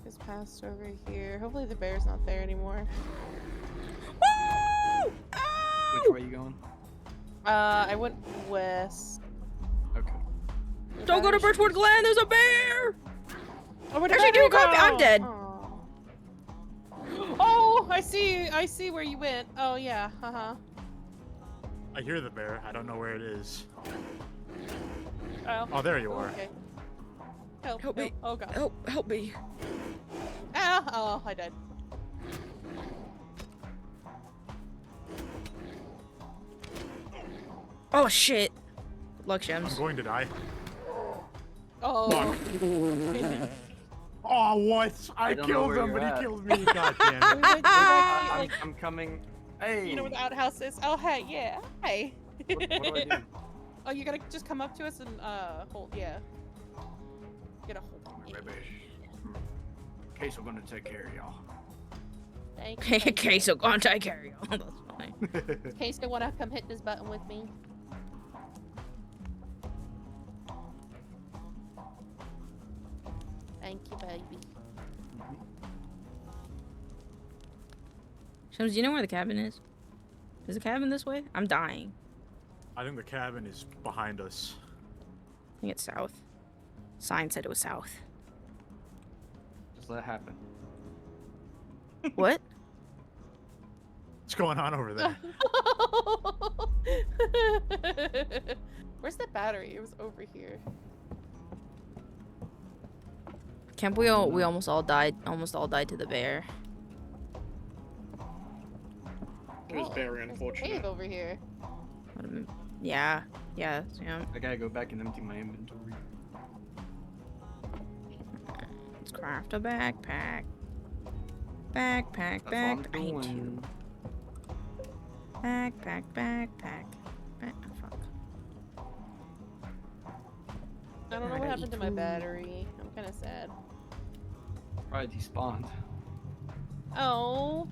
Just passed over here. Hopefully the bear's not there anymore. Woo! Which way you going? I went west. Okay. Don't go to Birchwood Glen. There's a bear. Oh, where Actually, do copy. I'm dead. Oh, I see where you went. Oh yeah, I hear the bear. I don't know where it is. Oh, Oh, there you are. okay. Help, Help me. Oh god. Help me. Ah, oh, I died. Oh shit. Luck I'm gems. going to die. Oh. Oh, what? I don't know killed where him, you're but he at. killed me. God damn it. I'm coming. Hey. You know where the outhouse is? Oh, hey, yeah. Hey. What do I do? Oh, you gotta just come up to us and hold. Yeah. Get a hold. Oh, my baby. Okay, so I'm gonna take care of y'all. Thank you. Okay, so go on, take care of y'all. That's fine. In case they wanna come hit this button with me. Thank you, baby. Shams, do you know where the cabin is? Is the cabin this way? I'm dying. I think the cabin is behind us. I think it's south. Sign said it was south. Just let it happen. What? What's going on over there? Where's the battery? It was over here. Camp we almost all died to the bear. It was very There's a unfortunate. cave over here. Yeah. Yeah. I gotta go back and empty my inventory. Let's craft a backpack. Backpack, That's all I'm back. I hate you. doing. Backpack, backpack. Fuck. I don't know what happened to my battery. I'm kind of sad. Probably despawned. Oh.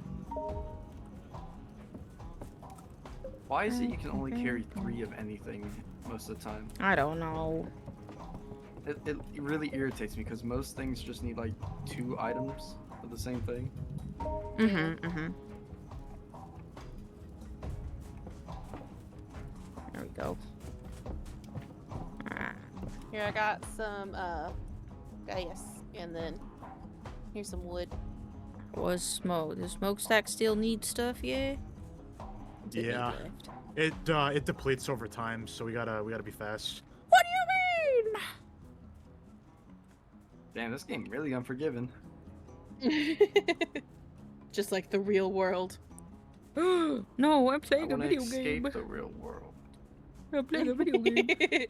Why is it you can only carry 3 of anything most of the time? I don't know. It really irritates me because most things just need like 2 items of the same thing. Mm-hmm. There we go. Alright. Here, I got some, gas. And then, here's some wood. Was smoke? Does smokestack still need stuff? Yeah. What's it need Yeah. left? It depletes over time, so we gotta be fast. What do you Damn, this game really unforgiving. Just like the real world. mean? No, I'm I playing a wanna video escape game. the real world. I'm playing a video game.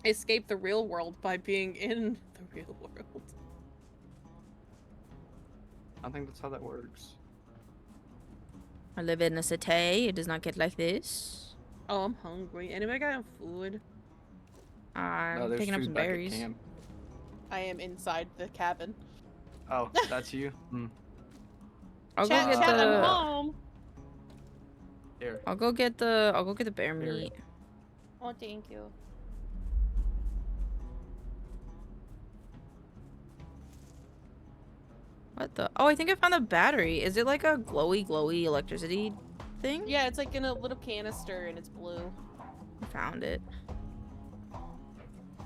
Escape the real world by being in the real world. I think that's how that works. I live in a city. It does not get like this. Oh, I'm hungry. Anybody got food? I'm No, there's picking up food some back at berries. camp. I am inside the cabin. Oh, that's you? I'll Chat, go get chat, I'm the. home. Here. I'll go get the bear Here. meat. Oh, thank you. What the? Oh, I think I found a battery. Is it like a glowy electricity thing? Yeah, it's like in a little canister and it's blue. I found it.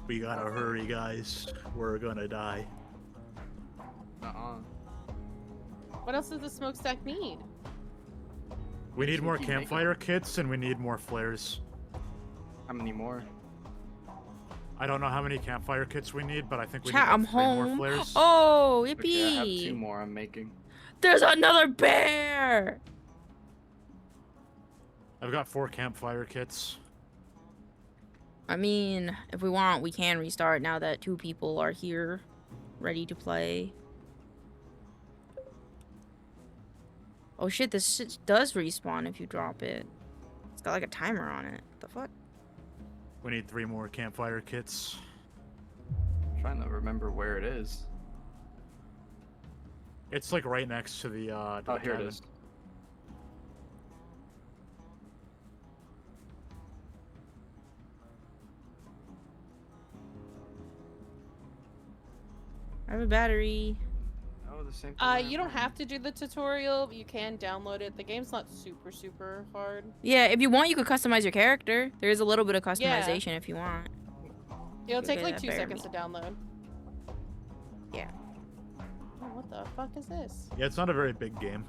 We gotta hurry, guys. We're gonna die. What else does the smokestack need? We need So more keep making campfire kits and we need more flares. How many more? I don't know how many campfire kits we need, but I think we Chat, need I'm like 3 more home. flares. Oh, Okay, I have 2 yippee! more I'm making. There's another bear! I've got 4 campfire kits. I mean, if we want, we can restart now that 2 people are here, ready to play. Oh shit, this shit does respawn if you drop it. It's got like a timer on it. What the fuck? We need 3 more campfire kits. I'm trying to remember where it is. It's like right next to the Oh, here it cabin. is. I have a battery. Oh, the same thing. You don't have to do the tutorial, but you can download it. The game's not super hard. Yeah, if you want, you could customize your character. There is a little bit of Yeah. customization if you want. It'll Go take get like that 2 bear seconds meat. to download. Yeah. Oh, what the fuck is this? Yeah, it's not a very big game.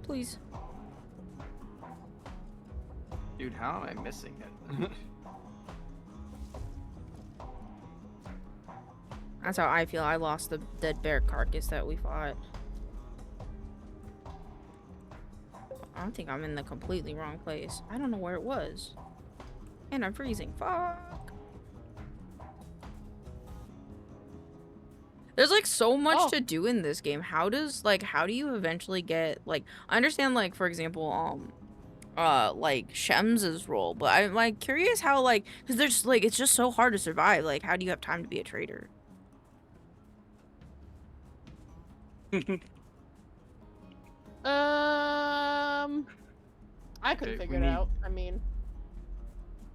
Please. Dude, how am I missing it? That's how I feel. I lost the dead bear carcass that we fought. I think I'm in the completely wrong place. I don't know where it was. And I'm freezing. Fuck. There's like so much to do in this game. How do you eventually get like I understand like for example like Shem's role, but I'm like curious how like because there's like it's just so hard to survive. Like how do you have time to be a trader? I couldn't Okay, figure we it need- out. I mean,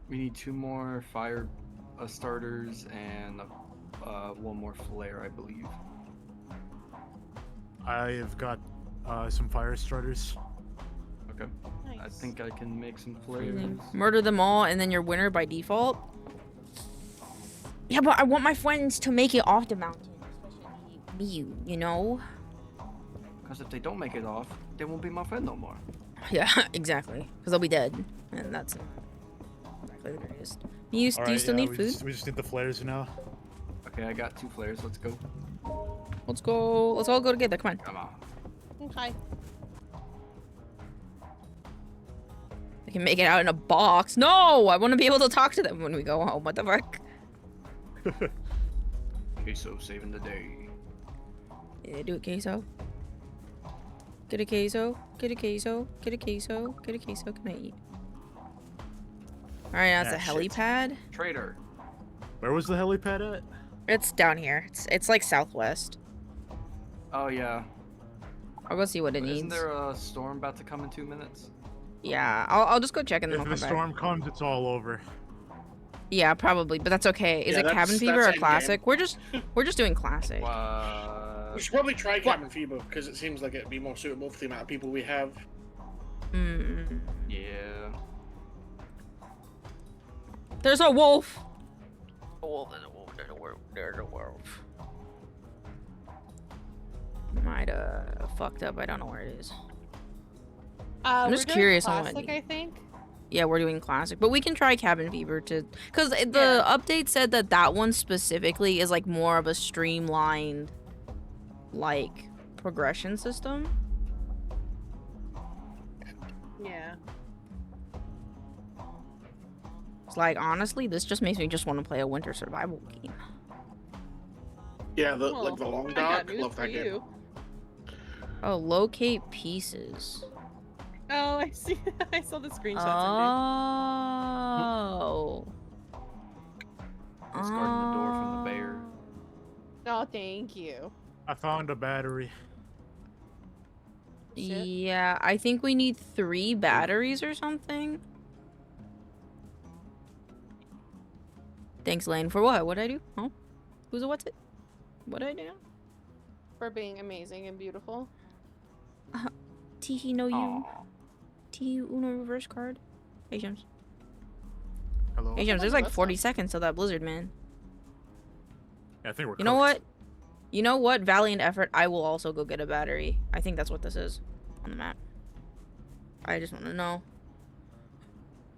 We need 2 more fire starters and 1 more flare, I believe. I've got some fire starters. Okay. nice. I think I can make some flares. Freezing. Murder them all and then you're winner by default. Yeah, but I want my friends to make it off the mountain, especially me, you know? Because if they don't make it off, they won't be my friend no more. Yeah, exactly. Because they'll be dead, and that's not exactly the greatest. Do you still need we food? we just need the flares now. Okay, I got 2 flares. Let's go. Let's go. Let's all go together. Come on. Come on. Okay. I can make it out in a box. No, I want to be able to talk to them when we go home. What the fuck? Queso saving the day. Yeah, do it, queso. Get a queso. Get a queso. Get a queso. Get a queso. Can I eat? All right, now it's a Ah, shit. helipad. Trader. Where was the helipad at? It's down here. It's like southwest. Oh, yeah. I'll go see what it But needs. isn't there a storm about to come in 2 minutes? Yeah, I'll just go check and then If I'll the come back. storm comes, it's all over. Yeah, probably, but that's okay. Is Yeah, it that's- cabin fever that's or classic? endgame. We're just doing classic. We should probably try cabin fever because it seems like it'd be more suitable for the amount of people we have. Mm. Yeah. There's a wolf. A wolf. There's a wolf. There's a wolf. There's a wolf. Might fucked up. I don't know where it is. I'm just we're doing curious on what classic, I think. Yeah, we're doing classic, but we can try cabin fever to, because the update said that that one specifically is like more of a streamlined, like progression system. Yeah. It's like honestly, this just makes me just want to play a winter survival game. Yeah, Well, like the long I got dark. news Love for that game. you. Oh, locate pieces. Oh, I see. I saw the screenshots. Oh. Who's guarding the door from the bear? Oh, thank you. I found a battery. Shit. Yeah, I think we need 3 batteries or something. Thanks, Lane. For what? What'd I do? Huh? Who's a what's it? What'd I do? For being amazing and beautiful. Teehee, no you. Aw. Teehee, Uno reverse card. Hey, James. Hello. Hey, Yeah, James, there's like What's 40 up? seconds till that blizzard, man. I think we're You know cooked. what? You know what? Valiant effort. I will also go get a battery. I think that's what this is on the map. I just want to know.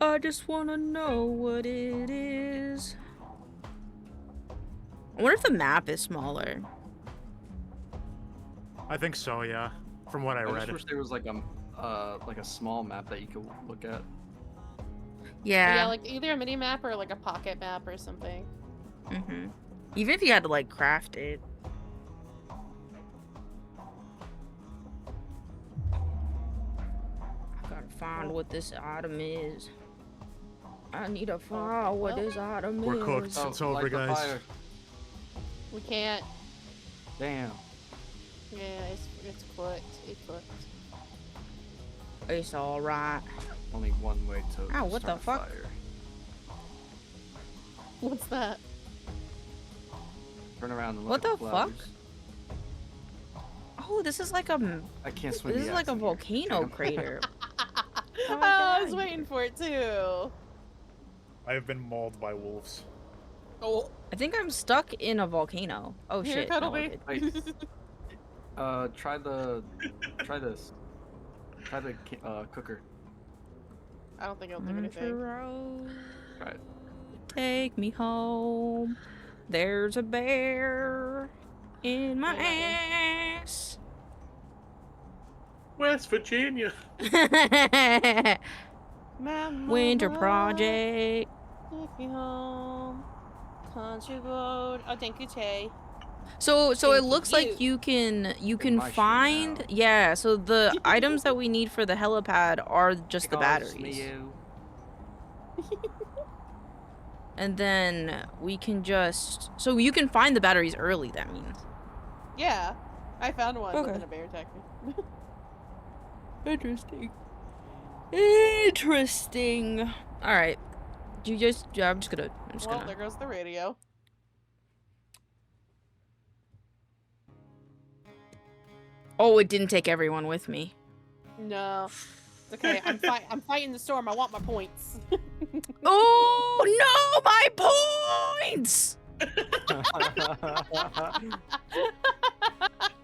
I just want to know what it is. I wonder if the map is smaller. I think so, yeah. From what I I read. just wish there was like a small map that you could look at. Yeah, like either a mini map or like a pocket map or something. Mm-hmm. Even if you had to like craft it. I gotta find what this item is. I need to find what this item We're is. cooked. Oh, It's over, light the guys. fire. We can't. Damn. Yeah, it's cooked. It's cooked. It's alright. Only one way to Ow, what start the fuck? a fire. What's that? Turn around and look What at the fuck? flowers. Oh, this is like a I can't swim. this is the like a axe in here. volcano Damn. crater. Oh, my I was God. waiting for it too. I have been mauled by wolves. Oh, I think I'm stuck in a volcano. Oh here, shit. No, Cuddleby. I did. Try this. Try the cooker. I don't think it'll do anything. Try it. Take me home. There's a bear in my ass. West Virginia. Winter project. Take me home. Country road. Oh, thank you, Tay. So Thank it looks like you. you can my shit find now. yeah, so the items that we need for the helipad are just the Because batteries. you- And then we can just so you can find the batteries early, that means. Yeah, I found one, Okay. but then a bear attacked me. Interesting. Interesting. All right. I'm just Well, there goes the radio. Oh, it didn't take everyone with me. No. It's okay, I'm fighting the storm. I want my points. Oh no, my points!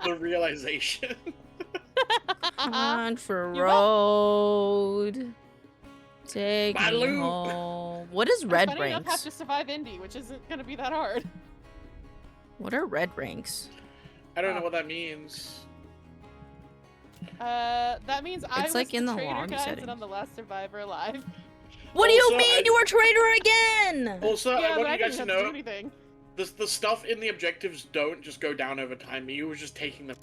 The realization. Country You're road. Take My me loot. home. What is I red funny enough have ranks? to survive Indy, which isn't gonna be that hard. What are red ranks? I don't know what that means. That means I It's was like the in the traitor, lobby guys, settings. and I'm the last survivor alive. What do you Also, mean I- you were traitor again? Also, Yeah, I but want I you guys didn't to have to do know anything. the stuff in the objectives don't just go down over time. Miu was just taking them.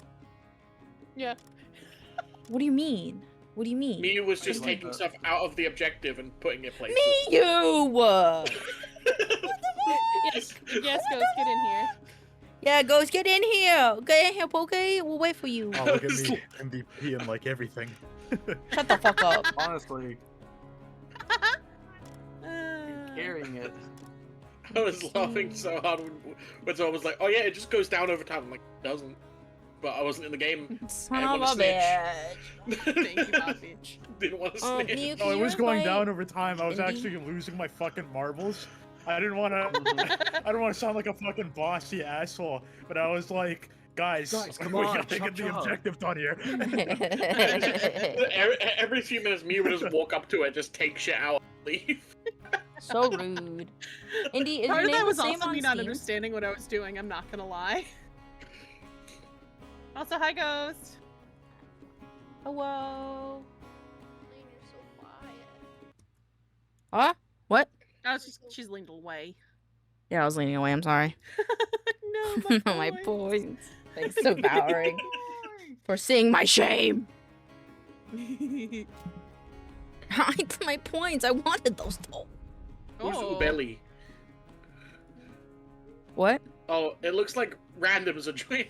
Yeah. What do you mean? What do you mean? Miu was just like taking that. stuff out of the objective and putting it places. Me, you! Yes, yes, Ghost, get in here. Yeah, Ghost, get in here. Get in here, okay? We'll wait for you. Oh, look at me. MVP and like everything. Shut the fuck up. Honestly, you're carrying it. I was laughing so hard when someone was like, "Oh yeah, it just goes down over time." I'm like, "It doesn't." But I wasn't in the game. Son I of wanna a snitch. bitch. Thank you, Bobby. Didn't want to Oh, snitch. Miu, No, it was You're going right. down over time. I was Indie. actually losing my fucking marbles. I didn't want to. I don't want to sound like a fucking bossy asshole, but I was like, guys, Come we on, gotta get the chop. objective done here. Every few minutes, Miu would just walk up to it, just take shit out, and leave. So rude. Indy, is Part your of that name was the same also on me not Steam? understanding what I was doing. I'm not gonna lie. Also, hi, Ghost. Hello. Huh? What? Oh, she's leaned away. Yeah, I was leaning away. I'm sorry. No, My boy. points. Thanks, devouring. For seeing my shame. My points. I wanted those though. Who's Oh. Ubelli? What? Oh, it looks like randoms are joining.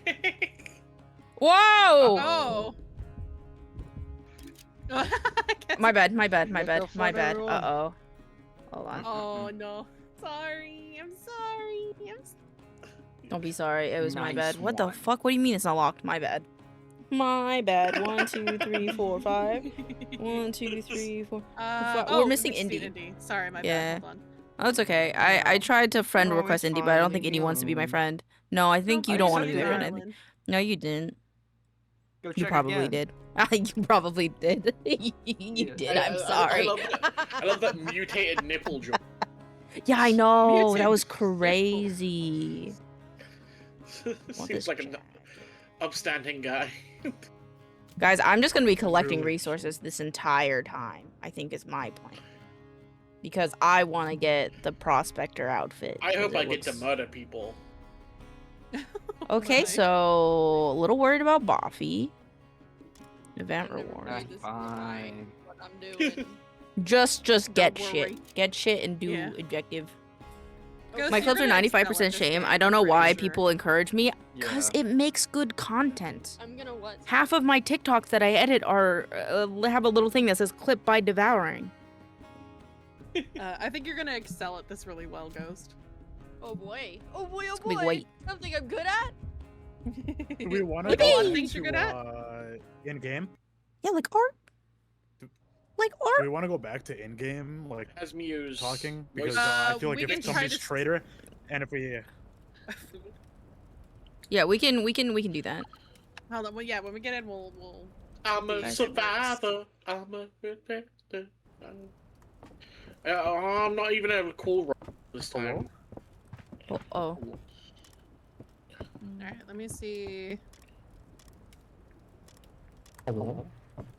Whoa! Oh. My bad. My bad. everyone. Uh-oh. Hold on. Oh no. Sorry. I'm sorry. Don't be sorry. It was my Nice bad. What the one. fuck? What do you mean it's not locked? My bad. My bad. 1, 2, 3, 4, 5. 1, 2, 3, 4. We're missing Indy. Sorry, my Yeah. bad. Hold on. Oh, it's okay. I tried to friend No, request it's Indy, but I don't fine. think Leave Indy me wants to be my alone. friend. No, I think you I don't said want to be you my did. friend. I think. No, you didn't. Go You check probably again. did. You probably did. You Yeah. did. I'm sorry. I love that mutated nipple joke. Yeah, I know. That Mutant was nipple. crazy. Want Seems this like an jacket. upstanding guy. Guys, I'm just gonna be collecting Really? resources this entire time. I think is my plan. Because I want to get the prospector outfit. I hope 'cause I it get to looks- murder people. Okay, Nice. so a little worried about Buffy. Event I've never reward. played That's this before. fine. What I'm doing. Just get Don't shit. worry. Get shit and do Yeah. objective. Ghost, My you're clips are gonna 95% excel at this shame. game, I don't know I'm pretty why sure. people encourage me. Because Yeah. it makes good content. I'm gonna what? Half of my TikToks that I edit are have a little thing that says clip by devouring. I think you're gonna excel at this really well, Ghost. Oh boy. Oh boy, oh It's a big boy. weight. Something I'm good at? Do we want to Look at go all the things you're good at. in game? Yeah, like art. Like Do art. we want to go back to in game, like As Muse. talking? Because Uh, I feel like we if can try somebody's to- traitor, and if we Yeah, we can do that. Hold on. Well, yeah, when we get in, we'll. I'm a Nice. survivor. I'm a protector. I'm not even able to call right this time. Oh, oh. All right. Let me see. Are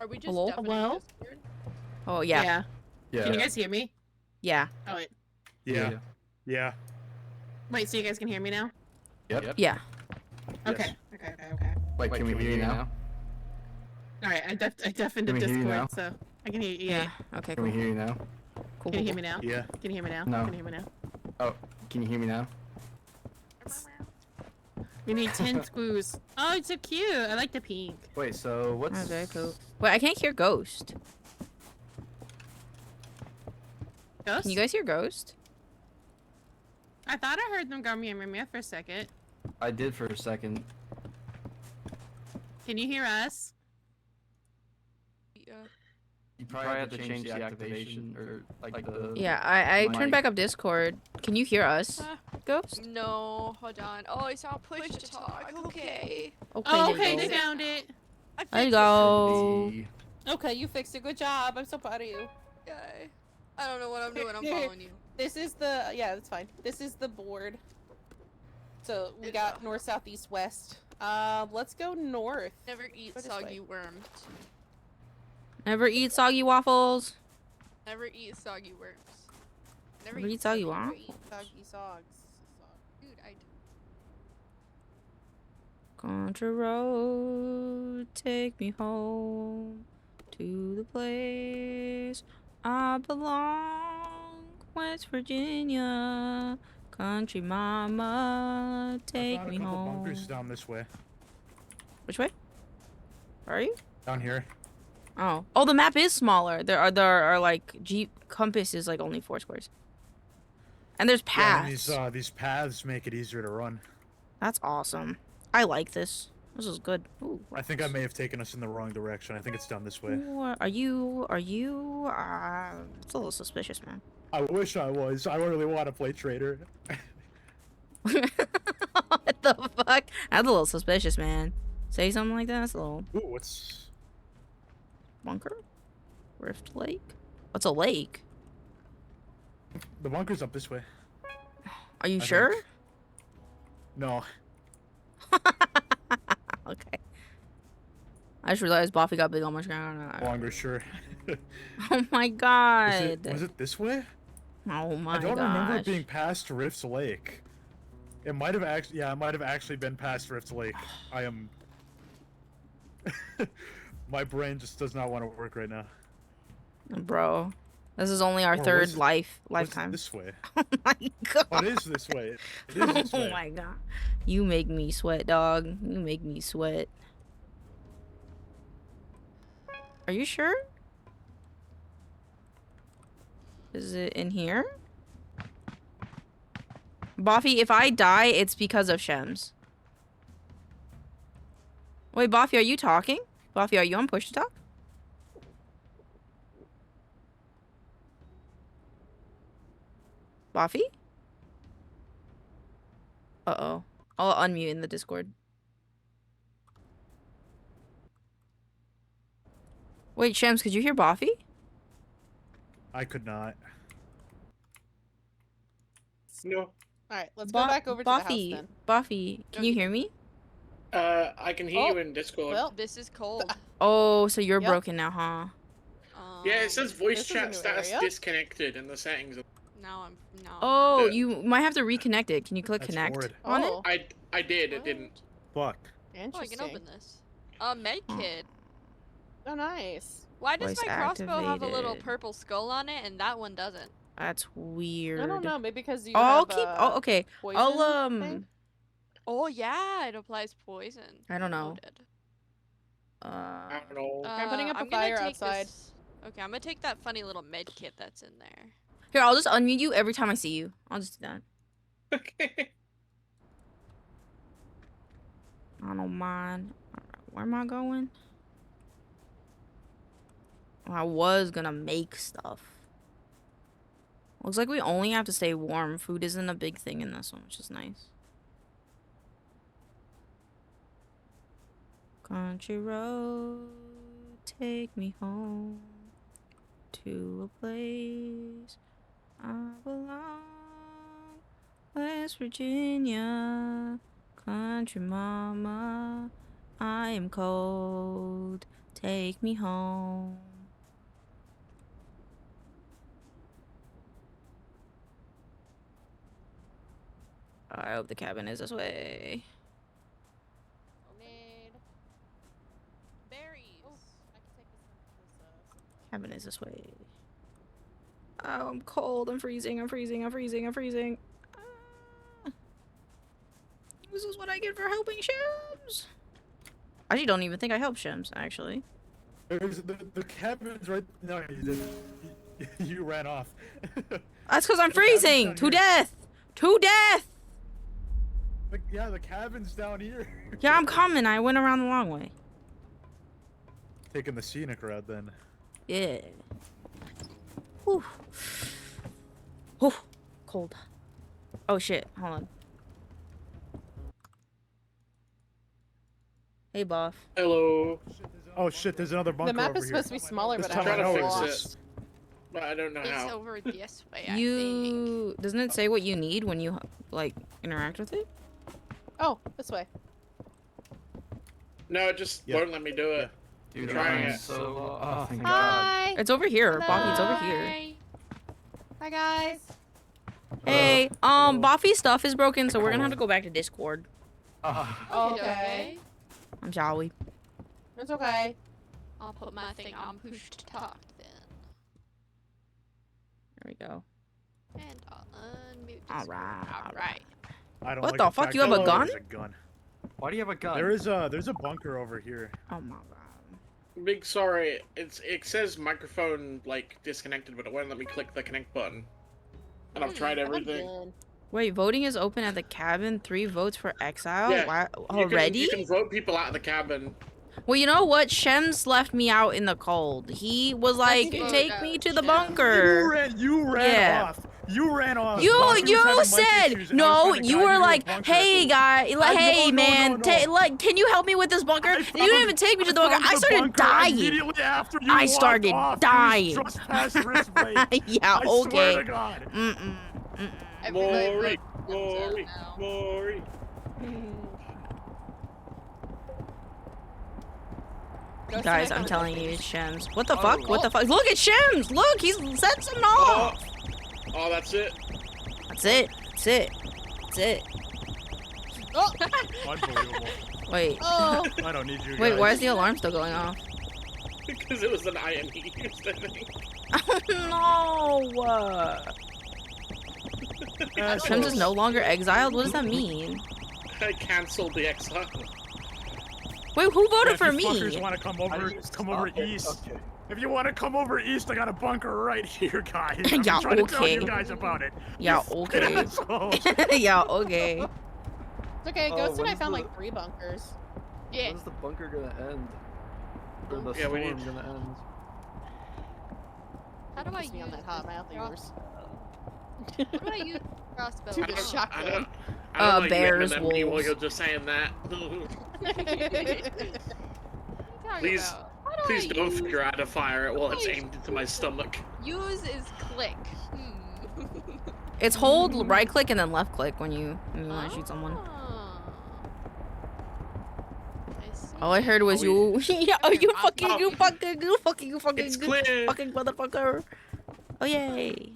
we just Hello? deafening Hello? Discord? Oh yeah. Yeah. Can you guys hear me? Yeah. Oh wait. yeah. Wait. So you guys can hear me now? Yep. Yeah. Okay. Okay. Wait, can we hear you now? All right. I deafened the Can we hear you now? Discord, so I can hear you. Yeah. Yeah. Okay. Can Cool. we hear you now? Cool. Can you hear cool, me now? Yeah. Can you hear me now? No. Can you hear me now? Oh, can you hear me now? We need 10 screws. Oh, it's so cute. I like the pink. Wait, so cool. what's... That's very cool. Wait, I can't hear Ghost. Ghost? Can you guys hear Ghost? I thought I heard them go meow meow meow for a second. I did for a second. Can you hear us? Yeah. You probably have to change the activation, or like the... Yeah, I Mic. turned back up Discord. Can you hear us, Ah. Ghost? No, hold on. Oh, it's not push to talk. Okay. Okay. Oh, there okay, you they go. found it. I There you fixed go. Okay, you fixed it. Good job. I'm so proud of you. it. Yay. I don't know what I'm doing. I'm following you. This is the that's fine. This is the board. So we got north, south, east, west. Let's go north. Never eat Go this soggy way. worms. Never eat soggy waffles. Never eat soggy worms. Never eat soggy worms. waffles. Soggy sogs. Dude, I Country road, take me home to the place I belong, West Virginia. Country mama, take I found me a couple home. bunkers down this way. Which way? Where are you? Down here. Oh, oh, the map is smaller. There are like Jeep compass is like only 4 squares, and there's Yeah, and paths. these paths make it easier to run. That's awesome. I like this. This is good. Ooh, I think I may have taken us in the wrong direction. I think it's down this way. Ooh, are you? It's a little suspicious, man. I wish I was. I really want to play traitor. What the fuck? That's a little suspicious, man. Say something like that. That's a little Ooh, what's... bunker. Rift Lake. What's a lake? The bunker's up this way. Are you I sure? think. No. Okay. I just realized Buffy got big on my screen. Longer, sure. Oh my Is god. it, was it this way? Oh my I don't remember it gosh. being past Rift's Lake. It might have actually, yeah, it might have actually been past Rift's Lake. I am My brain just does not want to work right now. Bro, this is only our Oh, third what's lifetime. This way. Oh my god. What is this way? It is this way. Oh my god. You make me sweat, dog. You make me sweat. Are you sure? Is it in here? Boffy, if I die, it's because of Shems. Wait, Boffy, are you talking? Boffy, are you on push to talk? Boffy? Uh-oh. I'll unmute in the Discord. Wait, Shems, could you hear Boffy? I could not. No. Alright, let's go back over to the house Buffy, then. Buffy, can you hear me? I can hear Oh, you in Discord. Well, This is cold. Oh, so you're Yep. broken now, huh? Yeah, it says voice this is a chat new status area. disconnected in the settings. Now I'm no. Oh, Yeah. you might have to reconnect it. Can you click That's connect horrid. on it? Oh, I did, it didn't. Fuck. Oh, I interesting. can open this. Medkit. Oh, nice. Why does Voice my crossbow have a little activated. purple skull on it and that one doesn't? That's weird. I don't know, maybe because you Oh, I'll have keep. Oh, okay. poison I'll thing? Oh yeah, it applies poison. I don't know. Noted. I don't know. I'm putting up a I'm gonna fire take outside. this- Okay, I'm gonna take that funny little med kit that's in there. Here, I'll just unmute you every time I see you. I'll just do that. Okay. I don't mind. Alright, where am I going? I was gonna make stuff. Looks like we only have to stay warm. Food isn't a big thing in this one, which is nice. Country road, take me home to a place I belong. West Virginia, country mama, I am cold. Take me home. I hope the cabin is this way. Need Berries. I can take this. Cabin is this way. Oh, I'm cold. I'm freezing. I'm freezing. I'm freezing. I'm freezing. Ah. This is what I get for helping Shems. I actually don't even think I helped Shems, actually. There's the cabin's right. No, you didn't. You ran off. That's because I'm The cabin's freezing. down To here. death. To death. Yeah, the cabin's down here. Yeah, I'm coming. I went around the long way. Taking the scenic route then. Yeah. Whew. Whew. Cold. Oh shit. Hold on. Hey, Boff. Hello. Oh shit, there's another bunker The map over is here. supposed to be smaller, This but time I I Trying have to know it it fix is. lost. it. But I don't know It's how. over this way, I think. You doesn't it say what you need when you like interact with it? Oh, this way. No, it just Yeah. won't let me do it. Dude, Trying I'm it. so oh thank God. Hi. It's over here. Boffy, it's over here. Hi. Hi, guys. Hey, Boffy's stuff is broken, so we're gonna have to go back to Discord. Oh, okay. I'm sorry. It's okay. I'll put my thing on push to talk then. There we go. And I'll unmute this. Alright. Alright. I don't What like the the fuck, fact you have a that gun? there's a gun. Why do you have a gun? There's a bunker over here. Oh my god. Big sorry. It says microphone like disconnected, but it won't let me click the connect button. And I've tried everything. Again. Wait, voting is open at the cabin. 3 votes for exile. Yeah, Why, You already? can vote people out of the cabin. Well, you know what? Shems left me out in the cold. He was like, vote "Take out me to the Shems. bunker." You ran Yeah. off. You ran off. You Boffy was having mic said issues, and I was no. trying to You guide were to a like, bunker. "Hey guy, like, hey no, man, no. like, can you help me with this bunker?" And you didn't even take me to the bunker. found I the started bunker dying. Immediately after you I walked started off. dying. It was trespass risk rate. Yeah, I swear okay. to God. Mm-mm. Everybody Maury, vote Maury, now. Maury. Ghost Guys, and I I'm come telling with you, me. it's Shems. What the fuck? What the fuck? Look at Shems! Look, he's set some off! Oh, that's it. That's it. That's it. That's it. Oh, Unbelievable. Wait. oh. I don't need you. Wait, guys. why is the alarm still going off? Because it was an item he used, I think. No! Shims is no longer exiled? What does that mean? I cancelled the exile. Wait, who voted for If you me? fuckers want to come over, come over Stop it. east. Okay. If you want to come over east, I got a bunker right here, guys. I'm Yeah, trying to tell you okay. guys about it. Yeah, You okay. assholes. Yeah, okay. It's okay, Oh, Ghost and I when's found the- like 3 bunkers. Yeah. When's the bunker gonna end? Or the Yeah, we storm need- gonna end? How do I Kiss me use on that hot mouth of yours. What do I use crossbow? To I the don't, shotgun. I don't, I don't like bears, bears, me while wolves. you're just saying that. Please- Please don't figure out how to fire it while it's aimed into my stomach. Use is click. It's hold, right click, and then left click when you want to shoot someone. Ah. I see. All I heard was you. Yeah, oh, you fucking It's clear. fucking motherfucker. Oh, yay.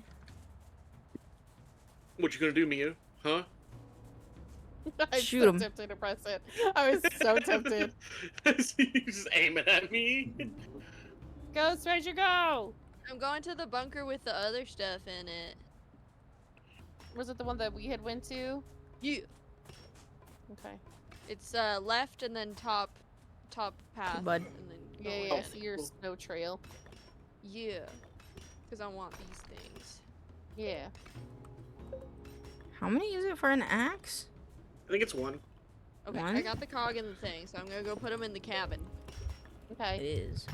What you gonna do, Mia? Huh? I'm Shoot so 'em. tempted to press it. I was so tempted. You just aiming at me. Ghost, where'd you go? I'm going to the bunker with the other stuff in it. Was it the one that we had went to? You. Okay. It's left and then top path. Bud. And then Yeah, go yeah, I in. see your snow trail. Yeah. Because I want these things. Yeah. How many is it for an axe? I think it's one. Okay, One? I got the cog in the thing, so I'm gonna go put them in the cabin. It Okay. is.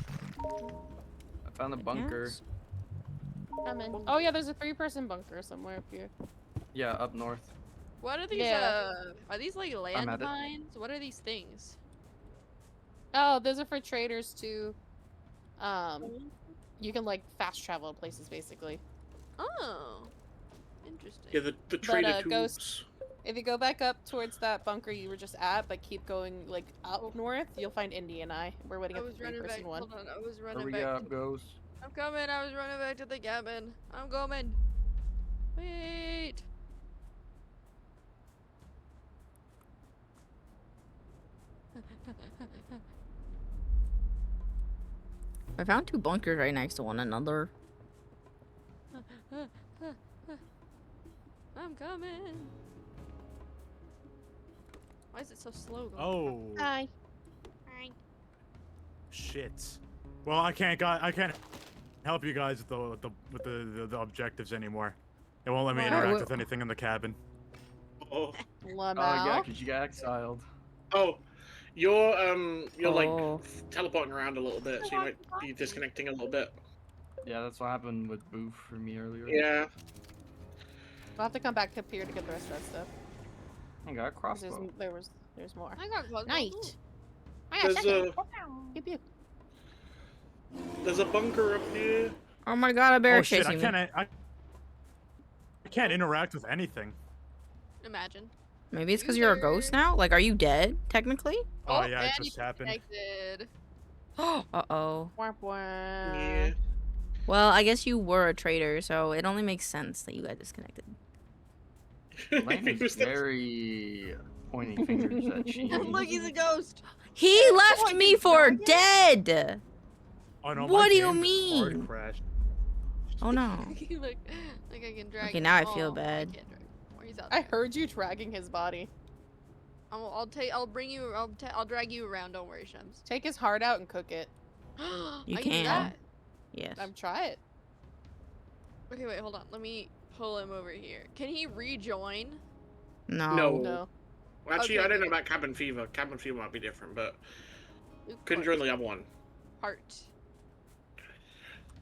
I found a bunker. Axe? I'm in. Oh yeah, there's a 3-person bunker somewhere up here. Yeah, up north. What are these, Yeah. are these like I'm at it. landmines? What are these things? Oh, those are for traders too. You can like fast travel places basically. Oh. Interesting. Yeah, the trader tubes. Ghost- If you go back up towards that bunker you were just at, but keep going like up north, you'll find Indy and I. We're waiting I at was the running back. 3-person one. Hold on, I was running Hurry back. up, Ghost. I'm coming. I was running back to the cabin. I'm coming. Wait. I found 2 bunkers right next to one another. I'm coming. Why is it so slow? Going? Oh, Hi. shit. Well, I can't help you guys with the objectives anymore. It won't let me Why? interact with anything in the cabin. Oh, Oh yeah, Lamau. 'cause you got exiled. oh, you're Oh. like teleporting around a little bit, so you might be disconnecting a little bit. Yeah, that's what happened with Boof for me earlier. Yeah. We'll have to come back up here to get the rest of that stuff. I got a 'Cause crossbow. there's more. I got close. Night. There's there's a bunker up here. Oh my god, a bear Oh shit! chasing me. I can't interact with anything. Imagine. Maybe it's because you're a ghost now? Like, are you dead, technically? Oh yeah, it and just you happened. disconnected. Uh-oh. Womp womp. Yeah. Well, I guess you were a traitor, so it only makes sense that you got disconnected. Lane is very pointing fingers at you. Look, he's a ghost. He left me for dead! Oh no, What my do you game just hard mean? crashed. Oh no. Look, I can drag Okay, him. now I feel Oh, bad. can't drag him. Or he's out I there. heard you dragging his body. I'll bring you. I'll drag you around. Don't worry, Shems. Take his heart out and cook it. You I can do can. that. Yes. Try it. Okay, wait, hold on. Let me pull him over here. Can he rejoin? No. No. No. Well, actually, Okay, I don't know good. about cabin fever. Cabin fever might be different, but Luke couldn't Heart. join the other one. Heart.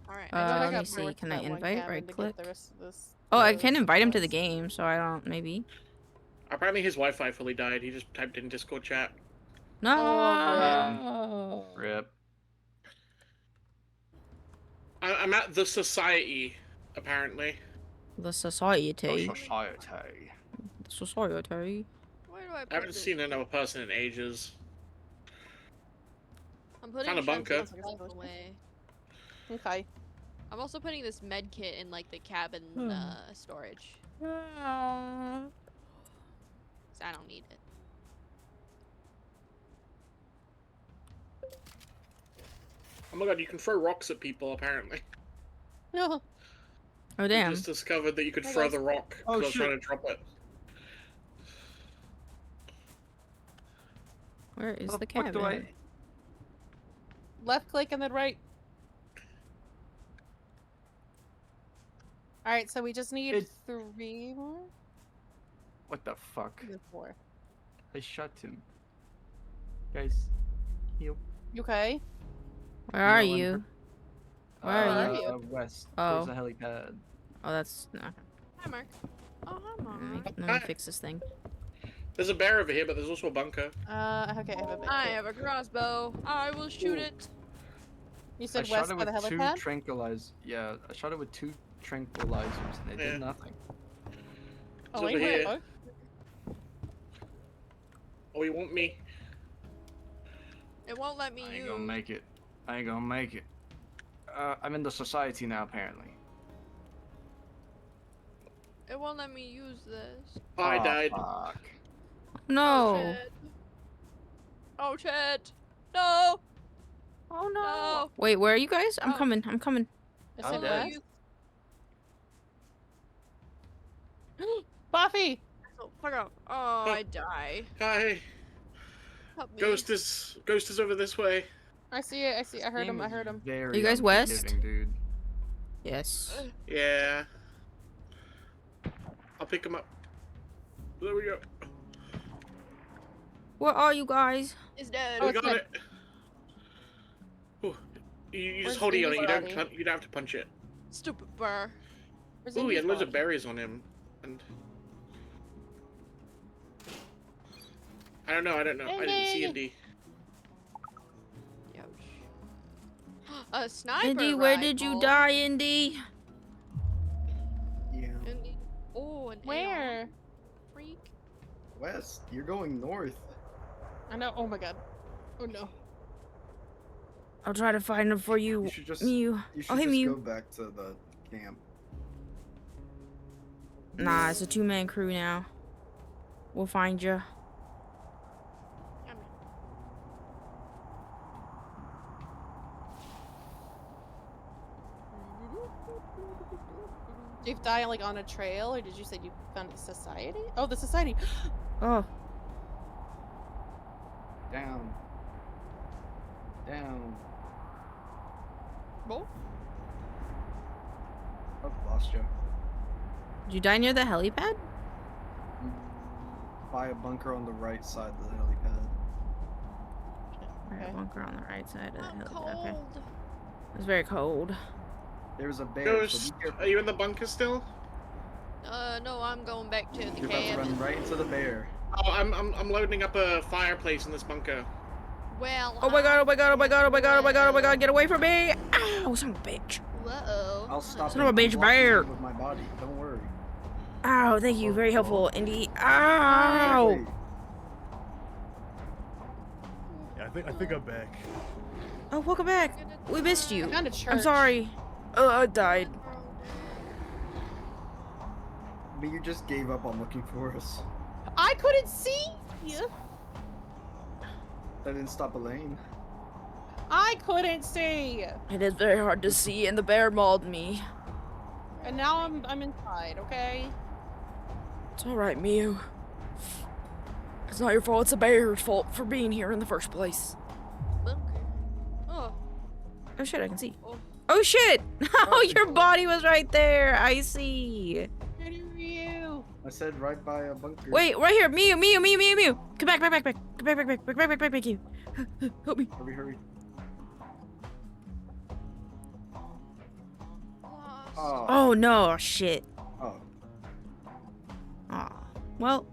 Alright, I Uh, gotta let go me see, north can to I that one invite? cabin Right to get click? the rest of this- Oh, I the can invite him to the supplies. game, so I don't, maybe. Apparently, his Wi-Fi fully died. He just typed in Discord chat. No! Rip. I'm at the society, apparently. The society. Society. The society. where do I put I haven't this? seen another person in ages. I'm putting Found a Shem's bunker. stuff away. Okay. I'm also putting this med kit in like the cabin storage. 'Cause I don't need it. Oh my god, you can throw rocks at people, apparently. No. Oh I damn. just discovered that you could Hey, throw guys. the rock Oh, because I was trying shit. to drop it. Where is How the fuck do cabin? Left click and then right. Alright, so we just need It's- 3 more? What the fuck? Or 4. I shot him. Guys, heal. You okay? Where are No, I'm you? Where are you? West. Oh. Towards the helipad. Oh, that's no. Hi, Mark. Oh, hi, Mark. Let me fix this thing. There's a bear over here, but there's also a bunker. Okay, I have a bit. I have a crossbow. I will shoot Ooh. it. You I said shot west it by the with 2 helipad? tranquilizers. Yeah, I shot it with 2 tranquilizers and they Yeah. did nothing. Oh, over wait, here. wait. Oh, you want me? It won't let me I ain't use. gonna make it. I ain't gonna make it. I'm in the society now, apparently. It won't let me use this. I Aw, died. Fuck. No. shit. Oh shit. No. Oh no. No. Wait, where are you guys? I'm Oh. coming. I'm coming. Is I'm it dead. west? Buffy! Oh, fuck off. Oh, I die. Hi. Help me. Ghost is over this way. I see it, I heard him, Game I is heard him. Very Are you guys west? unforgiving, dude. Yes. Yeah. I'll pick him up. There we go. Where are you guys? It's dead. Oh, We it's got dead. it. Ooh. You Where's just hold it on it. You Indie's don't. You don't have to punch it. Stupid bear. Where's Ooh, he had Indie's loads of body? berries on him, and I don't know. I didn't see Indy. Ouch. A sniper. Indy, where did you rifle. die, Indy? Yeah. Indy. Oh, an Where? AR. Freak. West, you're going north. I know, oh my god. Oh no. I'll try to find him for you, You should just Mew. You should Oh, hey, just Mew. go back to the camp. Nah, it's a 2-man crew now. We'll find you. Did you die like on a trail, or did you say you found a society? Oh, the society! Oh, Down. Down. Oh, Oh, lost you. did you die near the helipad? By a bunker on the right side of the helipad. Right, Okay. bunker on the right side of the I'm helipad. Okay. cold. It's very cold. There's a bear, Ghost, so be careful. are you in the bunker still? No, I'm going back to the You're about to cabin. run right into the bear. Oh, I'm loading up a fireplace in this bunker. Well. Oh my god, oh my god, oh my god, oh my god, oh my god, oh my god, get away from me! Ow, son of a bitch. Whoa. I'll stop Son of a it. I'm bitch blocking bear. you with my body. Don't worry. Ow, thank you, very helpful, Indy. Ow! Wait. Yeah, I think I'm back. Oh, welcome back. We missed I you. found a church. I'm sorry. Oh, I died. But you just gave up on looking for us. I couldn't see you! That didn't stop Elaine. I couldn't see! It is very hard to see, and the bear mauled me. And now I'm inside, okay? It's alright, Mew. It's not your fault, it's the bear's fault for being here in the first place. Bunker. Oh. Oh shit, I can see. Oh. Oh shit! Oh, your body was right there! I see. Where are you? I said right by a bunker. Wait, right here! Mew! Come back! Come back, you. Help me. Hurry, hurry. Lost. Oh. Oh no, shit. Oh. Aw. Well,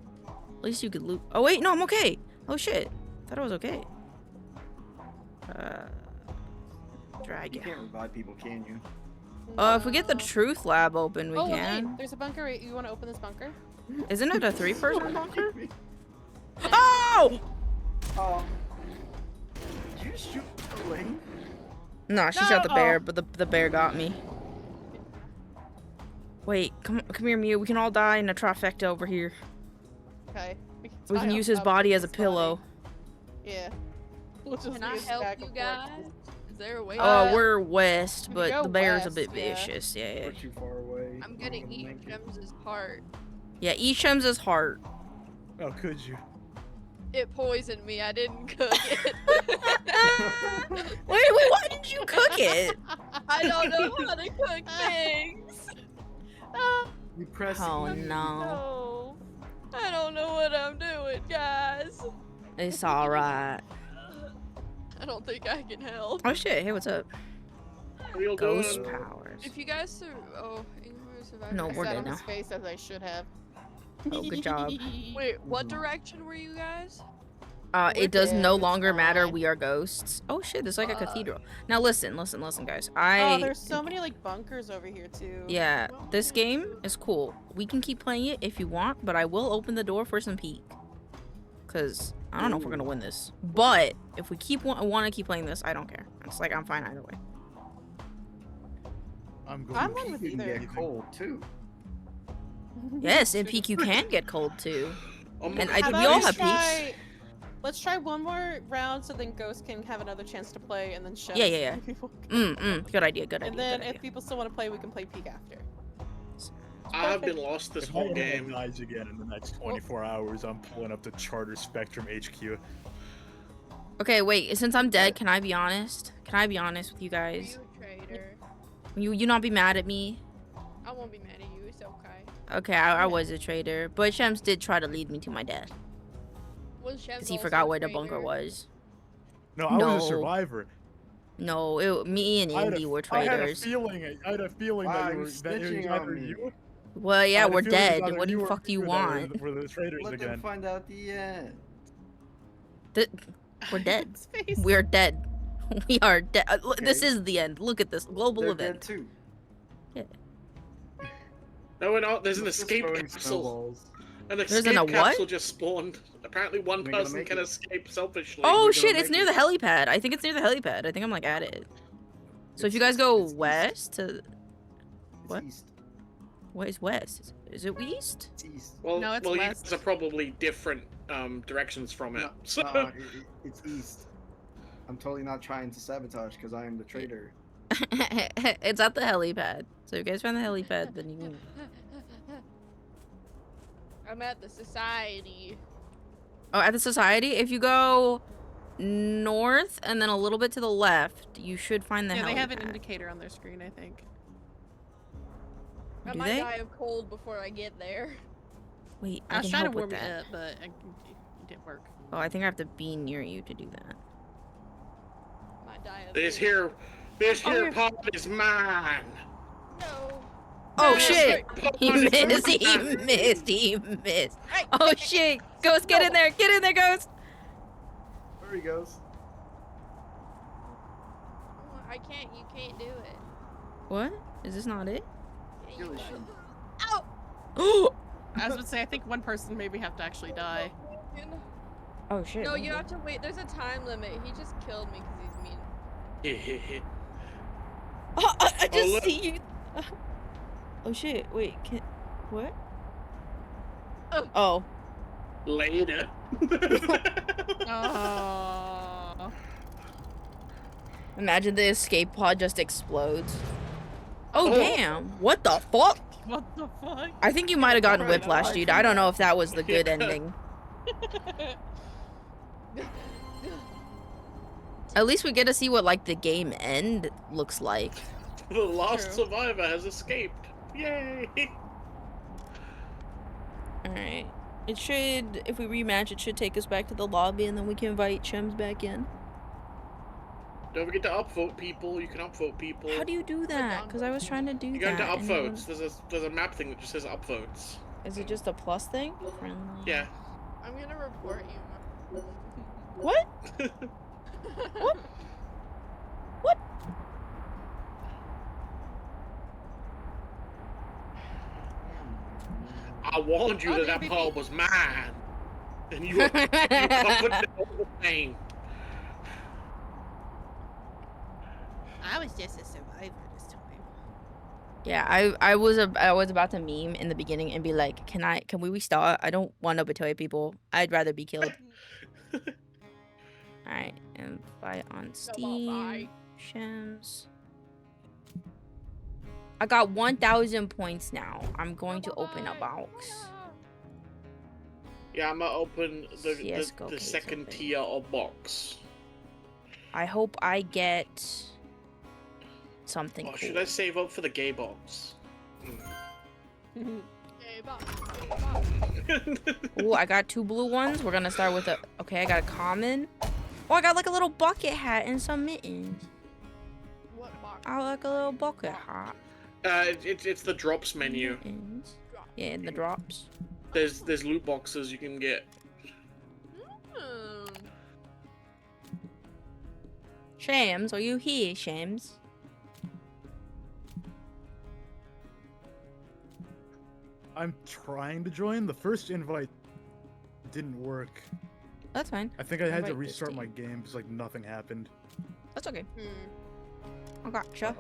at least you could loot. Oh wait, no, I'm okay. Oh shit. Thought I was okay. Drag You it. can't revive people, can you? If we get the truth lab open, we Oh, can. wait, there's a bunker. You want to open this bunker? Isn't it a 3-person bunker? Oh! Oh. Did you shoot Elaine? Nah, she shot the bear, No. but the bear got me. Wait, come here, Mew. We can all die in a trifecta over here. Okay. We tie can on use his top of body as a his pillow. body. Yeah. We'll just Can I use help stack you of guys? corpses. They're way. We're west, If you but go the bear's a west, bit yeah. vicious. Yeah. We're too far away. I'm We're gonna gonna eat make it. Shem's heart. Yeah, eat Shem's heart. Oh, could you? It poisoned me. I didn't cook it. Wait, why did you cook it? I don't know how to cook things. You press Oh E. no. No. I don't know what I'm doing, guys. It's alright. I don't think I can help. Oh shit, hey, what's up? Real Ghost good. powers. If you guys survive. No, I we're sat dead on now. his face as I should have. Oh, good job. Wait, what direction were you guys? We're It does dead, no it's longer matter. fine. We are ghosts. Oh shit, there's like a cathedral. Now listen, guys. Oh, there's so many like bunkers over here too. Yeah, this game is cool. We can keep playing it if you want, but I will open the door for some peek. Cause I don't know if we're gonna win this, but if we want to keep playing this, I don't care. It's like I'm fine either way. I'm going. I'm one with You can either. get cold too. Yes, in peak you can get cold too. Oh my And God. I How think we about all we have peaks. try- Let's try one more round so then Ghost can have another chance to play and then Chef. Yeah. People Good idea. Good idea. And then good if idea. people still want to play, we can play Peak after. I have been lost this If whole one game. dies again in the next 24 hours, I'm pulling up the Charter Spectrum HQ. Okay, wait. Since I'm dead, can I be honest? Can I be honest with you Are guys? you a traitor? You not be mad at me? I won't be mad at you. It's okay. Okay, I was a traitor, but Shems did try to lead me to my death Was Shem's because he also forgot a where the traitor? bunker was. No, I was No. a survivor. No, me and Indy were I had a traitors. feeling Why that are you you were that it was snitching either on me? you. Well, yeah, I had a we're feeling it was dead. either What do you or fuck do you that want? Were the traitors Let them again? find out the end. We're dead. His face. We're dead. We are dead. This Okay. is the end. Look at this global They're event. dead too. No, we're not. There's an Let's just escape throwing capsule. snowballs. An There's escape a what? capsule just spawned. Apparently, one We're gonna person make can it. escape selfishly. Oh We're shit! gonna It's make near the it. helipad. I think it's near the helipad. I think I'm like at it. So if you guys go It's west to It's What? east. where's west? Is it east? It's east. Well, No, it's you west. guys are probably different directions from it. No, So it's east. I'm totally not trying to sabotage because I am the traitor. It's at the helipad. So if you guys find the helipad, then you can. I'm at the society. Oh, at the society. If you go north and then a little bit to the left, you should find the Yeah, helipad. they have an indicator on their screen, I think. I Do might they? die of cold before I get there. Wait, I I was can trying to help warm with it that. up, but it didn't work. Oh, I think I have to be near you to do that. Might die of this cold. here yeah. part is mine. No. Oh No, shit! sorry, He part is missed. He mine. missed. He missed. Hey, Oh shit! Ghost, get in there! Get in there, Ghost! There he goes. I can't. You can't do it. What? Is this not it? Yeah, Kill you this got shit. it. Ow! Oh I was gonna say, I think one person maybe have to actually die. Oh shit! No, you have to wait. There's a time limit. He just killed me because he's mean. Oh, I just look. see you. Oh shit! Wait, can what? Oh. Later. Oh. Imagine the escape pod just explodes. Oh, Oh. damn! What the fuck? What the fuck? I think you might have gotten Alright, whiplash, I dude. like I don't know if that was the good Yeah. ending. At least we get to see what like the game end looks like. The last True. survivor has escaped. Yay! All right. It should, if we rematch, it should take us back to the lobby, and then we can invite Chems back in. Don't forget to upvote people. You can upvote people. How do you do that? Because I was trying to do You go into that. and it upvotes. was- There's a map thing that just says upvotes. Is it just a plus thing? Friendly. Yeah. I'm gonna report you. What? What? What? I warned you Oh, that the that MVP. ball was mine. And you covered it all the same. I was just a survivor this time. Yeah, I was about to meme in the beginning and be like, can we restart? I don't want to betray people. I'd rather be killed. All right, invite on So Steam. bye. Shims. I got 1,000 points now. I'm going to open a box. Yeah, I'm gonna open the CS:GO case second open. tier of box. I hope I get something Or cool. should I save up for the gay box? Gay box, gay box. Ooh, I got 2 blue ones. We're gonna start with a. Okay, I got a common. Oh, I got like a little bucket hat and some mittens. What box? I like a little bucket hat. It's the drops menu. Mittens. Yeah, in the drops. There's loot boxes you can get. Hmm. Shams, are you here, Shams? I'm trying to join. The first invite didn't work. That's fine. I think I had to Invite this restart my team. game because like nothing happened. That's okay. Hmm. I gotcha.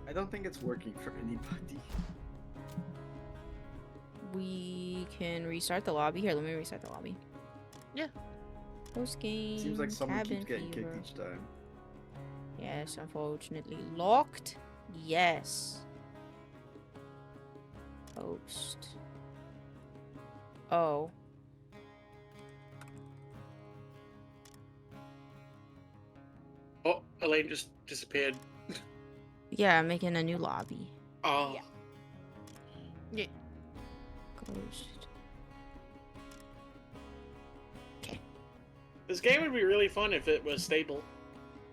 I don't think it's working for anybody. We can restart the lobby. Here, let me restart the lobby. Yeah. Post game. Seems like someone cabin keeps getting fever. kicked each time. Yes, unfortunately. Locked? Yes. Post. Oh. Oh, Elaine just disappeared. Yeah, I'm making a new lobby. Oh. Yeah. Ghost. This game would be really fun if it was stable.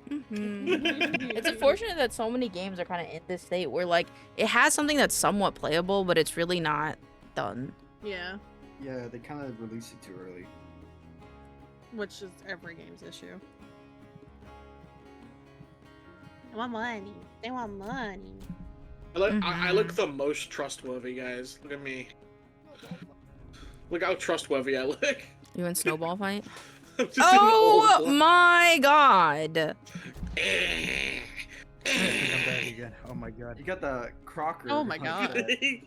It's unfortunate that so many games are kind of in this state where, like, it has something that's somewhat playable, but it's really not done. Yeah. Yeah, they kind of released it too early. Which is every game's issue. They want money. They want money. I look the most trustworthy, guys. Look at me. Look how trustworthy I look. You in snowball fight? I'm just in an Oh old my god! I think I'm back again. Oh my god. You got the Crocker. Oh my on God. that.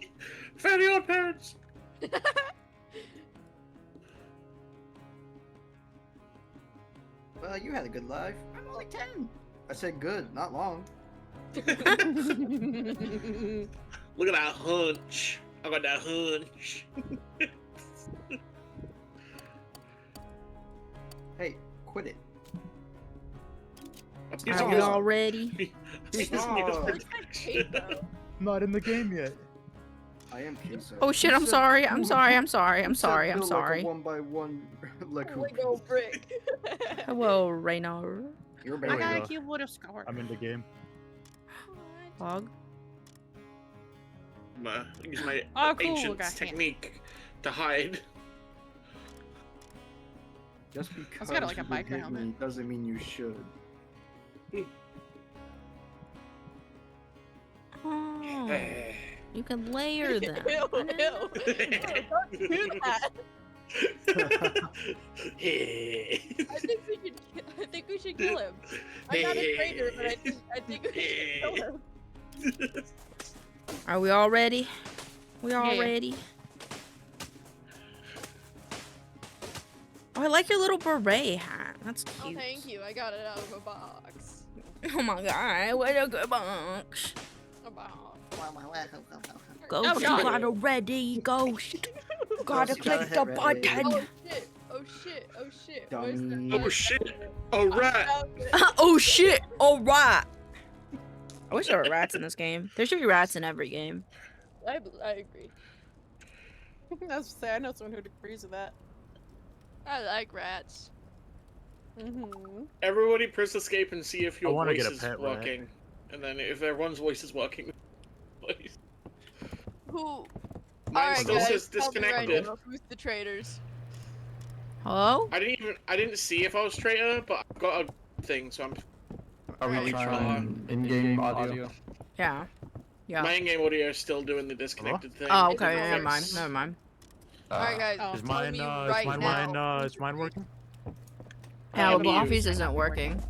Fairly Odd Parents. Well, you had a good life. I'm only 10. I said good, not long. Look at that hunch. I got that hunch. Hey, quit it. Are we all ready? Not in the game yet. I am queso. Oh shit, I'm sorry, I'm sorry, I'm sorry, I'm sorry, I'm sorry. Like a 1x1 Lego. Lego brick. Hello, Raynor. You're I better. got a go. cute little scar. I'm in the game. Hog. Use my Oh, cool, ancient got him. technique to hide. Just because got, like, a you biker hit helmet. me doesn't mean you should. Oh, you can layer them. Ew, ew. Don't do that. I think we should kill him. I got a traitor, but I think we should kill him. Are we all ready? We all Yeah. ready? Oh, I like your little beret hat. That's Oh, cute. thank you. I got it out of a box. Oh my god, what a good box. A box. Ghost, Oh, you God. gotta ready, Ghost. Gotta you click gotta the hit ready. button. Oh shit! Oh shit! Oh shit! Where's the- Dummy. Oh shit! Oh rat! Oh shit, alright. I wish there were rats in this game. There should be rats in every game. I agree. I was say I know someone who agrees with that. Mm-hmm. I like rats. Everybody press escape and see if your wanna voice get a is pet rat. working. And then if everyone's voice is working, please. Who? Mine Alright, still guys. says Tell me right disconnected. now, who's the traitors? Hello? I didn't see if I was traitor, but I've got a thing, so I'm. Are we Probably trying in-game audio? Yeah. Yeah. My in-game audio is still doing the disconnected thing. Oh, It's okay. a Never mind. fix. Never mind. Alright, guys. oh. Is tell mine, me is right now. mine working? Yeah, I'm well, mute. Office isn't working.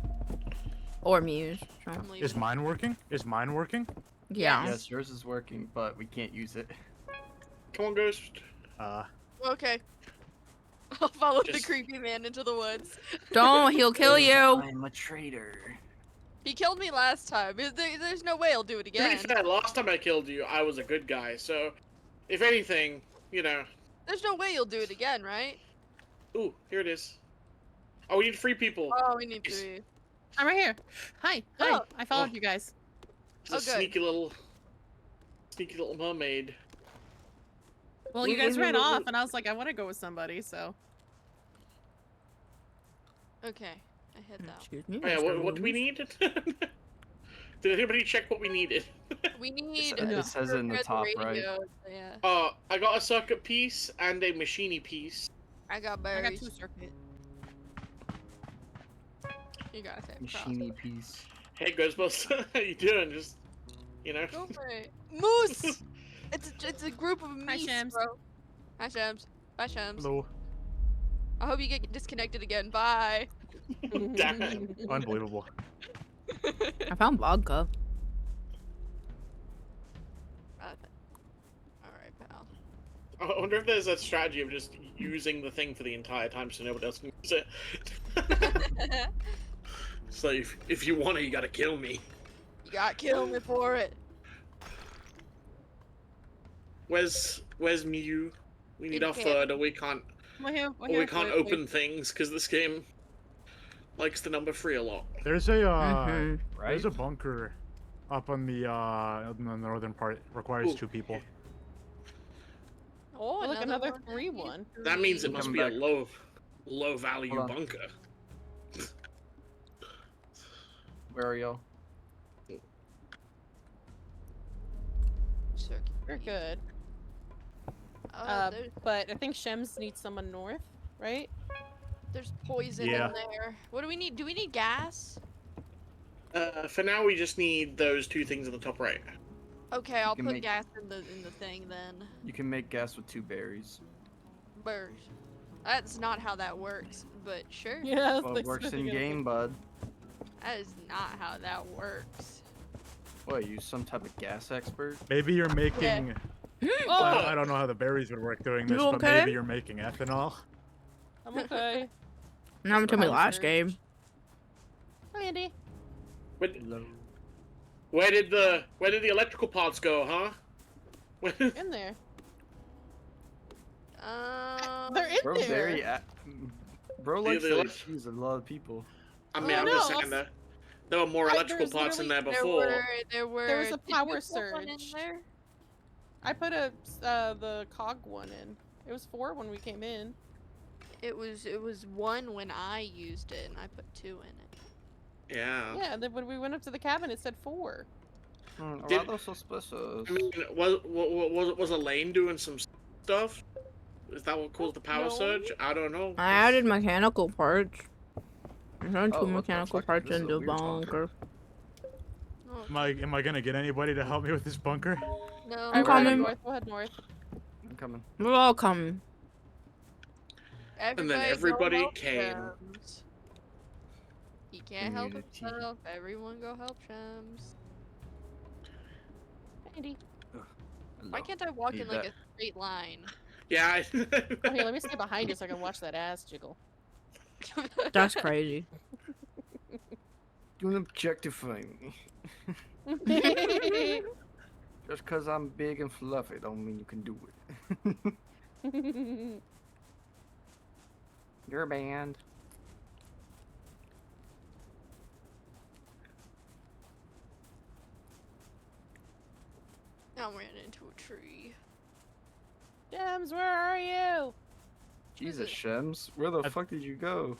Or Muse. So. I'm leaving. Is mine working? Is mine working? Yeah. Yes, yours is working, but we can't use it. Come on, Ghost. Okay. I'll follow the Just- creepy man into the woods. Don't, he'll kill you. I'm a traitor. He killed me last time. There's no way he'll do it To be again. fair, last time I killed you, I was a good guy. So, if anything, you know. There's no way you'll do it again, right? Ooh, here it is. Oh, we need 3 people. Oh, we need 3. I'm right here. Hi. Hi. Oh. I followed Oh. you guys. It's a Oh, good. sneaky little mermaid. Well, you guys ran off, and I was like, I want to go with somebody, so. Okay, I hit that. Excuse me. Oh, yeah, Mr. what do we Holmes. need? Did anybody check what we needed? We need. It says it in the for top right. radio, Yeah, I got a circuit piece and a machiney piece. I got I berries. got 2 circuit. You gotta say Machine piece. Hey, Ghostbusters, how you doing? Just, you know. Go for it. Moose! it's a group of meese, Shams. bro. Hi, Shams. Bye, Shams. Hello. I hope you get disconnected again. Bye. Damn. Unbelievable. I found vodka. Alright, pal. I wonder if there's a strategy of just using the thing for the entire time so nobody else can use it. So if you want it, you gotta kill me. You gotta kill me for it. Where's Mew? We need In our camp. third, or we can't. We're here. We're Or we here. can't open things because this game likes the number 3 a lot. There's a Mhm. Right? there's a bunker up on the in the northern part. It requires Ooh. 2 people. Oh, look, another one. free one. That means it Come must be back. a low value Hold on. bunker. Where are y'all? We're good. Oh, But I think Shems needs someone north, right? there's poison Yeah. in there. What do we need? Do we need gas? For now, we just need those 2 things in the top right. Okay, I'll can put make- gas in the thing then. You can make gas with 2 berries. Bird. That's not how that works, but sure. Yeah. Well, it works in game, bud. That is not how that works. What, you some type of gas expert? Maybe you're making. Oh, I don't know how the berries would work doing this, You but okay? maybe you're making ethanol. I'm okay. That happened to me Power last surge. game. Hi, Andy. Hello. Where did the electrical parts go, huh? In there. They're They're in Bro, there. very Bro likes the to elect- accuse a lot of people. I mean, Oh, I'm no, just saying that there were more electrical there's parts in there There before. were. There was a did you power put one in surge. there? I put the cog one in. It was 4 when we came in. It was 1 when I used it, and I put 2 in it. Yeah. Yeah, and then when we went up to the cabin, it said 4. Did- Rados suspicious. I mean, was Elaine doing some stuff? Is that what caused the power No. surge? I don't know. I added mechanical parts. There's only 2 Oh, what the mechanical fuck? parts This is in a the weird bunker. bunker. Oh, Am I gonna get anybody to help me with this bunker? no. I'm Alright, we'll head coming. north. We'll head north. I'm coming. We're all coming. And then everybody go help came. Shams. He can't help Community. himself. Everyone go help Shams. Andy. Why Hello. can't I walk Need in like that. a straight line? Yeah. Oh, here, let me stay behind you so I can watch that ass jiggle. That's crazy. Don't objectify me. Just cause I'm big and fluffy don't mean you can do it. You're banned. I ran into a tree. Gems, where are you? Jesus, Shems, where the I- fuck did you go?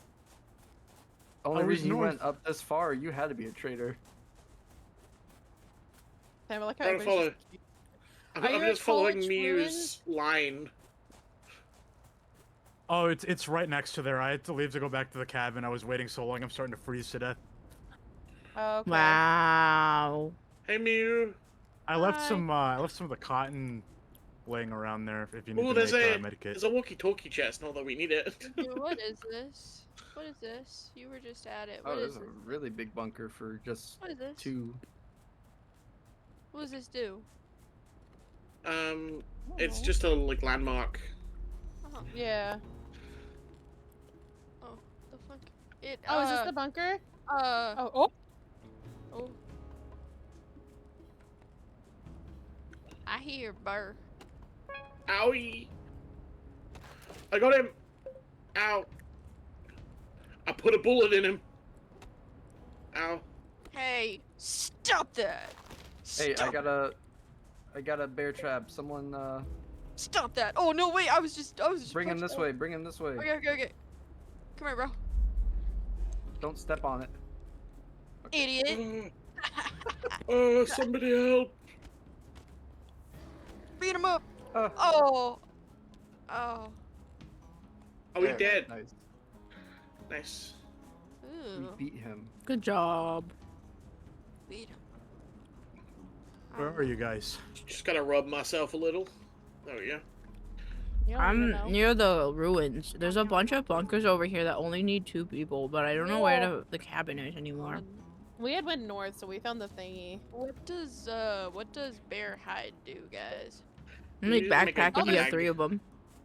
Only was reason you went north. up this far, you had to be a traitor. Damn, I like how Trying to everybody's follow. Are you I'm at just following College Mew's line. Oh, it's right next to there. I had to leave to go back to the cabin. I was waiting so long. I'm starting to freeze to death. okay. Wow. Hey Mew. I left Hi. some of the cotton laying around there if you need Oh, to there's make a medikit. there's a walkie-talkie chest. Not that we need it. Dude, what is this? What is this? You were just at it. Oh, What there's is a this? really big bunker for just What is this? 2. What does this do? It's just a like landmark. Oh, Yeah. It. Oh, is this the bunker? Oh. Oh. Oh. I hear burr. Owie. I got him. Ow. I put a bullet in him. Ow. Hey, stop that! Hey, Stop, I got a bear trap. Someone, stop that! Oh no, wait! I was just bring him this punching way. Bring him this way. Okay. Come here, bro. Don't step on it. Idiot. Oh, somebody help. Beat him up. Oh. Oh. Are we There, dead? Nice. Nice. We Ooh. beat him. Good job. Beat him. Where are you guys? Just gotta rub myself a little. There we go. You don't even know. I'm near the ruins. There's a bunch of bunkers over here that only need 2 people, but I don't know where the cabin is anymore. We had went north, so we found the thingy. What does bear hide do, guys? I'm like You just make a backpack if you have bag. 3 of them.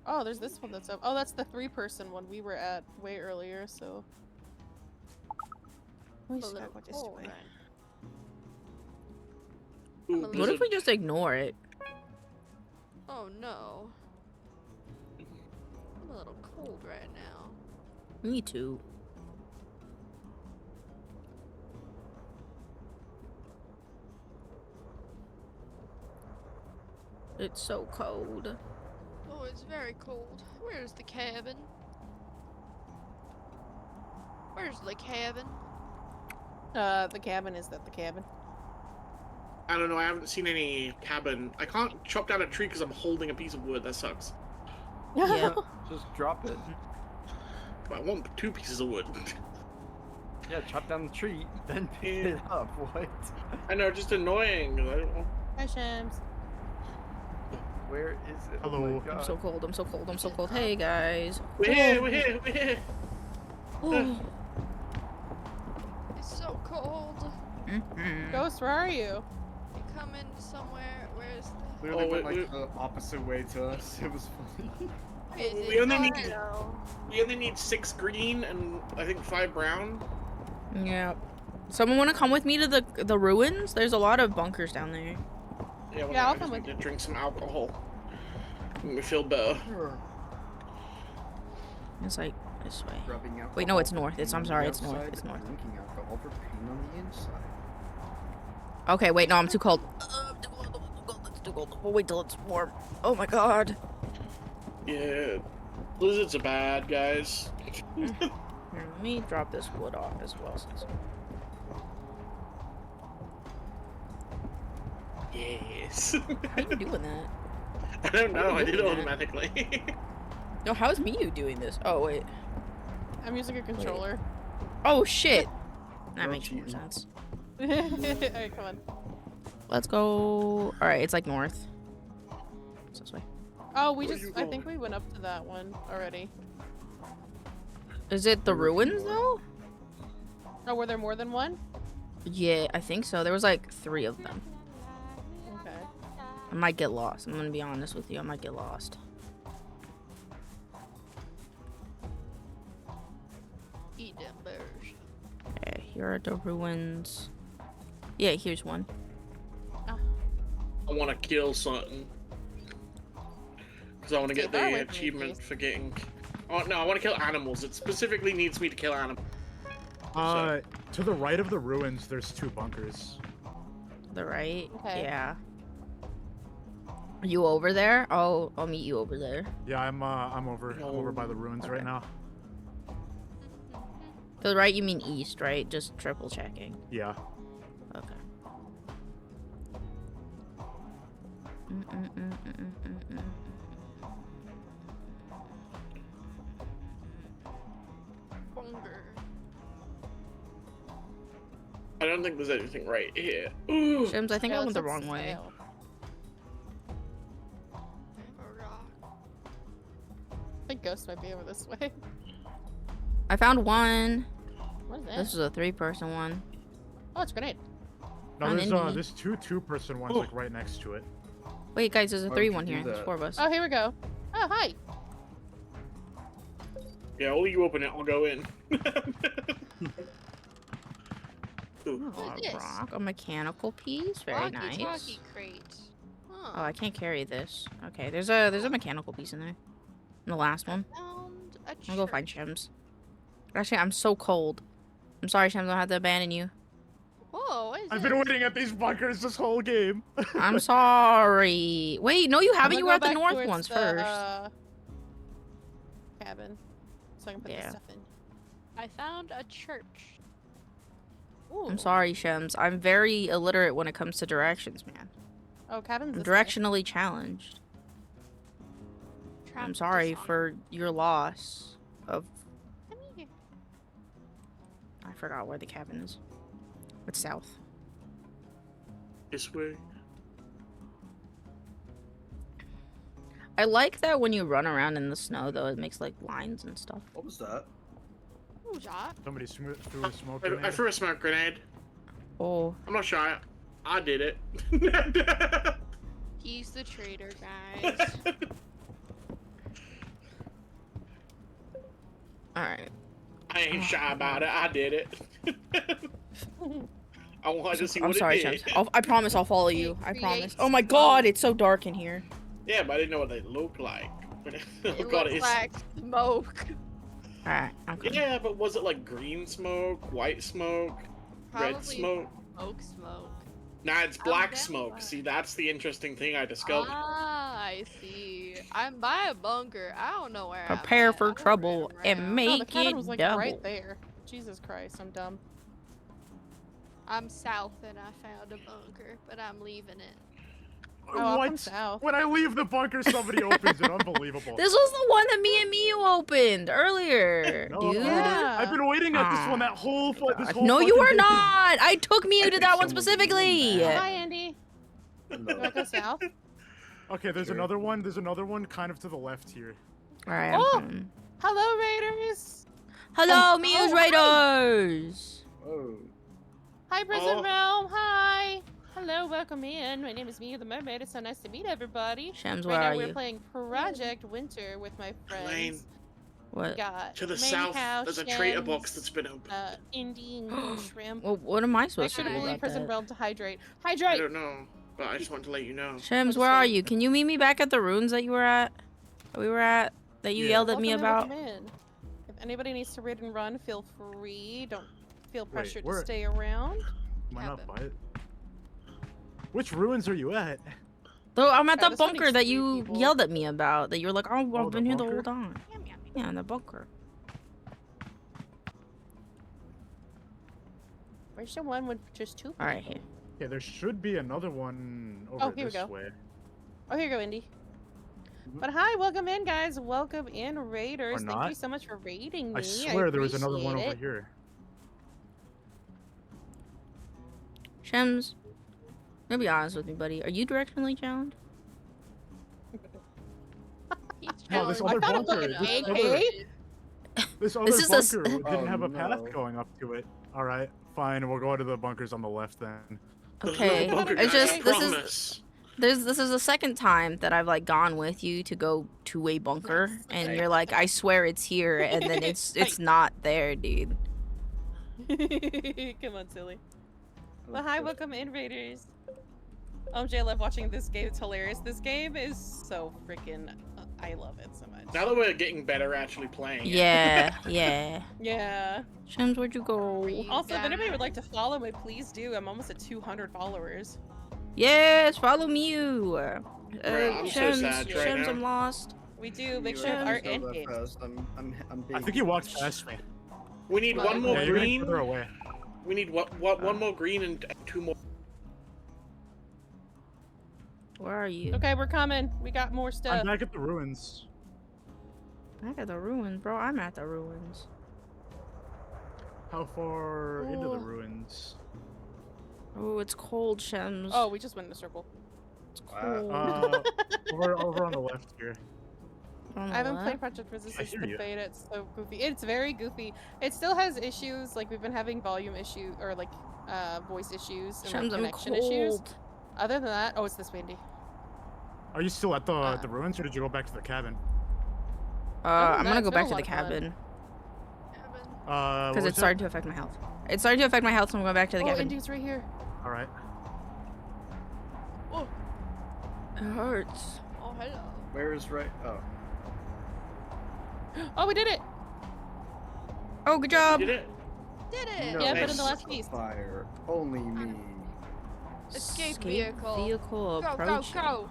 Oh, there's this one that's up. Oh, that's the 3-person one we were at way earlier, so. A We little stuck with this cold, way. right? Ooh, What What blizzard. if we just ignore it? Oh no. I'm a little cold right now. Me too. It's so cold. Oh, it's very cold. Where's the cabin? Where's the cabin? The cabin is that the cabin? I don't know, I haven't seen any cabin. I can't chop down a tree because I'm holding a piece of wood. That sucks. Yeah. Just drop it. But I want 2 pieces of wood. Yeah, chop down the tree, then pick it up. What? I know, just annoying. I don't know. Hi, Shams. Where is it? Oh Hello. my I'm God. so cold, I'm so cold, I'm so cold. Hey guys. We're here, we're here, we're here. Ooh. It's so cold. Mhm. Ghost, where are you? You come in somewhere. Where's the? Literally Oh, went wait, like the opposite way to us. It was funny. Is it We only need- Rhino? We only need 6 green and I think 5 brown. Yeah. Someone want to come with me to the ruins? There's a lot of bunkers down there. Yeah, well, Yeah, I I'll just come need with to drink some alcohol. Make me feel better. It's like this way. Rubbing alcohol Wait, no, it's for north. pain It's- I'm on the sorry, it's north, outside, it's north. Drinking alcohol for pain on the inside. Okay, wait, no, I'm too cold. I'm too cold, it's too cold. We'll wait till it's warm. Oh my god. Yeah. Blizzards are bad, guys. Here, let me drop this wood off as well. Yes. How are you doing that? I don't know, I did it doing that? automatically. No, how's Miyu doing this? Oh, wait. I'm using a controller. Oh, shit. That Girl makes more cheating. sense. Alright, come on. Let's go. Alright, it's like north. It's this way. Oh, we Where just. you I think going? we went up to that one already. Is it the Where would you ruins, go? though? Oh, were there more than one? Yeah, I think so. There was like 3 of them. Okay. I might get lost. I'm gonna be honest with you. I might get lost. Eat them bears. Okay, here are the ruins. Yeah, here's one. I want to kill something. Because I want to get Far away the from me, achievement please. for getting... Oh, no, I want to kill animals. It specifically needs me to kill animals. To the right of the ruins, there's 2 bunkers. The right? Okay. Yeah. Are you over there? I'll meet you over there. Yeah, I'm over by the ruins right Okay. now. To the right, you mean east, right? Just triple checking. Yeah. Okay. Bunker. I don't think there's anything right here. Ooh. Shims, I think Yeah, I went the let's wrong way. sail. I have a rock. I think Ghost might be over this way. I found one. What is that? This is a 3-person one. Oh, it's a grenade. No, I'm there's in me. there's 2 2-person ones Oh. like right next to it. Wait, guys, there's a Why would 3 you one do here. There's that? 4 of us. Oh, here we go. Oh, hi. Yeah, only you open it, I'll go in. Ooh. Oh, What is this? rock, a mechanical piece. Very nice. Walkie-talkie crate. Huh. Oh, I can't carry this. Okay, there's a mechanical piece in there. In the last one. Found a I'll go find church. Shems. Actually, I'm so cold. I'm sorry, Shems. I'll have to abandon you. Whoa, what is I've this? been waiting at these bunkers this whole game. I'm sorry. Wait, no, you I'm haven't. gonna You go were at the back north towards ones the, first. Cabin. So I can put Yeah. this stuff in. I found a church. Ooh. I'm sorry, Shems. I'm very illiterate when it comes to directions, man. Oh, cabin's I'm this way. directionally challenged. I'm Trapped sorry dishonor. for your loss of. Come here. I forgot where the cabin is. It's south. This way. I like that when you run around in the snow, though, it makes like lines and stuff. What was that? Who's that? Somebody threw a smoke I grenade. threw a smoke grenade. Oh, I'm not shy. I did it. He's the traitor, guys. all right. I ain't shy about it. I did it. I wanted to see what I'm sorry, it Shems. did. I promise I'll follow you. It I promise. creates Oh my God, it's so dark in here. Yeah, but I didn't know what they look like. Oh It god, looks it's like smoke. All right, I'm coming. yeah, but was it like green smoke, white smoke, red Probably smoke? smoke. Nah, it's I'm black down smoke. for it. See, that's the interesting thing I discovered. Ah, I see. I'm by a bunker. I don't know where I'm Prepare at. for I'm trouble running and around. No, the make cabin it was like double. right there. Jesus Christ, I'm dumb. I'm south and I found a bunker, but I'm leaving it. Oh, I'll come What? south. When I leave the bunker, somebody opens it. Unbelievable. This was the one that me and Miu opened earlier, No, dude. Yeah. I've been waiting at this one Ah, that whole this whole No, you fucking are game. not. I took Miu to think that one someone's specifically. doing that. Hi, Andy. You Hello. wanna go south? Okay, there's Sure. another one. There's another one kind of to the left here. All right, I'm Oh! coming. Hello, Raiders. Hello, Oh, Miu's hi. Raiders. Oh. Hi, Prison Oh. Realm. Hi. Hello, welcome in. My name is Mia the Mermaid. It's so nice to meet everybody. Shems, Right where now are we're you? playing Project Winter with my Lane. friends. We What? got To the maincoow, south, there's a traitor Shems, box that's been opened. Indie and Shrimp. Well, what am I Make supposed sure to to do bully about Prison that? Realm to hydrate. I Hydrate! don't know, but I just wanted to let you know. Shems, where are you? Can you meet me back at the ruins that you were at? That we were at? That you Yeah. yelled at me Welcome in, about? welcome in. If anybody needs to raid and run, feel free. Don't feel Wait, pressured to where- stay around. Am I not Cabin. by it? Which ruins are you at? Though I'm at Alright, the this one bunker needs that 3 you people. yelled at me about. That you were like, oh, Oh, I've the been here the bunker? whole time. Yeah, in the bunker. Where's the one with just 2 people? All right, here. Yeah, there should be another one over here we this go. way. Oh, here you go, Indy. Mhm. But hi, welcome in, guys. Welcome in, Raiders. Thank you not. so much for raiding me. I swear there was another one appreciate over it. here. Shems, gonna be honest with me, buddy. Are you directionally challenged? He's No, this challenged. other I found a bunker. fucking This AK. other, this other is a s- bunker didn't have a path no. going up to it. All right, fine. We'll go to the bunkers on the left then. Okay, Bunker it's guys, just I this is promise. this is the second time that I've like gone with you to go to a bunker, Yes. and Right. you're like, I swear it's here, and then it's not there, dude. Come on, silly. Well, hi, welcome in, Raiders. Jay, I love watching this game. It's hilarious. This game is so freaking. I love it so much. Now that we're getting better at actually playing. it. Yeah, yeah. Yeah. Shems, where'd you go? Also, if anybody would like to follow me, please do. I'm almost at 200 followers. Yes, follow me. Bruh, I'm so Shems, sad right Shems, now. I'm lost. We do make You sure are of our so end that game. fast. I'm I think you walked past me. We need one Yeah, more Yeah, you're green. further away. We need one more green and 2 more. Where are you? Okay, we're coming. We got more stuff. I'm back at the ruins. Back at the ruins, bro. I'm at the ruins. How far into the Oh. ruins? Oh, it's cold, Shems. Oh, we just went in a circle. it's Wow. cold. Over on the left here. On the I haven't left? played Project Resistance hear the you. beta. It's so goofy. It's very goofy. It still has issues. Like we've been having volume issue or like voice issues and like, Shems, I'm connection issues. cold. Other than that, oh, it's this windy. Are you still at the ruins, or did you go back to the cabin? I'm than gonna that, go it's back been to a the lot of fun. cabin. Because it's starting to affect my health. It's starting to affect my health, so I'm going back to the Oh, cabin. Indy's right here. All right. Oh, It hurts. Oh, hello. Where is right? Oh. oh, we did it. Oh, good job. Did it? Did it? No, Yeah, put in nice. the last piece. Fire. Only me. Escape vehicle. Vehicle Go, go, approaching. go.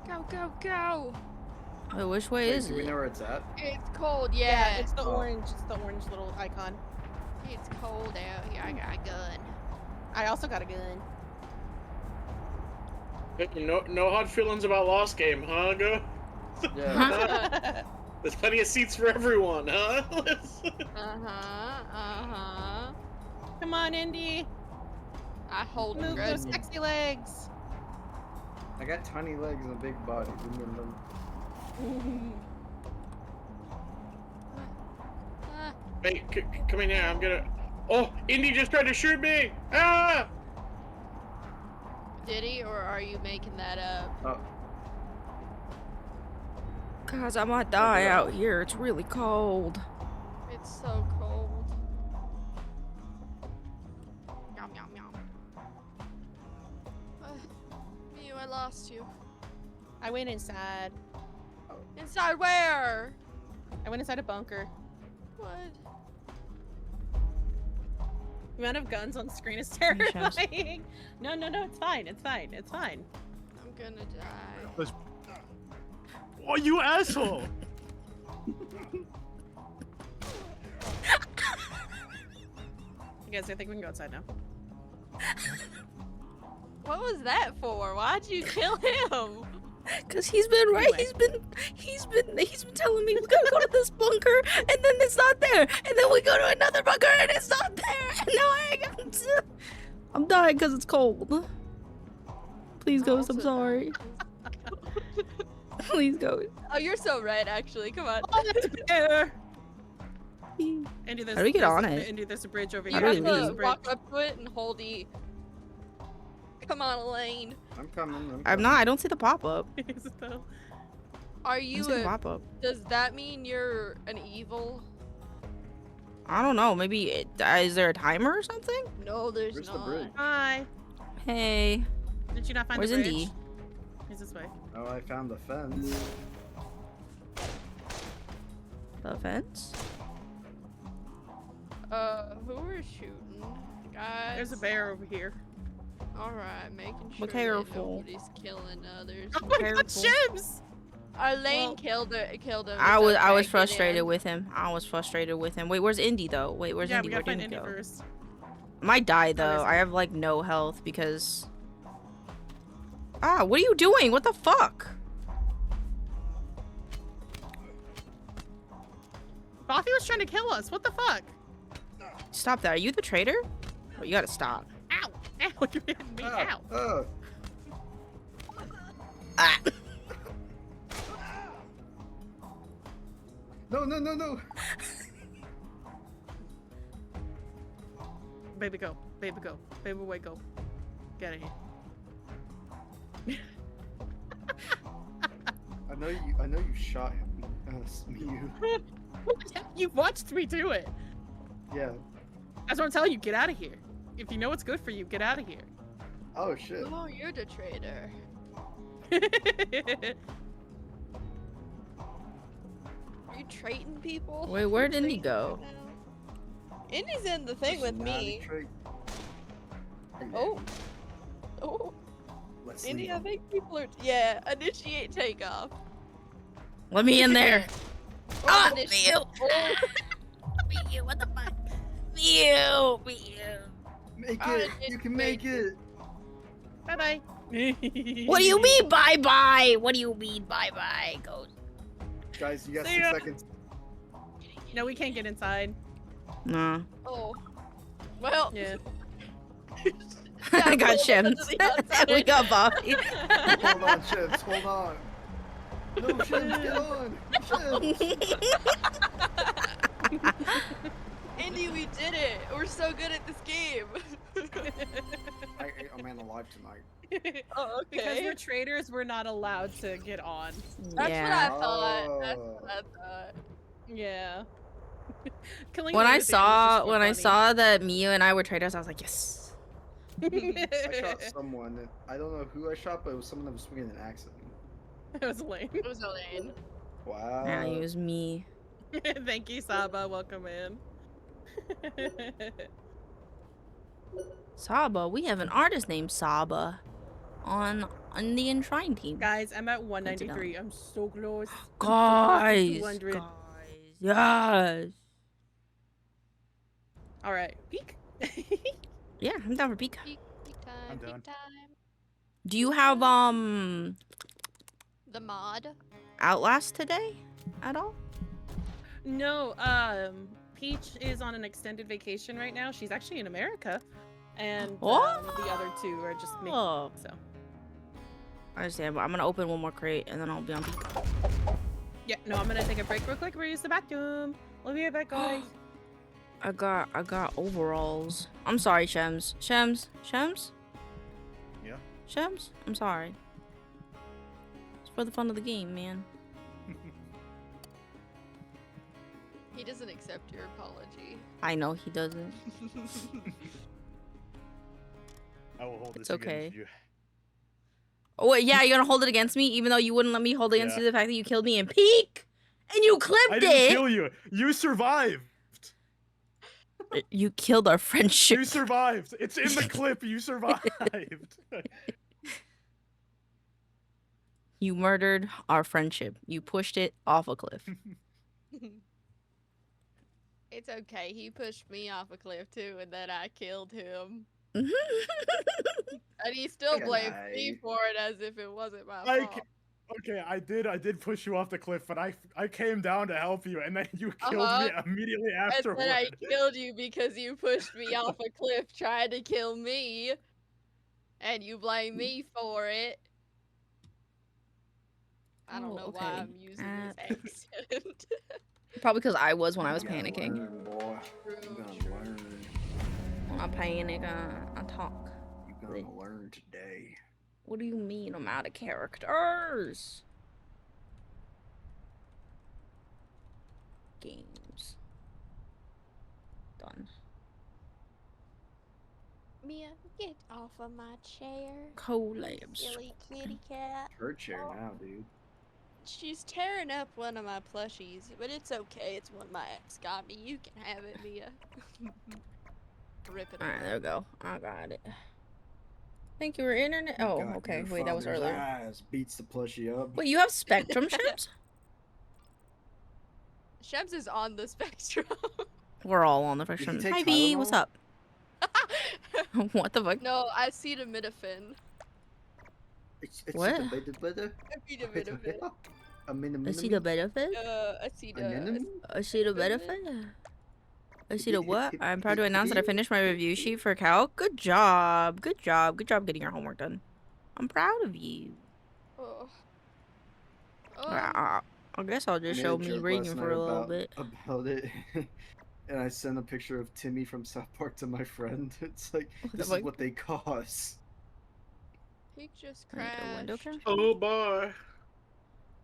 Go, go, go. Oh, which way Wait, is do we it? know where it's at? It's cold, Yeah, yeah. it's the Oh. orange. It's the orange little icon. It's cold out here. I got a gun. I also got a gun. No hard feelings about lost game, huh? Go. Yeah. There's plenty of seats for everyone, huh? Come on, Indy. I hold Move grudge. those sexy legs. I got tiny legs and a big body. Remember? Ah, Wait, come in here. I'm gonna. Oh, Indy just tried to shoot me! Ah! did he, or are you making that up? Oh, Cause I might die out here. It's really cold. It's so cold. Yum, yum, yum. Mew, I lost you. I went inside. Inside where? I went inside a bunker. What? The amount of guns on screen is Any chance? terrifying. No, it's fine. It's fine. It's fine. I'm gonna die. Oh, you asshole! You guys, I think we can go outside now. What was that for? Why'd you kill him? Cause he's been right. Anyway. He's been telling me we gotta go to this bunker, and then it's not there, and then we go to another bunker, and it's not there, and now I'm dying because it's cold. Please, Ghost. I'm Also sorry. Please, Ghost. Oh, you're so right, actually. Come on. Oh, that's better. Andy, there's, How do we get there's- on it? Andy, there's a bridge over You How here. do have we There's a to leave? bridge. walk up to it and hold E. Come on, Elaine. I'm coming. I'm not. I don't see the pop up. So- Are I you don't see the a, pop up. does that mean you're an evil? I don't know. Maybe is there a timer or something? No, there's Where's the not. bridge? Hi. Hey, Did you not find where's the bridge? Indy? He's this way. Oh, I found the fence. The fence? Who are shooting? Guys. There's a bear over here. Alright, making sure that careful. nobody's killing others. Oh my god, Careful. Shims! Elaine Well- killed him. I It's was okay, get frustrated in. with him. I was frustrated with him. Wait, where's Indy though? Wait, where's Yeah, Indy? we Where gotta did find he Indy go? first. I might die there's though. I Indy. have like no health because. Ah, what are you doing? What the fuck? Buffy was trying to kill us. What the fuck? Stop that. Are you the traitor? Oh, you gotta stop. Ow! Ow! You hit me! Ow! Oh. Ah. No. Baby, go. Baby, go. Baby, wait, go. Get out of here. I know you shot him. You. You watched me do it. Yeah. That's what I'm telling you. Get out of here. If you know what's good for you, get out of here. Oh shit. Oh, you're the traitor. Are you trading people? Wait, where'd You're Indy trading go? right now? Indy's in the thing with me. Personality trait. Oh. Oh. Let's Indy, leave I him. think people are. Yeah, initiate takeoff. Let me in there. Ah, initiate. Mew. Oh, Mew, what the fuck? Mew. Make I it. did You can make make it. Bye bye. What do you mean bye bye? What do you mean bye bye? Go. Guys, you got See 6 ya. seconds. No, we can't get inside. Nah. oh. Well. Yeah. I got pull them Shims. to the outside. We got Buffy. Hold on, Ships. Hold on. No, Ships, get on. Ships. Indy, we did it. We're so good at this game. I'm alive tonight. Oh, Because okay. we're traders, we're not allowed to get on. That's yeah. what I thought. That's Oh. what I thought. Yeah. Killing When Lane I at the end was just more funny. saw that Mia and I were traders, I was like, yes. I shot someone. I don't know who I shot, but it was someone that was swinging an axe at me. It was Lane. It was Elaine. Wow. Yeah, it was me. Thank you, Saba. Welcome in. Saba, we have an artist named Saba on the enshrined team. Guys, I'm at 193. I'm so close. Guys, 200. guys, yes. All right, peek. Yeah, I'm down for peak. Peak time. I'm Peak down. time. Do you have The mod. Outlast today at all? No, Peach is on an extended vacation right now. She's actually in America, and the other two are just me. Oh. So I understand, but I'm gonna open one more crate and then I'll be on peak. yeah, no, I'm gonna take a break real quick. We're use the bathroom. We'll be right back, guys. I got overalls. I'm sorry, Shems. Shems? Yeah. Shems? I'm sorry. It's for the fun of the game, man. He doesn't accept your apology. I know he doesn't. I will hold It's this against okay. you. Oh, wait, yeah, you're gonna hold it against me, even though you wouldn't let me hold it against Yeah. you, the fact that you killed me in peak! And you clipped I didn't it! kill you. You survived. You killed our friendship. You survived. It's in the clip. You survived. You murdered our friendship. You pushed it off a cliff. It's okay. He pushed me off a cliff too, and then I killed him. Mhm. And he still Good blamed me night. for it as if it wasn't my Like, fault. okay, I did push you off the cliff, but I came down to help you, and then you killed me immediately And afterward. then I killed you because you pushed me off a cliff trying to kill me. And you blame me for it. I don't Oh, know okay. why I'm using this accent. Probably because I was when I was You gotta panicking. learn, boy. You gonna learn. When I panic, I talk. You gonna learn today. What do you mean I'm out of characters? Games. Done. Mia, get off of my chair. Collabs. Silly kitty cat. Her chair now, dude. She's tearing up one of my plushies, but it's okay. It's one my ex got me. You can have it, Mia. Rip it Alright, apart. there we go. I got it. Thank you for internet. Oh, Got okay. your Wait, that was father's earlier. Ass beats the plushie up. Wait, you have Spectrum Ships? Shebs is on the spectrum. We're all on the Did spectrum. he take Hi, B. Tylenol? What's up? What the fuck? No, I see the Midafin. It's What? I see the Midafin. I see the benefit. I see the. I see the benefit. I see the what? I'm proud to announce that I finished my review sheet for Cal. Good job. Good job. Good job getting your homework done. I'm proud of you. Oh. I guess I'll just I show made a me joke reading last for a night little bit. about it, and I sent a picture of Timmy from South Park to my friend. It's like, the this is fuck? what they cost. He just Wait, a window crashed. cam? Oh boy.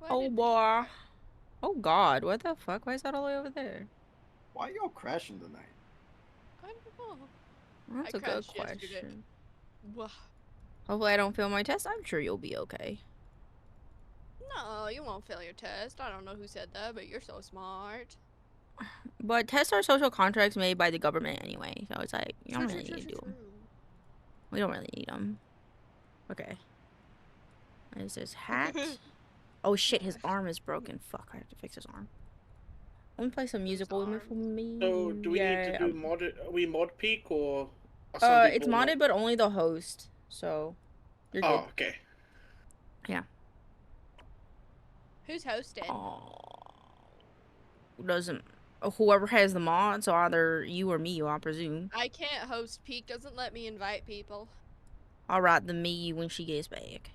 Why Oh did- boy. Oh god, what the fuck? Why is that all the way over there? Why y'all crashing tonight? I don't know. That's I a good crashed yesterday. question. Wha- Hopefully I don't fail my test. I'm sure you'll be okay. No, you won't fail your test. I don't know who said that, but you're so smart. But tests are social contracts made by the government anyway, so it's like, you don't really need to do them. We don't really need them. Okay. What is this? Hat? Oh shit, his arm is broken. Fuck, I have to fix his arm. Let me play some music with me for me. So do we need Yeah, to do mod? Are we mod peak or? are some it's people modded, but only the host. So, you're Oh, good. okay. Who's hosting? Doesn't whoever has the mod, so either you or me, I presume. I can't host. Peak doesn't let me invite people. I'll write the me when she gets back.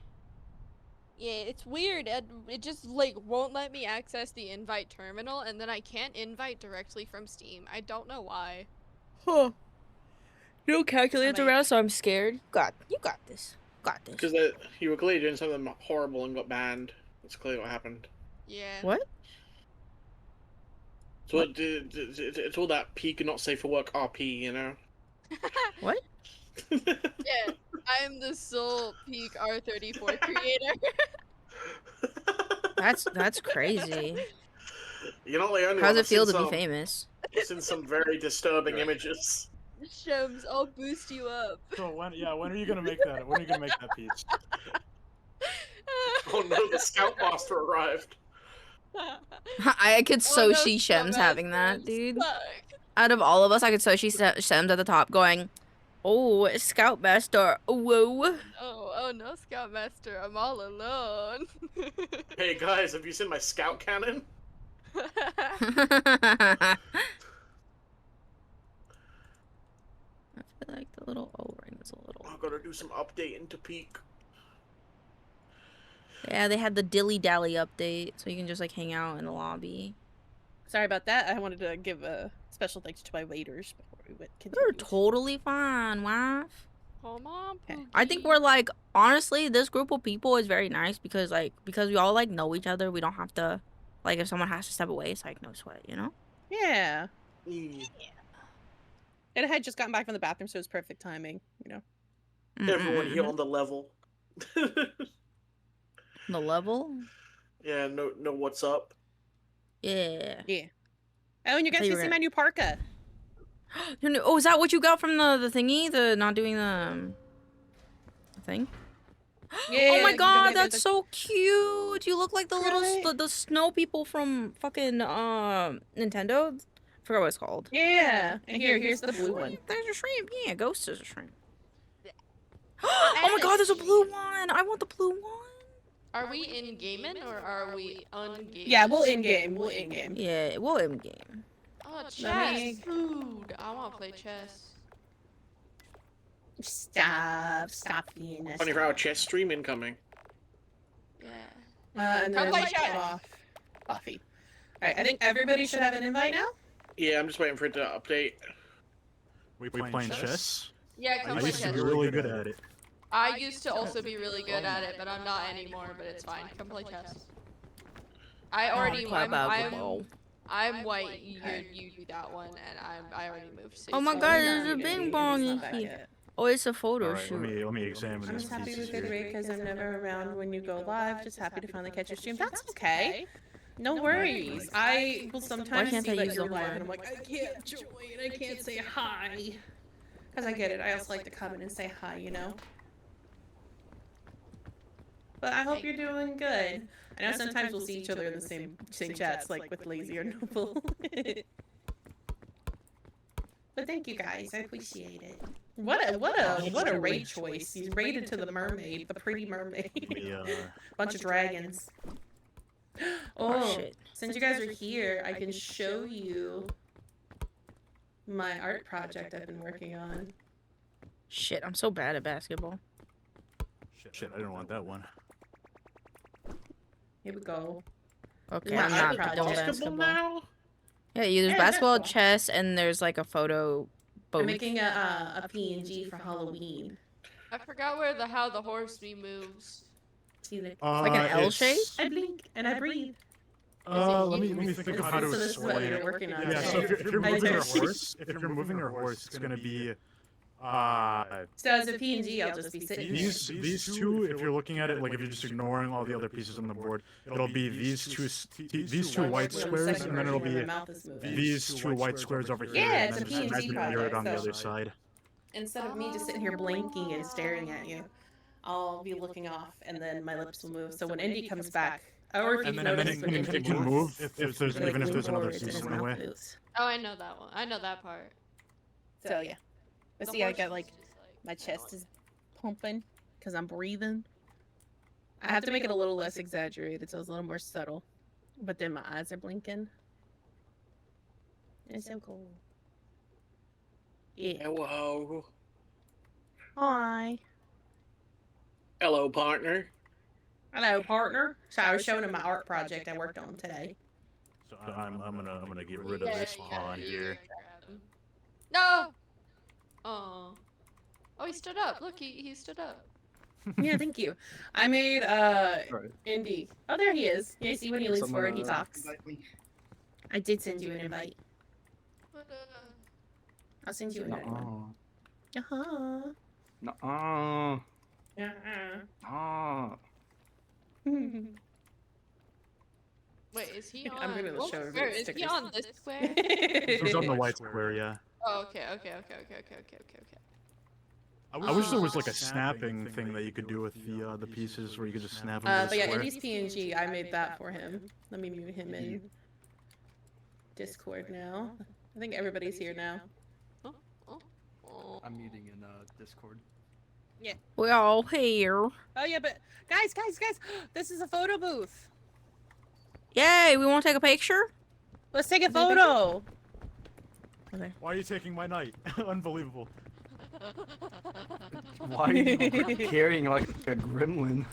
Yeah, it's weird. It just like won't let me access the invite terminal, and then I can't invite directly from Steam. I don't know why. Huh. No calculator Like- around, so I'm scared. You got this. Got this. Because you were clearly doing something horrible and got banned. That's clearly what happened. Yeah. What? So it's all that peak and not safe for work RP, you know. What? Yeah, I'm the sole peak R34 creator. That's crazy. You're not the only How's one. it I've seen feel to be some. famous? I've seen some very disturbing images. Shums, I'll boost you up. So when are you gonna make that? When are you gonna make that piece? Oh no, the Scoutmaster arrived. I could so no, see Shems having that, Scoutmasters dude. suck. Out of all of us, I could so see Shems at the top going, "Oh, Scoutmaster, whoa." Oh no, Scoutmaster, I'm all alone. Hey guys, have you seen my Scout cannon? I feel like the little O-ring is a little. I've got to do some updating to peak. Yeah, they had the dilly dally update, so you can just like hang out in the lobby. Sorry about that. I wanted to give a special thanks to my waiters before we went. You're totally fine, wife. Come on, Okay. I think we're like, honestly, this group of people is very nice because we all like know each other. We don't have to, like, if someone has to step away, it's like no sweat, you know? Yeah. Mm. And I had just gotten back from the bathroom, so it was perfect timing, you know. Everyone here on the level. The level? Yeah, know what's up. Yeah. Yeah. Oh, and you guys you can were see gonna- my new parka. Oh, is that what you got from the thingy? The not doing the thing? Yeah. Oh my you god, know, that's so cute! You look like the little Right? the snow people from fucking Nintendo. Forgot what it's called. Yeah. And here's the blue one. There's a shrimp. Yeah, Ghost is a shrimp. Oh my god, there's a blue one! I want the blue one! Are we in gaming or are we ungaming? Yeah, we'll in-game. We'll in-game. Yeah, we'll in game. Oh, Let me- chess. Food. I want to play chess. Stop being this. 24-hour chess stream incoming. Yeah. And Come then play chess. off. Buffy. Alright, I think everybody should have an invite now. Yeah, I'm just waiting for it to update. We playing chess? Yeah, come I play used to chess. be really good at it. I used to also be really good at it, but I'm not anymore. But it's fine. Come play chess. I already. I'm white. You do that one, and I already moved. So Oh my it's god, fine. there's a bing bong in here. Oh, it's a photo Alright, shoot. let me examine I'm this just happy piece with it here. because I'm never around when you go live. Just happy to finally catch your stream. That's okay. No worries. I will sometimes can't see I that use you're the live horn? and I'm like, I can't join. I can't say hi. Because I get it. I also like to come in and say hi, you know? But I hope you're doing good. I know sometimes we'll see each other in the same chats, like with Lazy or Noble. But thank you guys. I appreciate it. What a raid choice. He's raided to the mermaid, the pretty mermaid. Bunch of dragons. Oh, shit. since you guys are here, I can show you my art project I've been working on. Shit, I'm so bad at basketball. Shit, I didn't want that one. Here we go. Okay, My I'm art not project. doing Basketball basketball. now? Yeah, there's Yeah, basketball, basketball. chess, and there's like a photo booth. I'm making a PNG for Halloween. I forgot how the horse moves. See that? Like an L shape? I blink and I breathe. Let me think of how to So this is what explain you're it. working on. Yeah, so today. if you're I moving your do. horse, it's gonna be So as a PNG, I'll just be sitting here. these two. If you're looking at it, like if you're just ignoring all the other pieces on the board, it'll be these two white squares, and then it'll be these two white squares over here. Yeah, and it's a then just PNG imagine you're it on the project, other side. Instead of me just sitting here blinking and staring at you, I'll be looking off, and then my lips will move. So when Indy comes back, or if And you've then noticed when it Indy can moves, move if there's like, even if lean there's another forwards and piece his in the mouth way. moves. Oh, I know that one. I know that part. So yeah, but The see, I horse got is like just, my chest is pumping because I'm breathing. I have to make it a little less exaggerated, so it's a little more subtle. But then my eyes are blinking. It's so cool. Yeah. Hello. Hi. Hello, partner. Hello, partner. So I was showing him my art project I worked on today. So I'm gonna get rid of Yeah, this you pawn gotta here. grab him. No. Oh. Oh, he stood up. Look, he stood up. Yeah, thank you. I made Alright. Indy. Oh, there he is. Yeah, see when he leans Someone, forward, he talks. Invite me. I did send you an invite. I'll send you another one. Uh-huh. Nuh-uh. Uh-uh. Wait, is he on? I'm gonna what show square? everybody Is he stickers. on this square? Who's on the white square? Yeah. Oh, okay. I wish there was like a snapping thing that you could do with the pieces where you could just snap them to the But yeah, square. Indie's PNG, I made that for him. Let me mute him in Discord now. I think everybody's here now. I'm muting in Discord. Yeah. We're all here. Oh yeah, but guys, this is a photo booth. Yay, we want to take a picture? Let's take a photo. Okay. Why are you taking my night? Unbelievable. Why are you carrying like a gremlin?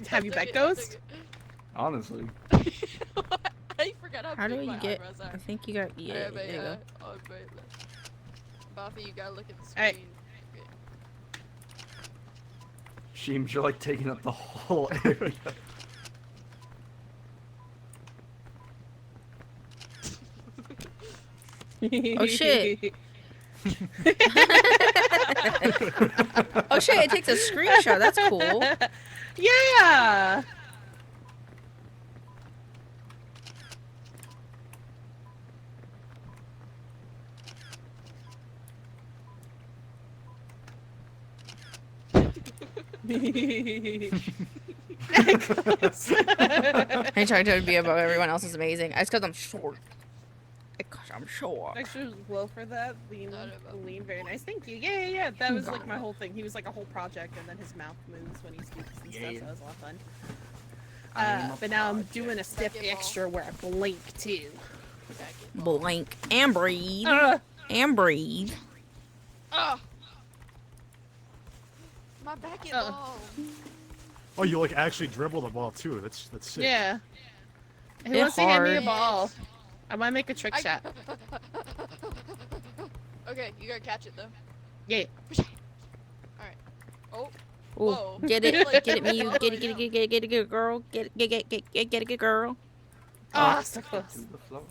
Have you bet those? Honestly. I forgot how How do big you my get? eyebrows I are. think you got. Yeah, Alright, there you go. oh, wait. Buffy, you gotta look at the screen. Alright. Sheems, you're like taking up the whole area. Oh shit. Oh shit, it takes a screenshot. That's cool. Yeah. I trying to be above everyone else is amazing. It's because I'm short. Because I'm short. Extra glow for that. Lean, Not about- lean, very nice. Thank you. Yeah. That was like my whole thing. He was like a whole project, and then his mouth moves when he speaks and stuff. So that was a lot of fun. But now I'm doing a step extra where I blink too. Blink and breathe. And breathe. Oh! My back is long. Oh, you like actually dribble the ball too. That's sick. Yeah. Who They're wants to hand me a hard. ball? I might make a trick shot. Okay, you gotta catch it though. Yeah. Alright. Oh. Ooh, Whoa. get it, Like, get it, me, oh, get it, girl, get it, girl. Oh, so close. To the floor.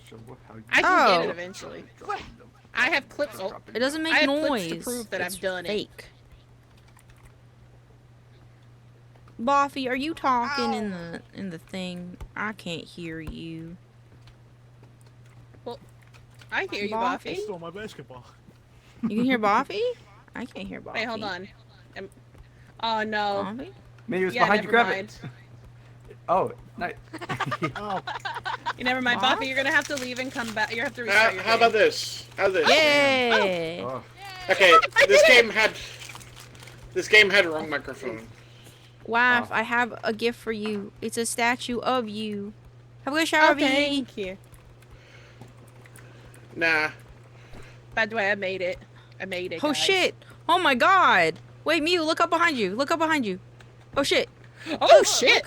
Show how you I can get Oh. it eventually. I have clips. Oh, It doesn't I make have noise. clips to prove that It's I've done it. fake. Buffy, are you talking in the thing? I can't hear you. I hear you, Buffy. Buffy. Stole my basketball. You can hear Buffy? I can't hear Buffy. Wait, hold on. Oh no. Buffy? Maybe it's Yeah, behind you, never grab mind. it. Oh, nice. Oh, You never mind, What? Buffy. You're gonna have to leave and come back. You have to restart your How about game. this? How's this? Yay! Oh. Okay, this game had wrong microphone. Wife, Oh. I have a gift for you. It's a statue of you. Have a good shower, Oh, thank you. Nah. By the way, I made it. I made it. Oh guys. shit! Oh my god! Wait, Mew, look up behind you. Look up behind you. Oh shit! Oh shit!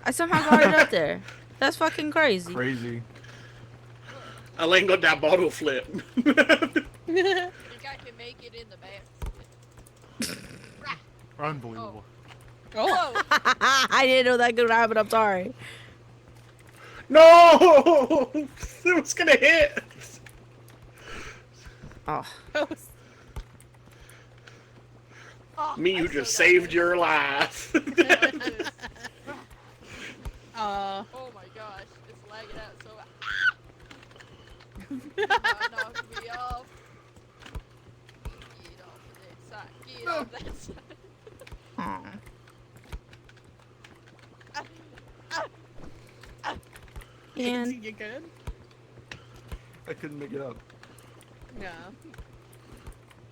I somehow got it up there. That's fucking crazy. Crazy. Elaine got that bottle flip. I think I can make it in the basket. unbelievable. Oh. I didn't know that could happen. I'm sorry. No! It was gonna hit. Oh. Oh, Me, you I just still got saved it. your life. Oh my gosh, it's lagging out so knock me off. Get off of that side. Get off that side. Aw. And you good? I couldn't make it up. Yeah.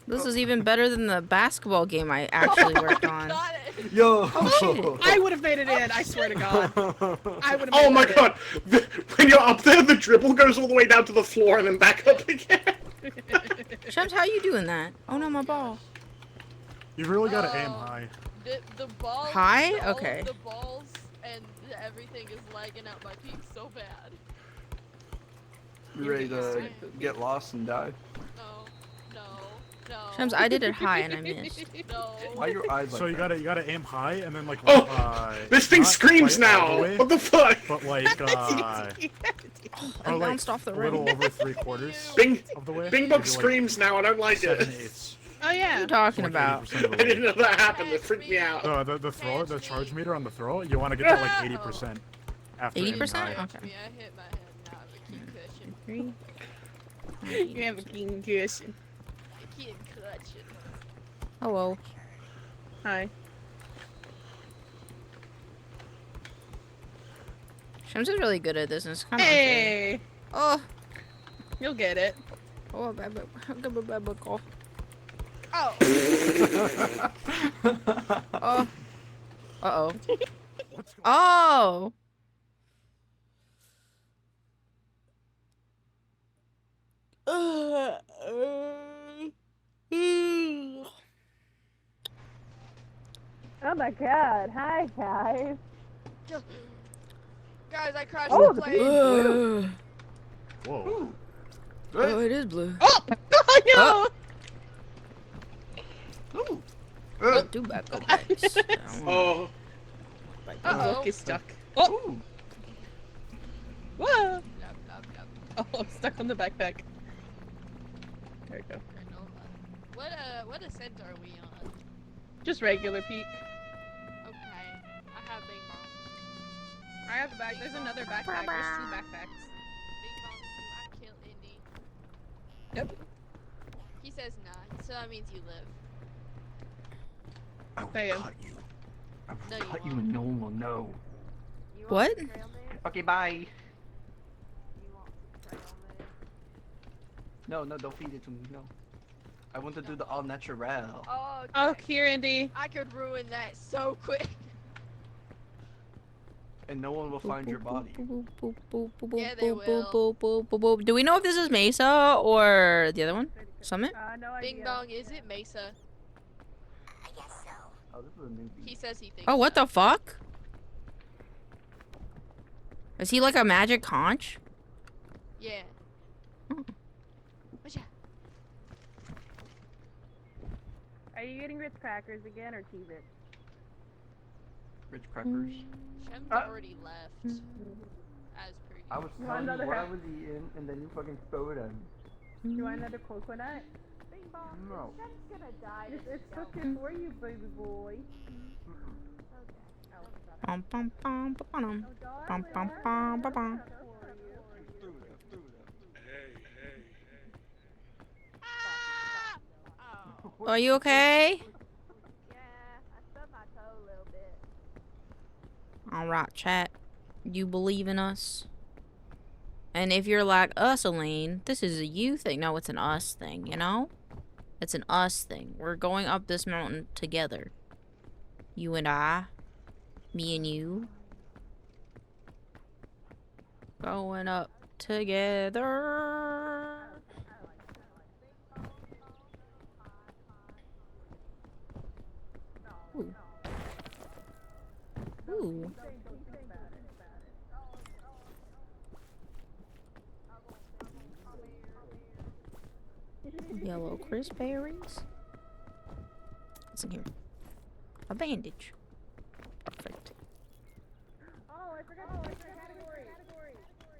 this is even better than the basketball game I actually worked on. Got it. Yo! I would have made it in. I swear to God. I would have. Oh my god! When you're up there, the dribble goes all the way down to the floor and then back up again. Shams, how you doing that? Oh no, my ball. You really gotta aim Oh. high. The balls. Hi? all of Okay. The balls and everything is lagging out my peak so bad. You ready to get lost and die? No, no, No. Shams, I did it high and I missed. No. Why are your eyes like So you that? gotta aim high and then like Oh! This thing not screams quite all now! the way, What the fuck? but like I or like bounced off the a little rim. over 3/4 Bing, of the way. Bing Maybe, Bong screams now, I don't like 7/8. it. Oh What are yeah. you talking Like about? 80% of the I didn't way. know that happened, that freaked me out. No, the throw, the charge meter on the throw, you want to get to like 80% after aiming 80%? high. Okay. Me, I hit my head now. I have a key cushion. 3. You have a king cushion. A key cushion. Hello. Hi. Shams is really good at this and it's kind of Hey! Oh. You'll get it. Oh, bad call. Oh! Oh. Uh-oh. Oh! Oh my god. Hi, guys. Guys, I crashed Oh, the the plane. Whoa. Oh, it is blue. Oh! Oh no! Ooh. Don't do bad backs. Oh, Uh-oh. Get stuck. Oh! Ooh. Whoa! Yup, yup, yup. Oh, I'm stuck on the backpack. There we go. What ascent are we on? Just regular peak. Okay. I have big mom. I have a bag. There's another backpack. There's 2 backpacks. Big mom, I killed Indy. Yep. He says nah, so that means you live. I will Bam. cut you. I will No, you cut you won't. and no one will know. You What? Want some trail mix? Okay, bye. You want some trail mix? No, don't feed it to me. No. I want to do the all natural. Oh, okay. Oh, here, Indy. I could ruin that so quick. And no one will find your body. Yeah, they will. Do we know if this is Mesa or the other one? Summit? No Bing bong, is it Mesa? Oh, this is a newbie. He says he thinks. Oh, what so. the fuck? Is he like a magic conch? Yeah. Hmm. What's that? Are you getting Ritz crackers again or T-Ritz? Rich crackers. Shem's already left. As per I was You want telling you another what I half? was eating, and then you fucking stole them. Do you want another coconut? No. It's cooking for you, baby boy. Bum, bum, bum, ba, bum. Bum, bum, bum, ba, bum. Oh. Are you okay? Yeah, I stubbed my toe a little bit. Alright, chat. You believe in us? And if you're like us, Elaine, this is a you thing. No, it's an us thing, you know? It's an us thing. We're going up this mountain together. You and I. Me and you. Going up together. Ooh. Ooh. Yellow crisp berries. What's in here? A bandage. Perfect. Oh, I forgot category.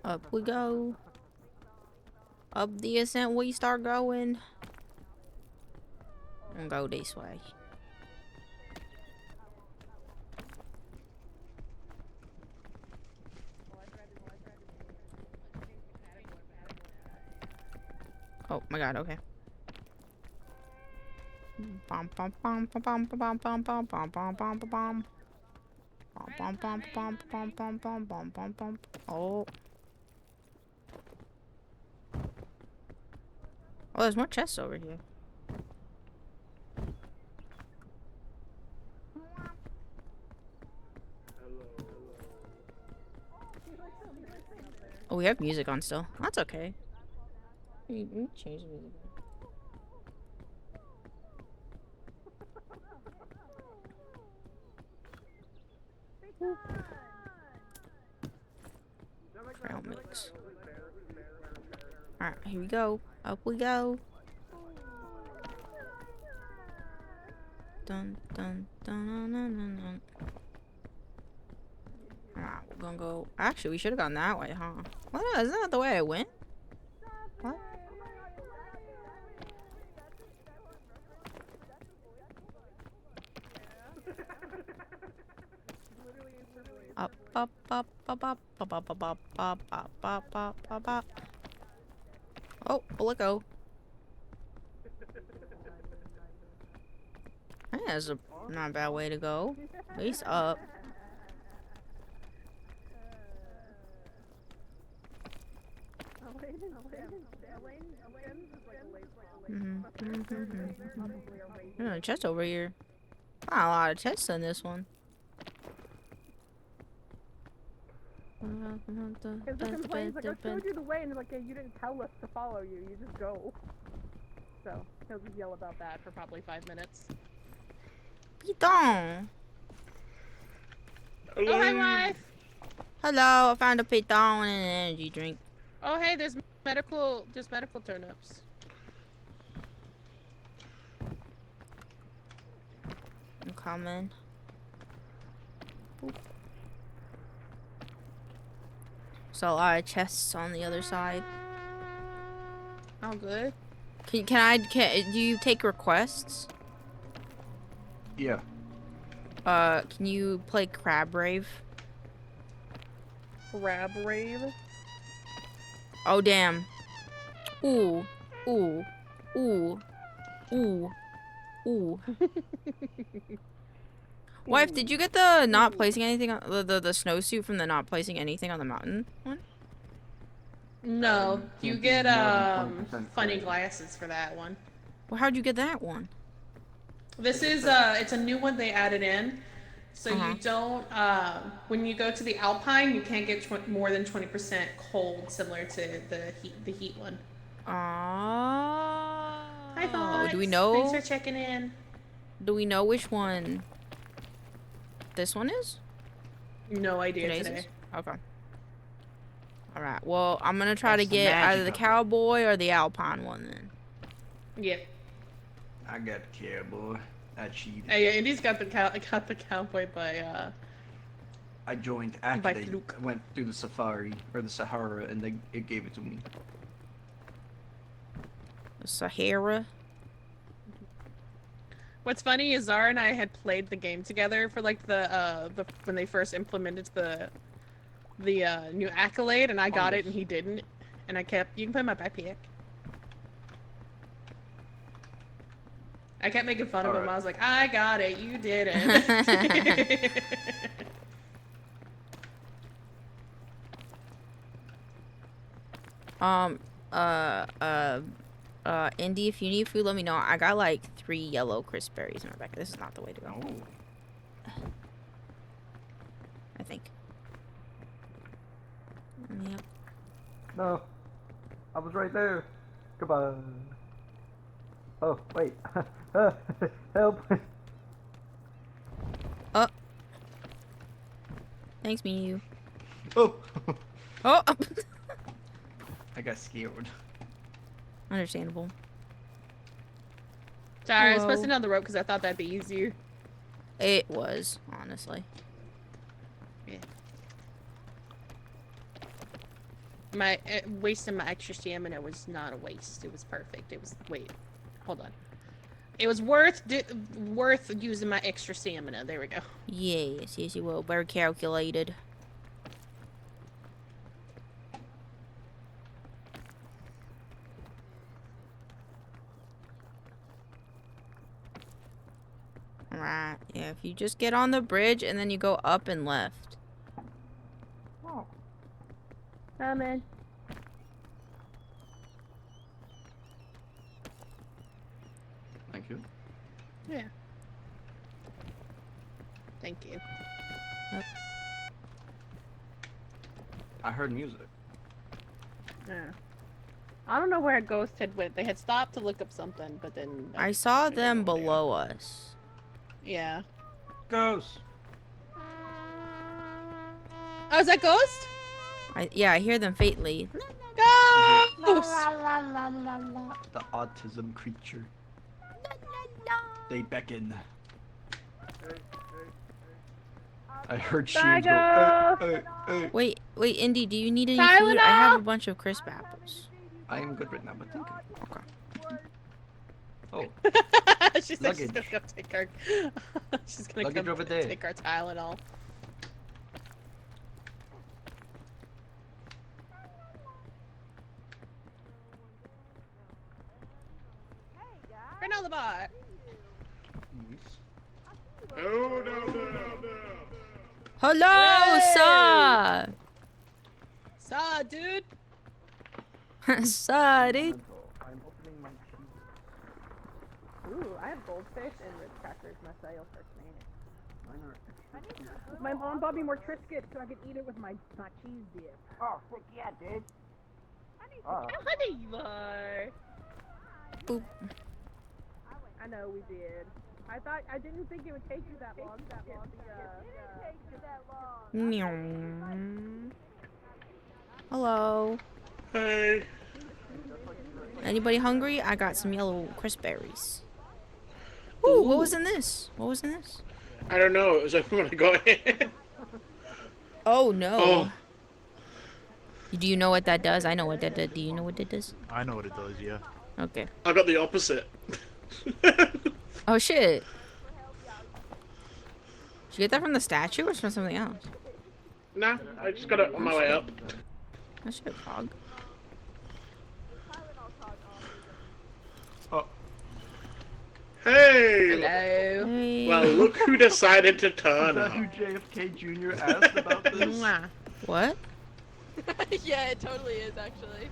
Up we go. Up the ascent we start going. And go this way. Oh my god, okay. Bum bum bum bum bum bum bum bum bum bum bum bum bum. Bum bum bum bum bum bum bum bum bum. Oh. Oh, there's more chests over here. Oh, we have music on still. That's okay. You can change the music. Trail mix. Alright, here we go. Up we go. dun, dun, dun, dun, dun, dun. Alright, we're gonna go. Actually, we should have gone that way, huh? Well, no, isn't that the way I went? What? Up, up, up, up, up, up, up, up, up, up, up, up, up, up, up. Oh, let go. I think that's not a bad way to go. At least up. There's a chest over here. Not a lot of chests in this one. Because the complaints like, I showed you the way, and they're like, yeah, you didn't tell us to follow you, you just go. So, he'll just yell about that for probably 5 minutes. Piton! Oh, hi, wife! Hello, I found a piton and an energy drink. Oh, hey, there's medical turnips. I'm coming. Boop. So a lot of chests on the other side. Oh, good. Do you take requests? Yeah. Can you play Crab Rave? Crab rave? Oh, damn. Ooh. Ooh. Ooh. Ooh. Ooh. Wife, did you get the not placing anything on the snowsuit from the not placing anything on the mountain one? No, you Can't get be more than 20% funny credit. glasses for that one. Well, how'd you get that one? This is it's a new one they added in. So you don't when you go to the Alpine, you can't get more than 20% cold, similar to the heat one. Oh. Hi, Fox. Do we know? Thanks for checking in. Do we know which one this one is? No idea Today's today. is? Okay. All right. Well, I'm gonna try That's to the get magic either the of it. cowboy or the alpine one then. Yeah. I got the cowboy. I cheated. Yeah, Indy's got the cowboy by I joined after By they fluke. went through the safari or the Sahara, and it gave it to me. The Sahara. What's funny is Zara and I had played the game together for like the when they first implemented the new accolade, and I got it and he didn't, and I kept. You can play my backpack. I kept making fun of him. I was like, I got it, you didn't. Indy, if you need food, let me know. I got like 3 yellow crisp berries in my back. This is not the way to go. Oh. I think. Yep. No, I was right there. Goodbye. Oh, wait. Help. Thanks, me. Oh. Oh. I got scared. Understandable. Sorry, I was Hello. posting on the rope because I thought that'd be easier. It was, honestly. My wasting my extra stamina was not a waste. It was perfect. It was hold on. It was worth using my extra stamina. There we go. Yes, yes, you will. Very calculated. Alright, yeah, if you just get on the bridge and then you go up and left. Oh. Coming. Thank you. Yeah. Thank you. I heard music. Yeah. I don't know where a ghost had went. They had stopped to look up something, but then I saw don't know them where they are. below us. Yeah. Ghost. Oh, is that Ghost? Yeah, I hear them faintly. Ghost! The autism creature. They beckon. I heard Sheehan go. Wait, Indy, do you need any food? I have a bunch of crisp apples. I am good right now, but thank you. Okay. Oh, She said she's gonna luggage. go take our. She's gonna Luggage come over there. take our Tylenol. Right on the bar. Oh no no no! Hello, sir. Saw, dude. Sir, dude. I'm opening my cheese. Ooh, I have goldfish and Ritz crackers myself for snack. Mine are extra. My mom bought me more Triscuits so I could eat it with my cheese dip. Oh, frick yeah, dude. How funny you are. Boop. I know we did. I didn't think it would take you that long to get the, Meow. Hello. Hey. Anybody hungry? I got some yellow crisp berries. Ooh, what was in this? What was in this? I don't know. It was open when I got in. Oh no. Oh. Do you know what that does? I know what that does. Do you know what it does? I know what it does, yeah. Okay. I got the opposite. Oh shit. Did you get that from the statue or from something else? Nah, I just got it on my way up. Oh shit, Pog. Oh. Hey! Hello. Hey. Well, look who decided to Is turn that up. who JFK Jr. asked about this? Mwah. What? Yeah, it totally is actually.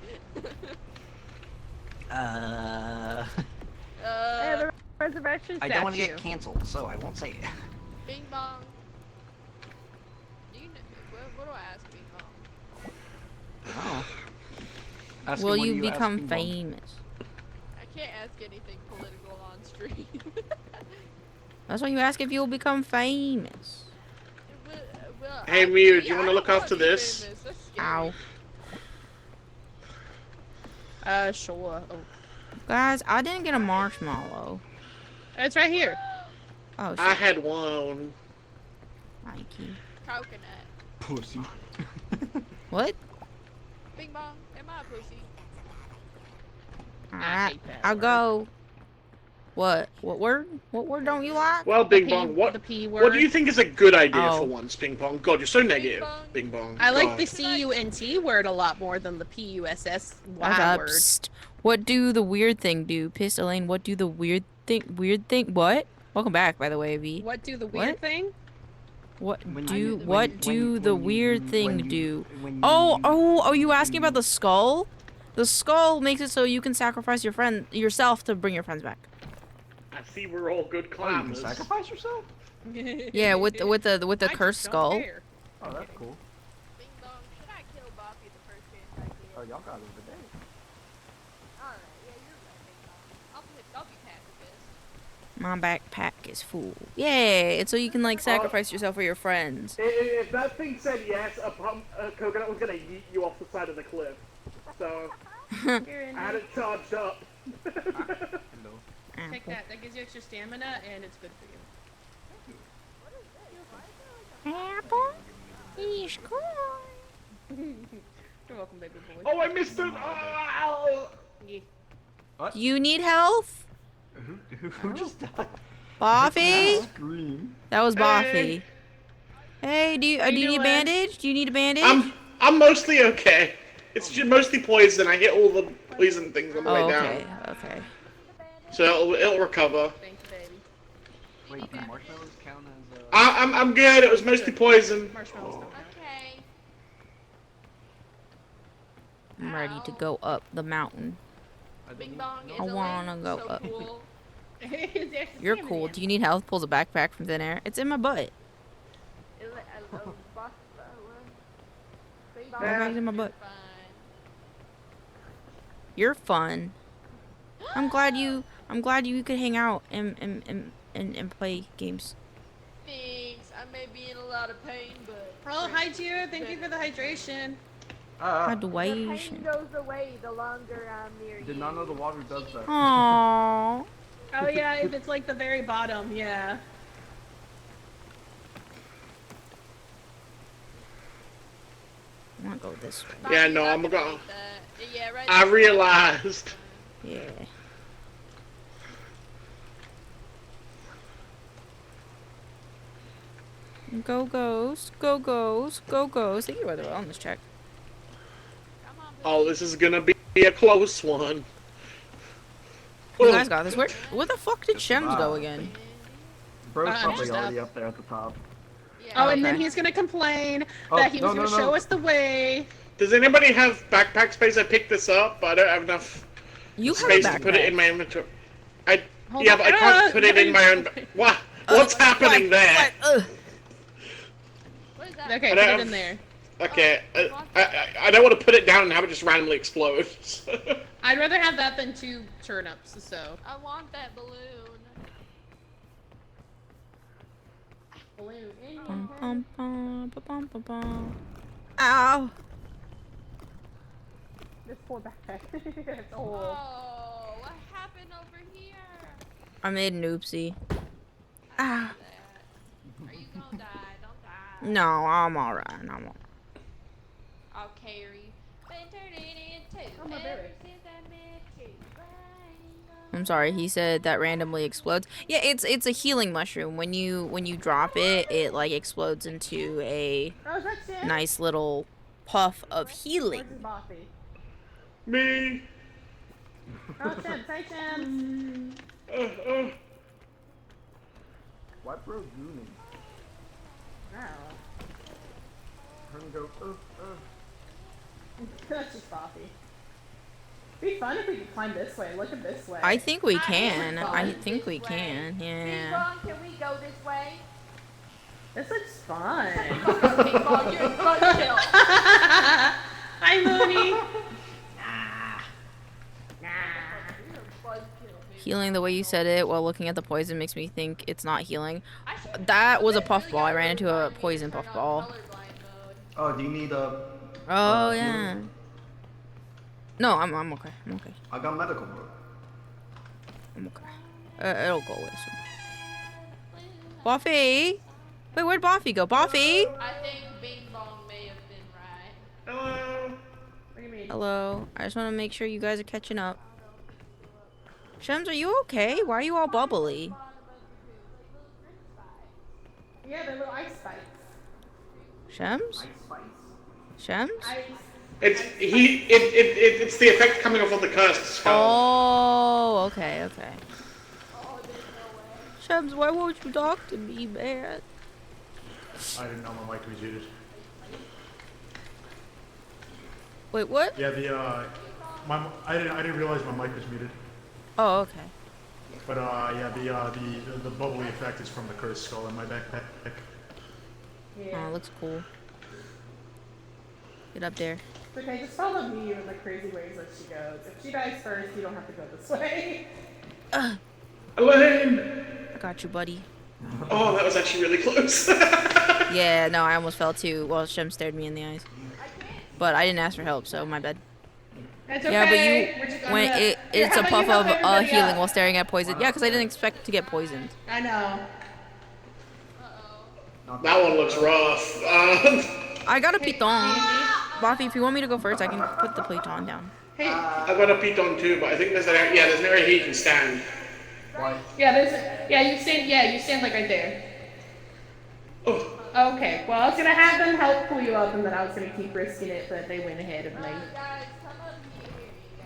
Hey, the resurrection statue. I don't want to get canceled, so I won't say it. Bing bong. Do you know, what do I ask Bing bong? Oh. Ask him, Will what do you ask become Bing Bong? famous? I can't ask anything political on stream. That's why you ask if you'll become famous. Well, Hey, Mew, do you wanna look after this? Ow. Sure. Oh. Guys, I didn't get a marshmallow. It's right here. Oh shit. I had one. Mikey. Coconut. Pussy. What? Bing bong. Am I a pussy? Alright. hate that I'll word. go. What? What word? What word don't you like? Well, Bing Bong, what? The P What word. do you think is a good idea Oh. for once, Bing Bong? God, you're so negative, Bong. Bing Bong. I like God. the C-U-N-T word a lot more than the P-U-S-S-Y word. Psst. What do the weird thing do? Piss Elaine, what do the weird thing? What? Welcome back, by the way, V. What do the weird What? thing? What When do you- what when- do when- the when you- weird when thing you- do? when you- Oh, you asking about the skull? The skull makes it so you can sacrifice yourself to bring your friends back. I see we're all good Oh, you can climbers. sacrifice yourself? Yeah, with the I cursed just skull. don't care. Oh, that's cool. Bing bong. Should I kill Boppy the first chance I get? Oh, y'all got it over there. Alright, yeah, you're right, Bing bong. I'll be pacifist. My backpack is full. Yay! And so you can like sacrifice yourself for your friends. If that thing said yes, Coconut was gonna yeet you off the side of the cliff. So, I had it charged up. Hello. Take that. That gives you extra stamina, and it's good for you. Apple. He's cool. You're welcome, baby boy. Oh, I missed it! Oh, Yeah. You need health? Who just died? Boffy? Scream. That was Hey. Boffy. Hey, do you need a doing? bandage? Do you need a bandage? I'm mostly okay. It's just mostly poison. I hit all the poison things on the way Oh, down. okay, okay. So it'll recover. Thank you, baby. Wait, do marshmallows count as I'm good. It was mostly poison. Marshmallows don't count. Okay. I'm ready to go up the mountain. Bing bong. Is I wanna Elaine go so up. Cool? It's extra You're stamina. cool. Do you need health? Pulls a backpack from thin air. It's in my butt. Backpack's in my butt. Fine. You're fun. I'm glad you could hang out and play games. Thanks. I may be in a lot of pain, but. Oh, hi, Gio. Thank you for the hydration. Hydration. goes away the longer I'm near Did not know the water does that. Aww. Oh, yeah, if it's like the very bottom, yeah. go this way. Yeah, Bobby, no, not I'm gonna. like that. Yeah, right. I realized. Yeah. Go goes, go goes, go goes. Thank you for the wellness check. Come on, Oh, this is gonna be a close one. You guys got this. Where the fuck did Shems go Wow. again? Bro's probably just already up. up there at the top. Yeah. Oh, and then Okay. he's gonna complain Oh, that he was no, gonna no, no. show us the way. Does anybody have backpack space? I picked this up, but I don't have enough You have a space to put it backpack. in my inventory. I Hold yeah, on. but I can't put it in my own. What? What's happening there? What is that? Okay, I put don't it have- in there. Okay, I don't want to put it down and have it just randomly explode. I'd rather have that than 2 turnips, so. I want that balloon. Balloon in your Bum, head. bum, bum, ba, bum, ba, bum. Ow! This poor backpack. It's old. Oh, what happened over here? I made an oopsie. Ah. Are you gonna die? Don't die. No, I'm alright. I'm alright. I'll carry. Been turning into Oh, my ever baby. since I met you. I'm sorry. He said that randomly explodes. Yeah, it's a healing mushroom. When you drop it, it like explodes into a Oh, is that Tim? nice little puff of healing. Where's his bossy? Me. Oh, Tim. Say Tim. Why bro gooning? Oh. Her and go, That's just bossy. It'd be fun if we could climb this way. Look at this way. I think we can. fun. I think we This can. Big Yeah. Ron, can we go this way? This looks fun. Big ball, you're butt kill. Hi, Mooney. Healing the way you said it while looking at the poison makes me think it's not healing. I should- That was a puffball. I ran into a poison Turn on puffball. colorblind mode. Oh, do you need a? Oh healing? yeah. No, I'm okay. I'm okay. I got medical mode. I'm okay. It'll go away soon. Buffy! Wait, where'd Buffy go? Buffy! I think Bing Bong may have been right. Hello. What do you mean? Hello. I just want to make sure you guys are catching up. Shems, are you okay? Why are you all bubbly? Yeah, they're little ice spikes. Shems? Shems? It's the effect coming off of the cursed skull. Oh, okay, okay. Shems, why won't you talk to me, man? I didn't know my mic was muted. Wait, what? Yeah, I didn't realize my mic was muted. Oh, okay. But yeah, the bubbly effect is from the cursed skull in my backpack. Yeah. Oh, it looks cool. Get up there. It's okay, just follow me in the crazy ways that she goes. If she dies first, you don't have to go this way. Elaine! I got you, buddy. Oh, that was actually really close. Yeah, no, I almost fell too. Well, Shem stared me in the eyes. But I didn't ask for help, so my bad. It's Yeah, but okay. We're just when gonna- it's How a about puff you help of everybody healing up? while staring at poison. Yeah, because I didn't expect to get poisoned. I know. That one looks rough. I got a piton. Buffy, if you want me to go first, I can put the piton down. Hey, I got a piton too, but I think there's an area, there's an area here you can stand. you stand like right there. Oh, Okay, well, I was gonna have them help pull you up, and then I was gonna keep risking it, but they went ahead of me. Guys, come up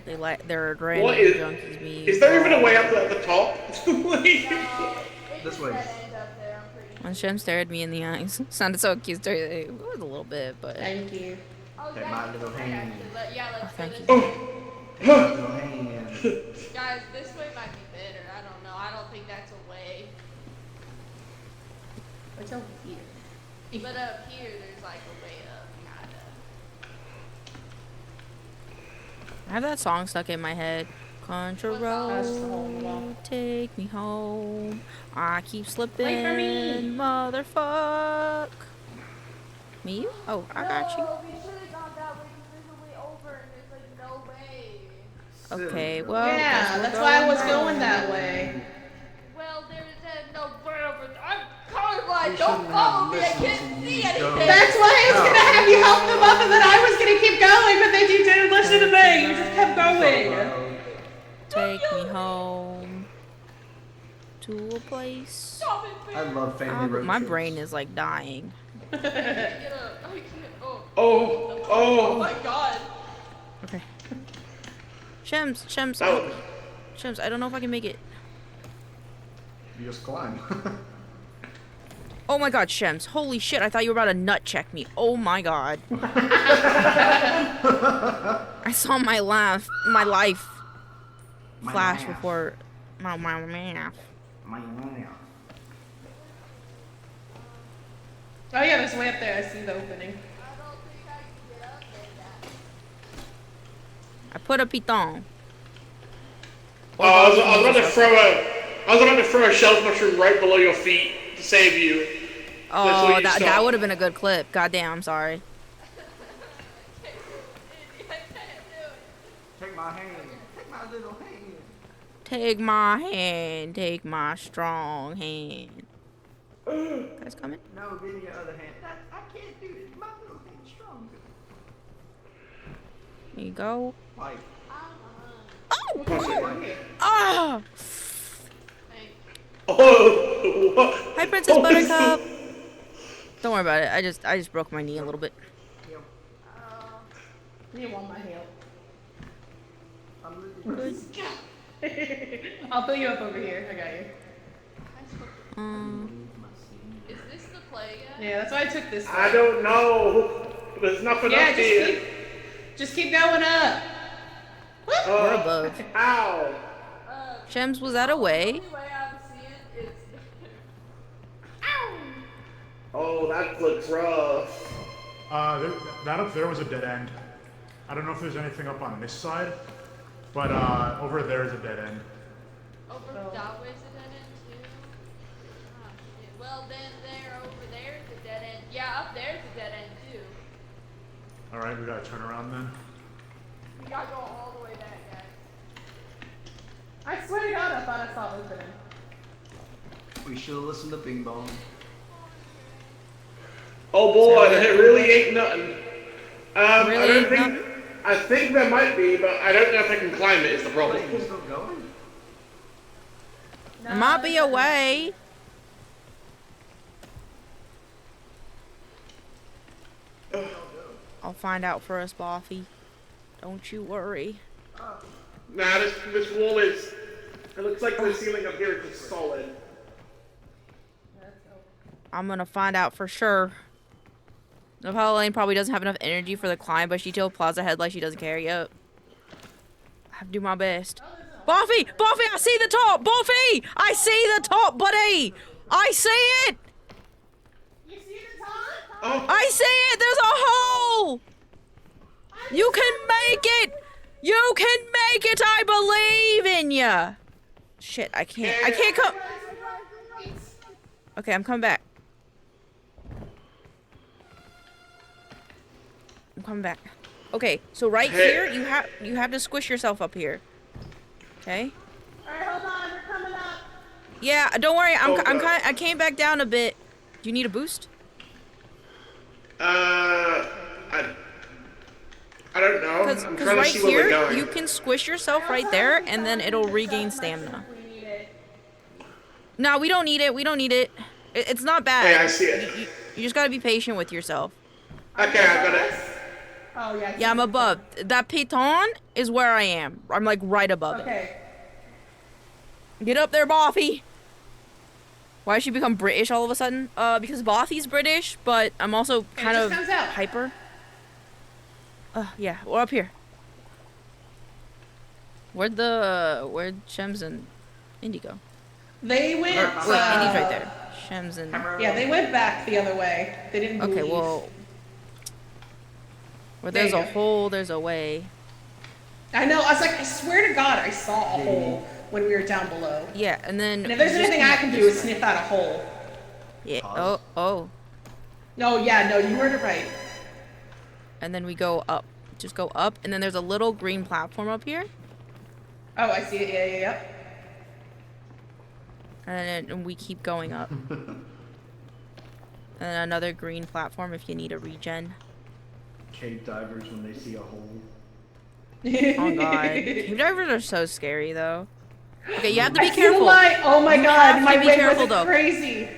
here. They're what random is? junkies. Me. Is there even a way up at the top? This way. When Shem stared me in the eyes, sounded so cute. It was a little bit, but Thank you. Oh, Take guys, my little hand. yeah, let's go thank this you. way. Take my little hand. Guys, this way might be better. I don't know. I don't think that's a way. What's over here? But up here, there's like a way up, kinda. I have that song stuck in my head. Country That's the hole in the wall. road, take me home. I keep slipping, Wait for me. motherfuck. Me? Oh, I got you. No, we should have gone that way because there's a way over and there's like no way. Okay, well, guess Yeah, we're that's why I was home. going that way. Well, there's no way over. I'm colorblind. You Don't shouldn't follow have me. I listened can't to see me, anything. Joe. That's why I was gonna have you help them up, and then I was gonna that you didn't listen to me. You just kept going. Take me home to a place. I love family road My trips. brain is like dying. Get up. I can't. Oh. Oh, Oh my god. Okay. Shems, Oh. Shems, I don't know if I can make it. You just climb. Oh my god, Shems. Holy shit, I thought you were about to nut check me. Oh my god. I saw my life flash before my math. Oh yeah, there's way up there. I see the opening. I put a piton. Oh, I was about to throw a shelf mushroom right below your feet to save you. Oh, that would have been a good clip. Goddamn, I'm sorry. Take my hand. Take my little hand. Take my hand. Take my strong hand. Guys coming? No, give me your other hand. I can't do it. My little hand's stronger. There you go. Like. Oh! Ah! Oh, what? Hi, Princess Buttercup. Don't worry about it. I just broke my knee a little bit. You want my help? Good. I'll fill you up over here. I got you. Is this the play again? Yeah, that's why I took this. I don't know. There's nothing Yeah, up here. just keep going up. We're above. Ow. Shems, was that a way? The only way I see it is. Oh, that looks rough. That up there was a dead end. I don't know if there's anything up on this side, but over there is a dead end. Over that way's a dead end too. Ah, shit. Well then, over there is a dead end. Yeah, up there's a dead end too. All right, we gotta turn around then. We gotta go all the way back, guys. I swear to God, I thought I saw opening. We should have listened to Bing Bong. Oh boy, it really ain't nothing. Really? I think there might be, but I don't know if I can climb it. Is the problem? Are you still going? There might be a way. I'll find out for us, Boffy. Don't you worry. Nah, this wall is. It looks like the ceiling up here is just solid. I'm gonna find out for sure. Napala Lane probably doesn't have enough energy for the climb, but she still plows ahead like she doesn't care. Yep. I have to do my best. Buffy! Buffy, I see the top! Buffy! I see the top, buddy! I see it! You see the top? Oh, I see it! There's a hole! You can make it! You can make it! I believe in ya! Shit, I can't come. Okay, I'm coming back. I'm coming back. Okay, so right here, you have to squish yourself up here. Okay? Alright, hold on, we're coming up. Yeah, don't worry. I came back down a bit. Do you need a boost? I don't know. Because I'm trying to right see where we're here, going. you can squish yourself right there, and then it'll regain stamina. No, we don't need it. We don't need it. It's not bad. Yeah, I see it. You just gotta be patient with yourself. Okay, I got it. Oh, yeah. Yeah, I'm above. That piton is where I am. I'm like right above it. Okay. Get up there, Boffy. Why did she become British all of a sudden? Because Boffy's British, but I'm also kind of comes out. hyper. Yeah, we're up here. Where'd Shems and Indy go? They went. Wait, Indy's right there. Shems and. Yeah, they went back the other way. They didn't. Okay, leave. well. Where There there's you a go. hole, there's a way. I know. I was like, I swear to God, I saw a hole when we were down below. Yeah, and then. And if there's you just anything I can do, is sniff out a hole. Yeah. Oh. No, yeah, no, you heard it right. And then we go up. Just go up, and then there's a little green platform up here. Oh, I see it. Yeah. And we keep going up. And then another green platform if you need a regen. cave divers when they see a hole. Oh god. Cave divers are so scary though. Okay, you have to I be see the careful. light. Oh my You god, have my to be wig careful, was though. crazy.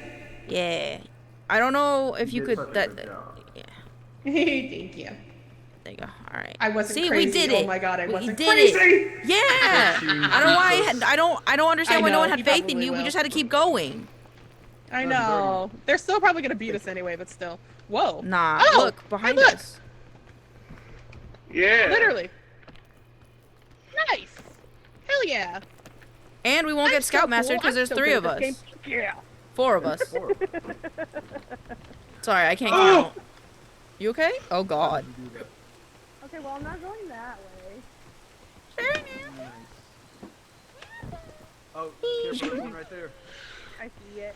Yeah. I don't know if you did could such a that. good job. Yeah. Thank you. There you go. All right. I wasn't See, crazy. we did Oh it. my god, I We wasn't did crazy. it. Yeah. I don't know why. I don't understand why no one he had faith in probably you. We will. just had to keep going. I know. They're still probably gonna beat us anyway, but still. Whoa. Nah. Oh, Look behind look. us. Yeah. Literally. Nice. Hell yeah. And we won't get Scoutmaster because there's 3 of us. Yeah. 4 of us. Sorry, I can't count. You okay? Oh god. Okay, well, I'm not going that way. Oh, careful, there's one right there. I see it.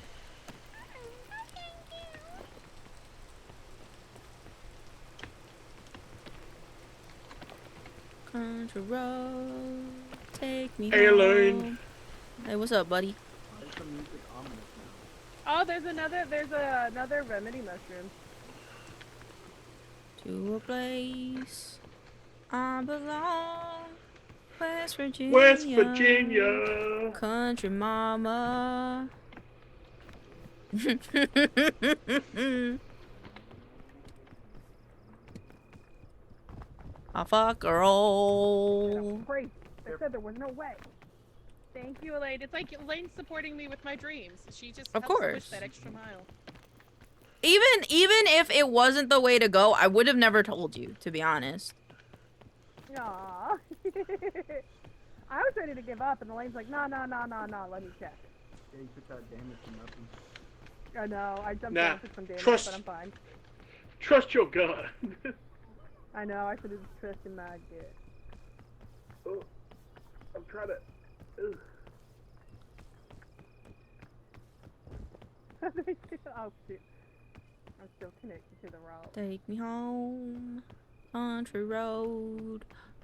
Country road, take me Hey, home. Elaine. Hey, what's up, buddy? Oh, there's another remedy mushroom. To a place I belong, West Virginia. West Virginia. Country mama. I fuck her all. Crazy. They said there was no way. Thank you, Elaine. It's like Elaine's supporting me with my dreams. She just Of helps push course. that extra mile. Even if it wasn't the way to go, I would have never told you, to be honest. Aww. I was ready to give up, and Elaine's like, no, let me check. Yeah, you took that damage from nothing. I know, I jumped Nah, down, took some damage, trust- but I'm fine. Trust your gut. I know, I should have just trusted my gut. Oh, I'm trying to. Ugh. Oh, shoot. I'm still connected to the route. Take me home, country road,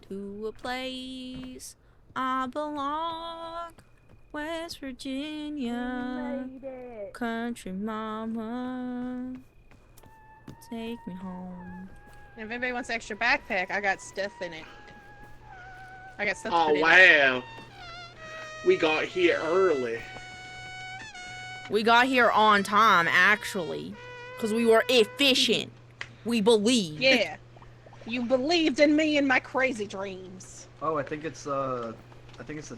to a place I belong, West Virginia. You made it. Country mama, take me home. And if anybody wants an extra backpack, I got stuff in it. I got stuff to Oh put in it. wow. We got here early. We got here on time, actually, because we were efficient. We believe. Yeah. You believed in me and my crazy dreams. Oh, I think it's the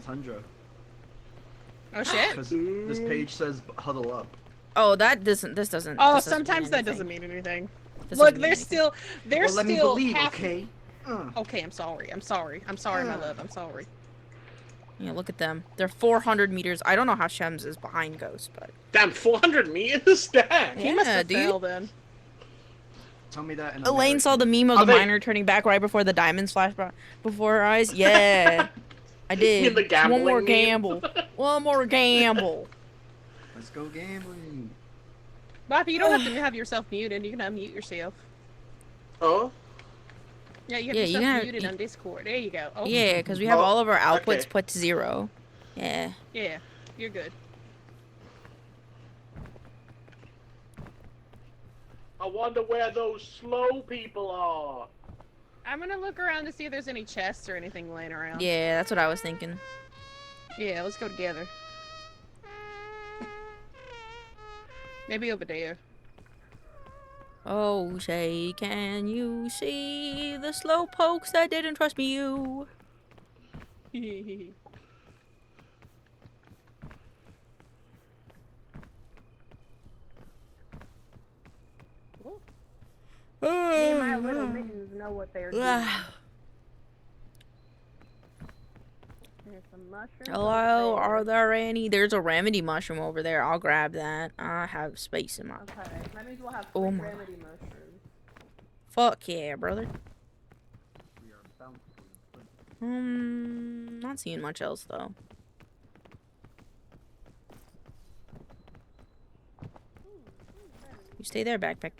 tundra. Oh shit. Because this page says huddle up. Oh, that doesn't. This doesn't. Oh, this doesn't sometimes mean that anything. doesn't mean anything. This Look, doesn't mean they're anything. still Well, let me still believe, half... okay? Okay, I'm sorry. I'm sorry. I'm sorry, my love. I'm sorry. Yeah, look at them. They're 400 meters. I don't know how Shems is behind Ghost, but Damn, 400 meters? Damn. He must Yeah, have dude. fell then. Tell me that in Elaine saw the meme of Are the they- miner turning back right before the diamonds flashed before her eyes. Yeah, I did. In the One more gambling meme. gamble. One more gamble. Let's go gambling. Bobby, you don't have to have yourself muted. You can unmute yourself. Oh? Yeah, you have Yeah, you yourself can have- muted on Discord. There you go. Oh, Yeah, because we have Oh, all of our outputs okay. put to 0. Yeah. Yeah, you're good. I wonder where those slow people are. I'm gonna look around to see if there's any chests or anything laying around. Yeah, that's what I was thinking. Yeah, let's go together. Maybe over there. Oh, say, can you see the slow pokes that didn't trust me? You. Me and my little mittens know what they're doing. There's some mushrooms. Hello, over are there any? There's a remedy mushroom over there. I'll grab that. I have space in my. Okay, that means we'll have Oh quick my. remedy mushrooms. Fuck yeah, brother. We are bountifully. Not seeing much else though. You stay there, backpack.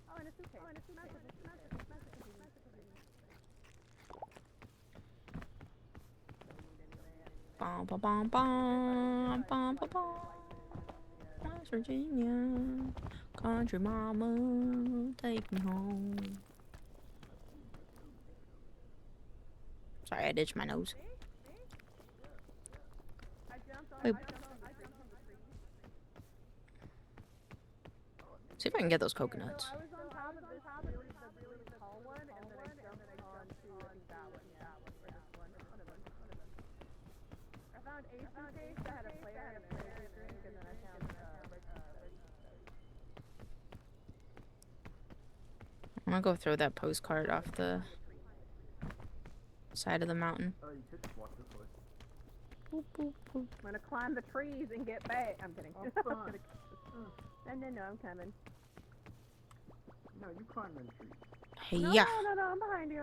Oh, and it's okay. Bum, bum, bum, bum, bum, bum, bum. West Virginia, country mama, take me home. Sorry, I ditched my nose. Wait. See if I can get those coconuts. I was on top of this really tall one, and then I jumped onto that one. Yeah, or this one. I found a suitcase that had a flare and a energy drink, and then I found I'm gonna go throw that postcard off the side of the mountain. Oh, you could just walk this way. boop, boop, boop. I'm gonna climb the trees and get back. I'm kidding. Oh, fun. No, I'm coming. No, you climb in the trees. Hey, No, yeah. no, I'm behind you.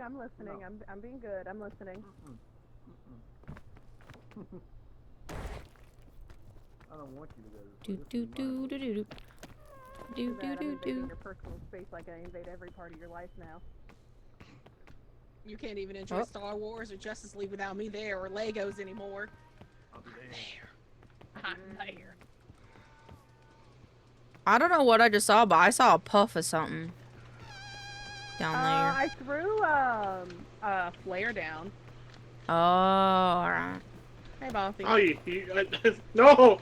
I'm listening. No. I'm being good. I'm listening. I don't want you to go this Do way. do This is mine. do do do do. Do Too bad I'm do invading do. your personal space like I invade every part of your life now. You can't even enjoy Star Wars or Justice League without me there, or Legos anymore. I'll be there. I'm there. I don't know what I just saw, but I saw a puff of something down there. I threw A flare down. Oh, alright. Hey, Bossy. Oh, no!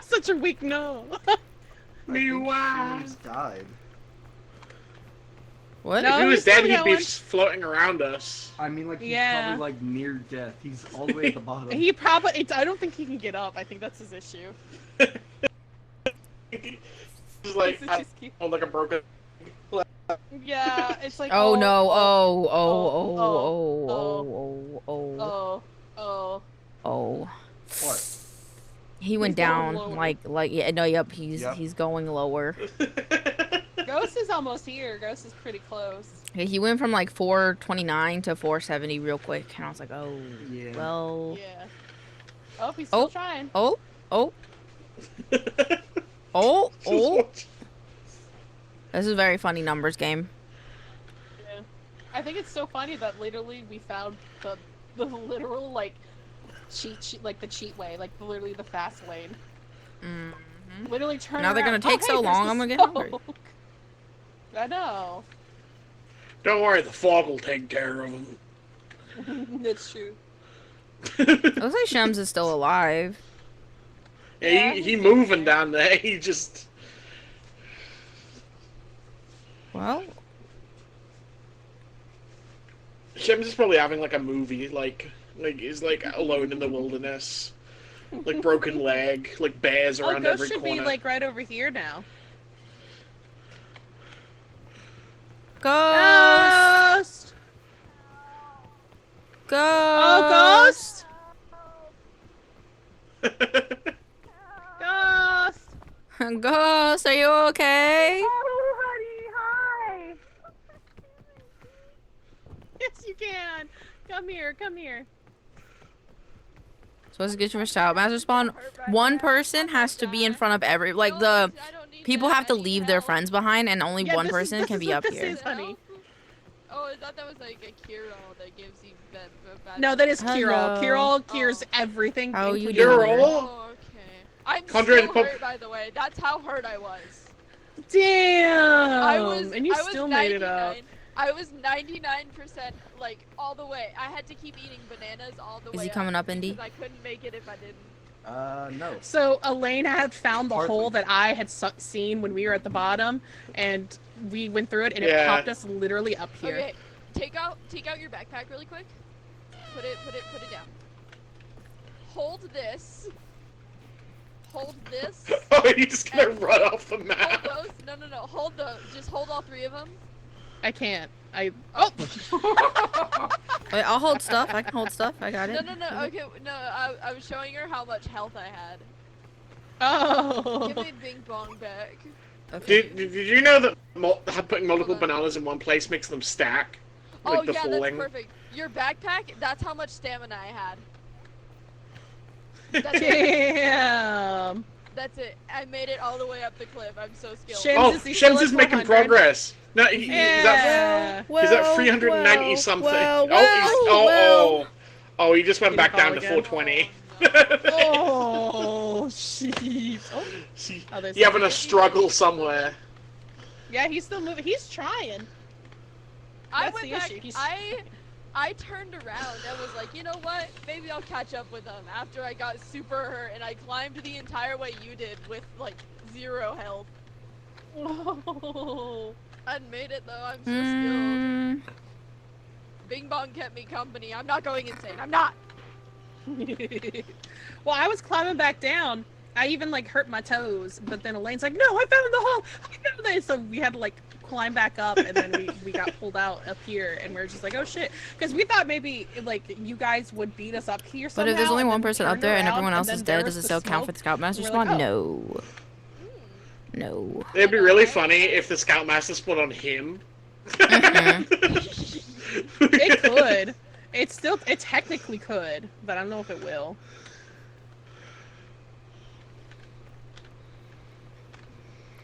Such a weak no. Meanwhile, He's died. What? No. if he was he's still dead, he'd be going. floating around us. I mean, like, he's Yeah. probably, like, near death. He's all the way at the bottom. He probably. I don't think he can get up. I think that's his issue. He's like, This is I just keep- don't like a broken. Yeah, it's like. Oh no! Oh! oh, Oh! Oh. What? He went He's going down lower. like yeah. No, yep. He's Yep. he's going lower. Ghost is almost here. Ghost is pretty close. He went from like 429 to 470 real quick, and I was like, oh, Yeah. well. Yeah. Oh, he's still Oh. trying. Oh! Oh! Oh! Oh! This is a very funny numbers game. Yeah. I think it's so funny that literally we found the literal like cheat sheet, like the cheat way, like literally the fast lane. Mm-hmm. Literally turn. Now they're around. gonna take Oh, so hey, there's long, the I'm gonna get hungry. smoke. I know. Don't worry, the fog will take care of him. That's true. It looks like Shems is still alive. Yeah, he moving down there. He just. Well, Shems is probably having like a movie, like he's like alone in the wilderness, like broken leg, like bears Oh, around Ghost every should corner. be like right over here now. Ghost! Ghost! Ghost! Oh, Ghost! Ghost! Ghost, are you okay? Oh, honey, hi! Yes, you can. Come here. Come here. Supposed to get your shout master spawn. One person has to be in front of every like the people have to leave their friends behind, and only Yeah, one this is- person this can is be what up this here. is, honey. Oh, I thought that was like a cure all that gives you bad. No, that is cure all. Hello. Cure all cures everything. How you including- You're doing? all. Oh, okay. I'm Conjuring still pump- hurt, by the way. That's how hurt I was. Damn! And you I was still made it up. 99. I was 99% like all the way. I had to keep eating bananas all the way. Is he coming up, Indy? Because I couldn't make it if I didn't. No. So Elaine had found the Hardly. hole that I had seen when we were at the bottom, and we went through it, and it Yeah. popped us literally up here. Okay, take out your backpack really quick. Put it down. Hold this. Hold this. Oh, you're just gonna And run off the Hold map. those. No. Hold those. Just hold all three of them. I can't. Oh! Wait, I'll hold stuff. I can hold stuff. I got it. No. Okay, no. I was showing her how much health I had. Oh! Give me Bing Bong back. Okay. Did you know that putting multiple bananas in one place makes them stack? Like Oh the yeah, falling? that's perfect. Your backpack. That's how much stamina I had. That's it. Damn! That's it. I made it all the way up the cliff. I'm so skilled. Shims, Oh, is he still Shims at is making 400? progress. No, he's Yeah. at 390 something. well, Oh, he just went Did he back down fall to again? 420. Oh, jeez. Oh, there's He's having something. a struggle somewhere. Yeah, he's still moving. He's trying. I That's went the back. issue. He's... I turned around and was like, you know what? Maybe I'll catch up with them after I got super hurt and I climbed the entire way you did with like 0 health. Oh. I made it though. I'm so skilled. Bing Bong kept me company. I'm not going insane. I'm not. Well, I was climbing back down. I even like hurt my toes, but then Elaine's like, "No, I found the hole. I found it." So we had to like climb back up, and then we got pulled out up here, and we are just like, "Oh shit," because we thought maybe like you guys would beat us up here somehow. But if there's only and one then person up turned there and around, everyone else then is there dead, was does it the still count for smoke, the Scoutmaster and we're spawn? like, No. No. It'd be really funny if the Scoutmaster spawned on him. It could. It technically could, but I don't know if it will.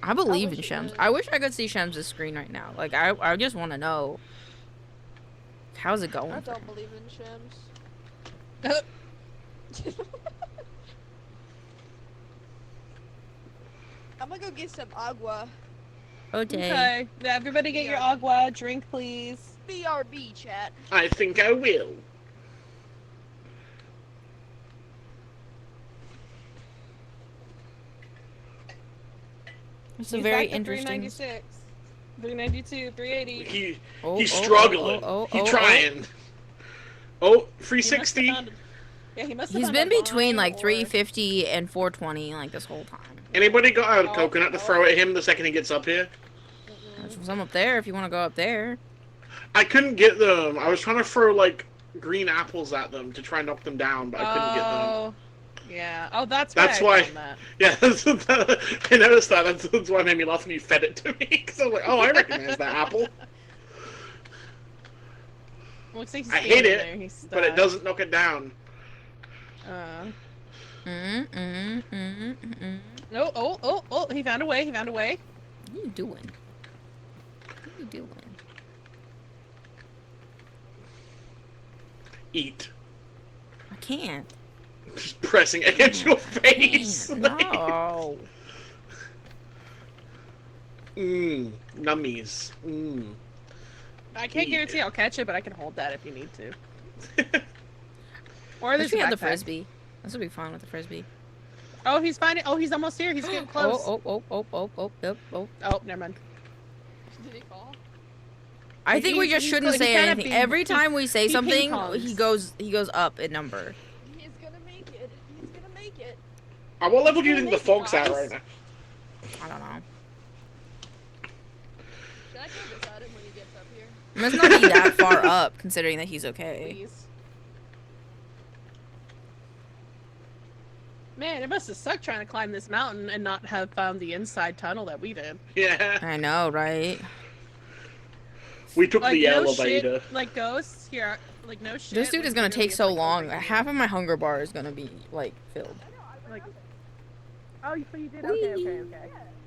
I believe in Shems. I wish I could see Shems' screen right now. Like, I just want to know. How's it going? I don't believe in Shims. I'm gonna go get some agua. Okay. Everybody get your agua. Drink, please. BRB, chat. I think I will. It's a very interesting. 396, 392, 380. He's struggling. He's trying. Oh, 360. Yeah, he must have He's found been a between line like 350 and 420 like this whole time. Anybody got a coconut to throw at him the second he gets up here? There's some up there if you want to go up there. I couldn't get them. I was trying to throw like green apples at them to try and knock them down, but I couldn't get them. Yeah. Oh, that's why. I found that. Yeah, I noticed that. That's why it made me laugh when you fed it to me. Because I was like, oh, I recognize that apple. Looks like he's I hate there. it, He's but it doesn't knock it down. Oh, he found a way. He found a way. What are you doing? What are you doing? Eat. I can't. Just pressing against your face. No. Nummies. I can't guarantee I'll catch it, but I can hold that if you need to. Or there's we had the backpack. frisbee. This will be fun with the frisbee. Oh, he's finding. Oh, he's almost here. He's getting close. Oh, Never mind. Did he fall? I think we just shouldn't say anything. Every time we say he something, ping-pongs. he goes up in number. He's gonna make it. He's gonna make it. What level do you think the fog's at right now? I don't know. Should I go beside him when he gets up here? It must not be that far up, considering that he's okay. Please. Man, it must have sucked trying to climb this mountain and not have found the inside tunnel that we did. Yeah. I know, right? We took Like, the no elevator. Shit, like ghosts here. Like no shit. This dude is gonna take so long. Half of my hunger bar is gonna be like filled. Like, oh, so you did? Okay.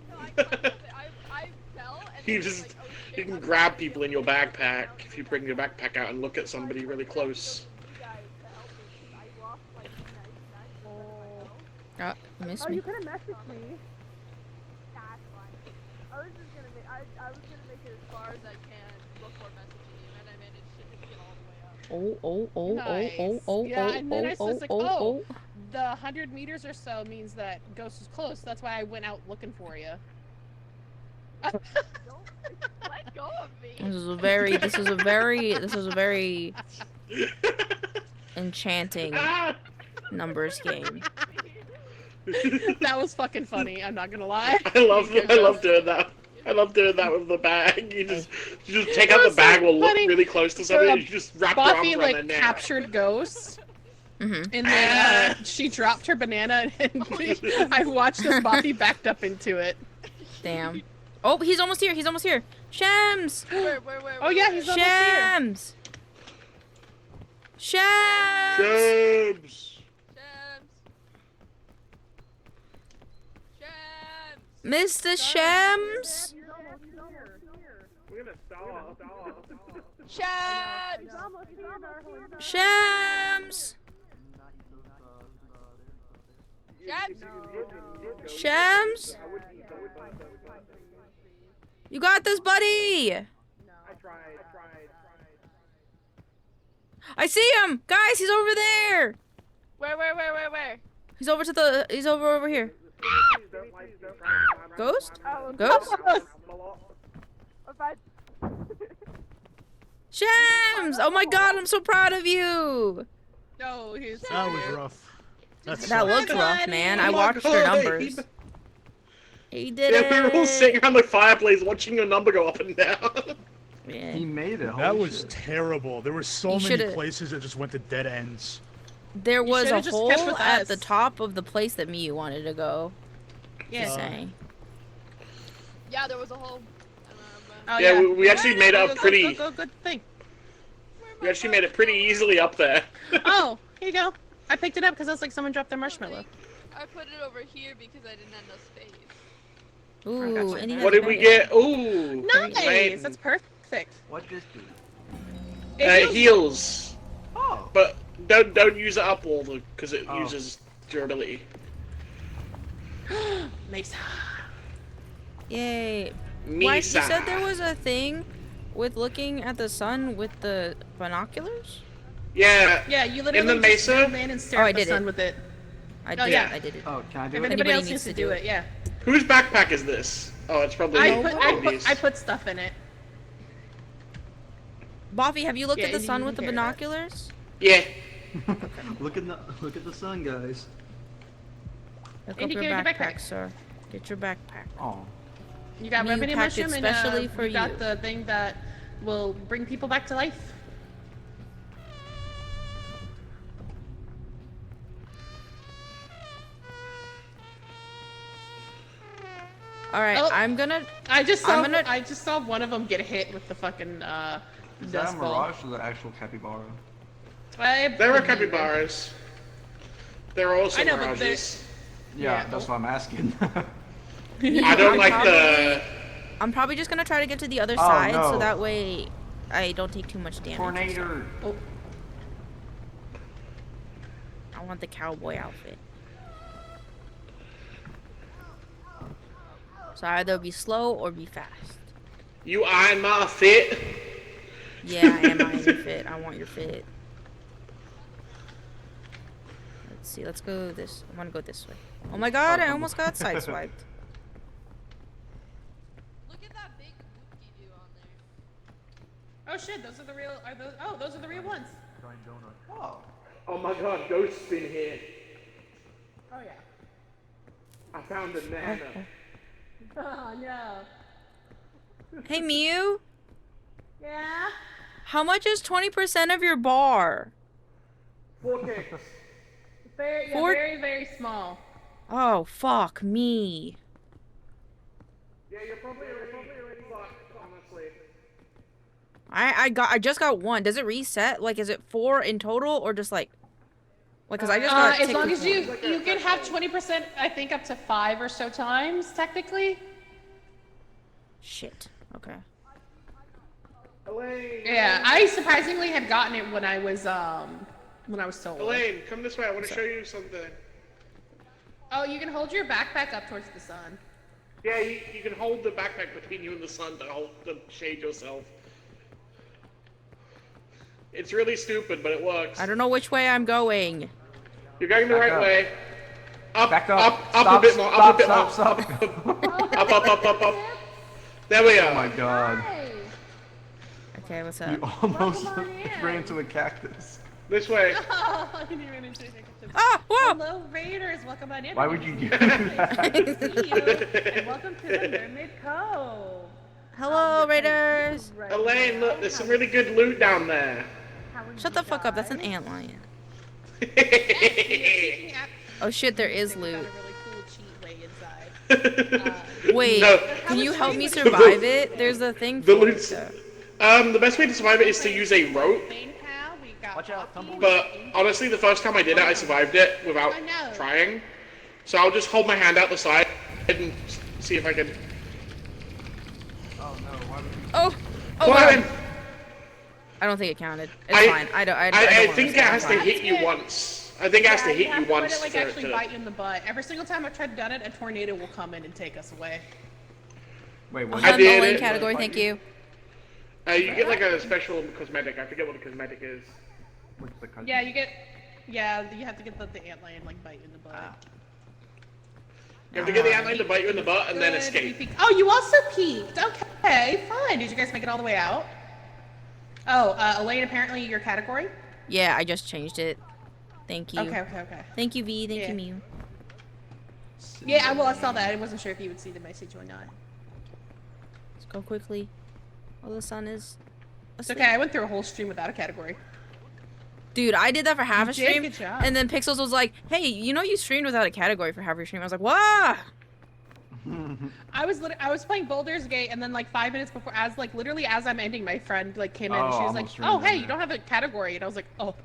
No, I fell and You then just like, oh, shit, you can I'm grab sorry. people in your backpack if you bring your backpack out and look at somebody really close. Oh, you missed Oh, me. you could have messaged me. That's fine. I was just gonna make. I was gonna make it as far as I can before messaging you, and I managed to just get all the way up. Yeah, and then I was like, oh, the 100 meters or so means that Ghost is close. That's why I went out looking for you. Let go of me. This is a very enchanting numbers game. That was fucking funny. I'm not gonna lie. I love doing that. I love doing that with the bag. You just take out the bag, will look really close to somebody, and you just wrap your Buffy arms around their like neck. captured Ghost, Mm-hmm. and then she dropped her banana, and I watched as Buffy backed up into it. Damn. Oh, he's almost here. He's almost here. Shems. Where? Oh yeah, he's almost here. Shems. Shems. Jabs. Mr. Shams? We're gonna stall. Chat! Shams? Chat! Shams? You got this, buddy! I tried. I see him! Guys, he's over there! Where? He's over here. Ghost? Ghost? Shams! Oh my god, I'm so proud of you! No, he's That was rough. That looked rough, man. I watched your numbers. He did it! Yeah, we were all sitting around the fireplace watching your number go up and down. Yeah. He made it. That holy was shit. terrible. There were so You many should've- places that just went to dead ends. There was a should've just kept hole with at us. the top of the place that Miyu wanted to go. Yeah. Just saying. Yeah, there was a hole. Oh, Yeah, we actually made it up pretty. Good thing. We actually made it pretty easily up there. Oh, here you go. I picked it up because I was like, someone dropped their marshmallow. I put it over here because I didn't have enough space. Ooh, and he has What did we a- get? Ooh. Nice! Right. That's perfect. What this do? Heals. Oh. But don't use it up all because it Oh. uses durability. Nice. Yay. Misa. Mike, you said there was a thing with looking at the sun with the binoculars? Yeah. Yeah, you In literally the just mesa? stand in and stare Oh, I at the did sun it. with it. I Oh, did yeah. I did it. Oh, can I do If it? anybody else needs needs to to do do it. it, yeah. Whose backpack is this? Oh, it's probably Andy's. I put stuff in it. Boffy, have you looked Yeah, at the and sun you with the can hear that. binoculars? Yeah. Look at the sun, guys. Look Andy, up your get your backpack, backpack. sir. Get your backpack. Oh. You got New revenue packet mushroom and specially for you got you. the thing that will bring people back to life. All right, Oh. I'm gonna. I just I'm saw gonna- one of them get hit with the fucking Is that a dust ball. mirage or the actual capybara? There are capybaras. There are also I know, but they're- mirages. Yeah, Yeah. that's what I'm asking. I don't like the. I'm probably just gonna try to get to the other Oh, side, no. so that way I don't take too much damage. Tornado. Oh, I want the cowboy outfit. So either be slow or be fast. You eyeing my fit? Yeah, I am eyeing your fit. I want your fit. Let's see. Let's go this. I want to go this way. Oh my god! I almost got sideswiped. Look at that big whoop-de-doo on there. oh shit! Those are the real. Are those? Oh, those are the real ones. Oh. Oh my god, Ghost's been here. Oh yeah. I found a nana. Oh no. Hey Mew, Yeah. how much is 20% of your bar? 4K. Very, Four- very small. Oh fuck me. Yeah, you're probably already fucked, honestly. I just got one. Does it reset? Like, is it 4 in total or just like? Cause I just got. As ticked long with as you one. you can have 20%, I think up to 5 or so times technically. Shit. Okay. Elaine. Yeah, I surprisingly had gotten it when I was solo. Elaine, come this way. I want to show you something. Oh, you can hold your backpack up towards the sun. Yeah, you can hold the backpack between you and the sun to shade yourself. It's really stupid, but it works. I don't know which way I'm going. You're going the Back right up. way. Up, Back up. up Stop, a bit more. Stop, Up a bit stop, more. stop. Up. There we Oh my are. god. Okay, what's You up? almost ran into a cactus. This way. Oh, I didn't even take a Ah! Whoa! Hello, Raiders. Welcome on in. Why would you do that? See you, and welcome to the Mermaid Cove. Hello, Raiders. Elaine, look, there's some really good loot down there. Shut the fuck up. That's an antlion. Oh shit, there is Got a loot. really cool cheat way inside. Wait, No. can you help me survive it? There's a thing The for it. loot's. though. The best way to survive it is to use a rope. maincoow, we got Watch out, Bucky, tumbleweed. But honestly, the first time I did it, I survived it without I know. trying. So I'll just hold my hand out the side and see if I can. Oh no, why would you? Oh! Oh, Climb! God. I don't think it counted. It's fine. I don't think it has to hit you once. I think it has to hit you once. It like actually bite you in the butt. Every single time I've tried to done it, a tornado will come in and take us away. Wait, what? I did lane it. category, thank you. You get like a special cosmetic. I forget what the cosmetic is. What's the country? Yeah, you get. Yeah, you have to get the antlion like bite you in the butt. You have to get the antlion to bite you in the butt and then escape. Oh, you also peeked. Okay, fine. Did you guys make it all the way out? Oh, Elaine, apparently your category? Yeah, I just changed it. Thank you. Okay. Thank you, V. Thank you, Mew. Yeah, well, I saw that. I wasn't sure if you would see the message or not. Let's go quickly. While the sun is It's okay, I went through a whole stream without a category. Dude, I did that for half a stream, good job. and then Pixels was like, "Hey, you know you streamed without a category for half your stream." I was like, "Wow!" I was playing Baldur's Gate, and then like 5 minutes before, literally as I'm ending, my friend like came in, and she was like, "Oh, hey, you don't have a category," and I was like, "Oh."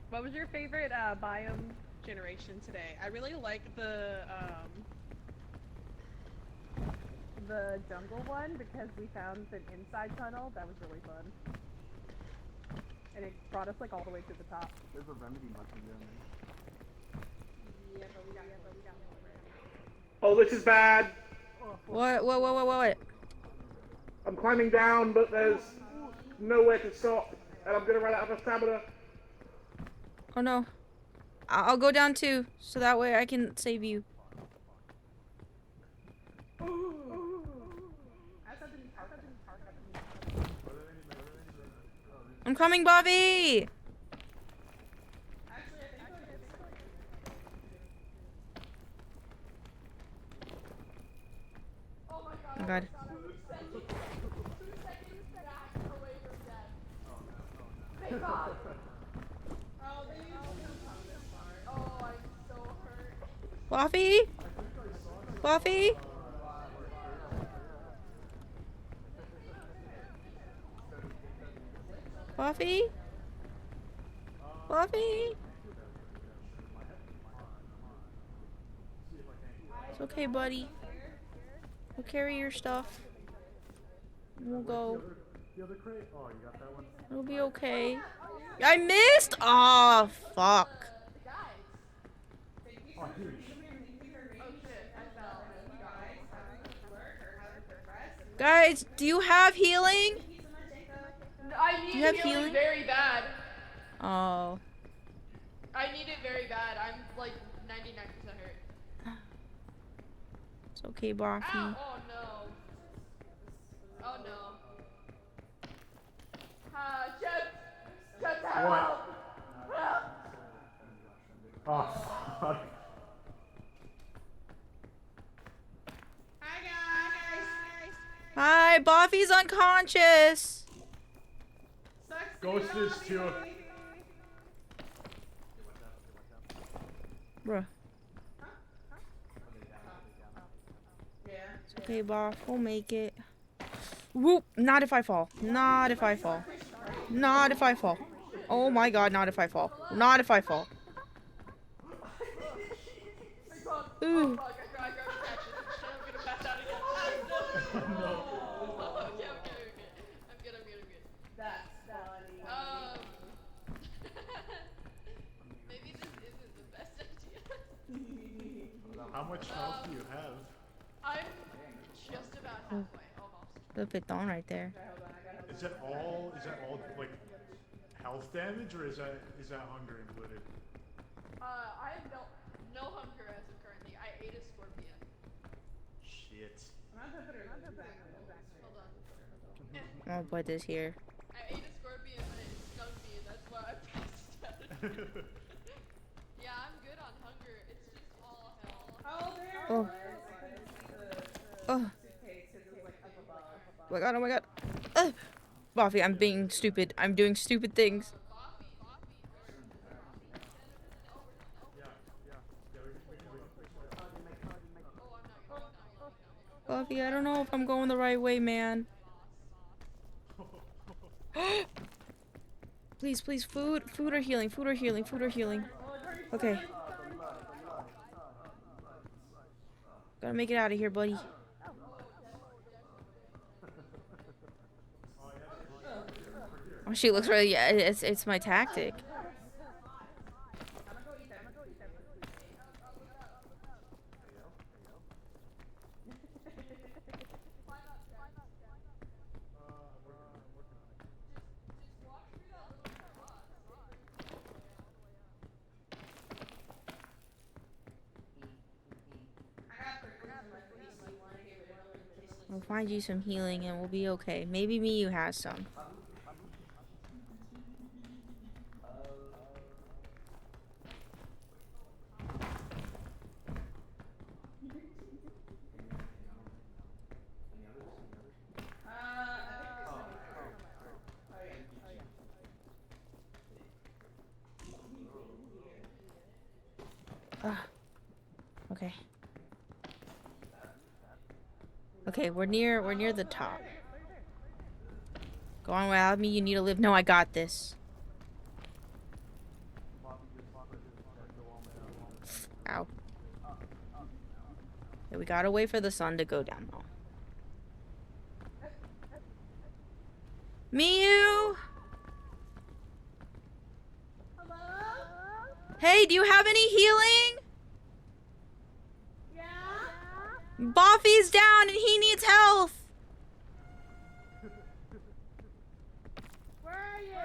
What was your favorite biome generation today? I really like the jungle one because we found an inside tunnel that was really fun. And it brought us like all the way to the top. There's a remedy mushroom down there. Yeah, but we got Oh, this is bad. What? I'm climbing down, but there's nowhere to stop, and I'm gonna run out of stamina. Oh no. I'll go down too, so that way I can save you. I'm coming, Bobby! Oh my god. Buffy? Buffy? Buffy? Buffy? It's okay, buddy. We'll carry your stuff. We'll go. It'll be okay. I missed! Oh, fuck. Guys, do you have healing? I need Do you have healing healing? very bad. Oh. I need it very bad. I'm like 99% hurt. It's okay, Buffy. Ow! Oh no. Oh no. Shut down. What? Oh, fuck. Hi, Buffy's unconscious. Ghost is too. Bruh. It's okay, Buff. We'll make it. Whoop! Not if I fall. Not if I fall. Not if I fall. Oh my god, not if I fall. Not if I fall. Ooh. How much health do you have? I'm just about halfway, almost. The piton right there. Is that all like health damage, or is that hunger included? I have no hunger as of currently. I ate a scorpion. Shit. Hold on. I'll put this here. I ate a scorpion and it stung me, and that's why I passed out. Yeah, I'm good on hunger. It's just all hell. Oh. Oh. Oh my god, oh my god. Buffy, I'm being stupid. I'm doing stupid things. Buffy, I don't know if I'm going the right way, man. Please, please, food or healing, food or healing, food or healing. Okay. Gotta make it out of here, buddy. Oh, she looks really, yeah, it's my tactic. We'll find you some healing and we'll be okay. Maybe Miyu has some. Okay. Okay, we're near the top. Go on without me, you need to live. No, I got this. Ow. Okay, we gotta wait for the sun to go down though. Miyu! Hey, do you have any healing? Buffy's down and he needs health. Where are you?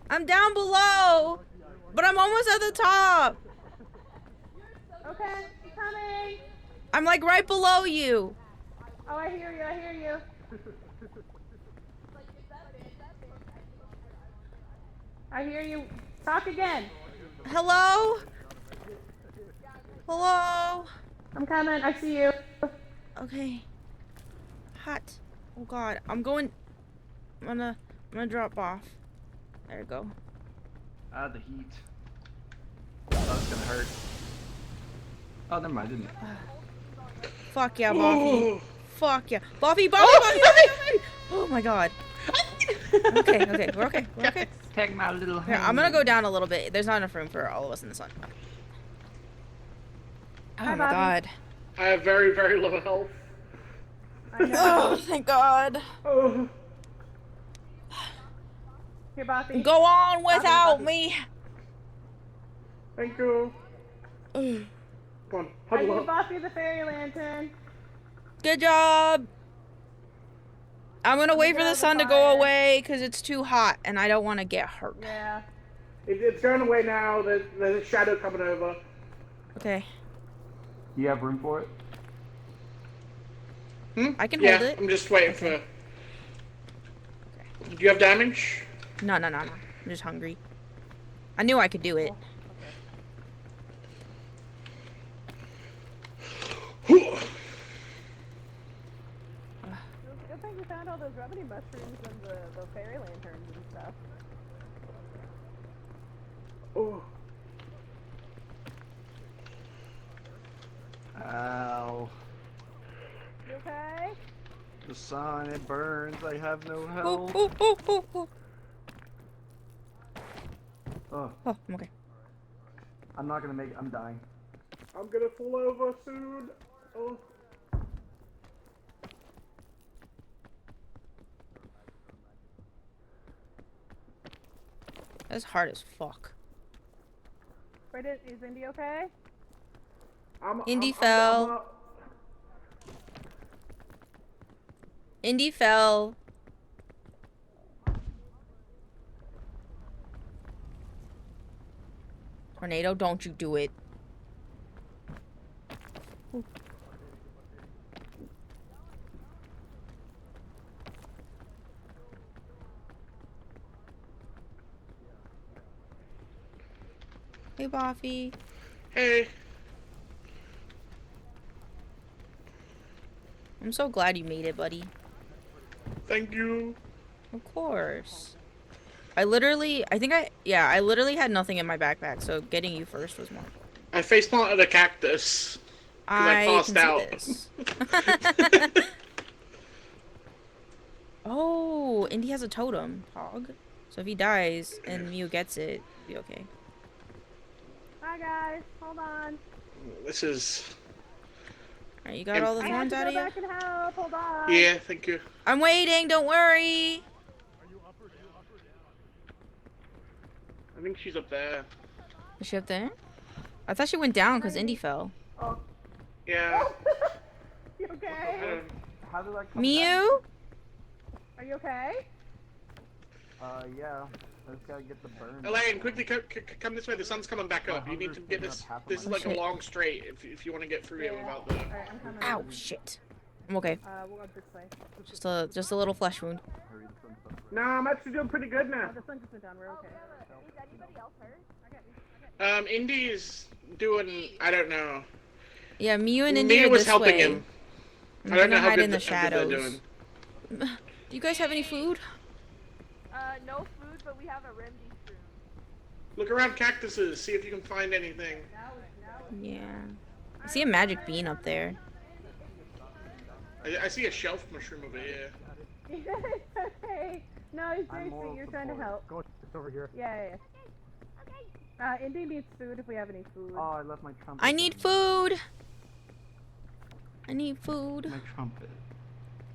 I'm down below, but I'm almost at the top. Okay, coming. I'm like right below you. Oh, I hear you. I hear you. I hear you. Talk again. Hello? Hello? I'm coming. I see you. Okay. Hot. Oh god. I'm gonna drop off. There we go. The heat. Oh, that's gonna hurt. Oh, never mind, I didn't. Fuck yeah, Buffy. Fuck yeah. Buffy, Buffy! Oh my god. Okay, we're okay. We're okay. Take my little hand. Here, I'm gonna go down a little bit. There's not enough room for all of us in the sun. Oh Hi, my Bobby. god. I have very, very low health. I know. Oh, thank god. Oh. Here, Buffy. Go on without Buffy. me. Thank you. Ugh. Come on, I huddle need up. Buffy the fairy lantern. Good job. I'm gonna wait for the sun to go away because it's too hot and I don't want to get hurt. Yeah. It's going away now. There's a shadow coming over. Okay. You have room for it? I can Yeah, hold it. I'm just waiting for... Do you have damage? No. I'm just hungry. I knew I could do it. Good thing we found all those remedy mushrooms and the fairy lanterns and stuff. Oh. Ow. You okay? The sun, it burns. I have no Oh, health. oh. Oh, Oh, I'm okay. I'm not gonna make it. I'm dying. I'm gonna fall over soon. Oh. That's hard as fuck. Wait, is Indy okay? Indy fell. Indy fell. Tornado, don't you do it. Ooh. Hey, Buffy. Hey. I'm so glad you made it, buddy. Thank you. Of course. I literally had nothing in my backpack, so getting you first was more important. I face planted a cactus. I passed can out. see this. Oh, Oh, Indy has a totem, Pog. So if he dies and Mew gets it, it'll be okay. Hi guys, hold on. This is. Alright, you got all the I have thorns to out go of you? back and help. Hold on. Yeah, thank you. I'm waiting, don't worry. I think she's up there. Is she up there? I thought she went down because Indy fell. Oh, Yeah. you okay? How did I come Mew? Are you okay? Yeah. I just gotta get the burn. Elaine, quickly come this way. The sun's coming back up. You need to get this. This is like a long straight if you want to get through here without the. Alright, I'm coming. Ow, shit. I'm okay. We'll go this way. Just a little flesh wound. No, I'm actually doing pretty good now. The sun just went down. We're okay. Is anybody else hurt? Indy is doing. I don't know. Yeah, Mew and Indy Mia are was this helping way. him. I'm I don't know gonna how hide good in the how good they're shadows. doing. Do you guys have any food? No food, but we have a remedy stream. Look around cactuses. See if you can find anything. Yeah. I see a magic bean up there. I see a shelf mushroom over here. Okay. No, he's very sweet. You're trying to help. Go over here. Yeah. Indy needs food if we have any food. Oh, I left my trumpet. I need food. I need food. My trumpet.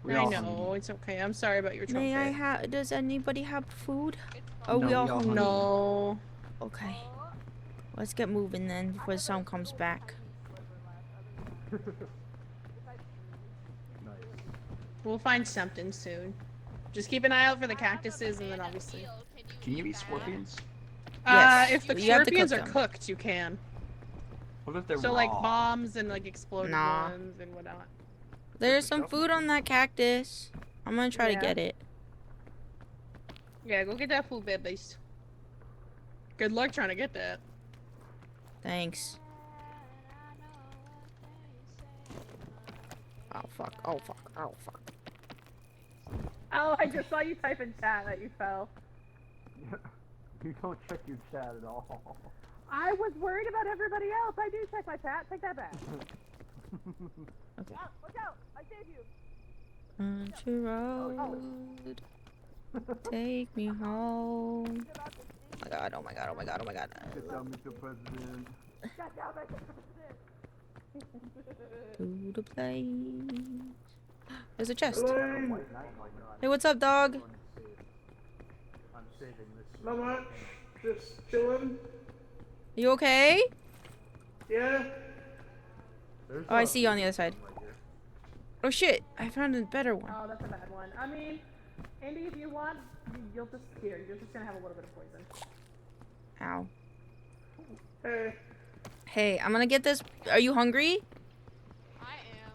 I know, it's okay. I'm sorry about your trumpet. May I have? Does anybody have food? No, we all we all hungry. No. Okay. Let's get moving then before the sun comes back. We'll find something soon. Just keep an eye out for the cactuses and then obviously. Can you eat scorpions? Yes, If the but you have to cook scorpions are them. cooked, you can. What if they're So raw? like bombs and like exploded Nah. ones and whatnot. There's some food on that cactus. I'm gonna try to get it. Yeah, go get that food, babies. Good luck trying to get that. Thanks. Oh fuck, oh fuck, oh fuck. Oh, I just saw you type in chat that you fell. You don't check your chat at all. I was worried about everybody else. I do check my chat. Take that back. Okay. Ah, look out! I saved you. Country road, take me home. Oh my god, oh my god, oh my god, oh my god. Sit down, Mr. President. Shut down, Mr. President. To the place. There's a chest. Elaine, Hey, what's up, dog? I'm saving this. not much. Just chilling. You okay? Yeah. Oh, I see you on the other side. Oh shit, I found a better one. Oh, that's a bad one. I mean, Andy, if you want, you'll just here. You're just gonna have a little bit of poison. Ow. Hey. Hey, I'm gonna get this. Are you hungry? I am.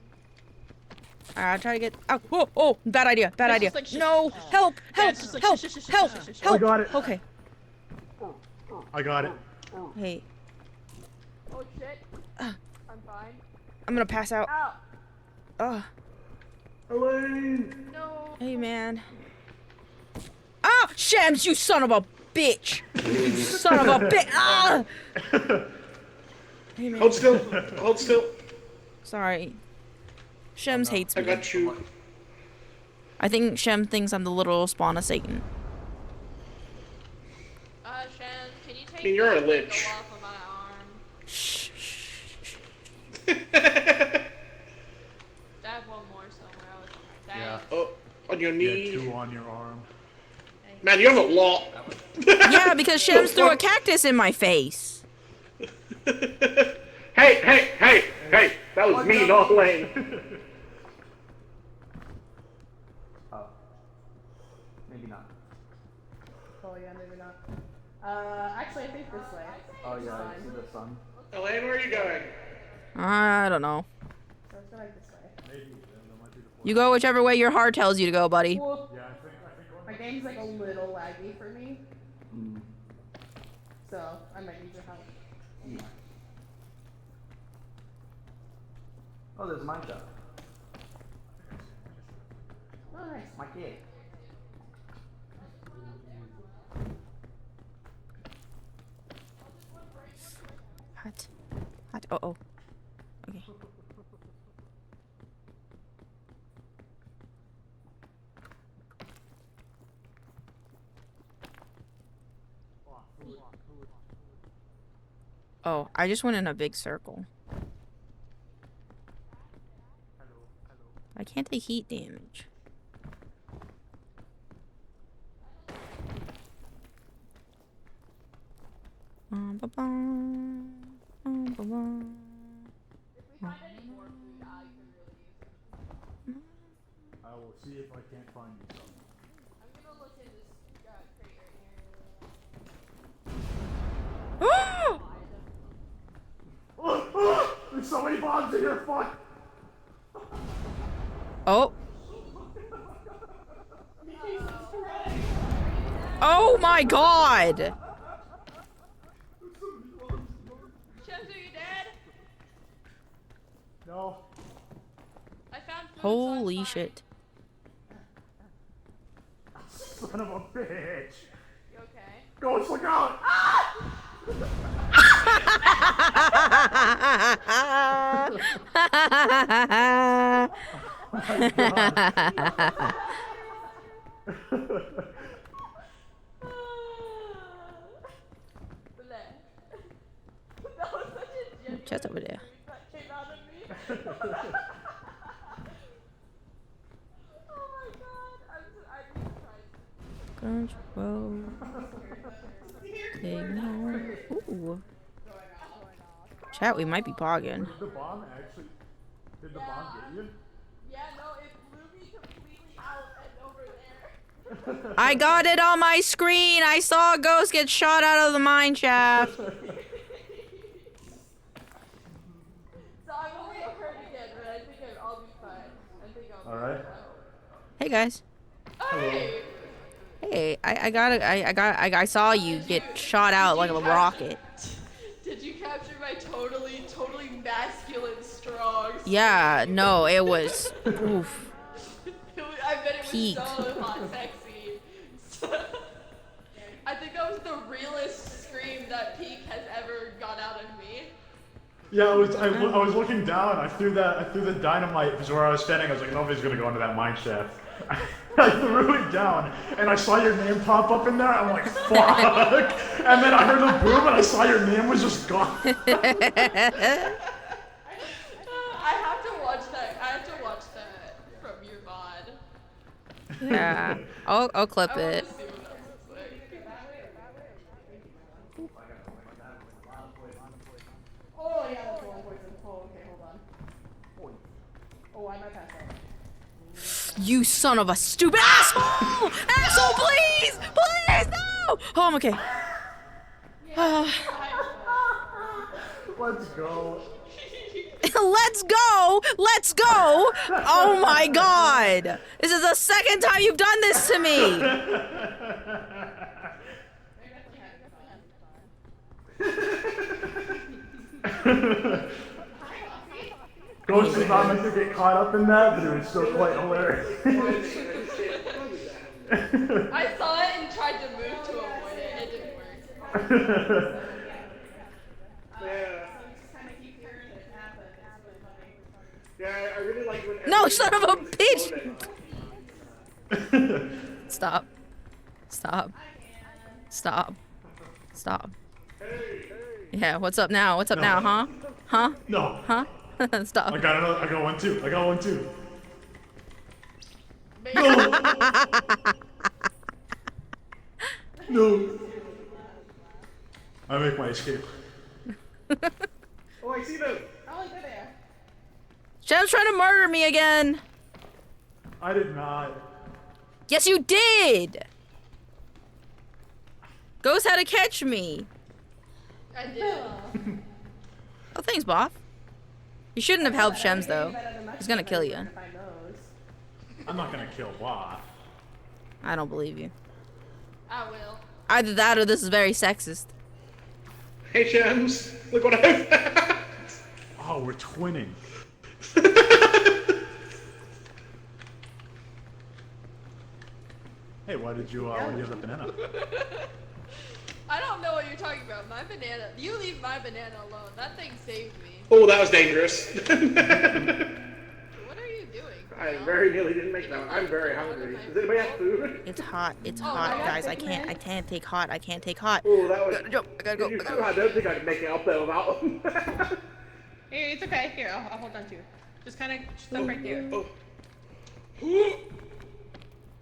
Alright, I'll try to get. Oh, oh, oh, bad idea, bad It's idea. just like shh, No, shh. help, Yeah, help, it's just like help, shh, shh, shh, help, shh, shh, shh. help. I got it. Okay. I got it. Hey, Oh shit! I'm fine. I'm gonna pass out. Ow! Ugh. Elaine. No. Hey, man. Ah, Shams, you son of a bitch! You son of a bitch! Ah! Hey, man. Hold still. Hold still. Sorry. Shems hates I me. got you. I think Shem thinks I'm the literal spawn of Satan. Shen, can you take I mean, you're a the lich. go off of my arm? Shh, shh, shh. Stab one more somewhere else. Yeah. Oh, on your Yeah, knee. 2 on your arm. Man, you have a lot. Yeah, because Shems threw a cactus in my face. Hey! That was me, not Elaine. Maybe not. Oh yeah, maybe not. Actually, I think this way. Oh yeah, I see the sun. Elaine, where are you going? I don't know. So it's like this way. You go whichever way your heart tells you to go, buddy. Well, my game's like a little laggy for me, so I might need your help. Yeah. Oh, there's my job. Oh, nice. My kid. Hot. Hot. Oh, oh. Okay. Oh, I just went in a big circle. I can't take heat damage. Ba-bum, ba-bum. I will see if I can't find you something. I'm gonna look in this crate right here. There's so many bombs in here, fuck! Oh. Oh my god! Shems, are you dead? No. I found food, Holy so I'm fine. shit. Son of a bitch! You okay? Ghost, look out! Oh my god. That was such a genuine Chest over there. that came out of me. Oh my god, I need to try. Control. Take me home. Ooh. Chat, we might be pogging. Did the bomb actually... Did the bomb get you? Yeah, no, it blew me completely out and over there. I got it on my screen! I saw a ghost get shot out of the mine shaft! So I won't get hurt again, but I think I'll be fine. I think I'll be Alright. Hey guys. Hey! Hey, I saw you get shot out like a rocket. Did you capture my totally masculine strong? Yeah, no, it was... Oof. I bet it was Peak. so hot sexy. I think that was the realest scream that Peak has ever got out of me. Yeah, I was looking down. I threw the dynamite because where I was standing. I was like, nobody's gonna go into that mine shaft. I threw it down, and I saw your name pop up in there. I'm like, fuck! And then I heard a boom, and I saw your name was just gone. I have to watch that. I have to watch that from your VOD. Yeah, I'll clip I want it. to see what that looks like. Oh yeah, that's the one poison. Oh, okay, hold on. Oh, I might pass out. You son of a stupid asshole! Asshole, please! Please, no! Oh, I'm okay. Let's go. Let's go! Let's go! Oh my god! This is the second time you've done this to me! Ghost is not meant to get caught up in that, but it was still quite hilarious. I saw it and tried to move to avoid it. It didn't work. Yeah, I really like when. No, son of a bitch! Stop. Stop. Stop. Stop. Yeah, what's up now? What's up now, huh? Huh? No. Huh? Stop. I got one too. I got one too. No. I make my escape. Oh, I see them. Shem's trying to murder me again. I did not. Yes, you did. Ghost had to catch me. I did. Oh, thanks, Boff. You shouldn't have helped Shems, though. He's gonna kill you. I'm not gonna kill Bob. I don't believe you. I will. Either that or this is very sexist. Hey, Shems. Look what I found. Oh, we're twinning. Hey, why did you have the banana? I don't know what you're talking about. My banana. You leave my banana alone. That thing saved me. Oh, that was dangerous. What are you doing? I very nearly didn't make that one. I'm very hungry. Does anybody have food? It's hot. It's Oh, hot, I got guys. I can't take hot. I can't take hot. Oh, that was. I gotta jump. I gotta go. You too? I don't think I can make it up there without. Here, it's okay. Here, I'll hold on to you. Just kind of stuff right there.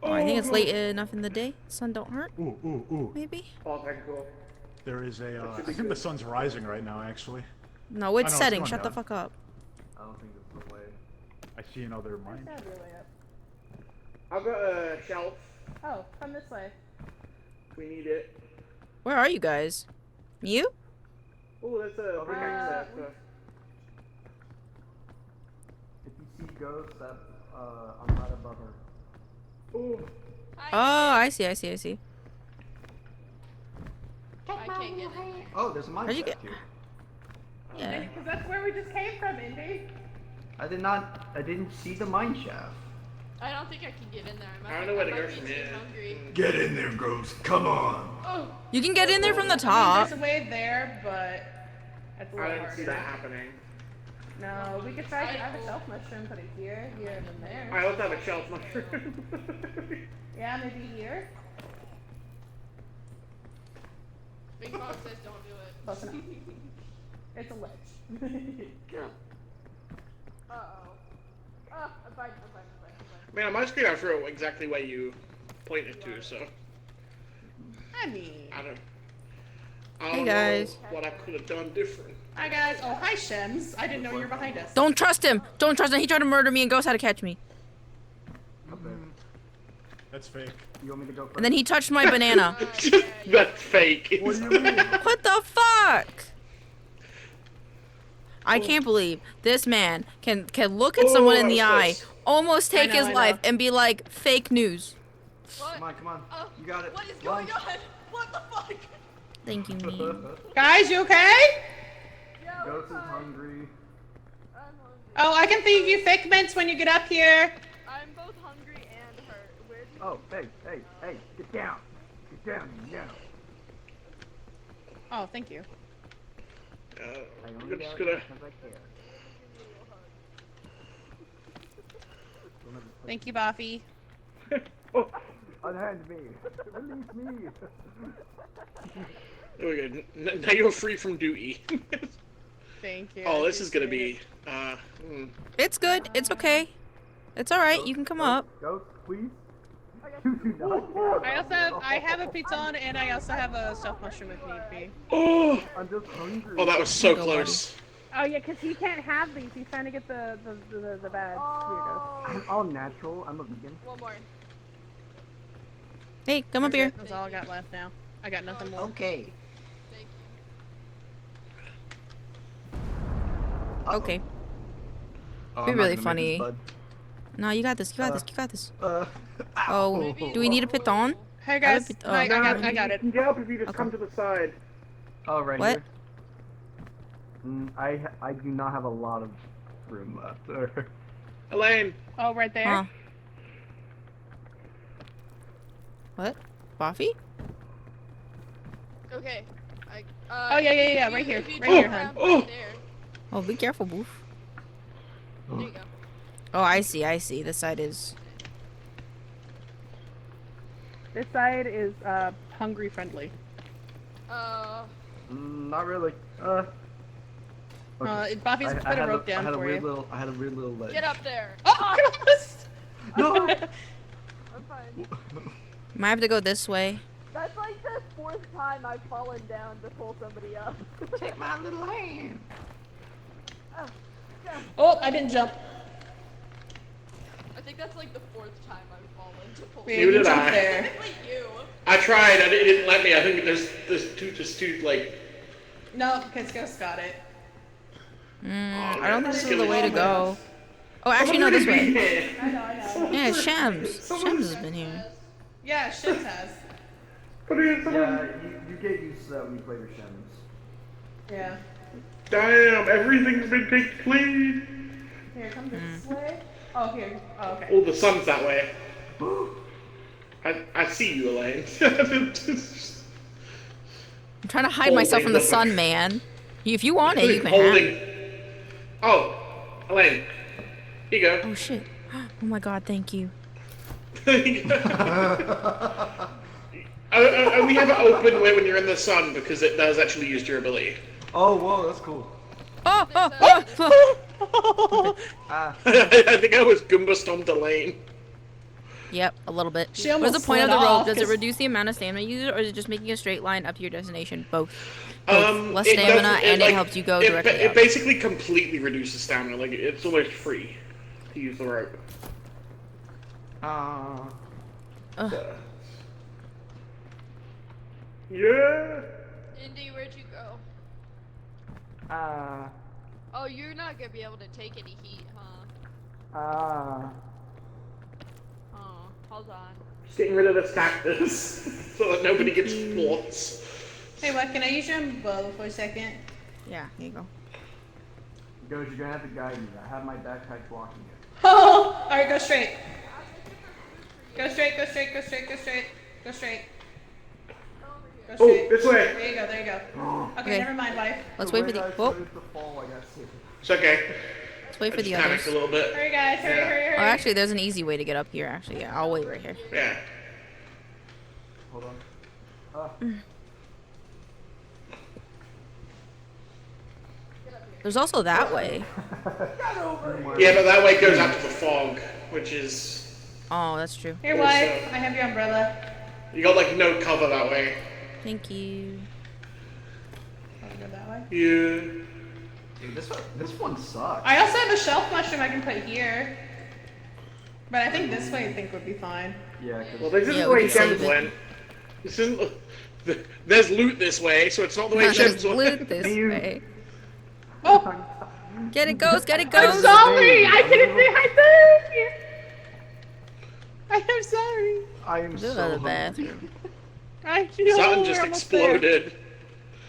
Oh, I think it's late enough in the day. Sun don't hurt. Ooh. Maybe. Oh, thank you. There is a, I think the sun's rising right now, actually. No, it's it's setting. going Shut the down. fuck up. I don't think this is the way. I see another mine. I've got a shelf. Oh, come this way. We need it. Where are you guys? You? Oh, that's a pickaxe there. If you see ghosts, that I'm right above her. Ooh. Oh, I see. I can't get in there. Oh, there's a mine How'd you shaft get- here. Yeah. Because that's where we just came from, Indy. I didn't see the mine shaft. I don't think I can get in there. I don't know where to go might be from too here. hungry. Get in there, Ghost. Come on. Oh, You can get in there from the top. There's a way there, but that's a I little didn't harder. see that happening. No, we could try to have a shelf mushroom, put it here, and then there. I also have a shelf mushroom. Yeah, maybe here. Big Bob says don't do it. Close enough. It's a ledge. Uh-oh. I'm fine. Man, on my screen I threw it exactly where you pointed to, so I mean. I don't Hey, guys. know what I could have done different. Hi guys. Oh, hi Shems. I didn't know you were behind us. Don't trust him. Don't trust him. He tried to murder me and Ghost had to catch me. Up there. That's fake. You want me to go first? And then he touched my banana. That's fake. What do you mean? What the fuck? I can't believe this man can look at someone in the that was eye, close. almost take I his know. life, and be like, fake news. What? Come on. Oh, You got it. what is going Lunch. on? What the fuck? Thank you, man. Guys, you okay? Ghost is hungry. I'm hungry. Oh, I can feed you figments when you get up here. I'm both hungry and hurt. Where'd you Oh, hey, get down. Get down, now. Oh, thank you. I I'm only just got gonna. it because I care. Thank you, Buffy. Oh, Unhand me. Release me. there we go. Now you're free from duty. Thank you. Oh, this is gonna Appreciate be. It's good. It's okay. It's alright. You can come up. Ghost, please. I have a pizza on, and I also have a stuffed mushroom if need be. Oh, I'm just hungry. oh, that was so Go, close. Oh yeah, because he can't have these. He's trying to get the bad. I'm all natural. I'm a vegan. One more. Hey, come up here. That's all I got left now. I got nothing more. Okay. Thank you. Okay. Oh, Be I'm not really gonna make funny. this, bud. No, you got this. You got this. You got this. Uh, Oh, Maybe do we need a piton? Hey guys, Oh, I got it. You can get up if you just Okay. come to the side. Oh, right What? here. I do not have a lot of room left. Elaine. Oh, right there. Huh. What? Buffy? Okay. Oh yeah, right here, if you right here, turn hon. around Oh. right there. Oh, be careful, Boof. There you go. Oh, I see. I see. This side is. This side is hungry friendly. Not really. Okay. Buffy's put a rope down for you. I had a weird little ledge. Get up there. Oh, No! I'm fine. Might have to go this way. That's like the 4th time I've fallen down to pull somebody up. Take my little hand. Oh, I didn't jump. I think that's like the 4th time I've fallen to pull. Yeah, Neither you did jumped I. there. Like you. I tried. It didn't let me. I think there's two like. No, because Ghost got it. I don't think this is the way to go. Oh, actually, no, this way. I know. Yeah, Shams. Shams has been here. Yeah, Shims has. Yeah, you get used to that when you play your Shems. Yeah. Damn, everything's been picked clean. Here, come this way. Oh, here. Oh, okay. Oh, the sun's that way. I see you, Elaine. I'm trying to hide myself from the sun, man. If you want it, you can have it. Oh, Elaine. Here you go. Oh, shit. Oh my god, thank you. And we have it open when you're in the sun because it does actually use durability. Oh, whoa, that's cool. Oh, Ah. I think I was Goomba stomped a lane. Yep, a little bit. She What's the almost point of slid the rope? off, Does it 'cause- reduce the amount of stamina you use, or is it just making a straight line up to your destination? Both. Less It stamina, does- and like, it helps you go it, directly It up. basically completely reduces stamina. Like it's almost free to use the rope. Ugh. Yeah. Indy, where'd you go? Ah. Oh, you're not gonna be able to take any heat, huh? Ah. Oh, hold on. Just getting rid of this cactus so that nobody gets thoughts. Hey, what? Can I use your umbrella for a second? Yeah, here you go. Ghost, you're gonna have to guide me. I have my backpack blocking it. Oh! Alright, go straight. Go straight, go straight, go straight, go straight. Go straight. Go Oh, straight. this way. There you go, there you go. Okay, Okay. never mind, wife. Let's wait for the. Whoa. To fall, I got sick. It's okay. Let's wait I for just the panicked others. a little bit. Hurry, guys, hurry, Yeah. hurry, hurry. Oh, actually, there's an easy way to get up here. Actually, yeah, I'll wait right here. Yeah. Hold on. There's also that way. Yeah, but that way goes out to the fog, which is Oh, that's true. Here, wife. I have your umbrella. you got like no cover that way. Thank you. Wanna go that way? Yeah. Dude, this one sucks. I also have a shelf mushroom I can put here. But I think this way I think would be fine. Yeah, 'cause Well, this isn't Yeah, the we way can save Gems it. went. This isn't. There's loot this way, so it's not the way There's Gems loot went. this You- way. Oh! Get it goes, get it I'm goes. sorry! I didn't say hi. I'm sorry. I am Go so to the hungry. bathroom. I feel Something we're just almost there. exploded.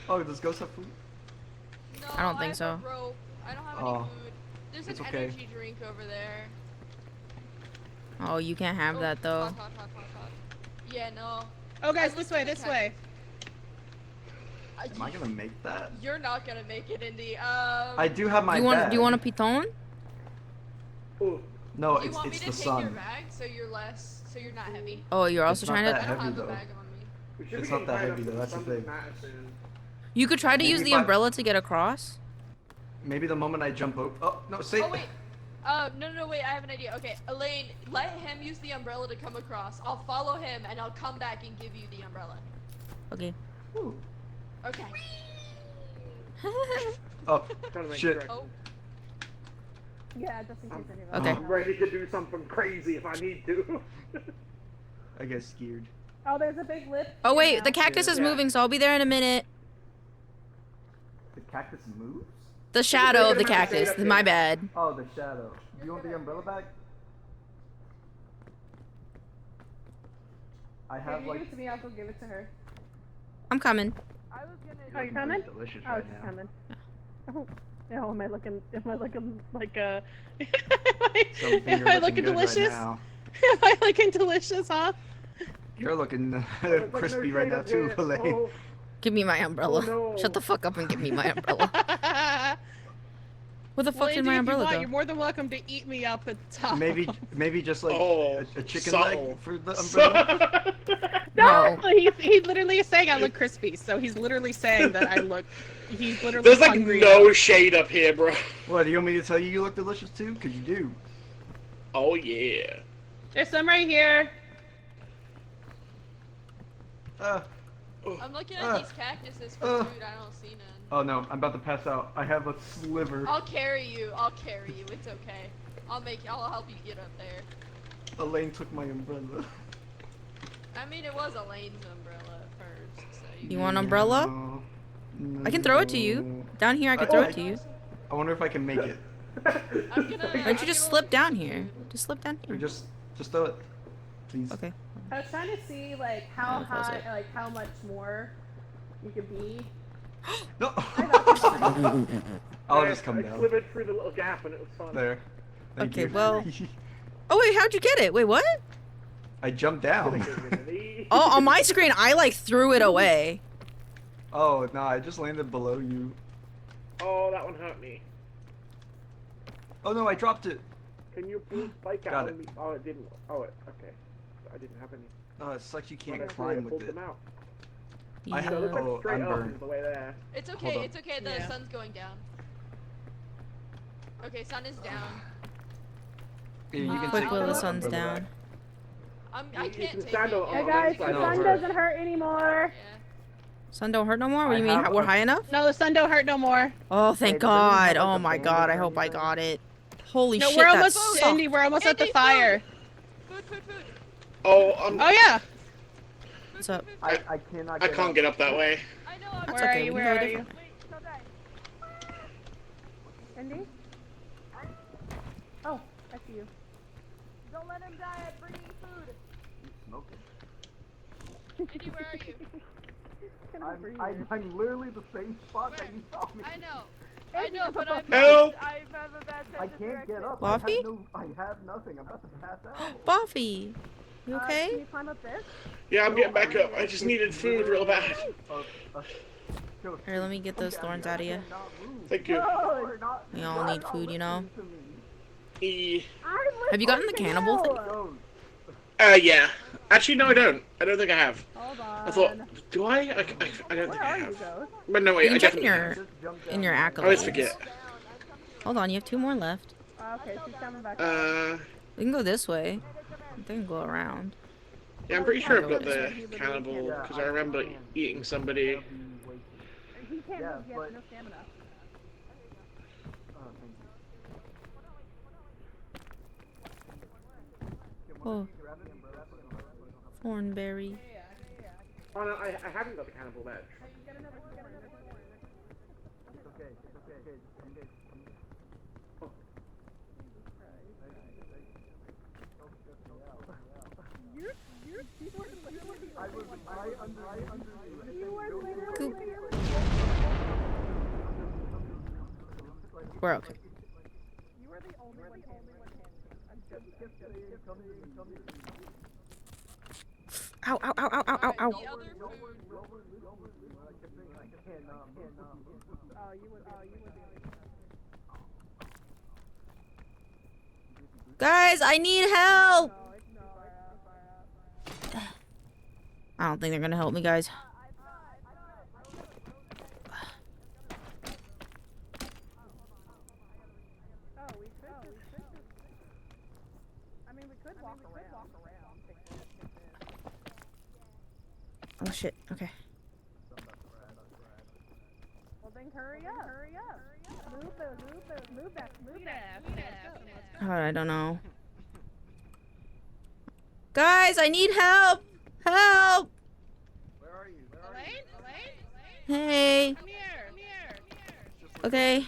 Oh, does Ghost have food? No, I don't think have so. a rope. I don't have any Oh. food. There's It's an okay. energy drink over there. Oh, you can't have Oh, that though. hot, hot, hot, hot, hot. Yeah, no. Oh, guys, I this looked way, at the this cat- way. Am I gonna make that? You're not gonna make it, Indy. I do have my Do you want? bag. Do you want a piton? Ooh. No, Do you want me it's to the take your sun. bag so you're less, so you're not heavy? Oh, you're also It's not trying that to. I don't heavy, have a though. bag on me. We should It's be not that getting heavy, tied though, up that's the something thing. matter soon. You could try to use Maybe the if I- umbrella to get across. Maybe the moment I jump over. Oh no, say. Oh wait. No, wait. I have an idea. Okay, Elaine, let him use the umbrella to come across. I'll follow him and I'll come back and give you the umbrella. Okay. Ooh. Okay. Oh Trying to make shit. sure. Oh. Yeah, just in case anyone. Okay. I'm ready to do something crazy if I need to. I get scared. Oh, there's a big lip. Oh wait, the cactus is Yeah. moving, so I'll be there in a minute. The cactus moves? The shadow of the cactus. My bad. Oh, the shadow. Do you want the umbrella back? I have Give like. it to me, I'll go give it to her. I'm coming. I was gonna. Oh, you coming? Delicious Oh, right she's now. coming. Oh, no, am I looking like a... Something am you're I looking looking good right delicious? now. Am I looking delicious, huh? You're looking crispy right now too, Elaine. Give me my umbrella. Oh, no. Shut the fuck up and give me my umbrella. Where the fuck Well, did Andy, my if you umbrella want, go? You're more than welcome to eat me up at the top. Maybe just like Oh, a chicken subtle. leg for the umbrella. No, No. he literally is saying I look crispy, so he's literally saying that I look. He's literally. There's like hungry no now. shade up here, bro. What, do you want me to tell you look delicious too? Cause you do. Oh yeah. There's some right here. I'm looking at these cactuses for food. I don't see none. Oh no, I'm about to pass out. I have a sliver. I'll carry you. It's okay. I'll help you get up there. Elaine took my umbrella. I mean, it was Elaine's umbrella at first, so You want an umbrella? No, I can throw it to you. Down here, I can throw it to you. I wonder if I can make it. I'm gonna. Why don't you just slip down here? Just slip down Or here. just throw it, please. Okay. I was trying to see like Oh, how that was high, it. like how much more you could be. No. I I'll just come I down. slithered through the little gap and it was fun. There. Thank Okay, you. well- Oh wait, how'd you get it? Wait, what? I jumped down. Oh, on my screen, I like threw it away. Oh no, I just landed below you. Oh, that one hurt me. Oh no, I dropped it. Can you pull Spike Got out it. on me? Oh, it didn't. Oh, okay. I didn't have any. Oh, it's like you can't When I climb pulled with it. them out. I Yeah. So it looks like Oh, straight I'm up burned. is the way there. It's Hold okay, on. it's okay, the Yeah. sun's going down. Okay, sun is down. Here, you can Quick take while the the sun's umbrella down. back. I You can't can take stand it. on- Yeah. Hey guys, the sun doesn't hurt anymore. Yeah. Sun don't hurt no more? What do I you mean? have We're a- high enough? No, the sun don't hurt no more. Oh, thank Hey, does anyone have, God. like, Oh a my bandage God. I or hope I anything? got it. Holy No, shit, we're that almost, sucked. Indy, we're almost at the Indy, fire. Food, food, food. Oh, Oh yeah. What's up? I cannot. I can't get up that way. I know, I'm That's Where okay. are you? We can Where go a are you? different way. Wait, so guys, Indy? oh, I see you. Don't let him die at bringing food. Smoking. Indy, where are you? I'm literally the same spot that you saw me. I know. I know, but I'm Help! I have a bad sense I of can't direction. get up. Buffy? I have nothing. I'm about to pass out. Buffy, you Can okay? you climb up this? Yeah, I'm getting back up. I just needed food real bad. Here, let me get those thorns out of you. Thank you. We all need food, you know? E. Have you gotten the cannibal thing? Yeah. Actually, no, I don't. I don't think I have. Hold on. I thought, do I? I don't think Where I are you, have. Ghost? But no, You wait, I can check in definitely your have. in your I always accolades. forget. Hold on, you have 2 more left. Okay, she's coming back. We can go this way. We can go around. Yeah, I'm pretty sure I've got the cannibal, because I remember eating somebody. He can't Yeah, move, he has but- no stamina. Oh, thornberry. Oh no, I haven't got the cannibal badge. Cool. We're okay. You were the only one I'm just Ow, ow, ow, ow, ow, ow, ow. The other food. Oh, you would Guys, I need help! I don't think they're gonna help me, guys. Oh shit, okay. Well then hurry up. Move back. God, I don't know. Guys, I need help! Help! Hey. Come here. Okay.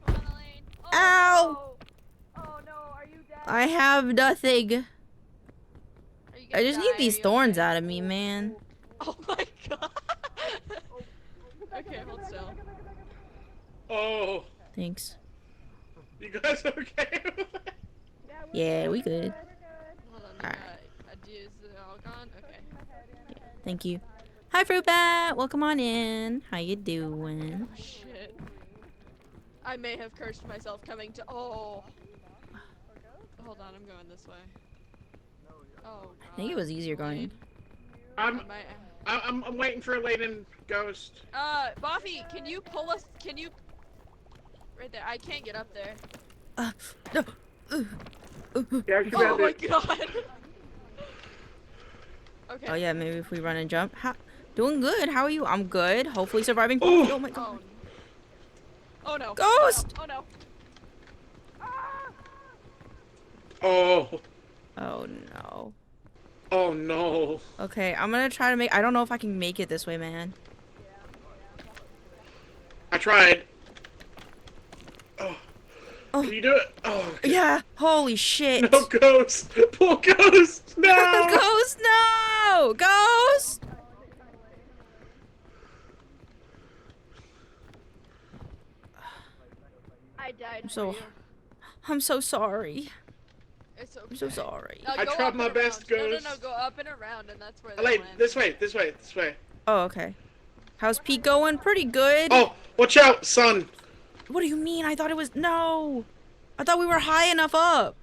Come on, Elaine. Ow! Oh no, are you dead? I have nothing. Are you I gonna just die? need Are these you thorns okay? out of me, man. Oh my god. Okay, hold still. Oh, Thanks. you guys okay? Yeah, we good. Hold on, Alright. is it all gone? Okay. Thank you. Hi, Fruit Bat. Welcome on in. How you doing? Oh shit. I may have cursed myself coming to. Oh. Hold on, I'm going this way. Oh. God. I think it was easier going. I'm waiting for Elaine and Ghost. Buffy, can you pull us? Can you? Right there. I can't get up there. No. Yeah, she Oh had my it. god. Okay. Oh yeah, maybe if we run and jump. Doing good. How are you? I'm good. Hopefully surviving. Oh my god. Oh no. Ghost! Oh no. Oh. Oh no. Oh no. Okay, I'm gonna try to make. I don't know if I can make it this way, man. I tried. Oh. Oh. Can you do it? Oh. Okay. Yeah. Holy shit. No, Ghost. Poor Ghost. No. Ghost, no! Ghost! I died. I'm so sorry. It's okay. I'm so sorry. I go tried up my and best, around. Ghost. No, go up and around, and that's where they Elaine, land. this way, this way, this way. Oh, okay. How's Pete going? Pretty good. Oh, watch out, son. What do you mean? I thought it was no. I thought we were high enough up.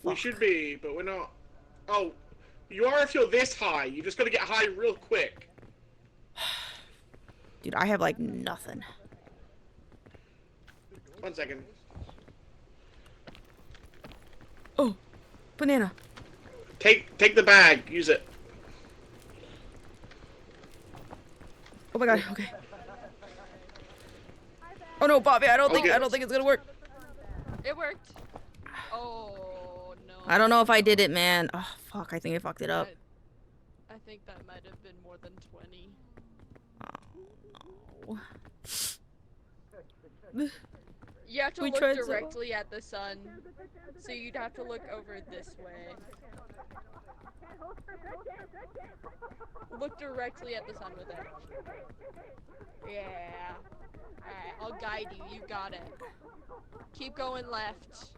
We should be, but we're not. Oh, you are if you're this high. You just gotta get high real quick. Dude, I have like nothing. 1 second. Oh, banana. Take the bag. Use it. Oh my god. Okay. Oh no, Bobby. I don't think it's gonna work. It worked. Oh no. I don't know if I did it, man. Oh fuck. I think I fucked it up. I think that might have been more than 20. Oh. You have to We look tried so directly at the sun, so you'd have to look over this way. Look directly at the sun with it. Yeah. Alright, I'll guide you. You got it. Keep going left.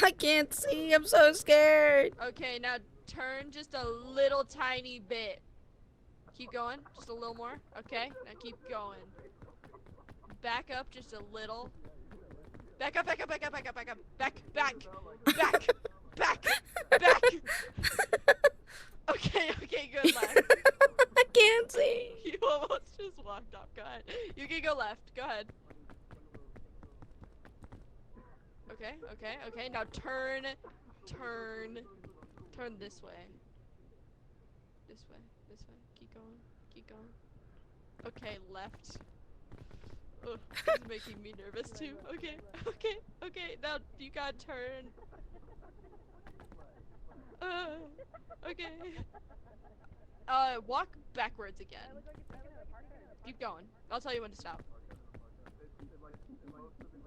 I can't see. I'm so scared. Okay, now turn just a little tiny bit. Keep going. Just a little more. Okay, now keep going. Back up just a little. Back up, back up, back up, back up, back up. Back, back, back, back, back. Okay, good left. I can't see. You almost just walked off. Go ahead. You can go left. Go ahead. Okay. Now turn this way. This way. Keep going. Okay, left. Ugh, this is making me nervous too. Okay. Now you gotta turn. Okay. Walk backwards again. Keep going. I'll tell you when to stop.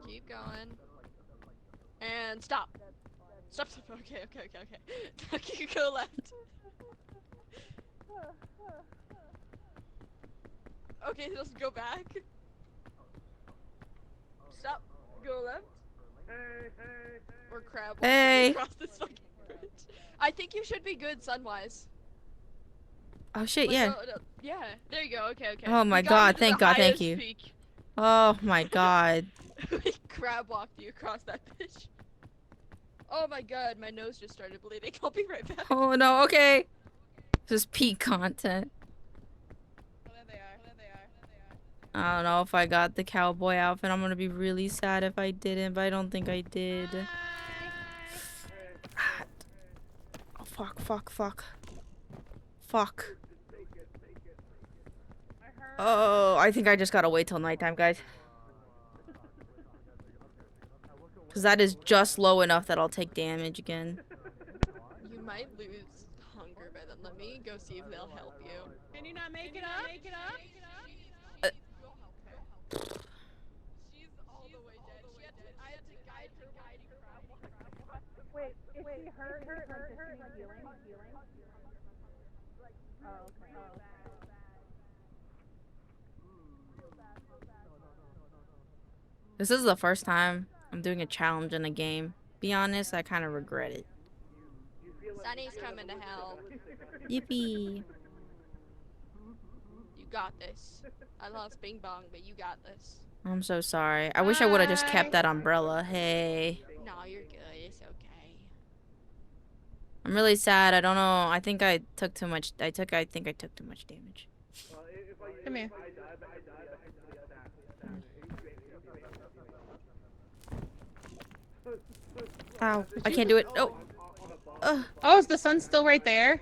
Keep going. And stop. Stop. Okay. You can go left. Okay, let's go back. Stop. Go left. Or crab. Hey. Across this fucking bridge. I think you should be good sun-wise. Oh shit, Like, yeah. no, yeah, there you go. Okay. Oh my We got god, you to thank the god, thank highest you. peak. Oh my god. We crab walked you across that bitch. Oh my god, my nose just started bleeding. I'll be right back. Oh no, okay. This is peak content. There they are. I don't know if I got the cowboy outfit. I'm gonna be really sad if I didn't, but I don't think I did. Oh, fuck. Oh, I think I just gotta wait till nighttime, guys. Because that is just low enough that I'll take damage again. You might lose hunger by then. Let me go see if they'll help you. Can you not make it up? She's all the way dead. I had to guide her crab walk. Wait, is she hurt? Like, is she healing? Oh, okay. This is the first time I'm doing a challenge in a game. Be honest, I kind of regret it. Sunny's coming to help. Yippee. You got this. I lost Bing Bong, but you got this. I'm so sorry. I wish I would have just kept that umbrella. Hey. No, you're good. It's okay. I'm really sad. I don't know. I think I took too much. I think I took too much damage. Come here. Ow. I can't do it. Oh. Oh, is the sun still right there?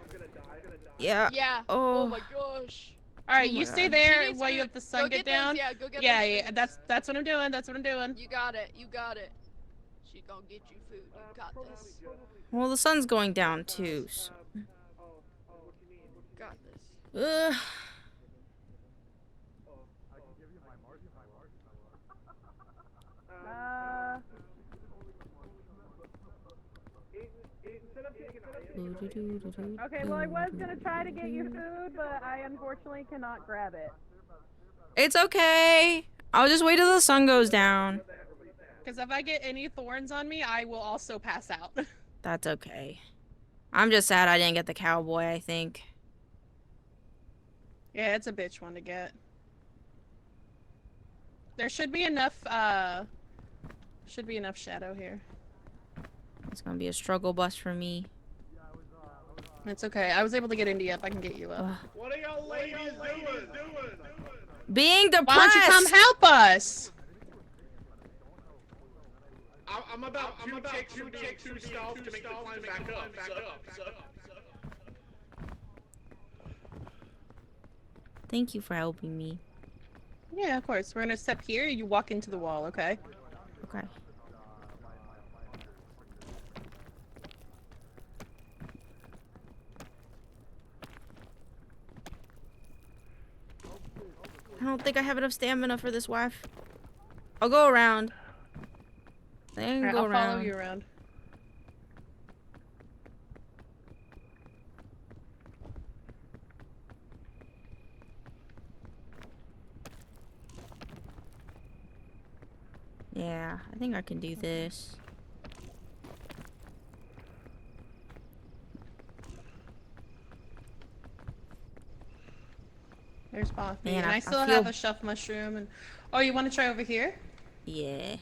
Yeah. Yeah. Oh. Oh my gosh. All right, Oh my you stay God. there She while you needs have the to sun go get those- down. Yeah, go get Yeah, those yeah. things. That's what I'm doing. That's what I'm doing. You got it. She's gonna get you food. You got this. Well, the sun's going down too. So. Got this. Ugh. Okay, well, I was gonna try to get you food, but I unfortunately cannot grab it. It's okay. I'll just wait till the sun goes down. Because if I get any thorns on me, I will also pass out. That's okay. I'm just sad I didn't get the cowboy, I think. Yeah, it's a bitch one to get. There should be enough Should be enough shadow here. It's gonna be a struggle bus for me. It's okay. I was able to get Indy up. I can get you up. What are y'all ladies doing? Being depressed. Why don't you come help us? I'm about to take two stealth to make the climb back up. Thank you for helping me. Yeah, of course. We're gonna step here. You walk into the wall, okay? Okay. I don't think I have enough stamina for this wife. I'll go around. Then Alright, go I'll around. follow you around. Yeah, I think I can do this. There's Boffy. Man, And I I still feel- have a chef mushroom and oh, you want to try over here? Yeah.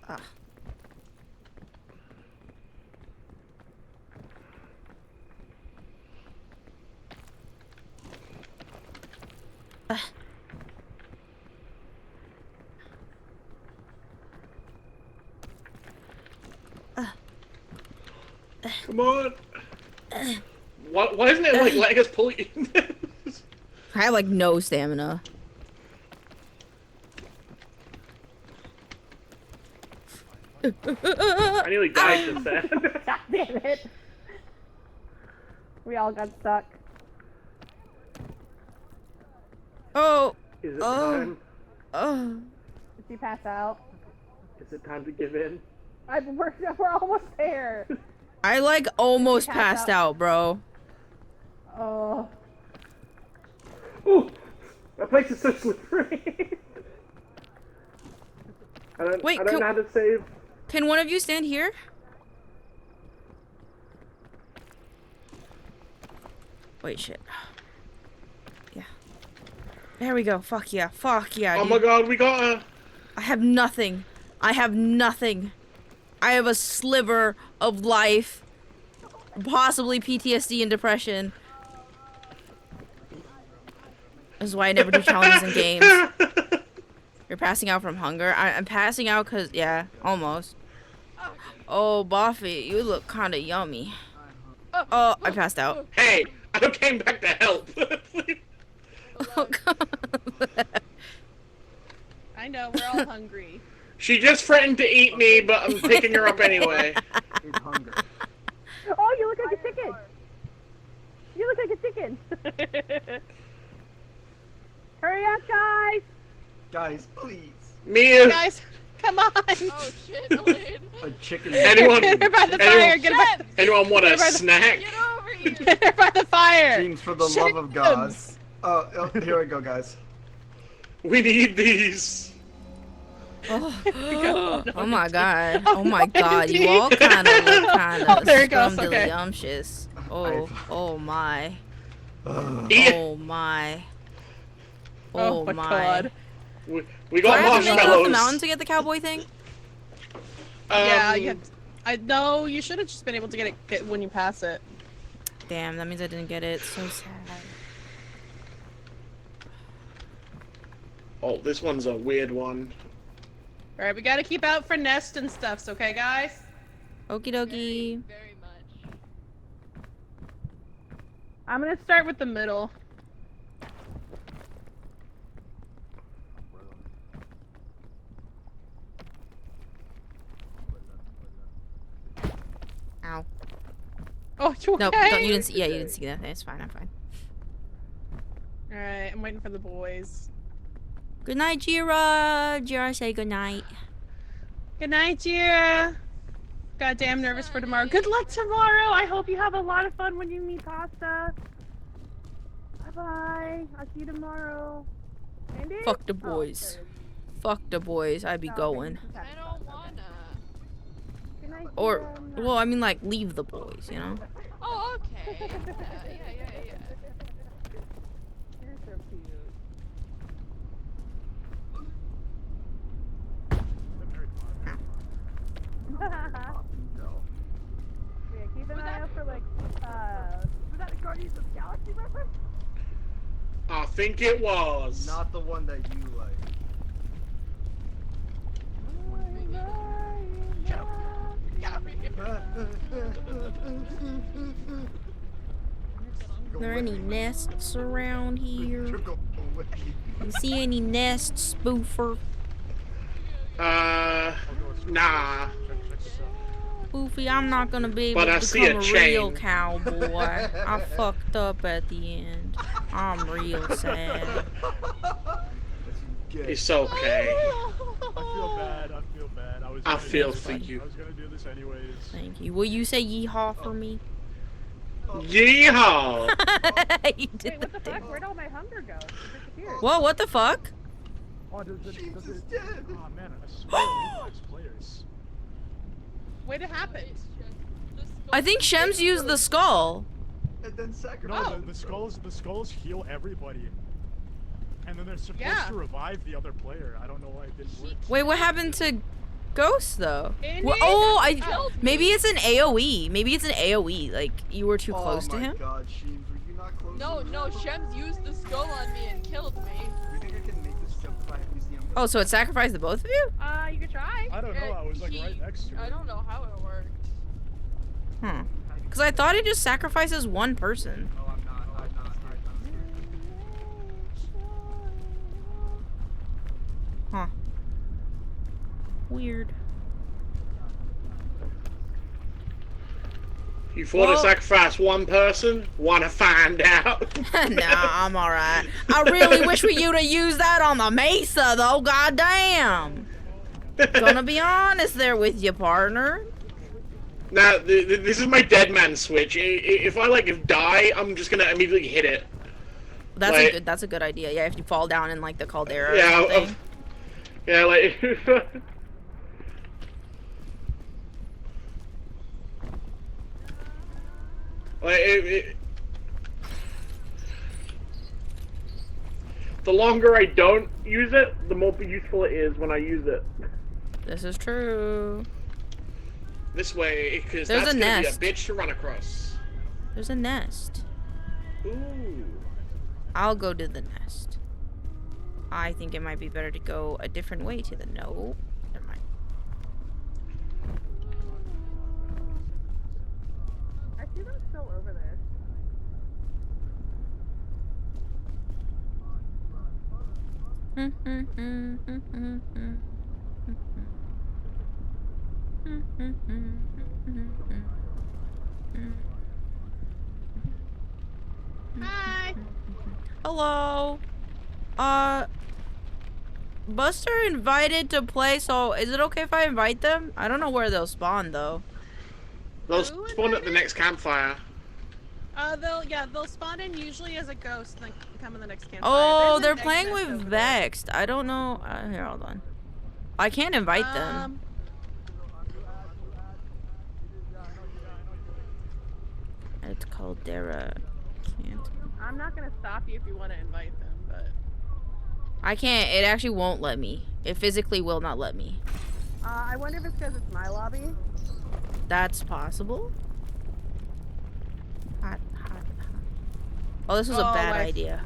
Ah. Come on. Why isn't it like letting us pull you? I have like no stamina. I nearly died just then. God damn it. We all got stuck. Oh. Is it Oh. time? Oh. Did she pass out? Is it time to give in? We're almost there. I like almost Pass passed out, bro. Oh. Ooh, that place is so slippery. I don't know how to save. Can one of you stand here? Wait, shit. Yeah. There we go. Fuck yeah. Fuck yeah. Oh dude. my god, we got a... I have nothing. I have nothing. I have a sliver of life. Possibly PTSD and depression. This is why I never do challenges in games. You're passing out from hunger? I'm passing out because, yeah, almost. Oh, Buffy, you look kind of yummy. Oh, I passed out. Hey, I came back to help. Oh, God. I know, we're all hungry. She just threatened to eat me, but I'm picking her up anyway. Oh, you look like a chicken. You look like a chicken. Hurry up, guys. Guys, please. Mia. Guys, come on. Oh shit, Elaine. A chicken. Anyone? Get her by the fire. Get her by Anyone want a Get her by the- snack? Get over here. Get her by the fire. Jeans, for the love of God. Oh, here we go, guys. We need these. Oh, oh my god. Oh my god. You all kind of look kind of there it goes, okay. scrumdiddlyumptious. Oh, oh my. Eat. Oh my. Oh my god. We Do I got have to make it up the marshmallows. mountain to get the cowboy thing? Yeah, you have I know you should have just been able to get it when you pass it. Damn, that means I didn't get it. So sad. Oh, this one's a weird one. Alright, we gotta keep out for nest and stuffs, okay guys? Okie dokie. Very much. I'm gonna start with the middle. Ow. Oh, you okay? Nope, don't, you didn't see, yeah, you didn't see that. It's fine, I'm fine. Alright, I'm waiting for the boys. Good night, Jira. Jira, say good night. Good night, Jira. Goddamn nervous for tomorrow. Good luck tomorrow. I hope you have a lot of fun when you meet Pasta. Bye-bye. I'll see you tomorrow. Andy? Fuck the boys. Fuck the boys. I be going. I don't wanna. Good night, Or, Jira. well, I mean, like, leave the boys, you know? Oh, okay. Yeah. You're so cute. Yeah, keep an eye out for like, was that a Guardians of the Galaxy reference? I think it was. Not the one that you like. Are there any nests around here? You see any nests, spoofer? Nah. Spoofy, I'm not gonna be able But I to see a become a real chain. cowboy. I fucked up at the end. I'm real sad. It's okay. I feel bad. I feel for you. I was gonna do this anyways. Thank you. Will you say yeehaw for me? Yeehaw! You did Wait, what the fuck? Where'd all my hunger go? It disappeared. Whoa, what the fuck? Oh, does it, dead. Oh man, I swear it players. Wait, it happened. I think Shems used the skull. And then No, sacrifice. the skulls heal everybody. And then they're supposed Yeah. to revive the other player. I don't know why it didn't work. Wait, what happened to Ghost though? Indy, Oh, that's maybe it's an AOE. Maybe it's an AOE. Like you were too close to him. Oh my god, Sheems, were you not close? No, Shems used the skull on me and killed me. You think I can make this jump if I use the umbrella? Oh, so it sacrificed the both of you? You could try. I don't know, I was like right next to I it. don't know how it worked. Because I thought it just sacrifices one person. Oh, I'm not. Huh. Weird. You thought to sacrifice one person? Wanna find out? Nah, I'm alright. I really wish for you to use that on the Mesa, though. Goddamn. Gonna be honest there with you, partner. Now, this is my dead man switch. If I die, I'm just gonna immediately hit it. That's a good idea. Yeah, if you fall down in like the caldera. Yeah, or something. yeah, like. The longer I don't use it, the more useful it is when I use it. This is true. This way, because There's that's a gonna nest. be a bitch to run across. There's a nest. Ooh. I'll go to the nest. I think it might be better to go a different way to the no. Never mind. I see them still over there. Hi. Hello. Buster invited to play, so is it okay if I invite them? I don't know where they'll spawn though. They'll spawn at the next campfire. They'll spawn in usually as a ghost and then come in the next campfire. Oh, There's they're a playing nest with over there. Vexed. I don't know. Here, hold on. I can't invite them. It's Caldera. Can't. I'm not gonna stop you if you want to invite them, but I can't. It actually won't let me. It physically will not let me. I wonder if it's because it's my lobby. That's possible. Hot. Oh, this was a bad idea.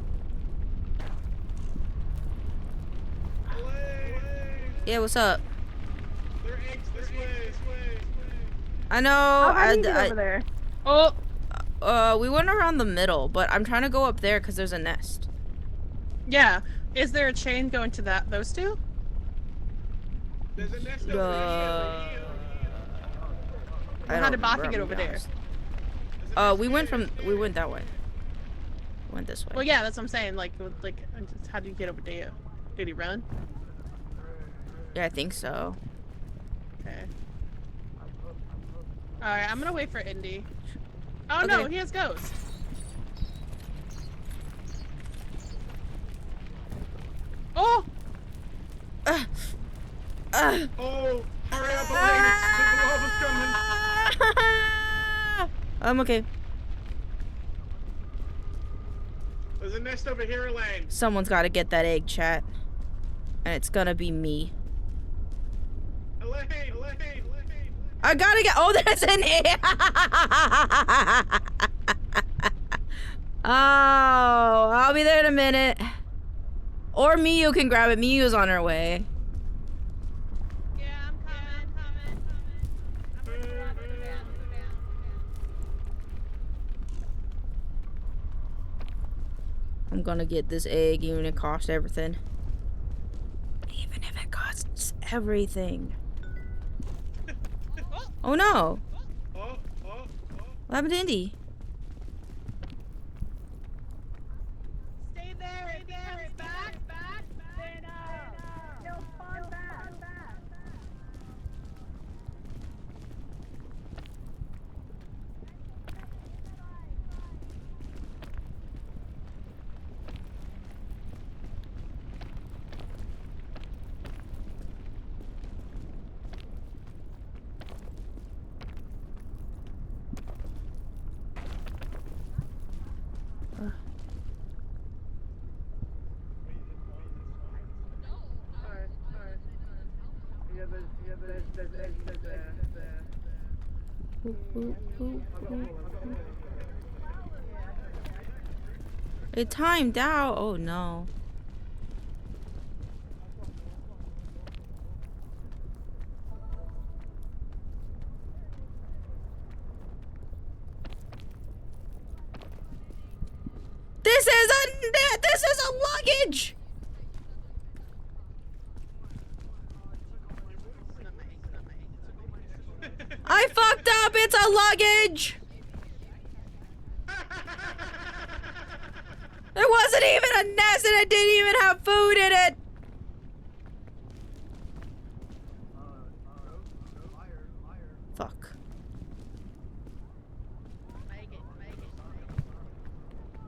Yeah, what's up? I know. How do you get over there? Oh, we went around the middle, but I'm trying to go up there because there's a nest. yeah. Is there a chain going to those two? There's a nest over here. How did Boffy get over there? We went that way. Went this way. Well, yeah, that's what I'm saying. Like, how did you get over there? Did he run? Yeah, I think so. Okay. Alright, I'm gonna wait for Indy. Oh no, Okay. he has ghost. Oh! Oh, hurry up, the lava's coming. I'm okay. There's a nest over here, Elaine. Someone's got to get that egg, chat. And it's gonna be me. Elaine. I gotta get. Oh, there's an egg. Oh, I'll be there in a minute. Or Miyu can grab it. Miyu's on her way. Yeah, I'm coming. I'm gonna get this egg even if it costs everything. Even if it costs everything. Oh no! What happened to Indy? Stay there. If he comes back. Then he'll spawn back. It timed out. Oh no. This is a luggage. I fucked up. It's a luggage. There wasn't even a nest and it didn't even have food in it. Fuck.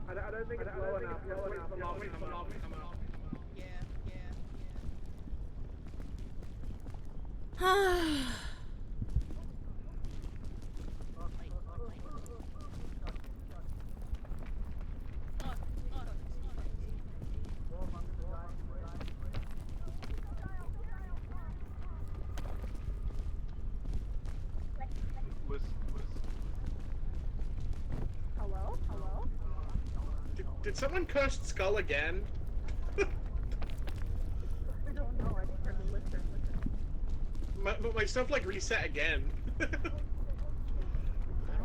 I don't think it's low enough. Hello? Did someone curse Skull again? I don't know. I just heard the listen. My stuff like reset again. I don't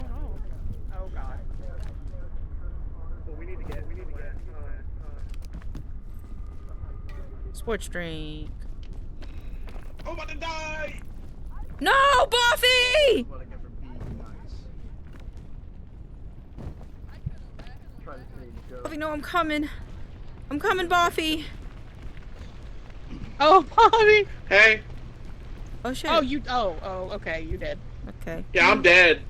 know. Oh god. Well, we need to get. Sports drink. I'm about to die! No, Buffy! Buffy, no, I'm coming. I'm coming, Buffy. Oh, Bobby! Hey. Oh shit. Oh, you. Oh, okay, you did. Okay. Yeah, I'm dead.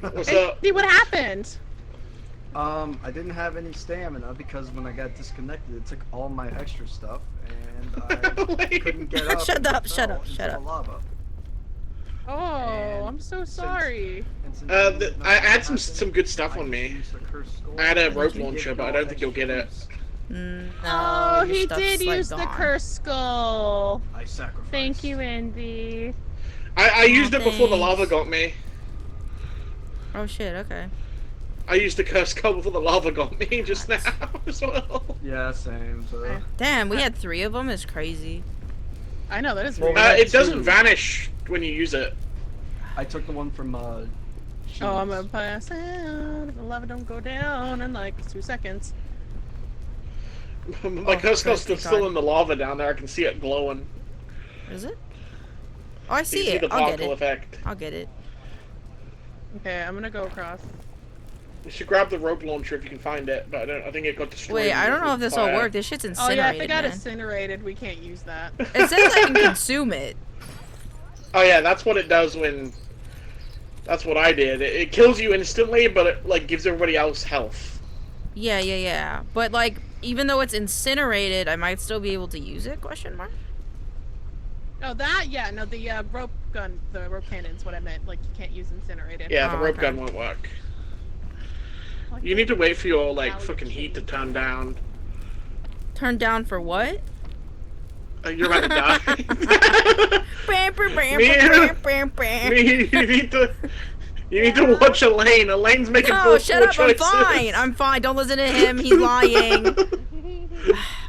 What's up? See what happened? I didn't have any stamina because when I got disconnected, it took all my extra stuff, and I couldn't get up. Shut up, and shut fell up, into shut the up. lava. Oh, I'm so sorry. I had some good stuff on me. I had a rope launcher, but I don't think you'll get it. No, Oh, your he stuff's, did like, use the gone. cursed skull. I sacrificed. Thank you, Envy. I used it before the thanks. lava got me. Oh shit, okay. I used the cursed skull before the lava got me just now as well. Yeah, same. So. Damn, we had 3 of them. It's crazy. I know, that is Well, weird. It doesn't vanish when you use it. I took the one from Oh, I'm gonna pass out if the lava don't go down in like 2 seconds. My cursed skull's still in the lava down there. I can see it glowing. Is it? Oh, I You see can it. the I'll get particle it. effect. I'll get it. Okay, I'm gonna go across. You should grab the rope launcher if you can find it, but I think it got destroyed. Wait, I don't know if with this will fire. work. This shit's Oh incinerated, yeah, if it got man. incinerated, we can't use that. It says I can consume it. Oh yeah, that's what it does when. That's what I did. It kills you instantly, but it like gives everybody else health. Yeah. But like, even though it's incinerated, I might still be able to use it? Question mark. Oh, that? Yeah, no, the rope gun, the rope cannon's what I meant. Like, you can't use incinerated. Yeah, the rope okay. gun won't work. Like, You need to wait for your like Now fucking you heat to change. turn down. Turn down for what? You're about to die. Bam, bam, bam, Me- bam, bam, bam. You need to watch Elaine. Elaine's making No, poor shut up, choices. I'm fine. I'm fine. Don't listen to him. He's lying.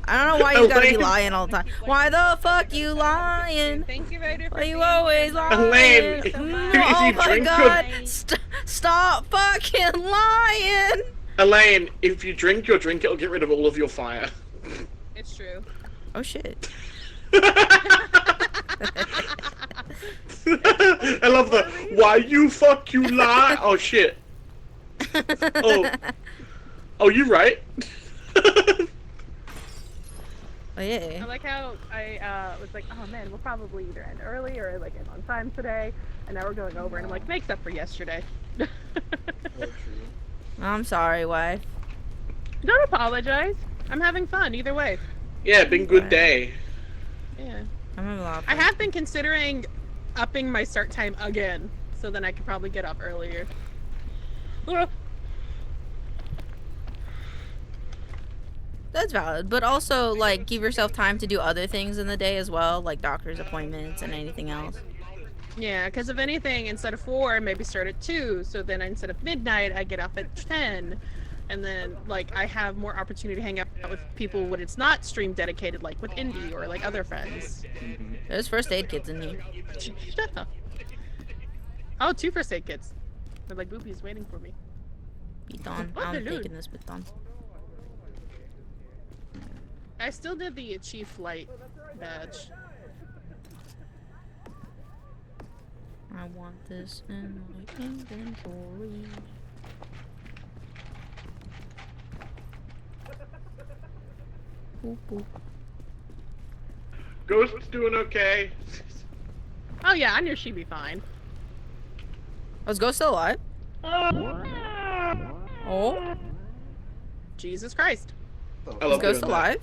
I don't know why you gotta be Elaine. lying all the time. Why the fuck you lying? Thank you, Vader, for Why you being always here. lying? Elaine, if Oh you my drink god. Stop fucking lying. Elaine, if you drink your drink, it'll get rid of all of your fire. It's true. Oh shit. I love the why you fuck you lie. Oh shit. Oh, you right. Oh yeah. I like how I was like, oh man, we'll probably either end early or like end on time today, and now we're going over, and I'm like, makes up for yesterday. I'm sorry, wife. Don't apologize. I'm having fun either way. Yeah, been good day. Yeah. I'm having a lot of I fun. have been considering upping my start time again, so then I could probably get up earlier. That's valid, but also like give yourself time to do other things in the day as well, like doctor's appointments and anything else. Yeah, because if anything, instead of 4, maybe start at 2, so then instead of midnight, I get up at 10, and then like I have more opportunity to hang out with people when it's not stream dedicated, like with Indie or like other friends. There's first aid kits in here. Shut up. Oh, 2 first aid kits. They're like boobies waiting for me. Beaton. What I'm the taking dude? this Beaton. I still did the Chief Light badge. I want this in my inventory. Boop, boop. Ghost's doing okay. Oh yeah, I knew she'd be fine. Was Ghost still alive? Oh, Jesus Christ. I is love Ghost doing that. alive?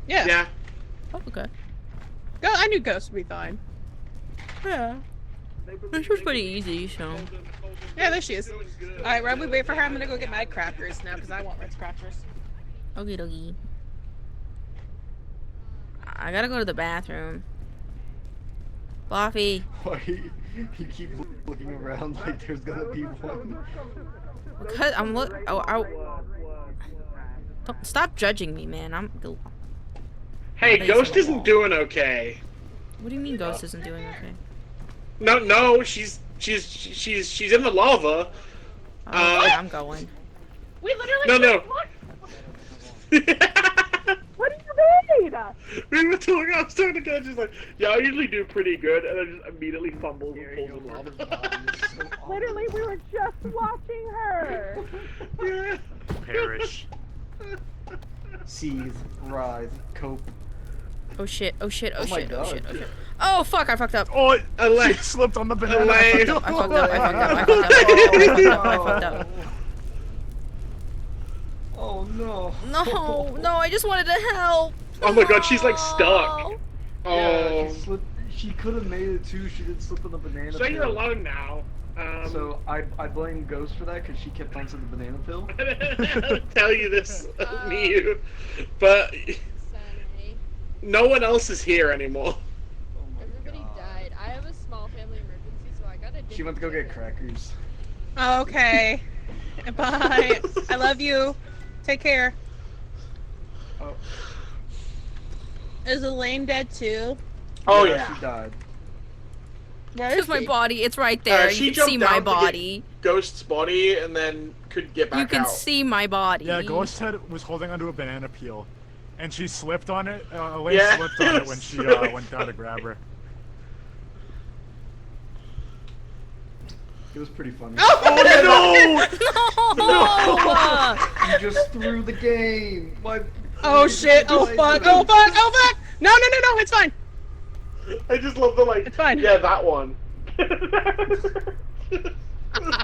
Yeah. Yeah. Oh, okay. I knew Ghost would be fine. Yeah. This was pretty easy, so. Yeah, there she is. Alright, while we wait for her, I'm gonna go get my crackers now, because I want Ritz crackers. Okie dokie. I gotta go to the bathroom. Buffy. Why you keep looking around like there's gonna be one? Because I'm look. Oh, don't stop judging me, man. Hey, Hey, Ghost so- isn't doing okay. What do you mean Ghost isn't doing okay? No, she's in the lava. Oh, okay, I'm going. We literally No. What do you mean? We were talking, I was talking to God, she's like, yeah, I usually do pretty good, and then just immediately fumbles and pulls in lava. Literally, we were just watching her. Yeah. Perish. Seethe, writhe, cope. Oh shit, oh shit, oh Oh my shit, oh God. shit, oh shit. Oh fuck, I fucked up. Oh, Elaine. she slipped on the banana. Elaine. I fucked up. Oh no. No, I just wanted to help. Oh my God, she's like stuck. No. Oh. Yeah, she could have made it too. She did slip on the banana So peel. you're alone now. So I blame Ghost for that because she kept on saying the banana pill. I'll tell you this, me you, but no one else is here anymore. Oh my Everybody God. died. I have a small family emergency, so I gotta. She went to go get crackers. Okay. Bye. I love you. Take care. Oh, Is Elaine dead too? Oh yeah, yeah. she died. Here's my body. It's right there. She You can see jumped my down to get body. Ghost's body and then could get back You can out. see my body. Yeah, Ghost was holding onto a banana peel, and she slipped on it. Elaine Yeah. slipped on it when she went down to grab her. It was pretty funny. Oh No! You just threw the game. Oh shit! Oh fuck! Oh fuck! Oh fuck! No! It's fine. I just love the like. It's fine. Yeah, that one. The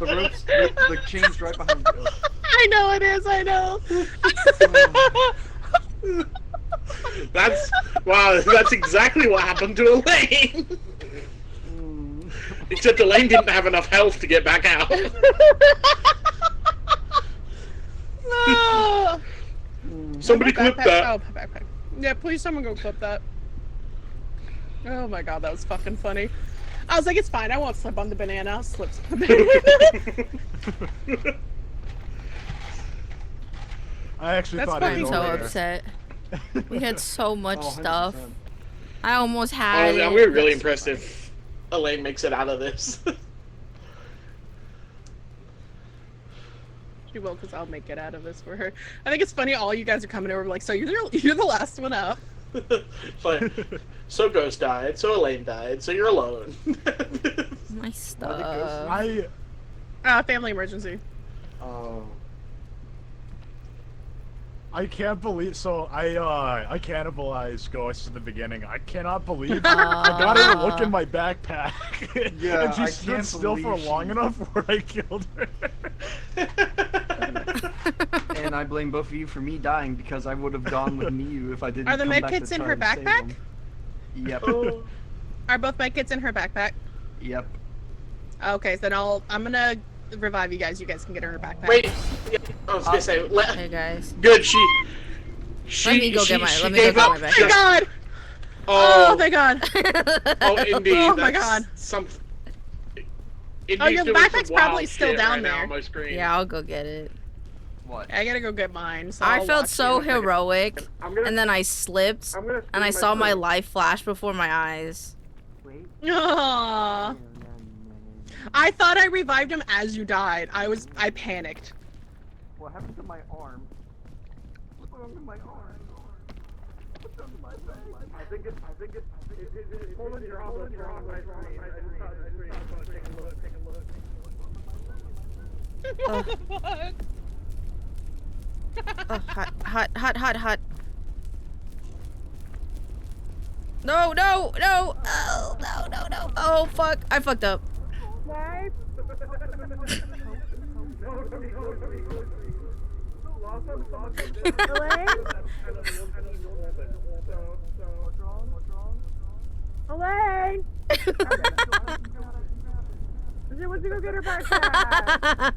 ropes, the chain's right behind you. I know it is. I know. That's wow. That's exactly what happened to Elaine. Except Elaine didn't have enough health to get back out. No. Somebody clip Backpack. that. Oh, backpack. Yeah, please someone go clip that. Oh my god, that was fucking funny. I was like, it's fine, I won't slip on the banana, I'll slip on the banana. I actually That's thought I'm it was so over there. upset. We had so much Oh, stuff. 100%. I almost had Honestly, it. I'm really, really impressed if Elaine makes it out of this. She will, because I'll make it out of this for her. I think it's funny, all you guys are coming over like, so you're the last one up. It's like, so Ghost died, so Elaine died, so you're alone. My stuff. Family emergency. Oh. I can't believe. So I cannibalized Ghost in the beginning. I cannot believe I got her to look in my backpack. Yeah, and she I stood can't still for believe long she- enough where I killed her. And I blame both of you for me dying because I would have gone with Miyu if I didn't. Are the come back medkits to in try her to save backpack? him. Yep. Are both medkits in her backpack? Yep. Okay, so then I'm gonna revive you guys. You guys can get her in her backpack. Wait, yeah, I was gonna say, Hey guys. good. She Let me go get my. Let me go gave get up. my Thank backpack. God! Oh, Oh, thank God! oh, indeed. Oh my that's God. Something. Oh, your backpack's probably still down right now there. on my screen. Yeah, I'll go get it. What? I gotta go get mine. So I I'll felt watch so you. heroic, I'm gonna. and then I slipped, I'm gonna. and I stream saw my food. life flash before my eyes. Wait. Aww. I thought I revived him as you died. I panicked. What happened to my arm? What's wrong with my arm? What's wrong with my face? I think it's. Hold on, you're on my screen. I just saw the screen. I'm gonna take a look. What? Oh, hot. No. Oh, no. Oh, fuck. I fucked up. No. Elaine! She wants to go get her backpack.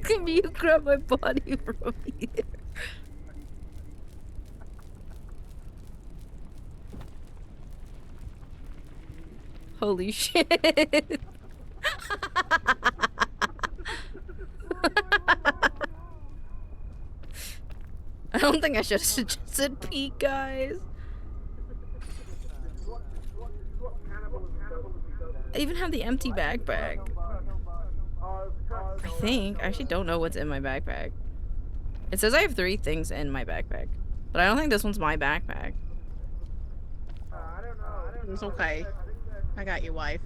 Can you grab my body from here? Holy shit. I don't think I should have suggested peek, guys. I even have the empty backpack. I think. I actually don't know what's in my backpack. It says I have 3 things in my backpack. But I don't think this one's my backpack. It's okay. I got you, wife.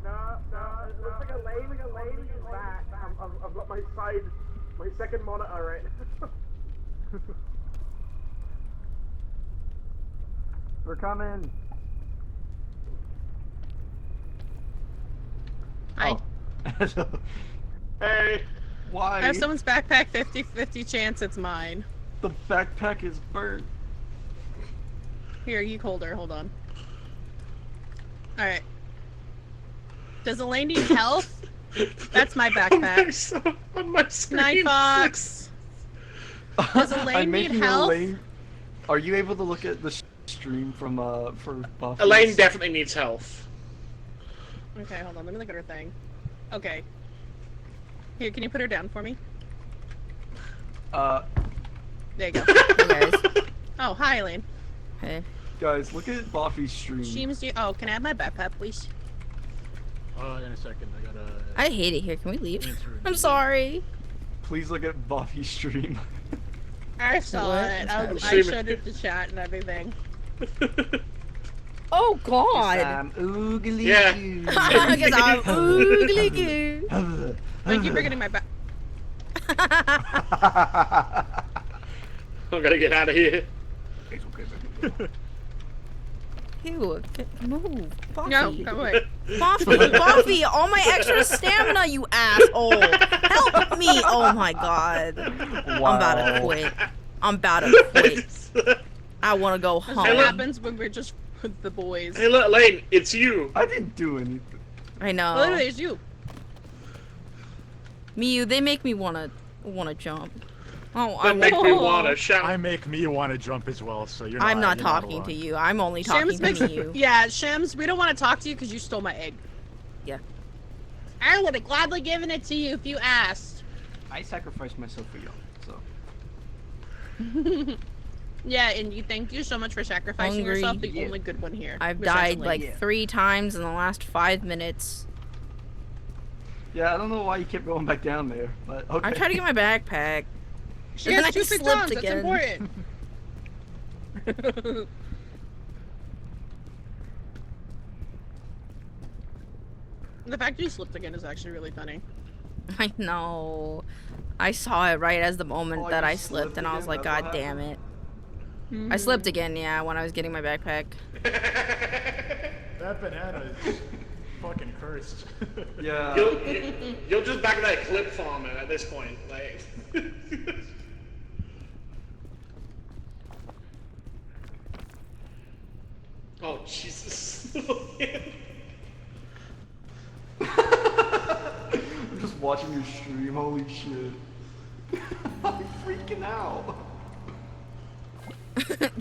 No, it looks like a lady is back. I've got my second monitor right now. We're coming. Hi. Oh. Hey. Why? I have someone's backpack, 50-50 chance it's mine. The backpack is burnt. Here, you hold her. Hold on. Alright. Does Elaine need health? That's my backpack. On my screen. Night Fox. Does Elaine I'm need making health? Elaine. Are you able to look at the stream from for Buffy? Elaine definitely needs health. Okay, hold on. Let me look at her thing. Okay. Here, can you put her down for me? There you go. Hey, guys. Oh, hi, Elaine. Hey. Guys, look at Buffy's stream. Seems you. Oh, can I have my backpack, please? In a second, I gotta. I hate it here. Can we leave? answer an I'm email. sorry. Please look at Buffy's stream. I saw What? it. I'm I streaming. showed it to chat and everything. Oh, God. I'm oogly Yeah. goo. Because I'm oogly goo. Thank you for getting my back. I'm gonna get out of here. It's okay, baby. Ew, move. Buffy. No, go away. Buffy, all my extra stamina, you asshole. Help me. Oh my god. Wow. I'm about to quit. I'm about to quit. I want to go That's home. what happens when we're just with the boys. Hey, look, Lane, it's you. I didn't do anything. I know. Literally, it's you. Miyu, they make me wanna jump. Oh, That makes me wanna shout. I make me want to jump as well, so you're not. I'm not you're talking alone. to you. I'm only talking Shams to makes Miyu. Yeah, Shams, we don't want to talk to you because you stole my egg. Yeah. I would have gladly given it to you if you asked. I sacrificed myself for y'all, so. Yeah, and thank you so much for sacrificing Hungry. yourself, the Yeah. only good one here. I've besides died Lane. like 3 times in the last 5 minutes. Yeah, I don't know why you kept going back down there, but okay. I tried to get my backpack. She and then has I 2 big slipped tongues, that's again. important. The fact you slipped again is actually really funny. I know. I saw it right as the moment Oh, that you I slipped, and I was again? like, That's God what damn it. Mm-hmm. I slipped again, yeah, when I was getting my backpack. That banana is fucking cursed. Yeah. You'll just back that clip farmer at this point, like. Oh Jesus! I'm just watching your stream, holy shit. I'm freaking out.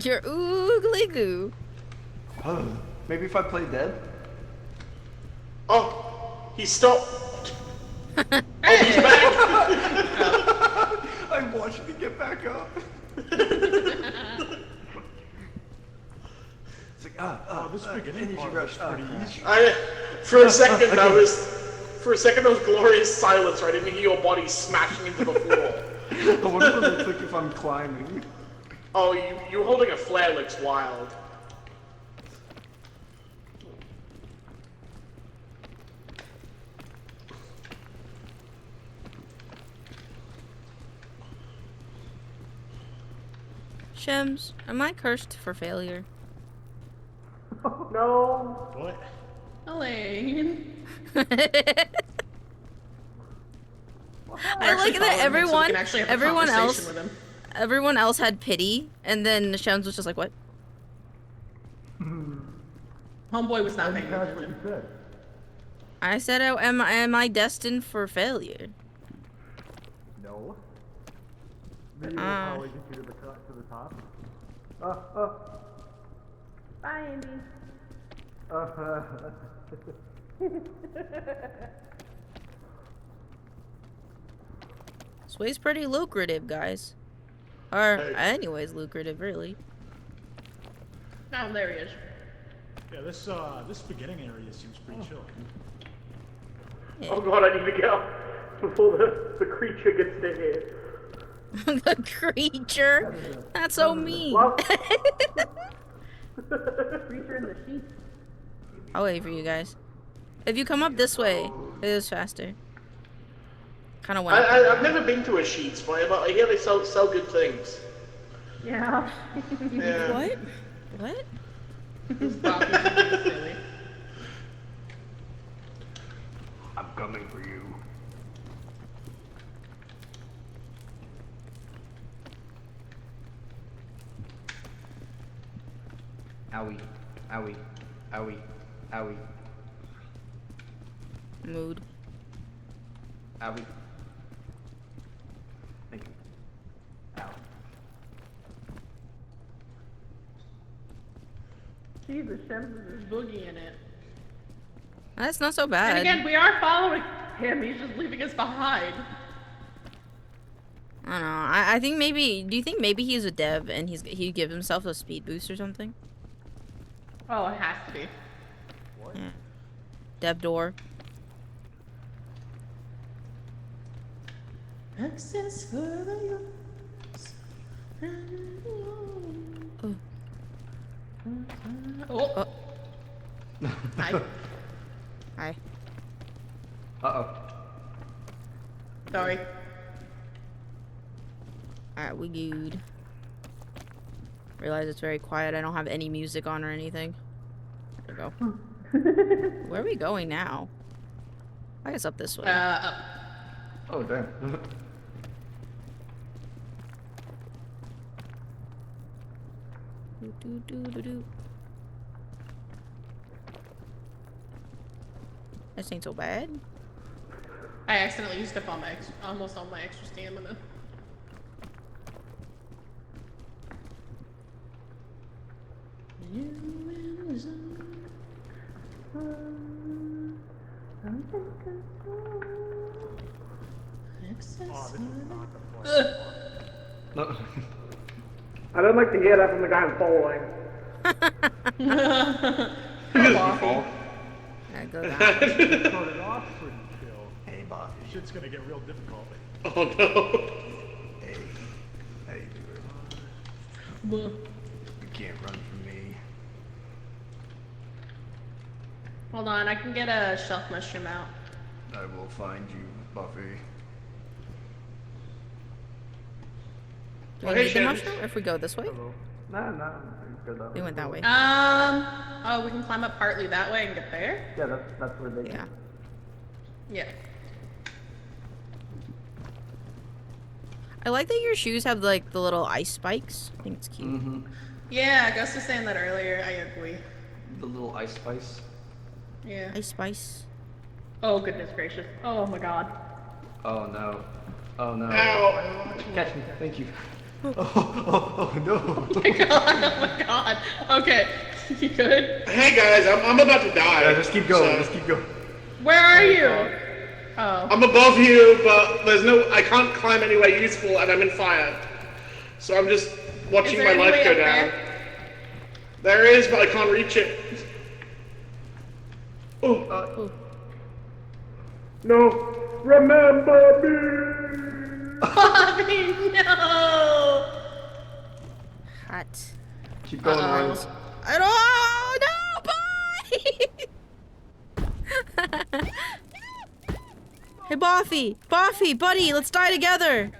You're oogly goo. Maybe if I play dead? Oh, he stopped. Oh, he's back. I'm watching it get back up. It's like, Oh, this beginning energy part rush, was pretty easy. For a second, there was glorious silence. Right, I didn't hear your body smashing into the floor. I wonder what it looks like if I'm climbing. Oh, you holding a flare looks wild. Shems, am I cursed for failure? No. What? Elaine. I like that everyone else had pity, and then Shems was just like, what? Homeboy was not paying attention. I said, oh, am I destined for failure? No. Maybe we'll probably get you to the top. Bye, Andy. This way's pretty lucrative, guys. Or, anyways, lucrative, really. Oh, there he is. Yeah, this beginning area seems pretty chill. Yeah. Oh god, I need to get up before the creature gets to here. The creature? That's so mean. Creature in the sheets. I'll wait for you guys. If you come up this way, it is faster. Kind of went up. I've never been to a Sheets, but I hear they sell good things. Yeah. Yeah. What? What? I'm coming for you. Owie. Owie. Owie. Owie. Mood. Owie. Thank you. Ow. Jesus, Shems is boogie in it. That's not so bad. And again, we are following him. He's just leaving us behind. I don't know. I think maybe. Do you think maybe he's a dev and he give himself a speed boost or something? Oh, it has to be. Yeah. Dev door. Access for the Oh. Hi. Hi. Uh-oh. Sorry. Alright, we good. Realize it's very quiet. I don't have any music on or anything. There we go. Where are we going now? I guess up this way. Up. Oh, damn. Do. This ain't so bad. I accidentally used up almost all my extra stamina. No. I don't like to hear that from the guy I'm following. I go down. Started off pretty chill. Hey, Buffy. Shit's gonna get real difficult. Oh no. Hey, how you doing? You can't run from me. Hold on, I can get a shelf mushroom out. I will find you, Buffy. Do we need the mushroom if we go this way? Nah. We went that way. Oh, we can climb up partly that way and get there? Yeah, that's where they. Yeah. Yeah. I like that your shoes have like the little ice spikes. I think it's cute. Mm-hmm. Yeah, Gus was saying that earlier. I agree. The little ice spice. Yeah. Ice spice. Oh, goodness gracious. Oh my god. Oh no. Oh no. Ow. Catch me. Thank you. Oh no. Oh my god, oh my god. Okay, you good? Hey guys, I'm about to die. Yeah, just keep going. so- Just keep going. Where are you? Oh. I'm above you, but I can't climb anywhere useful, and I'm in fire. So I'm just watching Is my there any life way go up down. there? There is, but I can't reach it. Oh. No, remember me. Bobby, no! Hot. Keep going, Ryan. I don't know. Bye. Hey, Buffy, buddy, let's die together.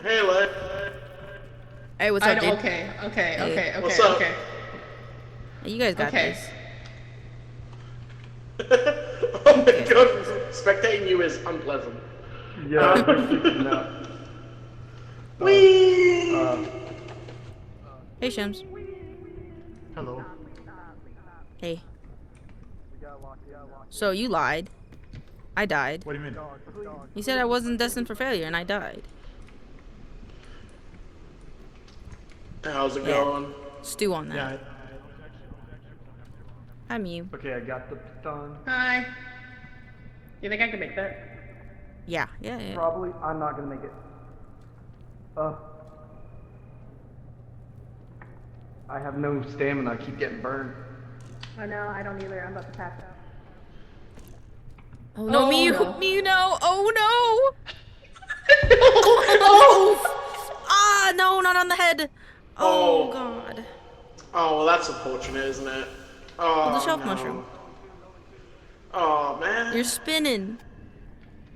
Hey, Lex. Hey, what's up, dude? Okay. What's up? Okay. Hey, you guys got Okay. this. Oh my god, spectating you is unpleasant. Yeah. No. Whee! Hey, Shims. Hello. Hey. So you lied. I died. What do you mean? You said I wasn't destined for failure, and I died. How's it Yeah. going? Stew on that. Yeah. I'm you. Okay, I got the baton. Hi. You think I can make that? Yeah. Probably. I'm not gonna make it. I have no stamina. I keep getting burned. I know, I don't either. I'm about to pass out. Oh no, Oh, me, no. me, no. Oh no. Oh. Ah, no, not on the head. Oh, Oh. God. Oh, well, that's unfortunate, isn't it? Oh, the shelf no. mushroom. Oh, man. You're spinning.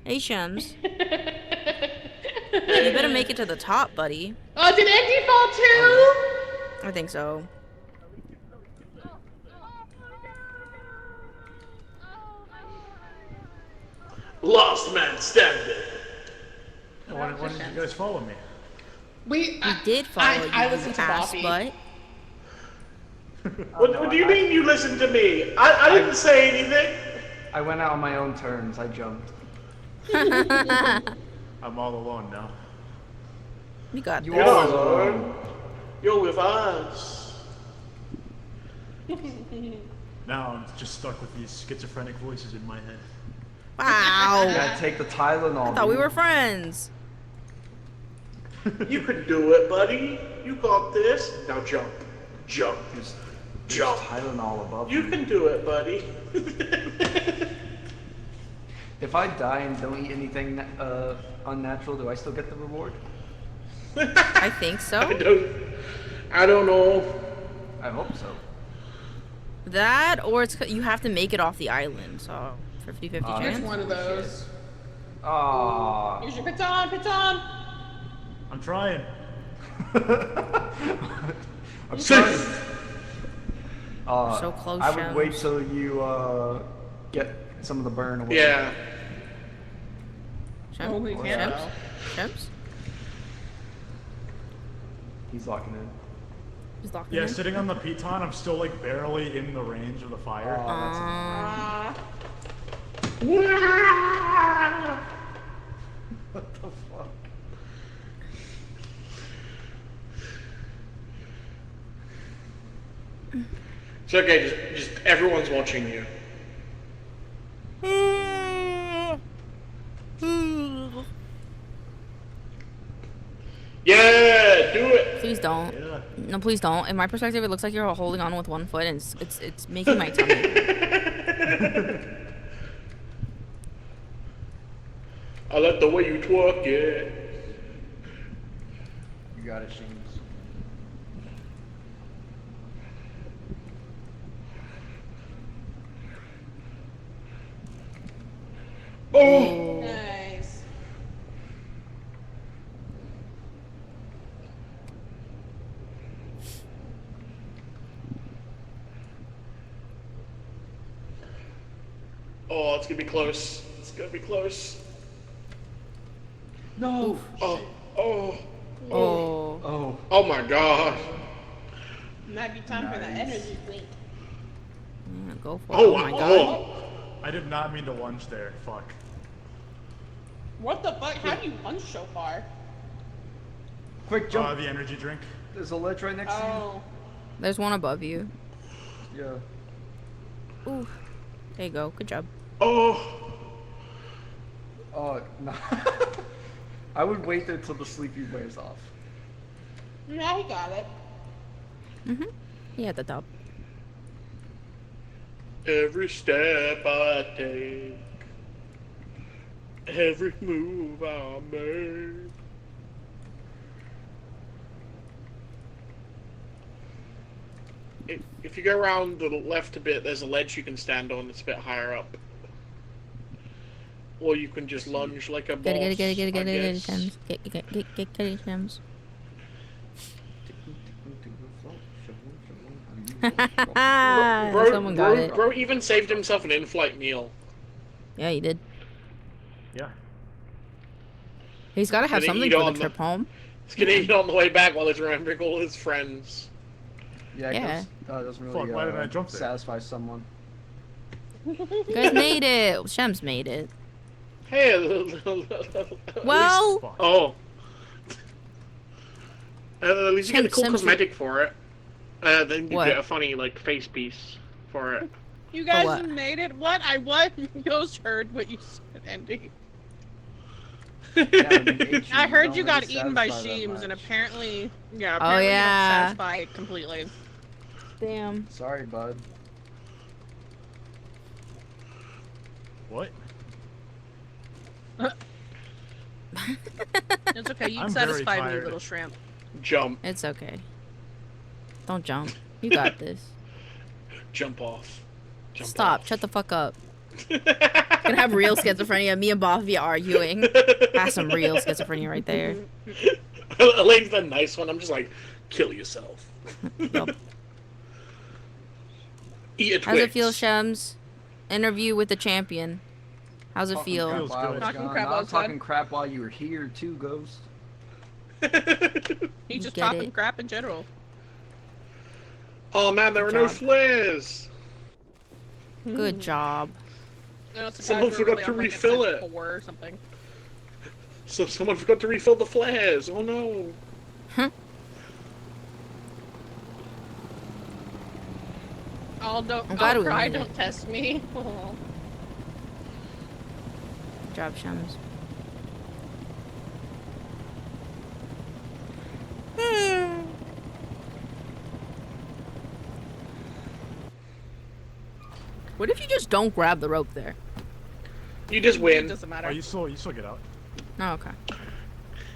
Hey, Shems. You better make it to the top, buddy. Oh, did Andy fall too? I think so. Last man standing. Why didn't you guys follow me? We Did follow I you, listened to ass Bobby. butt. What do you mean you listened to me? I didn't say anything. I went out on my own terms. I jumped. I'm all alone now. You got You this. are You're alone. alone. You're with us. Now I'm just stuck with these schizophrenic voices in my head. Wow. You gotta take the Tylenol. I thought we dude. were friends. You can do it, buddy. You got this. Now jump. Jump. There's Jump. Tylenol above You me. can do it, buddy. If I die and don't eat anything unnatural, do I still get the reward? I think so. I don't know. I hope so. That, or it's you have to make it off the island, so 50-50 It's chance. It's one of those. Aww. Use your baton, baton. I'm trying. I'm sorry. So close, I would Shams. wait till you get some of the burn away. Yeah. Oh, we can't. Shams? He's locking in. He's locking Yeah, in? sitting on the piton, I'm still like barely in the range of the fire. What the fuck? It's okay, just everyone's watching you. Yeah, do it. Please don't. Yeah. No, please don't. In my perspective, it looks like you're holding on with one foot, and it's making my tummy. I like the way you twerk it. You got it, James. Oh! Nice. Oh, it's gonna be close. It's gonna be close. No. Oh, oh, Oh. Oh. oh my god. Might be time for the energy drink. Yeah, go for it. Oh, Oh my god. oh. I did not mean to lunge there. Fuck. What the fuck? How do you lunge so far? Quick jump. The energy drink. There's a ledge right next to Oh. There's one above you. you. Yeah. Ooh. There you go. Good job. Oh. Oh, no. I would wait there till the sleepy wears off. Yeah, he got it. Mm-hmm. He at the top. Every step I take, every move I make. If you go around the left a bit, there's a ledge you can stand on. It's a bit higher up. Or you can just lunge like a boss. Get it, I guess. Shams. Get it, Shams. Someone got it. Bro even saved himself an in-flight meal. Yeah, he did. Yeah. He's got to have Gonna something eat for the on trip home. He's gonna eat on the way back while he's remembering all his friends. Yeah, Yeah. it doesn't really Fuck, why did I jump there? satisfy someone. You guys made it. Shams made it. Hey, Well, oh. At least you get a cool Shams- cosmetic for it. Then you What? get a funny, like, face piece for it. You guys what? made it. What? I what? Ghost heard what you said, Andy. I heard you got eaten by Sheems, and apparently, yeah, apparently you yeah. don't satisfy it completely. damn. Sorry, bud. What? It's okay. You I'm satisfied very me, tired. little shrimp. Jump. It's okay. Don't jump. You got this. Jump off. Jump Stop. off. Shut the fuck up. Gonna have real schizophrenia. Me and Boffy arguing. That's some real schizophrenia right there. Elaine's the nice one. I'm just like, kill yourself. Yup. Eat a Twix. How's it feel, Shems? Interview with the champion. How's it Talking feel? crap Feels while I good. was Talking gone. crap I while I was was talking gone. crap while you were here too, Ghost. He's just Get talking it. crap in general. Oh man, there are Good no job. flares. Good job. No, it's Someone we're forgot really to on, like, refill episode it. 4 or something. So someone forgot to refill the flares. Oh no. Oh, don't. I'm glad I'll we cry. made it. Don't test me. Oh. Good job, Shems. What if you just don't grab the rope there? You just It win. doesn't matter. Oh, you still get out. Oh, okay.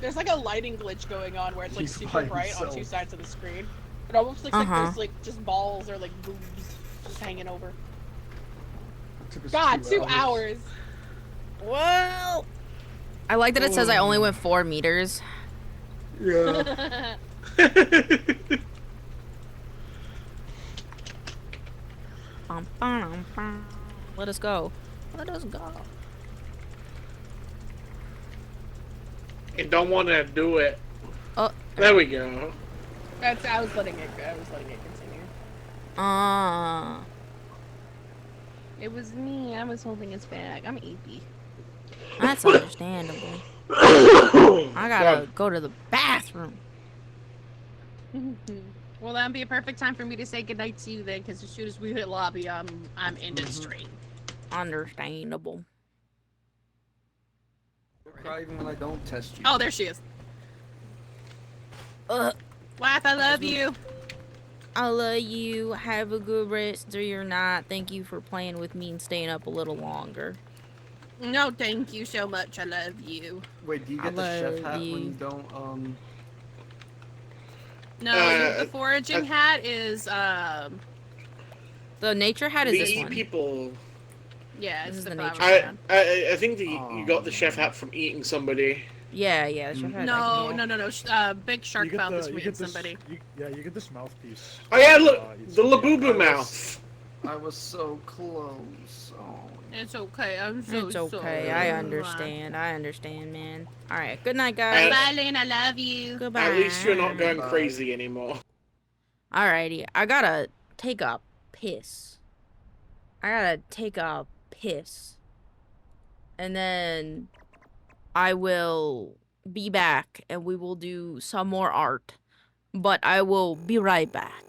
There's like a lighting glitch going on where it's like He's super by bright on himself. 2 sides of the screen. It almost looks like Uh-huh. there's like just balls or like boobs just hanging over. Took us God, 2 hours. Well, I like that it says I only went 4 meters. Yeah. Let us go. Let us go. You don't want to do it. Oh, there we go. I was letting it continue. It was me. I was holding his bag. I'm AP. That's understandable. I gotta go to the bathroom. Well, that'd be a perfect time for me to say goodnight to you then, because as soon as we hit lobby, I'm in the stream. Understandable. Don't cry even when I don't test you. Oh, there she is. Wath, I love you. I love you. Have a good rest of your night. Thank you for playing with me and staying up a little longer. No, thank you so much. I love you. Wait, do you get the chef hat when you don't, No, the foraging hat is, The nature hat is this one. People. Yeah, this it's is the nature hat. I think you got the chef hat from eating somebody. Yeah, the chef hat. No. Big Shark found this from eating somebody. You get this mouthpiece. Oh yeah, look, the Labubu mouth. I was so close. Oh. It's okay. I'm so It's okay. sorry. I understand, man. All right. Good night, guys. Bye, Lynn. I love you. Goodbye. At least you're not going crazy anymore. Alrighty. I gotta take a piss. And then I will be back and we will do some more art. But I will be right back.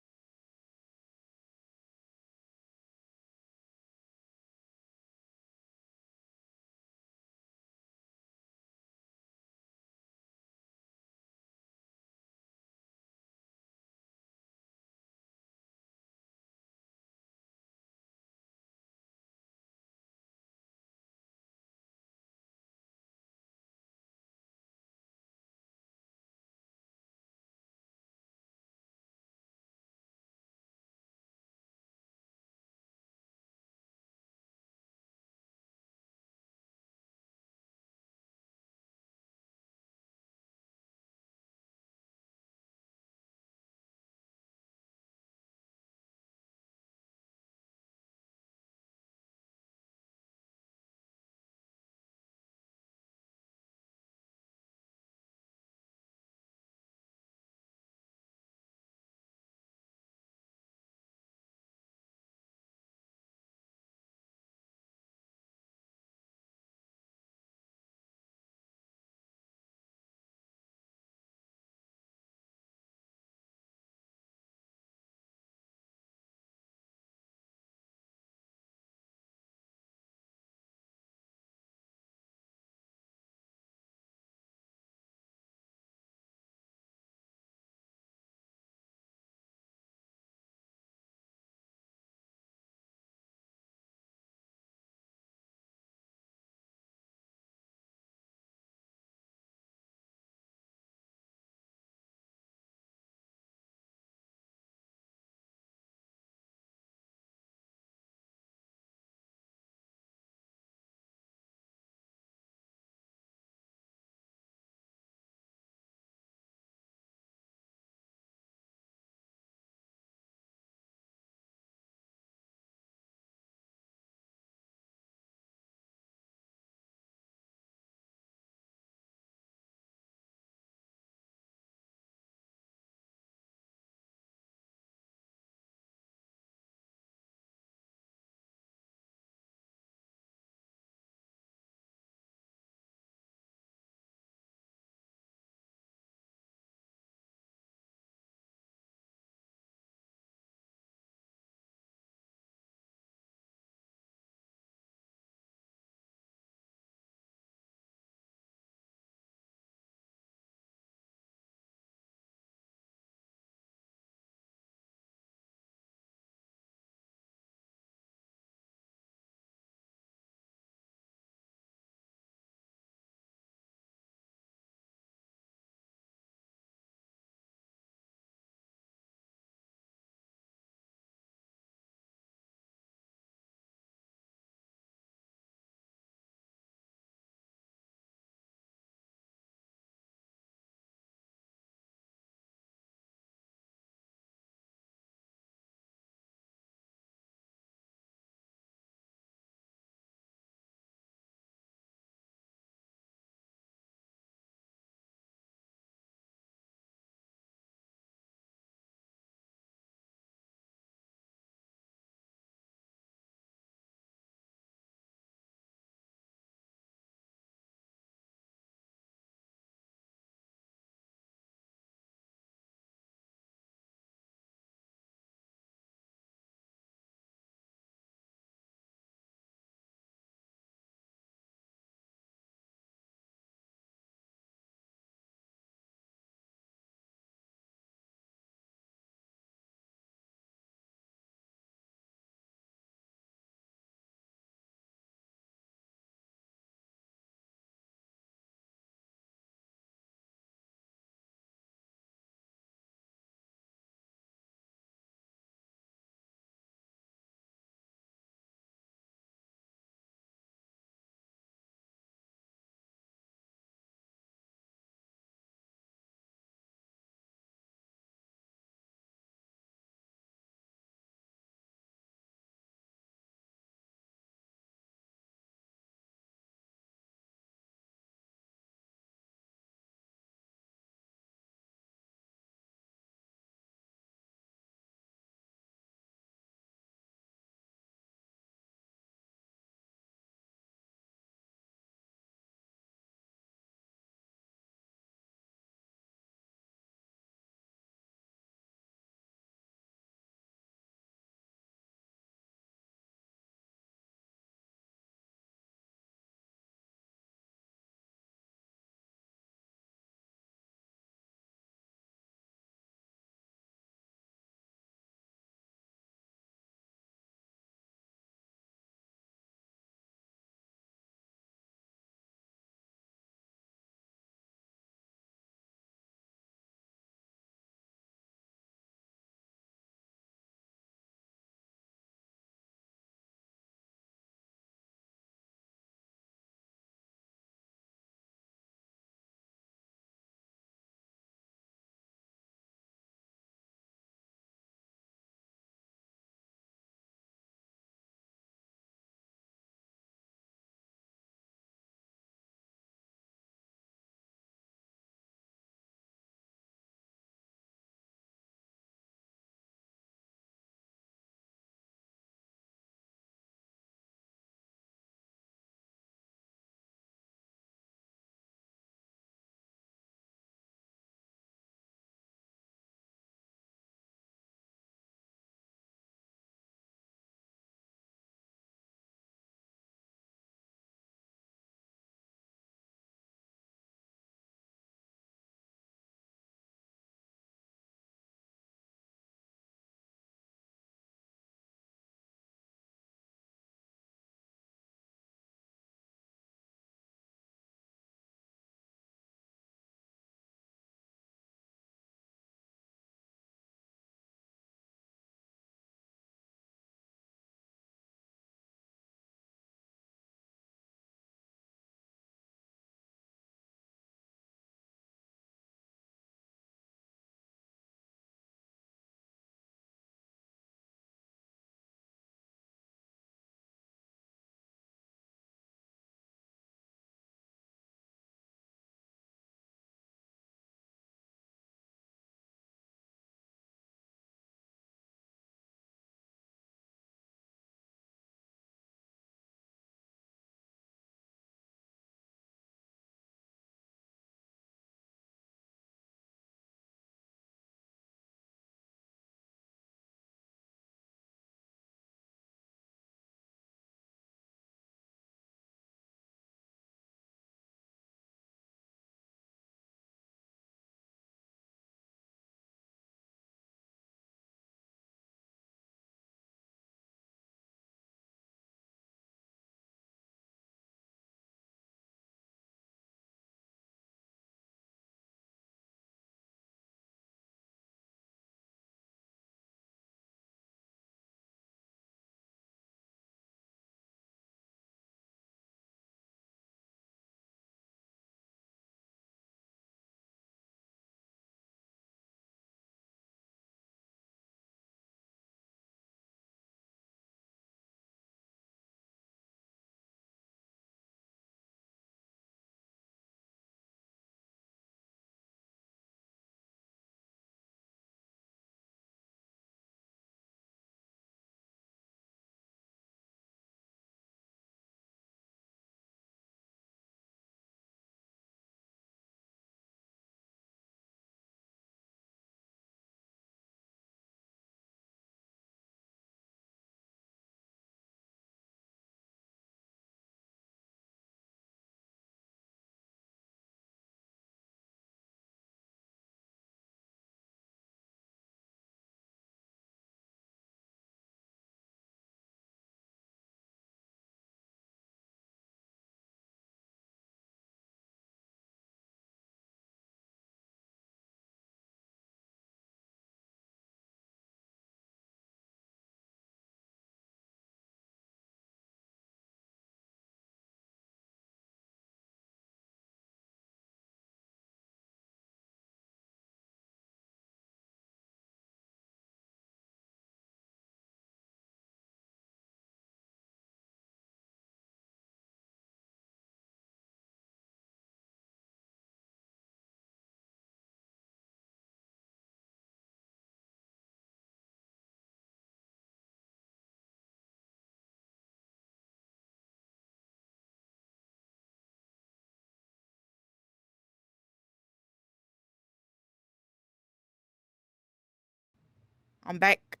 I'm back.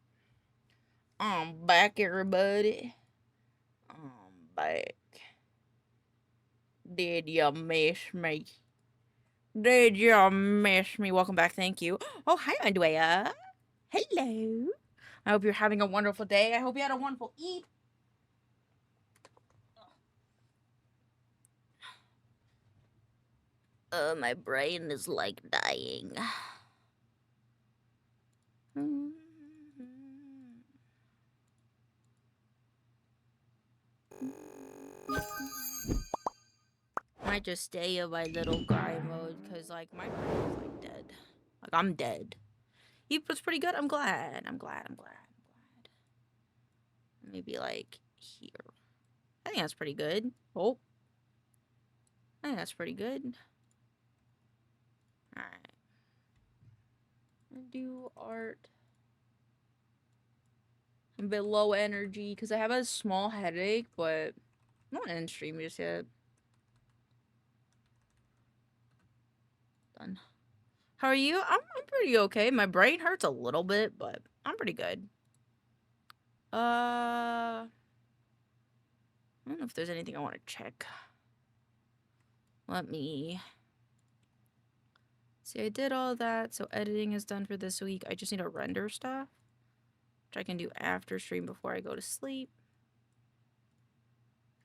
I'm back, everybody. I'm back. Did you miss me? Did you miss me? Welcome back. Thank you. Oh, hi, Andrea. Hello. I hope you're having a wonderful day. I hope you had a wonderful eat. My brain is like dying. Might just stay in my little guy mode because, like, my brain is like dead. Like, I'm dead. He was pretty good. I'm glad. I'm glad. Maybe like here. I think that's pretty good. Oh, I think that's pretty good. All right. Do art. I'm a bit low energy because I have a small headache, but I'm not in stream just yet. Done. How are you? I'm pretty okay. My brain hurts a little bit, but I'm pretty good. I don't know if there's anything I want to check. Let me see. I did all that, so editing is done for this week. I just need to render stuff, which I can do after stream before I go to sleep.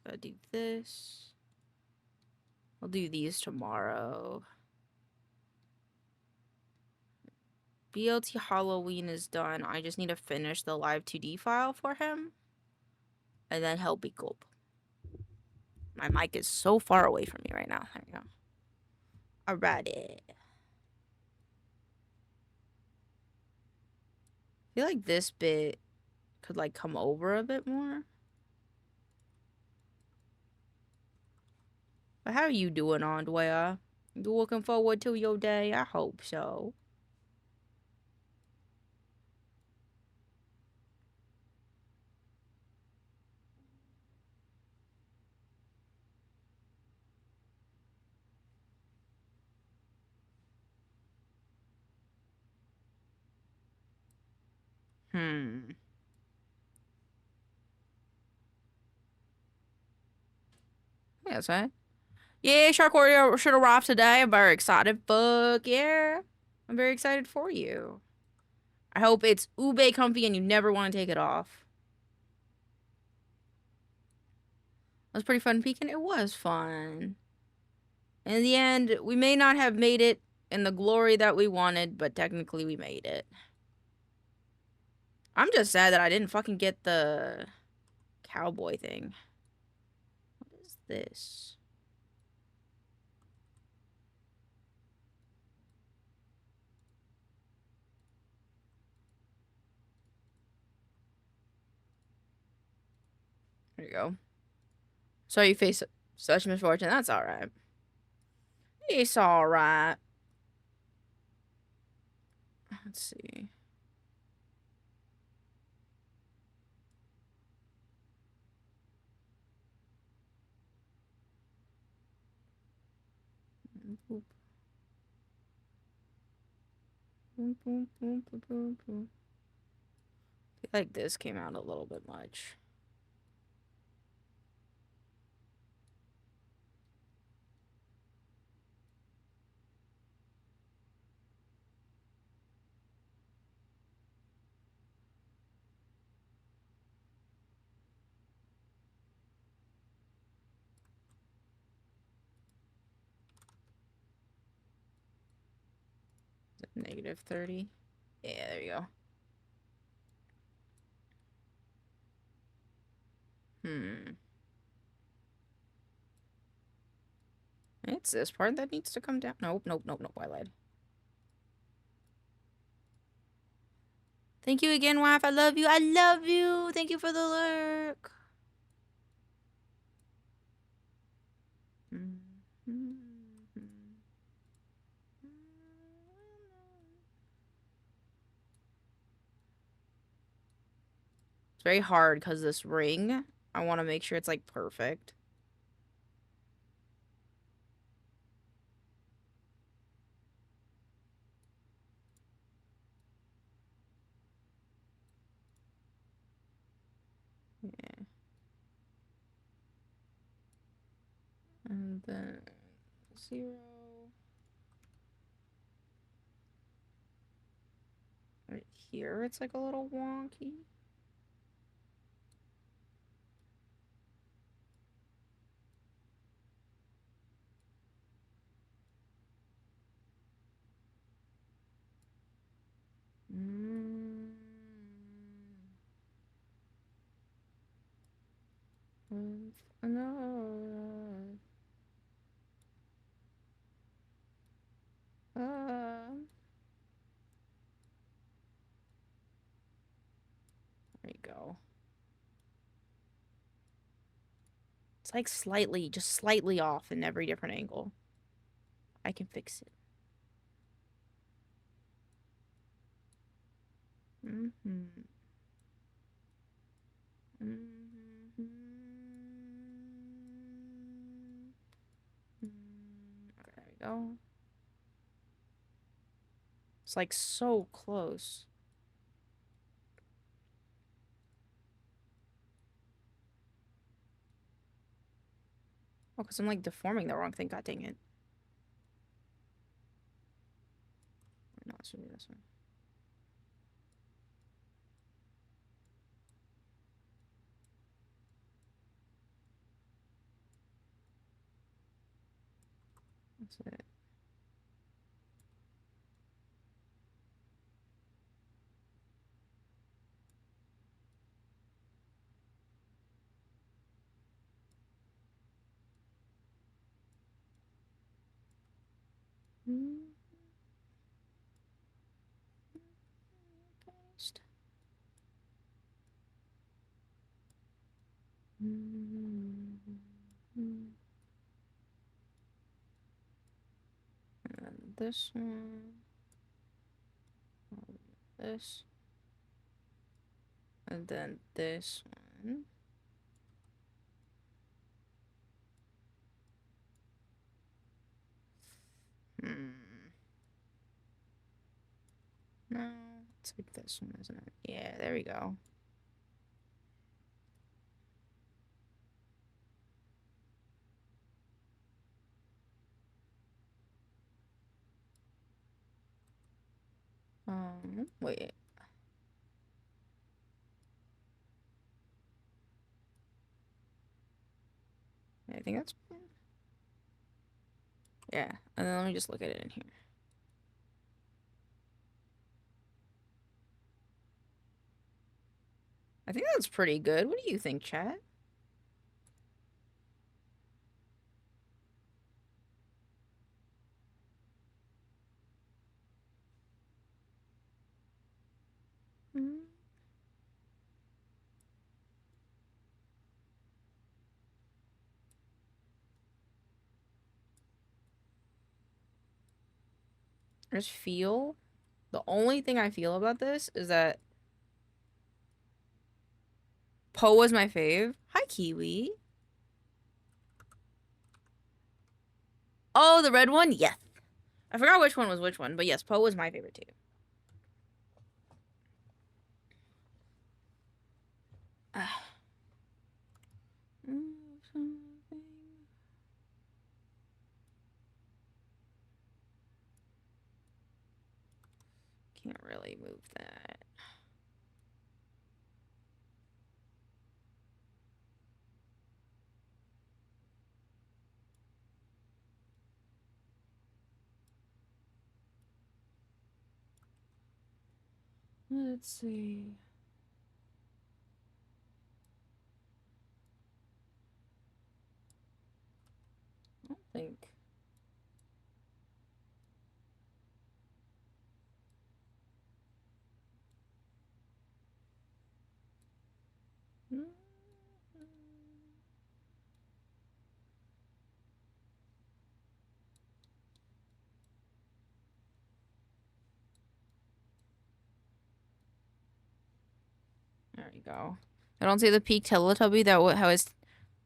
Gotta do this. I'll do these tomorrow. BLT Halloween is done. I just need to finish the live 2D file for him. And then he'll be cool. My mic is so far away from me right now. There you go. Alrighty. I feel like this bit could like come over a bit more. But how are you doing, Andrea? You looking forward to your day? I hope so. That's right. Yeah, Shark Warrior should arrive today. I'm very excited. Fuck yeah. I'm very excited for you. I hope it's ube comfy and you never want to take it off. It was pretty fun peeking. It was fun. In the end, we may not have made it in the glory that we wanted, but technically we made it. I'm just sad that I didn't fucking get the cowboy thing. What is this? There you go. So you face such misfortune. That's alright. It's alright. Let's see. Boop. Boop, boop, boop, boop, boop, boop. I feel like this came out a little bit much. Negative 30. Yeah, there you go. It's this part that needs to come down. Nope, nope, nope, nope. I lied. Thank you again, wife. I love you. I love you. Thank you for the lurk. It's very hard because this ring, I want to make sure it's like perfect. And then 0. Right here, it's like a little wonky. No. There you go. It's like slightly, just slightly off in every different angle. I can fix it. Okay, there we go. It's like so close. Oh, because I'm like deforming the wrong thing. God dang it. No, it should be this one. That's it. Paste. And then this one. This. And then this one. No, it's like this one, isn't it? Yeah, there we go. Wait. I think that's... Yeah, and then let me just look at it in here. I think that's pretty good. What do you think, chat? I just feel... The only thing I feel about this is that Poe was my fave. Hi, Kiwi. Oh, the red one? Yes. I forgot which one was which one, but yes, Poe was my favorite too. Can't really move that. Let's see. I don't think. There you go. I don't see the peak Teletubby that how is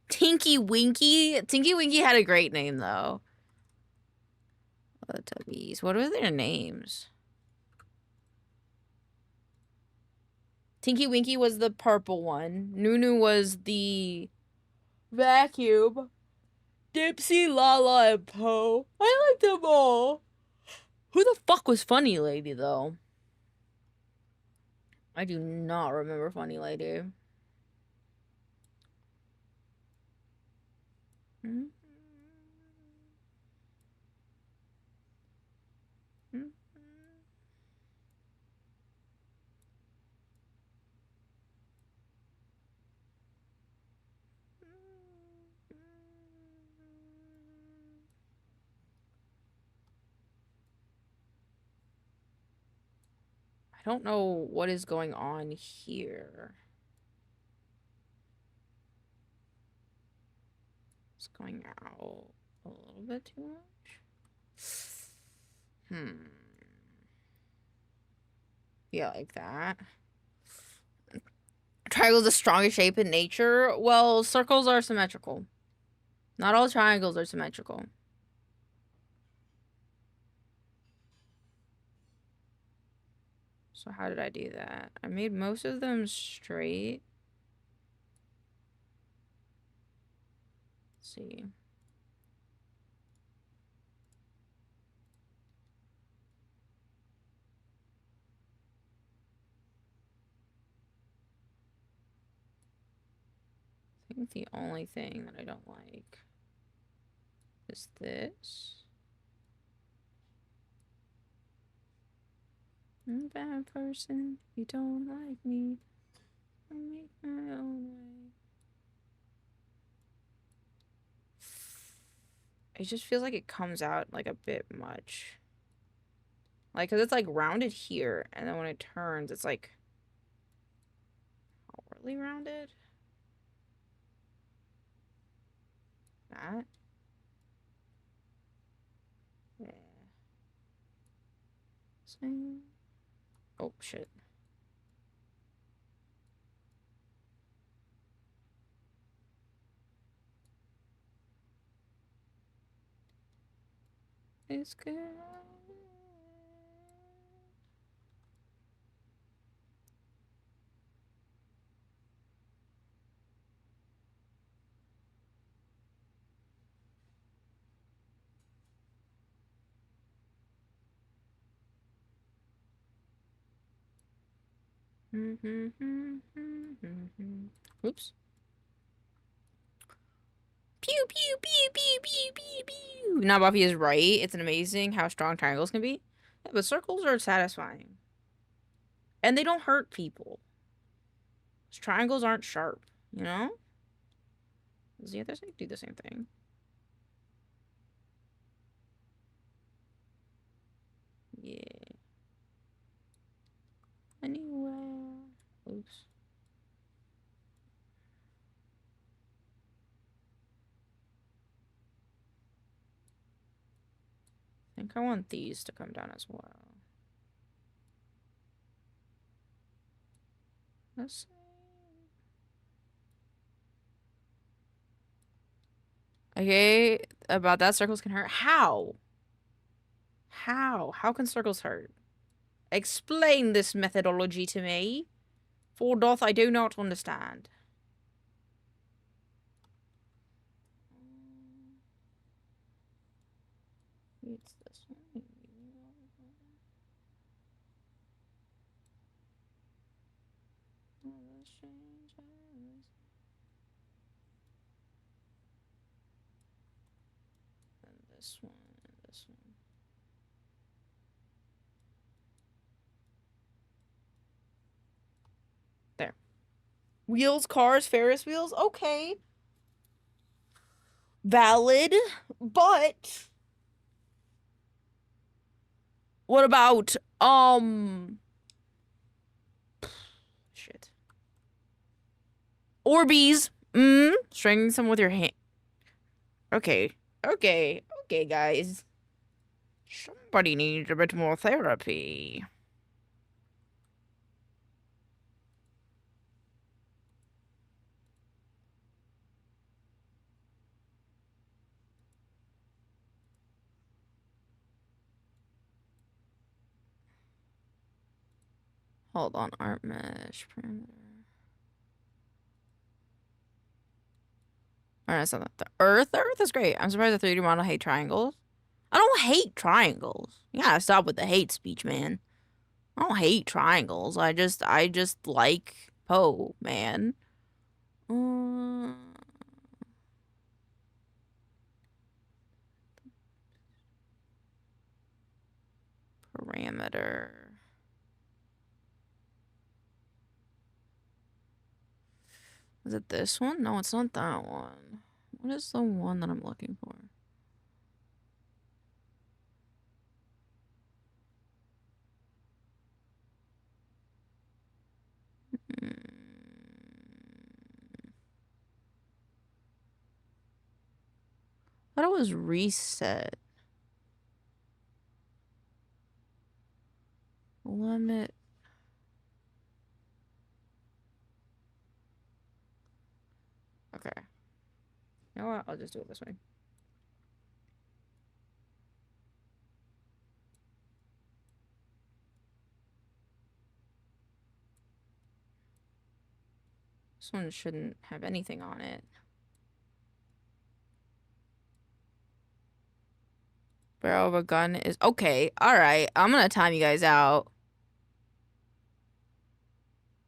Tinky Winky. Tinky Winky had a great name though. Teletubbies. What are their names? Tinky Winky was the purple one. Nunu was the vacuum. Dipsy, Lala, and Poe. I like them all. Who the fuck was Funny Lady, though? I do not remember Funny Lady. Hmm? Hmm? I don't know what is going on here. It's going out a little bit too much. Yeah, like that. Triangle's the strongest shape in nature. Well, circles are symmetrical. Not all triangles are symmetrical. So how did I do that? I made most of them straight. Let's see. I think the only thing that I don't like is this. I'm a bad person. You don't like me. I make my own way. It just feels like it comes out like a bit much. Like, cause it's like rounded here, and then when it turns, it's like overly rounded. That. Yeah. Same. Oh shit. It's good. Oops. Pew, pew, pew, pew, pew, pew, pew. Now Buffy is right. It's amazing how strong triangles can be. Yeah, but circles are satisfying. And they don't hurt people. Triangles aren't sharp, you know? Does the other side do the same thing? Yeah. Anywhere. Oops. I think I want these to come down as well. Let's see. Okay, about that, circles can hurt. How? How? How can circles hurt? Explain this methodology to me. For doth I do not understand. It's this one. And this one, and this one. There. Wheels, cars, Ferris wheels. Okay. Valid, but what about shit. Orbeez. Stringing some with your hand. Okay. Okay, guys. Somebody needs a bit more therapy. Hold on, art mesh parameter. Or that's not the Earth. The Earth is great. I'm surprised the 3D model hate triangles. I don't hate triangles. You gotta stop with the hate speech, man. I don't hate triangles. I just like Poe, man. Parameter. Is it this one? No, it's not that one. What is the one that I'm looking for? I thought it was reset. Limit. Okay. You know what? I'll just do it this way. This one shouldn't have anything on it. Barrel of a gun is... Okay, alright. I'm gonna time you guys out.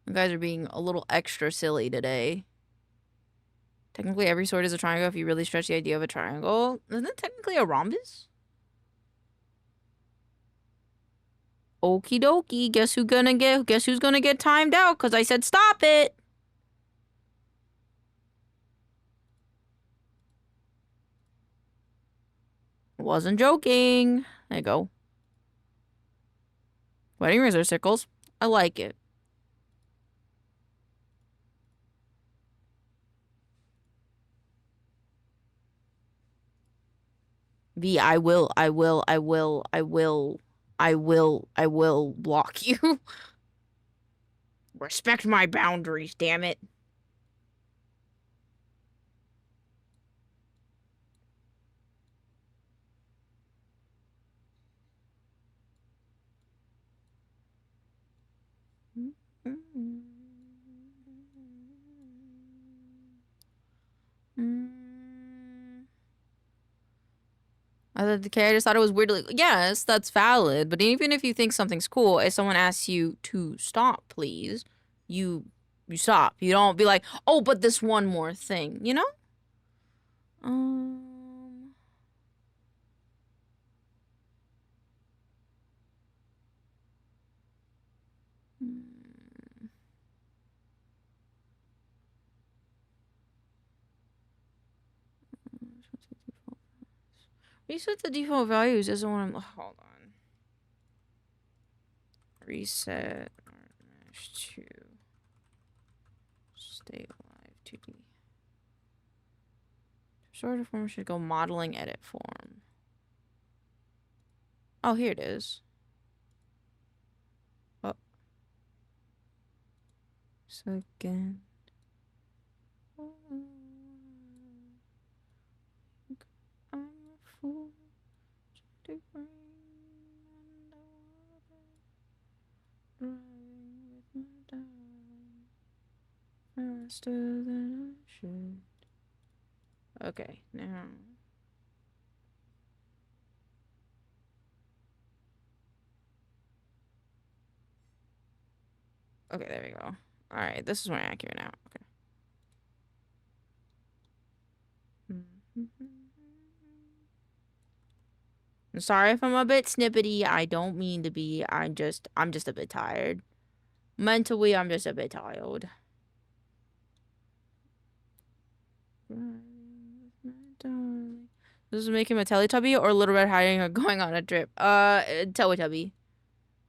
You guys are being a little extra silly today. Technically, every sword is a triangle if you really stretch the idea of a triangle. Isn't it technically a rhombus? Okie dokie. Guess who's gonna get timed out? Because I said stop it. Wasn't joking. There you go. Wedding rings are sickles. I like it. V, I will block you. Respect my boundaries, damn it. I just thought it was weird. Like, yes, that's valid. But even if you think something's cool, if someone asks you to stop, please, you stop. You don't be like, oh, but this one more thing, you know? Reset the default values isn't what I'm... Hold on. Reset to state live 2D. Sort of form should go modeling edit form. Oh, here it is. Oh. Second. I'm a fool to bring underwater, driving with my dog faster than I should. Okay, now. Okay, there we go. Alright, this is more accurate now. Okay. I'm sorry if I'm a bit snippety. I don't mean to be. I'm just a bit tired. Mentally, I'm just a bit tired. This is making him a Teletubby or Little Red Riding Hood going on a trip? Teletubby.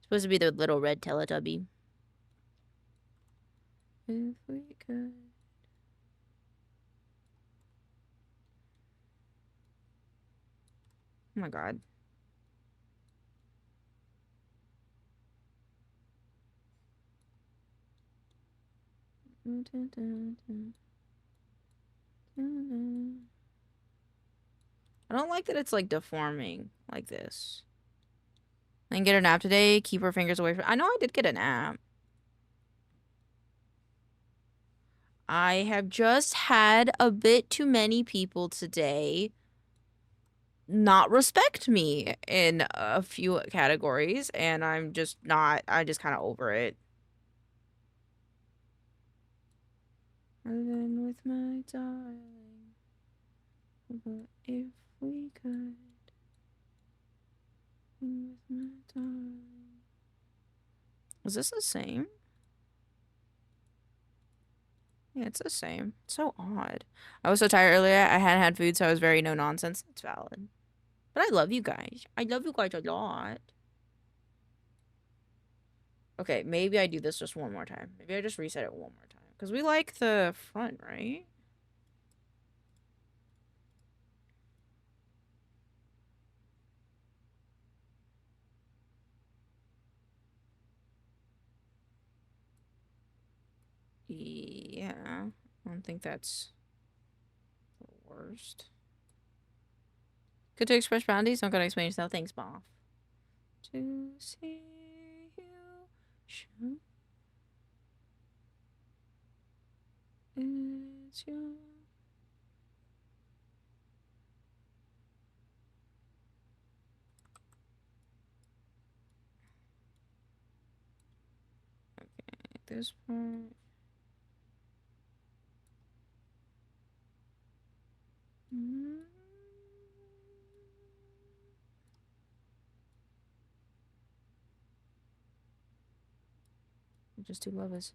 Supposed to be the little red Teletubby. If we could. Oh my god. I don't like that it's like deforming like this. Then get a nap today. Keep her fingers away from. I know I did get a nap. I have just had a bit too many people today not respect me in a few categories, and I'm just kind of over it. Living with my darling, but if we could, with my darling. Is this the same? Yeah, it's the same. It's so odd. I was so tired earlier. I hadn't had food, so I was very no nonsense. It's valid. But I love you guys. I love you guys a lot. Okay, maybe I do this just one more time. Maybe I just reset it one more time. Because we like the front, right? Yeah. I don't think that's the worst. Good to express boundaries. Don't gotta explain yourself. Thanks, Boff. To see you show it's your... Okay, this part. Just two lovers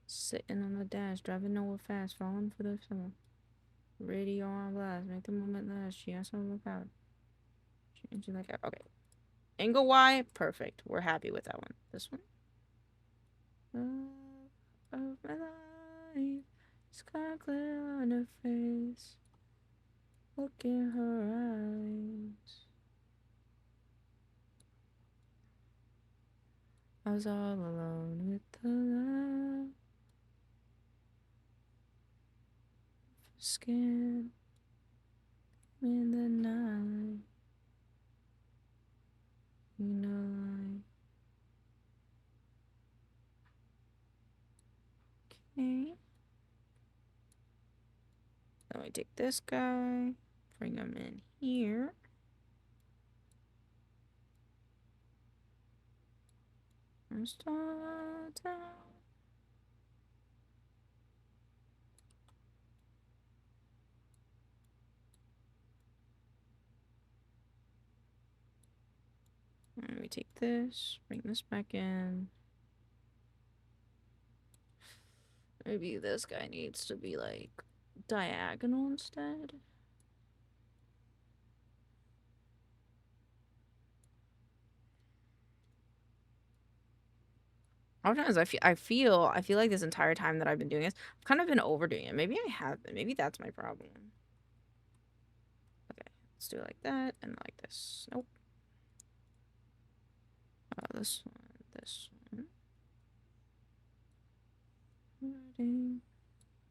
sitting on the dash, driving nowhere fast, falling for the summer. Radio on blast, make the moment last. She has to look out. She like okay. Angle Y, perfect. We're happy with that one. This one. Love of my life, sky clear on her face. Look in her eyes. I was all alone with the love skin in the night. You know, okay. Then we take this guy, bring him in here. And start down. And we take this, bring this back in. Maybe this guy needs to be like diagonal instead. Sometimes I feel like this entire time that I've been doing this, I've kind of been overdoing it. Maybe I have been. Maybe that's my problem. Okay, let's do it like that and like this. Nope. This one, this one. Ready,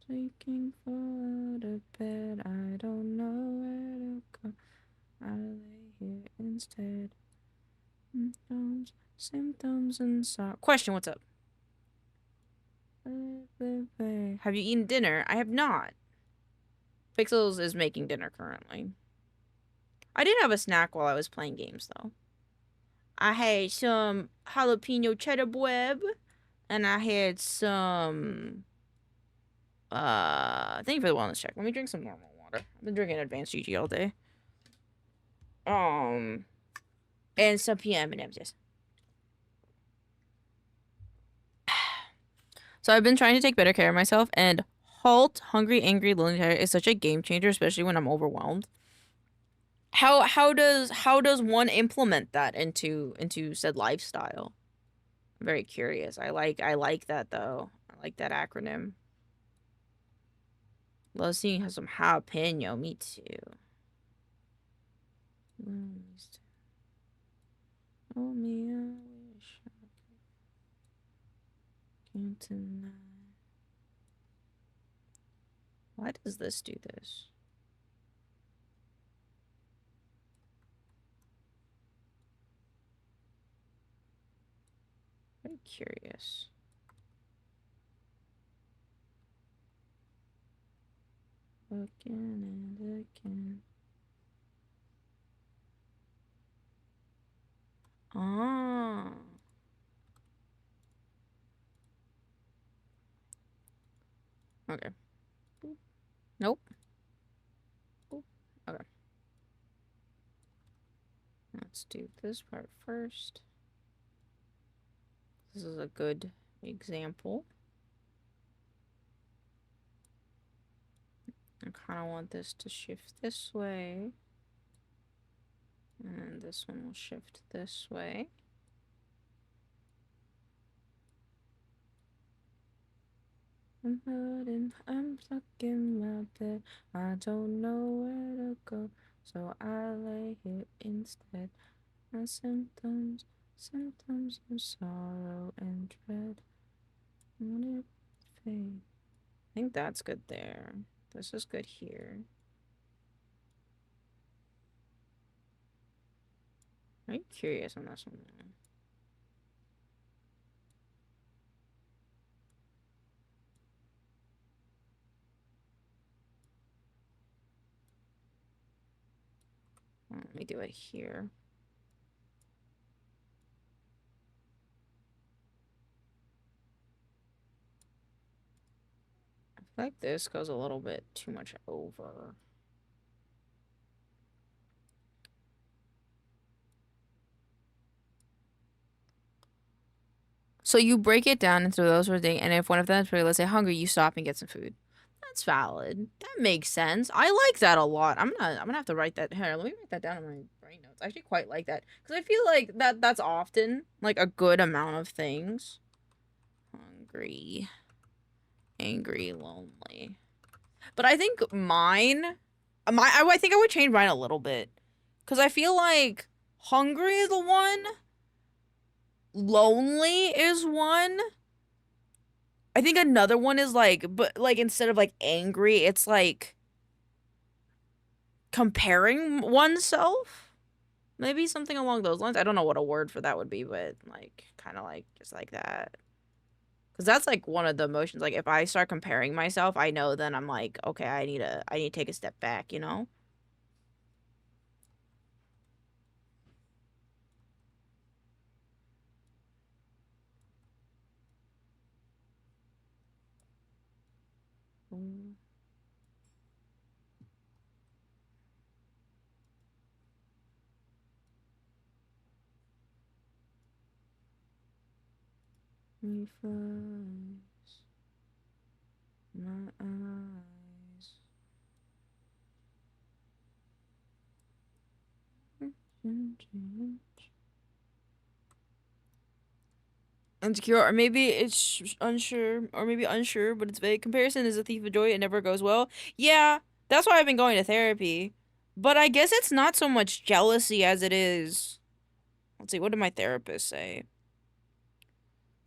taking for the bed. I don't know where to go. I lay here instead. Symptoms inside. Question, what's up? Have you eaten dinner? I have not. Pixels is making dinner currently. I did have a snack while I was playing games, though. I had some jalapeno cheddar bread, and I had some... thank you for the wellness check. Let me drink some normal water. I've been drinking advancedgg all day. And some M&M's, yes. So I've been trying to take better care of myself, and Halt, Hungry, Angry, Lonely, Tired is such a game changer, especially when I'm overwhelmed. How does one implement that into said lifestyle? I'm very curious. I like that though. I like that acronym. Love seeing some jalapeno. Me too. Oh me, I wish I could tonight. Why does this do this? Very curious. again and again. Ah. Okay. Nope. Okay. Let's do this part first. This is a good example. I kind of want this to shift this way. And this one will shift this way. I'm stuck in my bed. I don't know where to go, so I lay here instead. My symptoms of sorrow and dread. When it fade. I think that's good there. This is good here. I'm curious on this one. Let me do it here. I feel like this goes a little bit too much over. So you break it down into those sort of things, and if one of them is really, let's say, hungry, you stop and get some food. That's valid. That makes sense. I like that a lot. I'm gonna have to write that. Here, let me write that down in my brain notes. I actually quite like that because I feel like that's often like a good amount of things. Hungry, angry, lonely. But I think I think I would change mine a little bit because I feel like hungry is the one. Lonely is one. I think another one is like, but like instead of like angry, it's like comparing oneself. Maybe something along those lines. I don't know what a word for that would be, but like kind of like just like that. Cause that's like one of the emotions. Like if I start comparing myself, I know then I'm like, okay, I need to take a step back, you know? Reflects my eyes. Insecure, or maybe it's unsure, or maybe unsure, but it's vague. Comparison is a thief of joy. It never goes well. Yeah, that's why I've been going to therapy. But I guess it's not so much jealousy as it is. Let's see, what did my therapist say?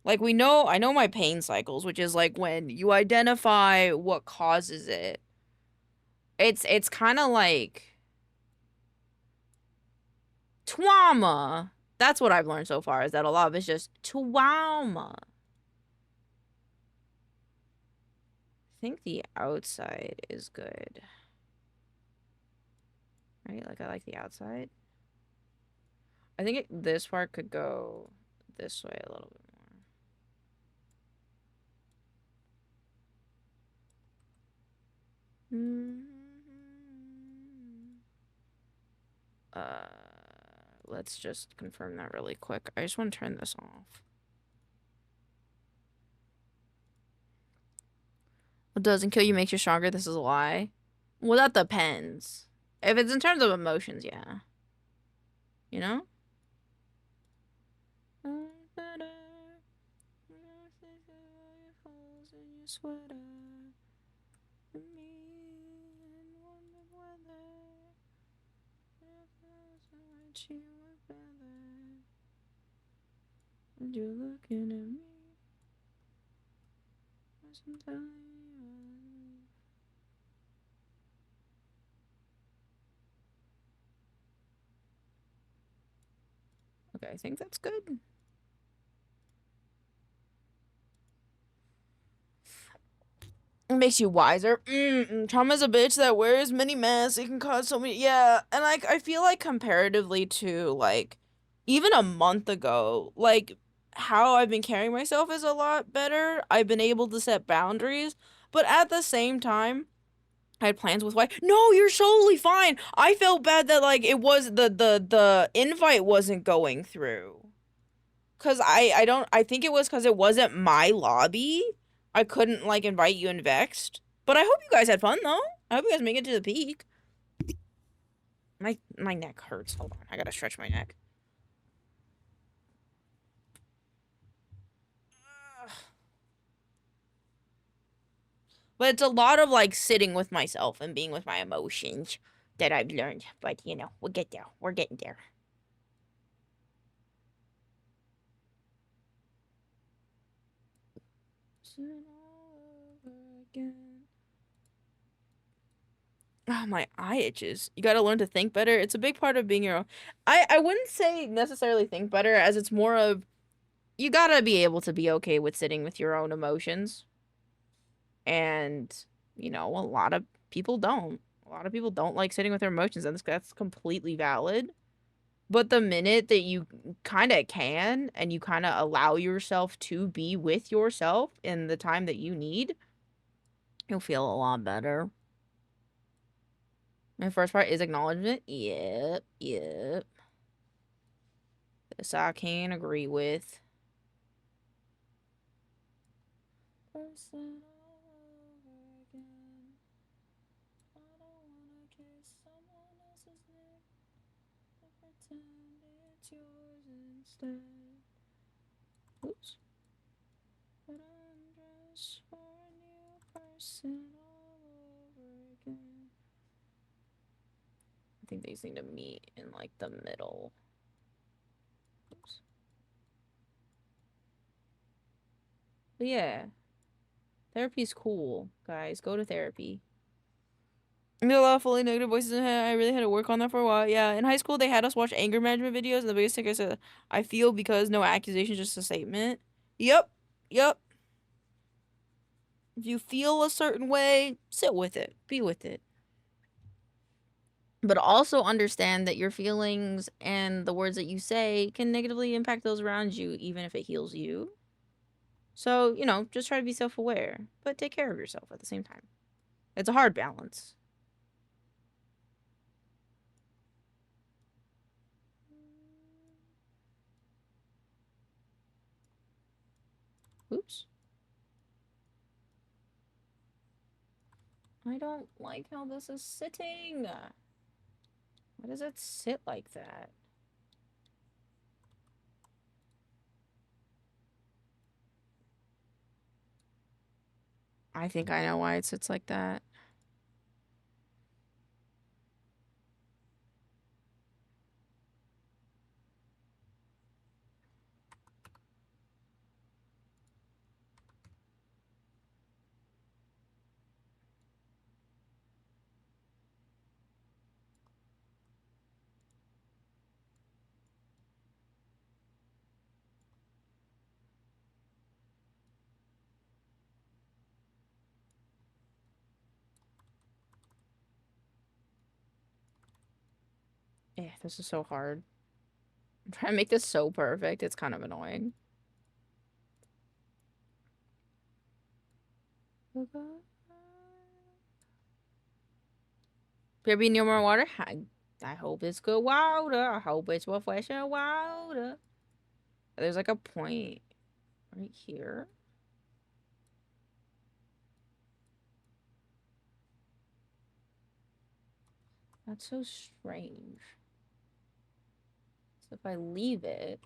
Like, I know my pain cycles, which is like when you identify what causes it. It's kind of like trauma. That's what I've learned so far, is that a lot of it's just trauma. I think the outside is good. Right? Like, I like the outside. I think this part could go this way a little bit more. Let's just confirm that really quick. I just want to turn this off. What doesn't kill you makes you stronger. This is a lie. Well, that depends. If it's in terms of emotions, yeah. You know? And you're looking at me. Okay, I think that's good. It makes you wiser. Trauma's a bitch that wears many masks. It can cause so many. Yeah, and like I feel like comparatively to like even a month ago, like how I've been carrying myself is a lot better. I've been able to set boundaries, but at the same time, I had plans with why. No, you're totally fine. I felt bad that like it was the invite wasn't going through. Cause I think it was cause it wasn't my lobby. I couldn't like invite you in Vexed. But I hope you guys had fun though. I hope you guys make it to the peak. My neck hurts. Hold on, I gotta stretch my neck. But it's a lot of like sitting with myself and being with my emotions that I've learned. But you know, we'll get there. We're getting there. Oh, my eye itches. You gotta learn to think better. It's a big part of being your own. I wouldn't say necessarily think better, as it's more of you gotta be able to be okay with sitting with your own emotions. And, you know, a lot of people don't. A lot of people don't like sitting with their emotions, and that's completely valid. But the minute that you kind of can, and you kind of allow yourself to be with yourself in the time that you need, you'll feel a lot better. My first part is acknowledgement. Yep. This I can agree with. Oops. But I'm just for a new person all over again. I think these need to meet in like the middle. Oops. But yeah, therapy's cool, guys. Go to therapy. There are a lot of fully negative voices in my head. I really had to work on that for a while. Yeah, in high school, they had us watch anger management videos, and the biggest thing I said, I feel because no accusation, just a statement. Yep. If you feel a certain way, sit with it. Be with it. But also understand that your feelings and the words that you say can negatively impact those around you, even if it heals you. So, you know, just try to be self-aware, but take care of yourself at the same time. It's a hard balance. Oops. I don't like how this is sitting. Why does it sit like that? I think I know why it sits like that. Yeah, this is so hard. I'm trying to make this so perfect. It's kind of annoying. There be no more water? I hope it's good water. I hope it's refreshing water. There's like a point right here. That's so strange. So if I leave it,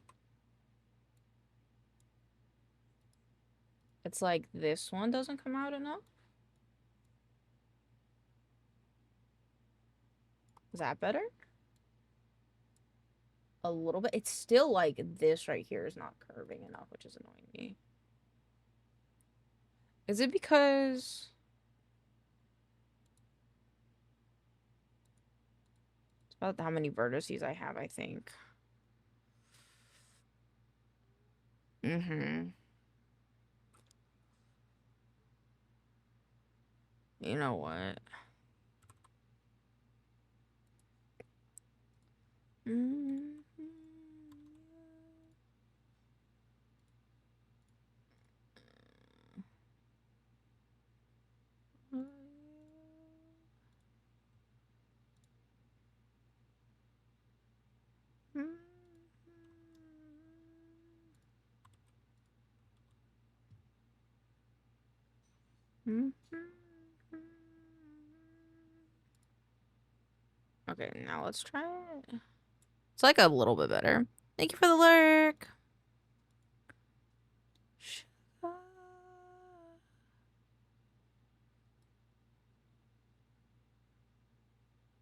it's like this one doesn't come out enough. Is that better? A little bit. It's still like this right here is not curving enough, which is annoying me. Is it because... It's about how many vertices I have, I think. You know what? Okay, now let's try it. It's like a little bit better. Thank you for the lurk.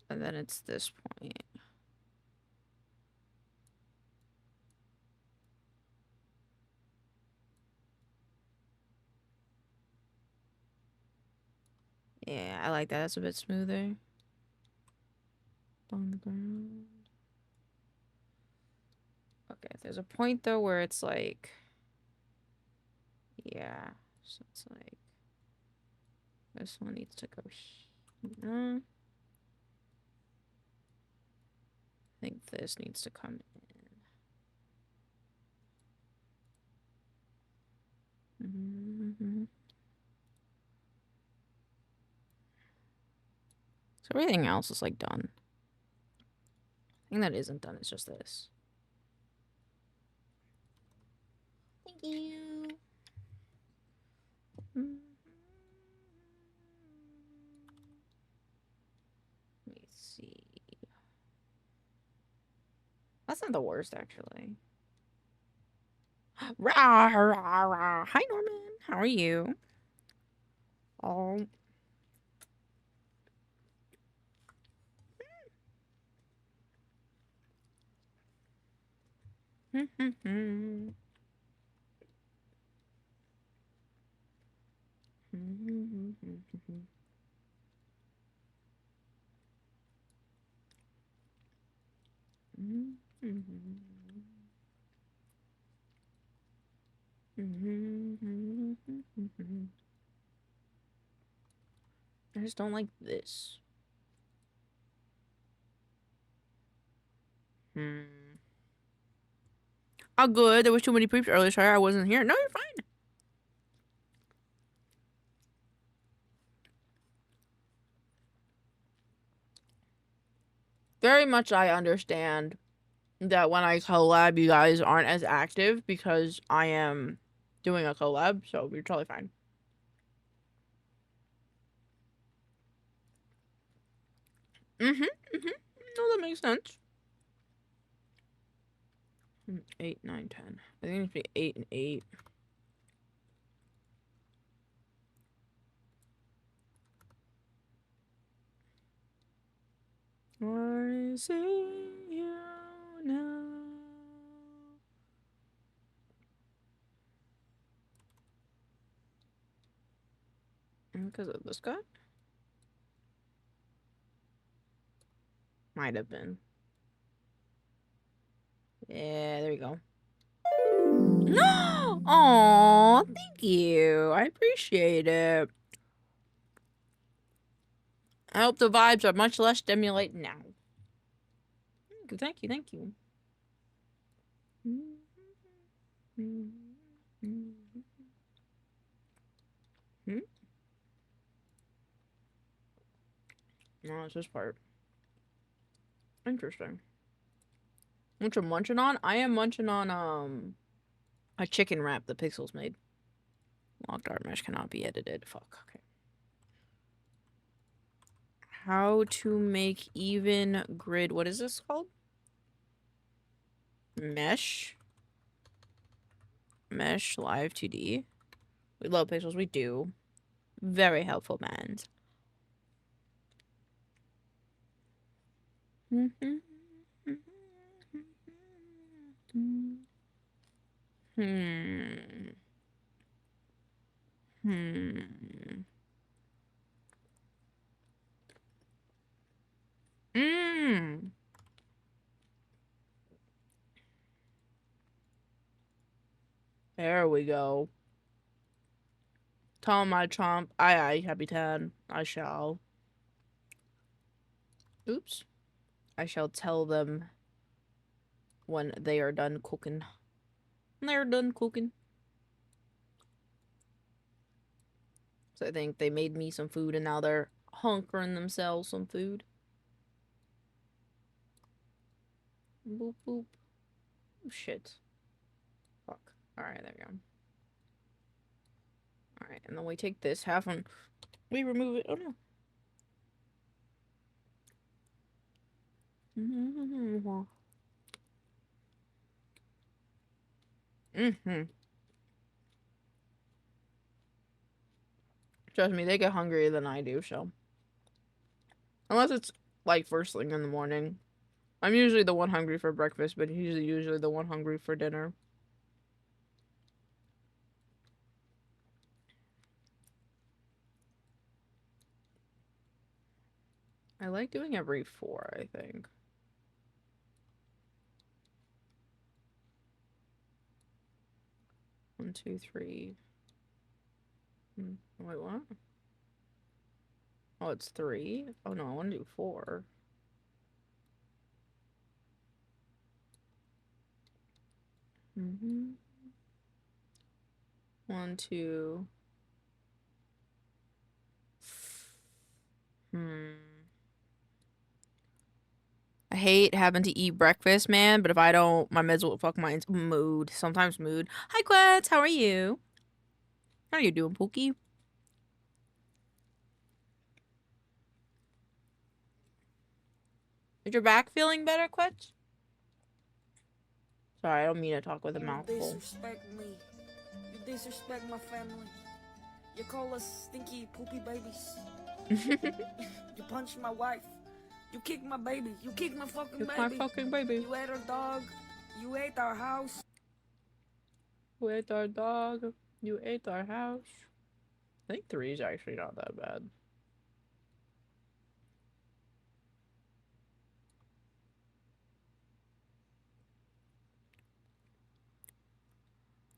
And then it's this point. Yeah, I like that. That's a bit smoother. On the ground. Okay, there's a point though where it's like, yeah, so it's like this one needs to go here. I think this needs to come in. So everything else is like done. The thing that isn't done is just this. Thank you. Let me see. That's not the worst, actually. Rah, rah, rah. Hi, Norman. How are you? Oh. I just don't like this. Oh, good. There was too many peeps earlier. Sorry, I wasn't here. No, you're fine. Very much I understand that when I collab, you guys aren't as active because I am doing a collab, so you're totally fine. No, that makes sense. 8, 9, 10. I think it needs to be 8 and 8. I see you now. Because of this guy? Might have been. Yeah, there we go. Aw, thank you. I appreciate it. I hope the vibes are much less stimulating now. Thank you, thank you. No, it's this part. Interesting. What you're munching on? I am munching on, a chicken wrap the Pixels made. Locked art mesh cannot be edited. Fuck, okay. How to make even grid. What is this called? Mesh live 2D. We love Pixels. We do. Very helpful, man. There we go. Tell my chomp. Aye, Capitan. I shall. Oops. I shall tell them when they are done cooking. They're done cooking. So I think they made me some food and now they're hunkering themselves some food. Boop, boop. Oh, shit. Fuck. Alright, there we go. Alright, and then we take this half and we remove it. Oh no. Trust me, they get hungrier than I do, so. Unless it's like first thing in the morning. I'm usually the one hungry for breakfast, but he's usually the one hungry for dinner. I like doing every 4, I think. One, 2, 3. Wait, what? Oh, it's 3? Oh no, I want to do 4. Mm-hmm. 1, 2. I hate having to eat breakfast, man, but if I don't, my meds will fuck my mood. Sometimes mood. Hi, Quets. How are you? How are you doing, Pookie? Is your back feeling better, Quets? Sorry, I don't mean to talk with a mouthful. You disrespect me. You disrespect my family. You call us stinky poopy babies. You punched my wife. You kicked my baby. You kicked my fucking baby. My fucking baby. You ate our dog. You ate our house. You ate our dog. You ate our house. I think 3 is actually not that bad.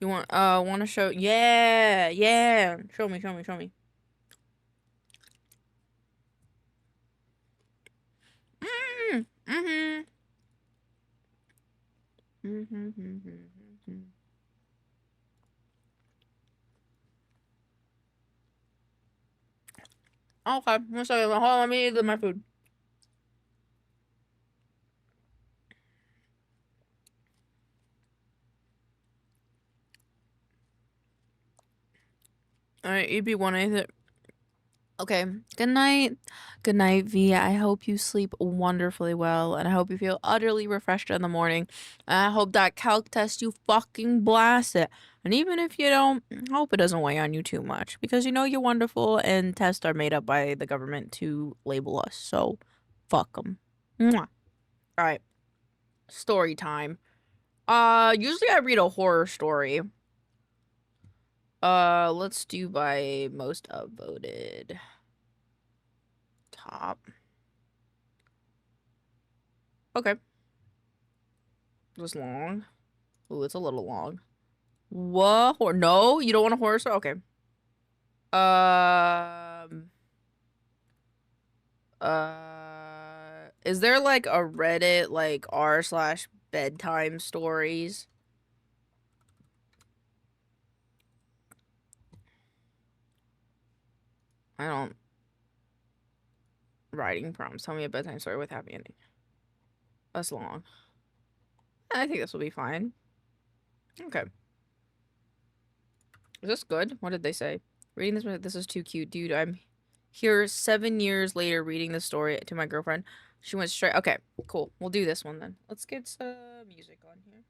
You want to show? Yeah. Show me. Okay, one second. Hold on, let me eat my food. Alright, EP1, I think. Okay, good night. Good night, V. I hope you sleep wonderfully well, and I hope you feel utterly refreshed in the morning. And I hope that calc test, you fucking blast it. And even if you don't, I hope it doesn't weigh on you too much, because you know you're wonderful, and tests are made up by the government to label us, so fuck them. Alright, story time. Usually I read a horror story. Let's do by most upvoted. Top. Okay. Just long. Ooh, it's a little long. What? No, you don't want a horror story? Okay. Is there like a Reddit like r/bedtime stories? I don't. Writing prompts. Tell me a bedtime story with happy ending. That's long. I think this will be fine. Okay. Is this good? What did they say? Reading this is too cute, dude. I'm here 7 years later reading this story to my girlfriend. She went straight. Okay, cool. We'll do this one then. Let's get some music on here.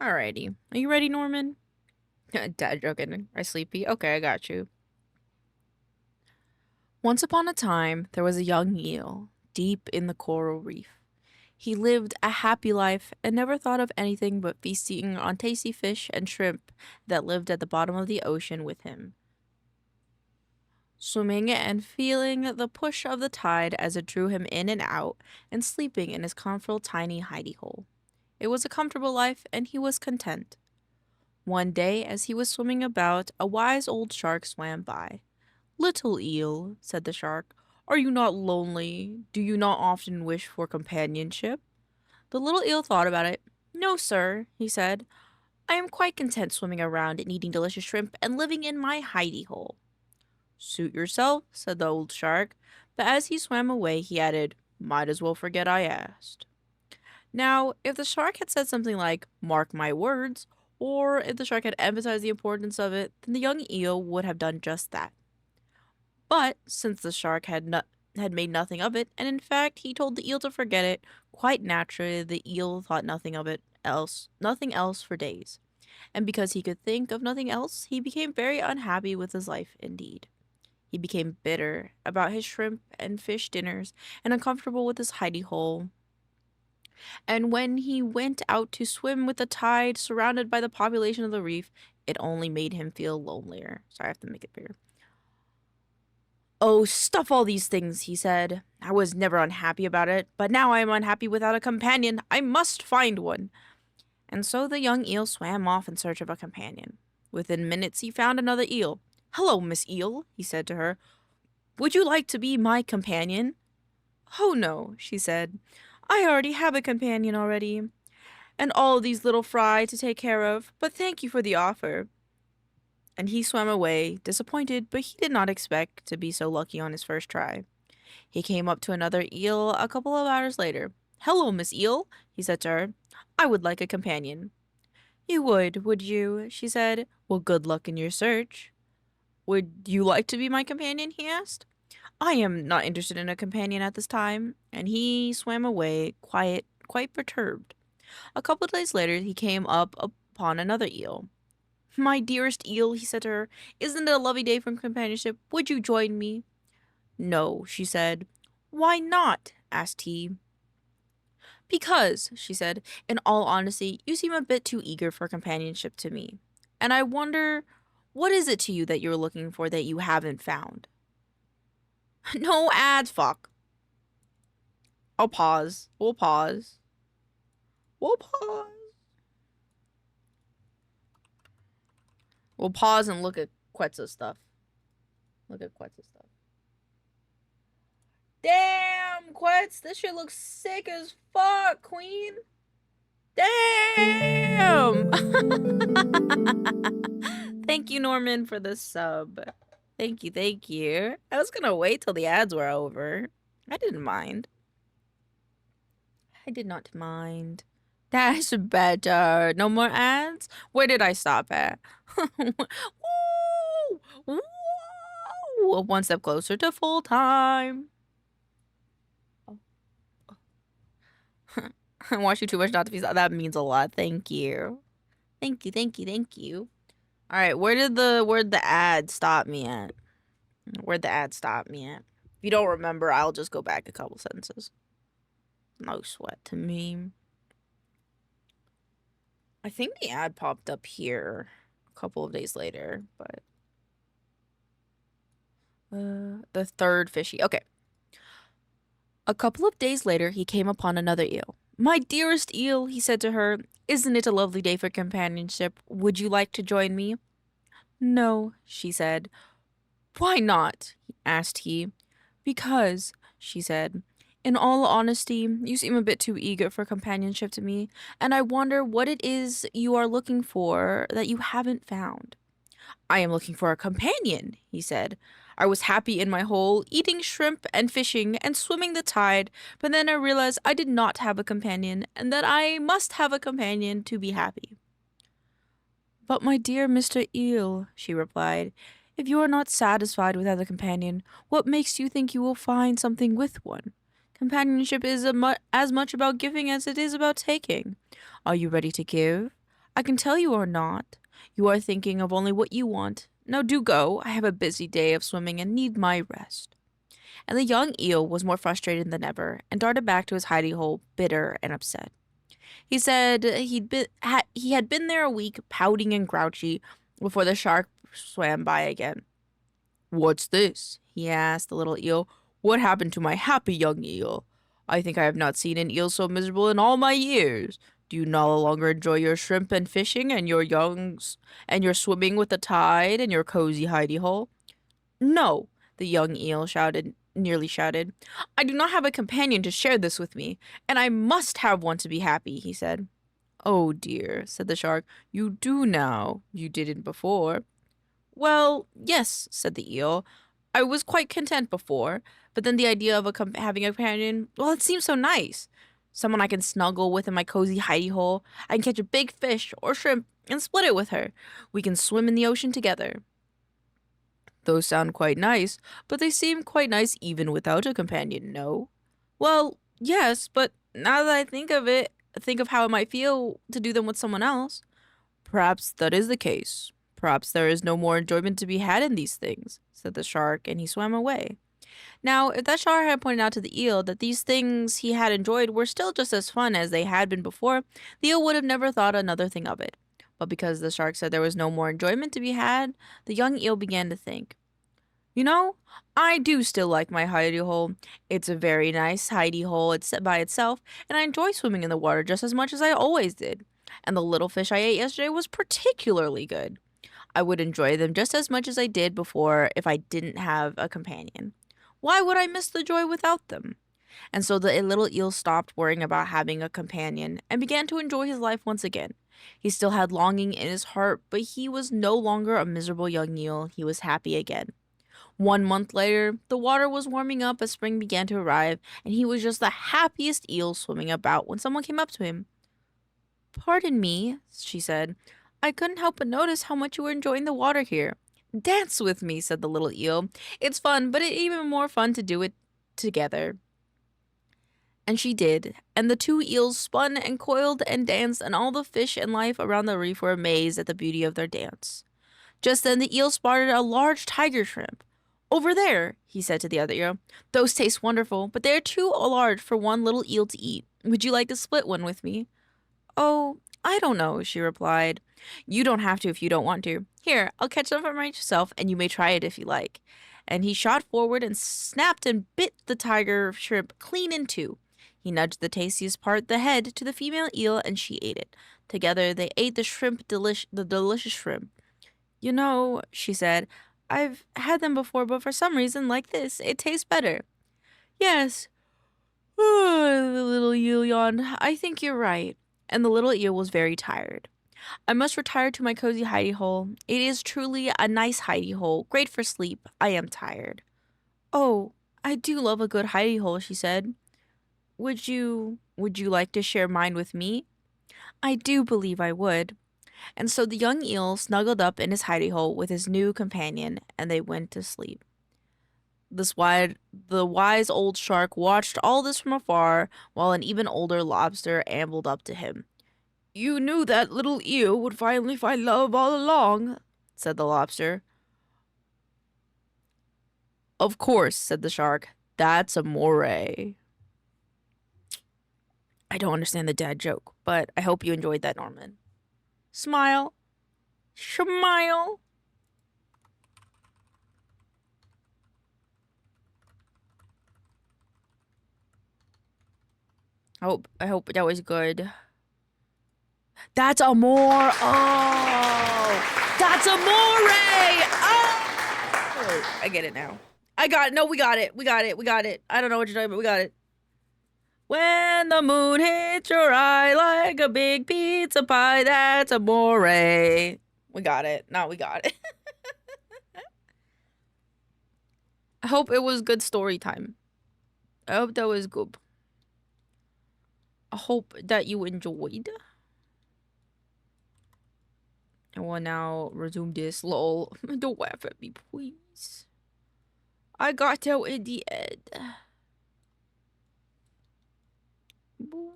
Alrighty. Are you ready, Norman? Dad joking. Are sleepy? Okay, I got you. Once upon a time, there was a young eel deep in the coral reef. He lived a happy life and never thought of anything but feasting on tasty fish and shrimp that lived at the bottom of the ocean with him. Swimming and feeling the push of the tide as it drew him in and out, and sleeping in his comfortable tiny hidey hole. It was a comfortable life, and he was content. One day, as he was swimming about, a wise old shark swam by. "Little eel," said the shark, "are you not lonely? Do you not often wish for companionship?" The little eel thought about it. "No, sir," he said. "I am quite content swimming around and eating delicious shrimp and living in my hidey hole." "Suit yourself," said the old shark, but as he swam away, he added, "Might as well forget I asked." Now, if the shark had said something like, "Mark my words," or if the shark had emphasized the importance of it, then the young eel would have done just that. But since the shark had made nothing of it, and in fact he told the eel to forget it, quite naturally the eel thought nothing else for days. And because he could think of nothing else, he became very unhappy with his life indeed. He became bitter about his shrimp and fish dinners and uncomfortable with his hidey hole. And when he went out to swim with the tide, surrounded by the population of the reef, it only made him feel lonelier. Sorry, I have to make it bigger. "Oh, stuff all these things," he said. "I was never unhappy about it, but now I am unhappy without a companion. I must find one." And so the young eel swam off in search of a companion. Within minutes he found another eel. "Hello, Miss Eel," he said to her. "Would you like to be my companion?" "Oh, no," she said. "I already have a companion already, and all these little fry to take care of, but thank you for the offer." And he swam away, disappointed, but he did not expect to be so lucky on his first try. He came up to another eel a couple of hours later. "Hello, Miss Eel," he said to her. "I would like a companion." "You would you?" she said. "Well, good luck in your search." "Would you like to be my companion?" he asked. "I am not interested in a companion at this time," and he swam away, quiet, quite perturbed. A couple of days later, he came up upon another eel. "My dearest eel," he said to her, "isn't it a lovely day for companionship? Would you join me?" "No," she said. "Why not?" asked he. "Because," she said, "in all honesty, you seem a bit too eager for companionship to me. And I wonder, what is it to you that you're looking for that you haven't found?" No ads, fuck. I'll pause. We'll pause. We'll pause. We'll pause and look at Quetzal's stuff. Look at Quetzal's stuff. Damn, Quetz, this shit looks sick as fuck, queen. Damn. Thank you, Norman, for the sub. Thank you, thank you. I was gonna wait till the ads were over. I didn't mind. I did not mind. That's better. No more ads? Where did I stop at? Woo! Woo! One step closer to full time. I watch you too much not to be. That means a lot. Thank you. Thank you, thank you, thank you. Alright, where'd the ad stop me at? Where'd the ad stop me at? If you don't remember, I'll just go back a couple sentences. No sweat to me. I think the ad popped up here a couple of days later, but the third fishy. Okay. A couple of days later, he came upon another eel. "My dearest eel," he said to her, "isn't it a lovely day for companionship? Would you like to join me?" "No," she said. "Why not?" asked he. "Because," she said, "in all honesty, you seem a bit too eager for companionship to me, and I wonder what it is you are looking for that you haven't found." "I am looking for a companion," he said. "I was happy in my hole, eating shrimp and fishing and swimming the tide, but then I realized I did not have a companion, and that I must have a companion to be happy." "But my dear Mr. Eel," she replied, "if you are not satisfied without a companion, what makes you think you will find something with one? Companionship is as much about giving as it is about taking. Are you ready to give? I can tell you are not. You are thinking of only what you want. Now do go. I have a busy day of swimming and need my rest." And the young eel was more frustrated than ever, and darted back to his hidey hole, bitter and upset. He said he had been there a week, pouting and grouchy, before the shark swam by again. "What's this?" he asked the little eel. "What happened to my happy young eel? I think I have not seen an eel so miserable in all my years. Do you no longer enjoy your shrimp and fishing and your your swimming with the tide and your cozy hidey hole? No, the young eel nearly shouted. I do not have a companion to share this with me, and I must have one to be happy, he said. Oh dear, said the shark. You do now. You didn't before. Well, yes, said the eel. I was quite content before, but then the idea of having a companion, well, it seems so nice. Someone I can snuggle with in my cozy hidey hole. I can catch a big fish or shrimp and split it with her. We can swim in the ocean together. Those sound quite nice, but they seem quite nice even without a companion, no? Well, yes, but now that I think of it, think of how it might feel to do them with someone else. Perhaps that is the case. Perhaps there is no more enjoyment to be had in these things, said the shark, and he swam away. Now, if that shark had pointed out to the eel that these things he had enjoyed were still just as fun as they had been before, the eel would have never thought another thing of it. But because the shark said there was no more enjoyment to be had, the young eel began to think. You know, I do still like my hidey hole. It's a very nice hidey hole by itself, and I enjoy swimming in the water just as much as I always did. And the little fish I ate yesterday was particularly good. I would enjoy them just as much as I did before if I didn't have a companion. Why would I miss the joy without them? And so the little eel stopped worrying about having a companion and began to enjoy his life once again. He still had longing in his heart, but he was no longer a miserable young eel. He was happy again. 1 month later, the water was warming up as spring began to arrive, and he was just the happiest eel swimming about when someone came up to him. Pardon me, she said. I couldn't help but notice how much you were enjoying the water here. Dance with me, said the little eel. It's fun, but it's even more fun to do it together. And she did, and the two eels spun and coiled and danced, and all the fish and life around the reef were amazed at the beauty of their dance. Just then the eel spotted a large tiger shrimp. Over there, he said to the other eel. Those taste wonderful, but they are too large for one little eel to eat. Would you like to split one with me? Oh, I don't know, she replied. You don't have to if you don't want to. Here, I'll catch some for myself, and you may try it if you like. And he shot forward and snapped and bit the tiger shrimp clean in two. He nudged the tastiest part, the head, to the female eel, and she ate it. Together, they ate the delicious shrimp. You know, she said, I've had them before, but for some reason, like this, it tastes better. Yes. The little eel yawned. I think you're right. And the little eel was very tired. I must retire to my cozy hidey hole. It is truly a nice hidey hole, great for sleep. I am tired. Oh, I do love a good hidey hole, she said. Would you like to share mine with me? I do believe I would. And so the young eel snuggled up in his hidey hole with his new companion, and they went to sleep. The wise old shark watched all this from afar, while an even older lobster ambled up to him. You knew that little eel would finally find love all along, said the lobster. Of course, said the shark. That's a moray. I don't understand the dad joke, but I hope you enjoyed that, Norman. Smile. Smile. I hope that was good. That's a more. Oh, that's a moray. Oh, I get it now. I got it. No, we got it. We got it. We got it. I don't know what you're talking about. We got it. When the moon hits your eye like a big pizza pie, that's a moray. We got it. Now we got it. I hope it was good story time. I hope that was good. I hope that you enjoyed. I will now resume this. Lol. Don't laugh at me, please. I got out in the end. Boom.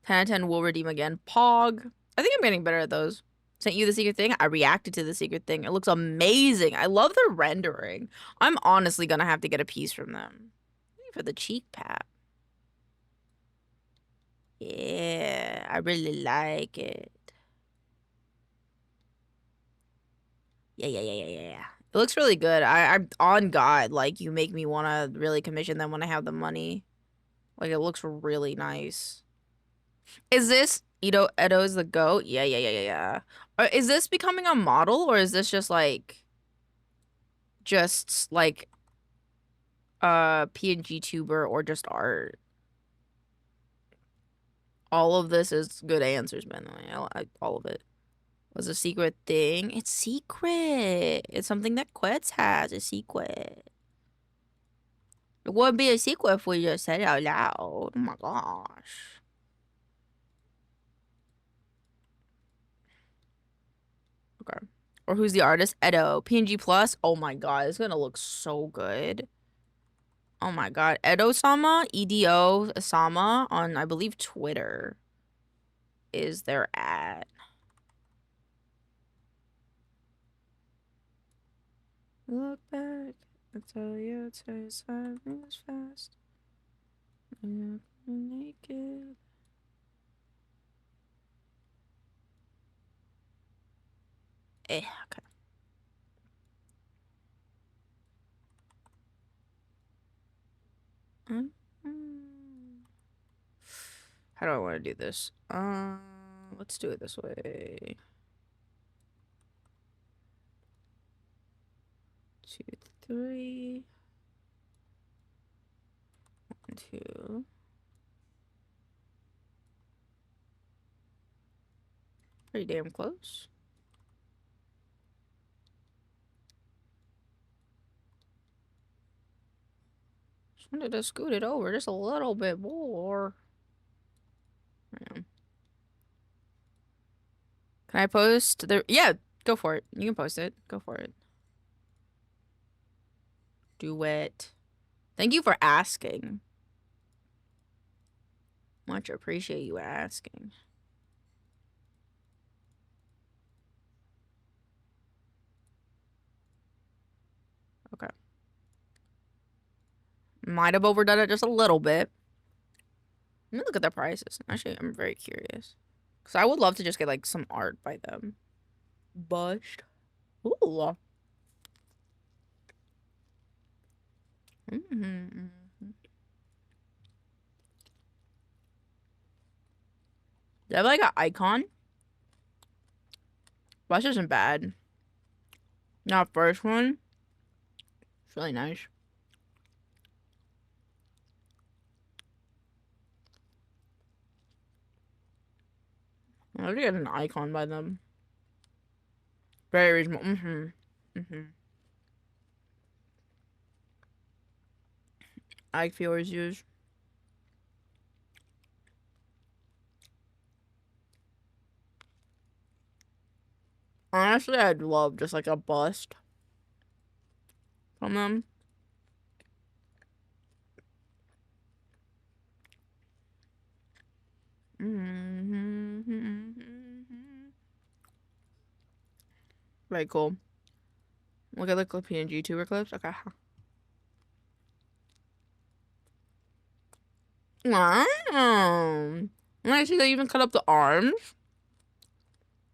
10 out of 10 will redeem again. Pog. I think I'm getting better at those. Sent you the secret thing. I reacted to the secret thing. It looks amazing. I love the rendering. I'm honestly gonna have to get a piece from them. For the cheek pat. Yeah, I really like it. Yeah. It looks really good. I'm on God. Like, you make me want to really commission them when I have the money. Like, it looks really nice. Is this Edo's the GOAT? Yeah. Is this becoming a model, or is this just like PNG tuber or just art? All of this is good answers, man. All of it was a secret thing. It's secret. It's something that Quetz has. A secret. It wouldn't be a secret if we just said it out loud. Oh my gosh. Okay. Or who's the artist? Edo. PNG Plus. Oh my god, it's gonna look so good. Oh my god. Edo-sama, EDO-sama on, I believe, Twitter is their ad. Look back. I tell you, it's 5 minutes fast. I'm naked. Okay. How do I want to do this? Let's do it this way. 2, 3. 1, 2. Pretty damn close. Just wanted to scoot it over just a little bit more. Yeah. Can I post there? Yeah, go for it. You can post it. Go for it. Do it. Thank you for asking. Much appreciate you asking. Okay. Might have overdone it just a little bit. Let me look at the prices. Actually, I'm very curious. Because I would love to just get, like, some art by them. Bushed. Ooh. They have, like, an icon. Bush isn't bad. Now, first one. It's really nice. I already got an icon by them. Very reasonable. Ike viewers use. Honestly, I'd love just like a bust from them. Very cool. Look at the PNG tuber clips. Okay. Wow. And I see they even cut up the arms.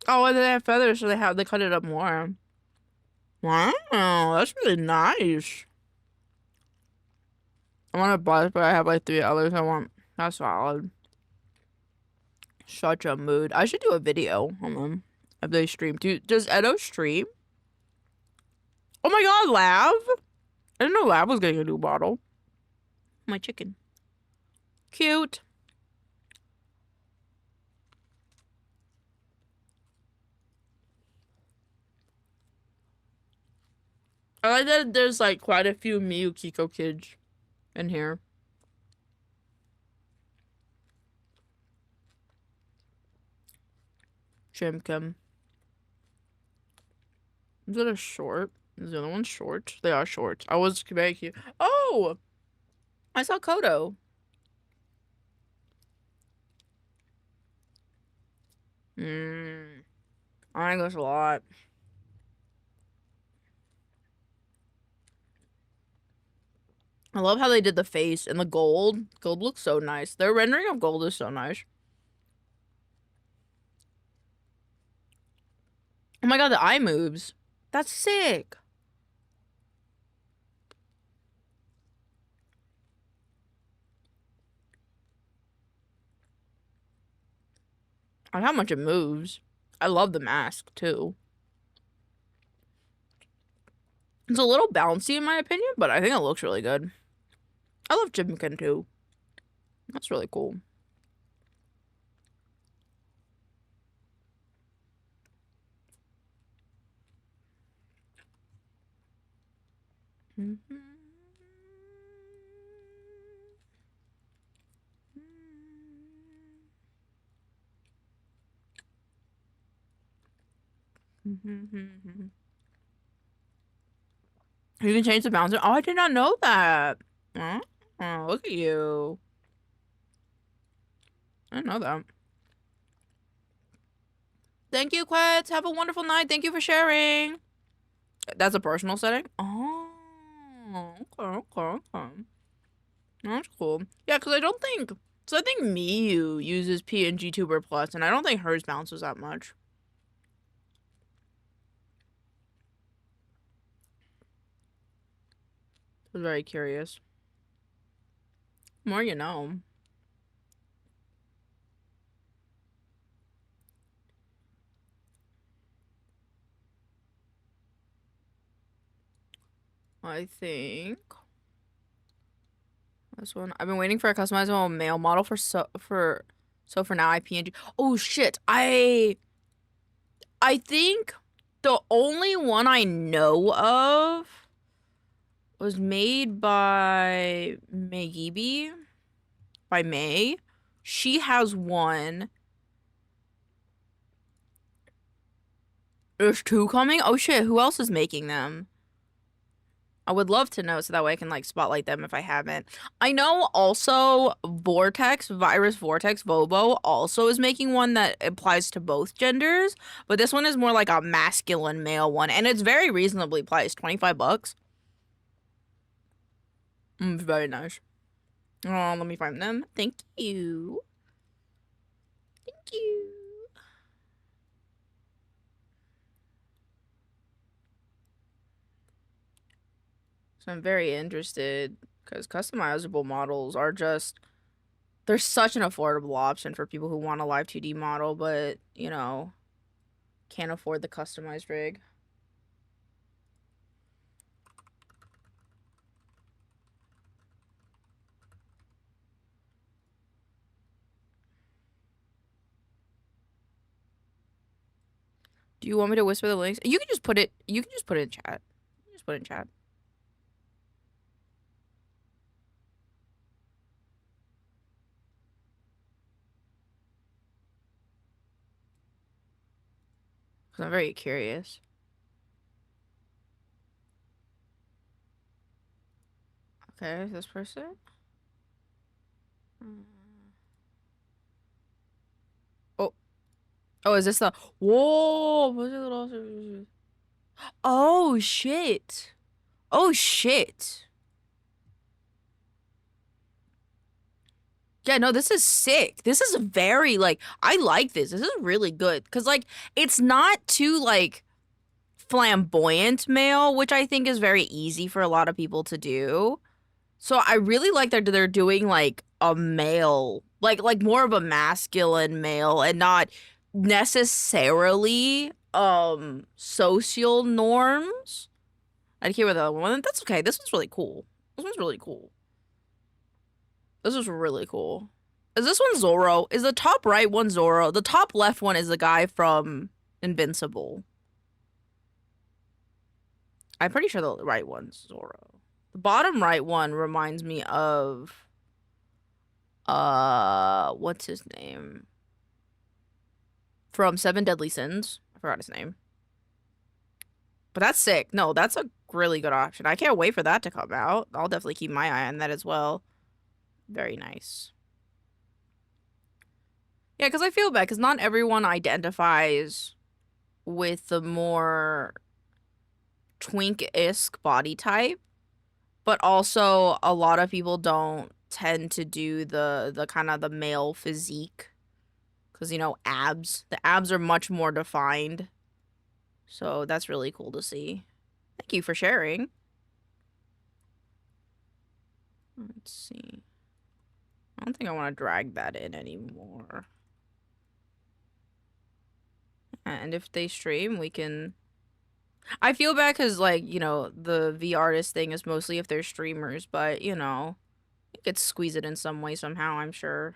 Oh, and they have feathers, so they cut it up more. Wow, that's really nice. I want a bust, but I have like 3 others I want. That's solid. Such a mood. I should do a video on them if they stream. Does Edo stream? Oh my god, Lav! I didn't know Lav was getting a new bottle. My chicken. Cute. I like that there's like quite a few Miyu Kiko kids in here. Chimkim. Is it a short? Is the other one short? They are short. I was very cute. Oh! I saw Kodo. I like this a lot. I love how they did the face and the gold. Gold looks so nice. Their rendering of gold is so nice. Oh my god, the eye moves. That's sick. I like how much it moves. I love the mask too. It's a little bouncy in my opinion, but I think it looks really good. I love Chipkin too. That's really cool. You can change the bouncer. Oh, I did not know that. Oh, look at you. I didn't know that. Thank you, Quets. Have a wonderful night. Thank you for sharing. That's a personal setting? Oh, okay. That's cool. Yeah, because I don't think... So I think Miyu uses PNGtuber Plus, and I don't think hers bounces that much. I was very curious. More you know. I think this one. I've been waiting for a customizable male model for for now I PNG. Oh shit. I think the only one I know of was made by Maygibi, by May. She has one. There's two coming? Oh shit, who else is making them? I would love to know so that way I can like spotlight them if I haven't. I know also Virus Vortex Vobo also is making one that applies to both genders, but this one is more like a masculine male one, and it's very reasonably priced, $25. Very nice. Oh, let me find them. Thank you. Thank you. So I'm very interested because customizable models are just, they're such an affordable option for people who want a live 2D model, but, you know, can't afford the customized rig. Do you want me to whisper the links? You can just put it in chat. Just put it in chat. Because I'm very curious. Okay, this person. Oh. Oh, is this the... Whoa! Oh, shit. Oh, shit. Yeah, no, this is sick. This is very, like, I like this. This is really good. Because, like, it's not too, like, flamboyant male, which I think is very easy for a lot of people to do. So I really like that they're doing, like, a male, like more of a masculine male and not necessarily, social norms. I hear with the other one. That's okay. This one's really cool. This one's really cool. This is really cool. Is this one Zoro? Is the top right one Zoro? The top left one is the guy from Invincible. I'm pretty sure the right one's Zoro. The bottom right one reminds me of... what's his name? From Seven Deadly Sins. I forgot his name. But that's sick. No, that's a really good option. I can't wait for that to come out. I'll definitely keep my eye on that as well. Very nice. Yeah, because I feel bad, because not everyone identifies with the more twink-esque body type, but also a lot of people don't tend to do the kind of the male physique, because, you know, abs. The abs are much more defined, so that's really cool to see. Thank you for sharing. Let's see. I don't think I want to drag that in anymore. And if they stream, we can... I feel bad because, like, you know, the V artist thing is mostly if they're streamers, but, you know, you could squeeze it in some way somehow, I'm sure.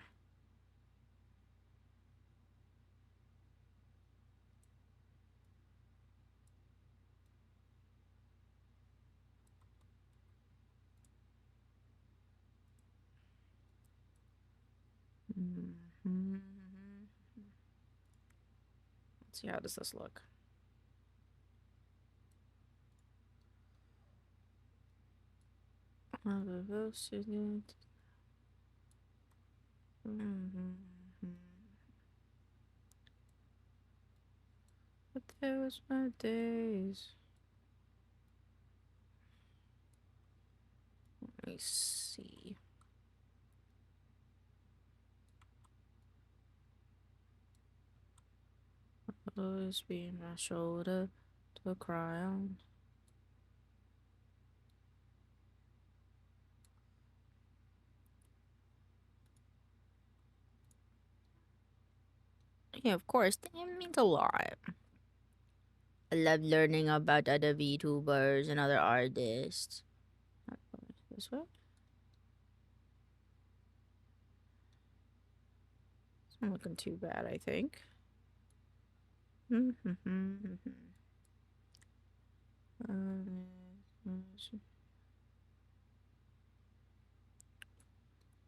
Let's see, how does this look? But there was my days. Let me see. Always be my shoulder to cry on. Yeah, of course. That means a lot. I love learning about other VTubers and other artists. This way? It's not looking too bad, I think.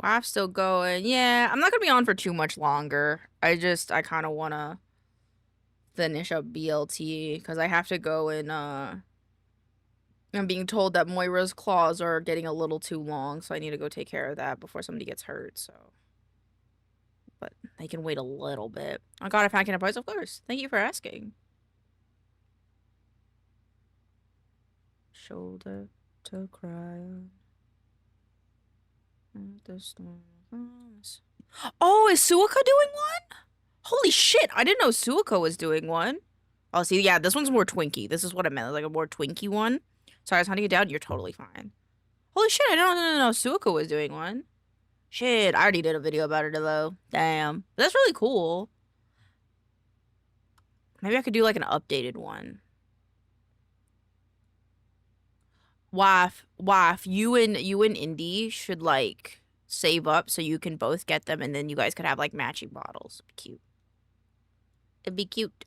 WAF's still going. Yeah, I'm not gonna be on for too much longer. I kind of want to finish up BLT because I have to go and I'm being told that Moira's claws are getting a little too long, so I need to go take care of that before somebody gets hurt, so. But they can wait a little bit. Oh god, if I can advise, of course. Thank you for asking. Shoulder to cry on. Oh, is Suika doing one? Holy shit, I didn't know Suika was doing one. Oh, see, yeah, this one's more twinky. This is what I meant, like a more twinky one. Sorry, I was hunting you down. You're totally fine. Holy shit, I don't know Suika was doing one. Shit, I already did a video about it, though. Damn. That's really cool. Maybe I could do, like, an updated one. Waf, you and Indy should, like, save up so you can both get them, and then you guys could have, like, matching bottles. It'd be cute. It'd be cute.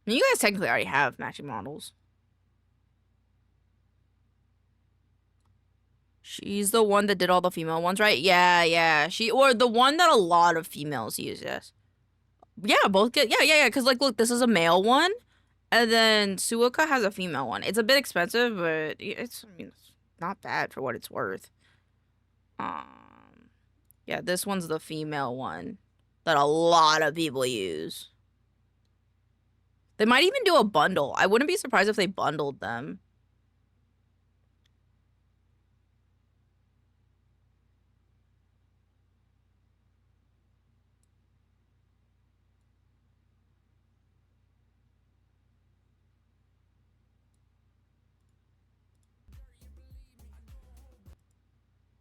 I mean, you guys technically already have matching models. She's the one that did all the female ones, right? Yeah. Or the one that a lot of females use, yes. Yeah, both get, yeah. Because, like, look, this is a male one. And then Suika has a female one. It's a bit expensive, but it's not bad for what it's worth. Yeah, this one's the female one that a lot of people use. They might even do a bundle. I wouldn't be surprised if they bundled them.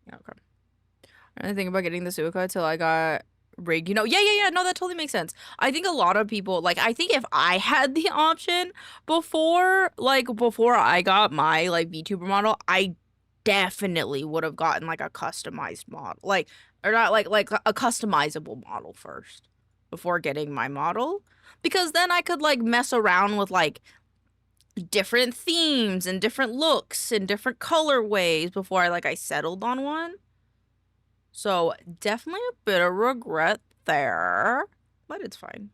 Yeah, okay. I didn't think about getting the Suika till I got rigged. You know, yeah. No, that totally makes sense. I think a lot of people, like, I think if I had the option before I got my, like, VTuber model, I definitely would have gotten, like, a customized model. Like, or not, like a customizable model first before getting my model. Because then I could, like, mess around with, like, different themes and different looks and different colorways before I settled on one. So definitely a bit of regret there, but it's fine.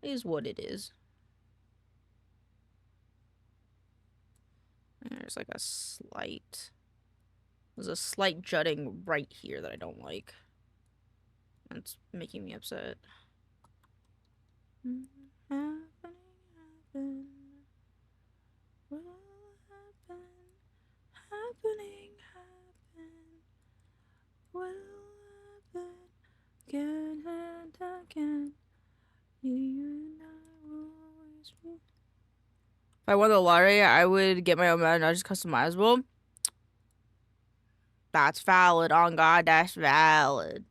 It is what it is. There's like there's a slight jutting right here that I don't like. That's making me upset. Happening. Will happen again and again. You and I will always be. If I won the lottery, I would get my own map, not just customizable. That's valid. On God, that's valid.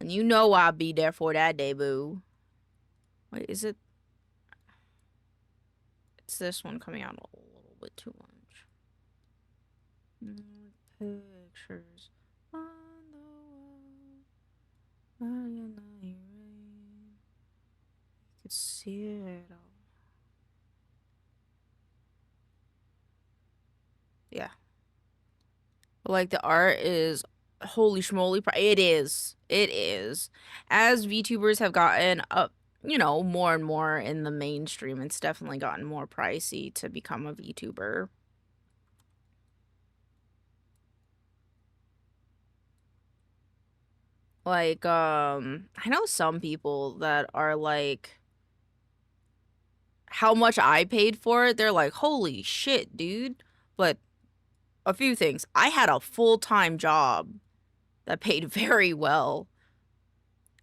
And you know I'll be there for that day, boo. Wait, is it? It's this one coming out a little bit too much. Pictures on the wall. You could see it all. Yeah. Like, the art is holy schmoly. It is. It is. As VTubers have gotten up, you know, more and more in the mainstream, it's definitely gotten more pricey to become a VTuber. Like, I know some people that are like, how much I paid for it, they're like, holy shit, dude. But a few things. I had a full-time job that paid very well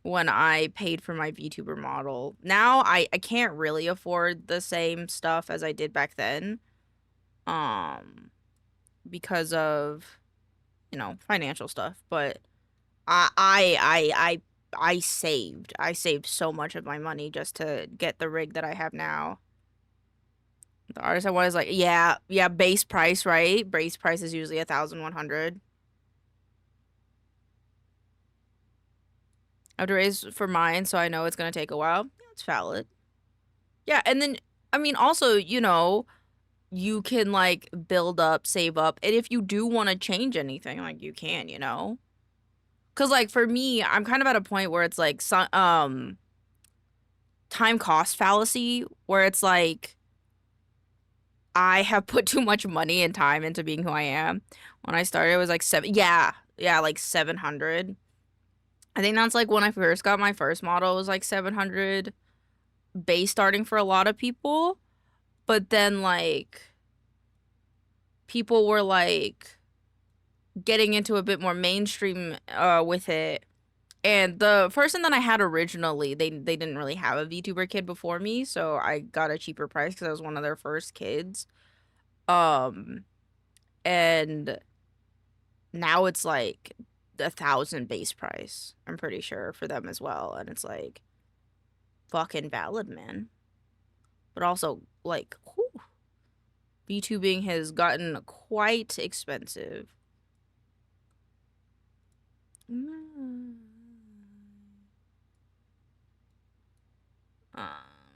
when I paid for my VTuber model. Now I can't really afford the same stuff as I did back then. Because of, you know, financial stuff, but I saved so much of my money just to get the rig that I have now. The artist I was like, yeah, base price, right? Base price is usually 1,100. I have to raise for mine, so I know it's gonna take a while. Yeah, it's valid. Yeah, and then, I mean, also, you know, you can, like, build up, save up, and if you do want to change anything, like, you can, you know? Because, like, for me, I'm kind of at a point where it's, like, time cost fallacy, where it's, like, I have put too much money and time into being who I am. When I started, it was, like, like, 700. I think that's, like, when I first got my first model, it was, like, 700 base starting for a lot of people. But then, like, people were, like, getting into a bit more mainstream with it. And the person that I had originally, they didn't really have a VTuber kid before me, so I got a cheaper price because I was one of their first kids. And now it's like 1,000 base price, I'm pretty sure, for them as well. And it's like, fucking valid, man. But also, like, whew, VTubing has gotten quite expensive. Let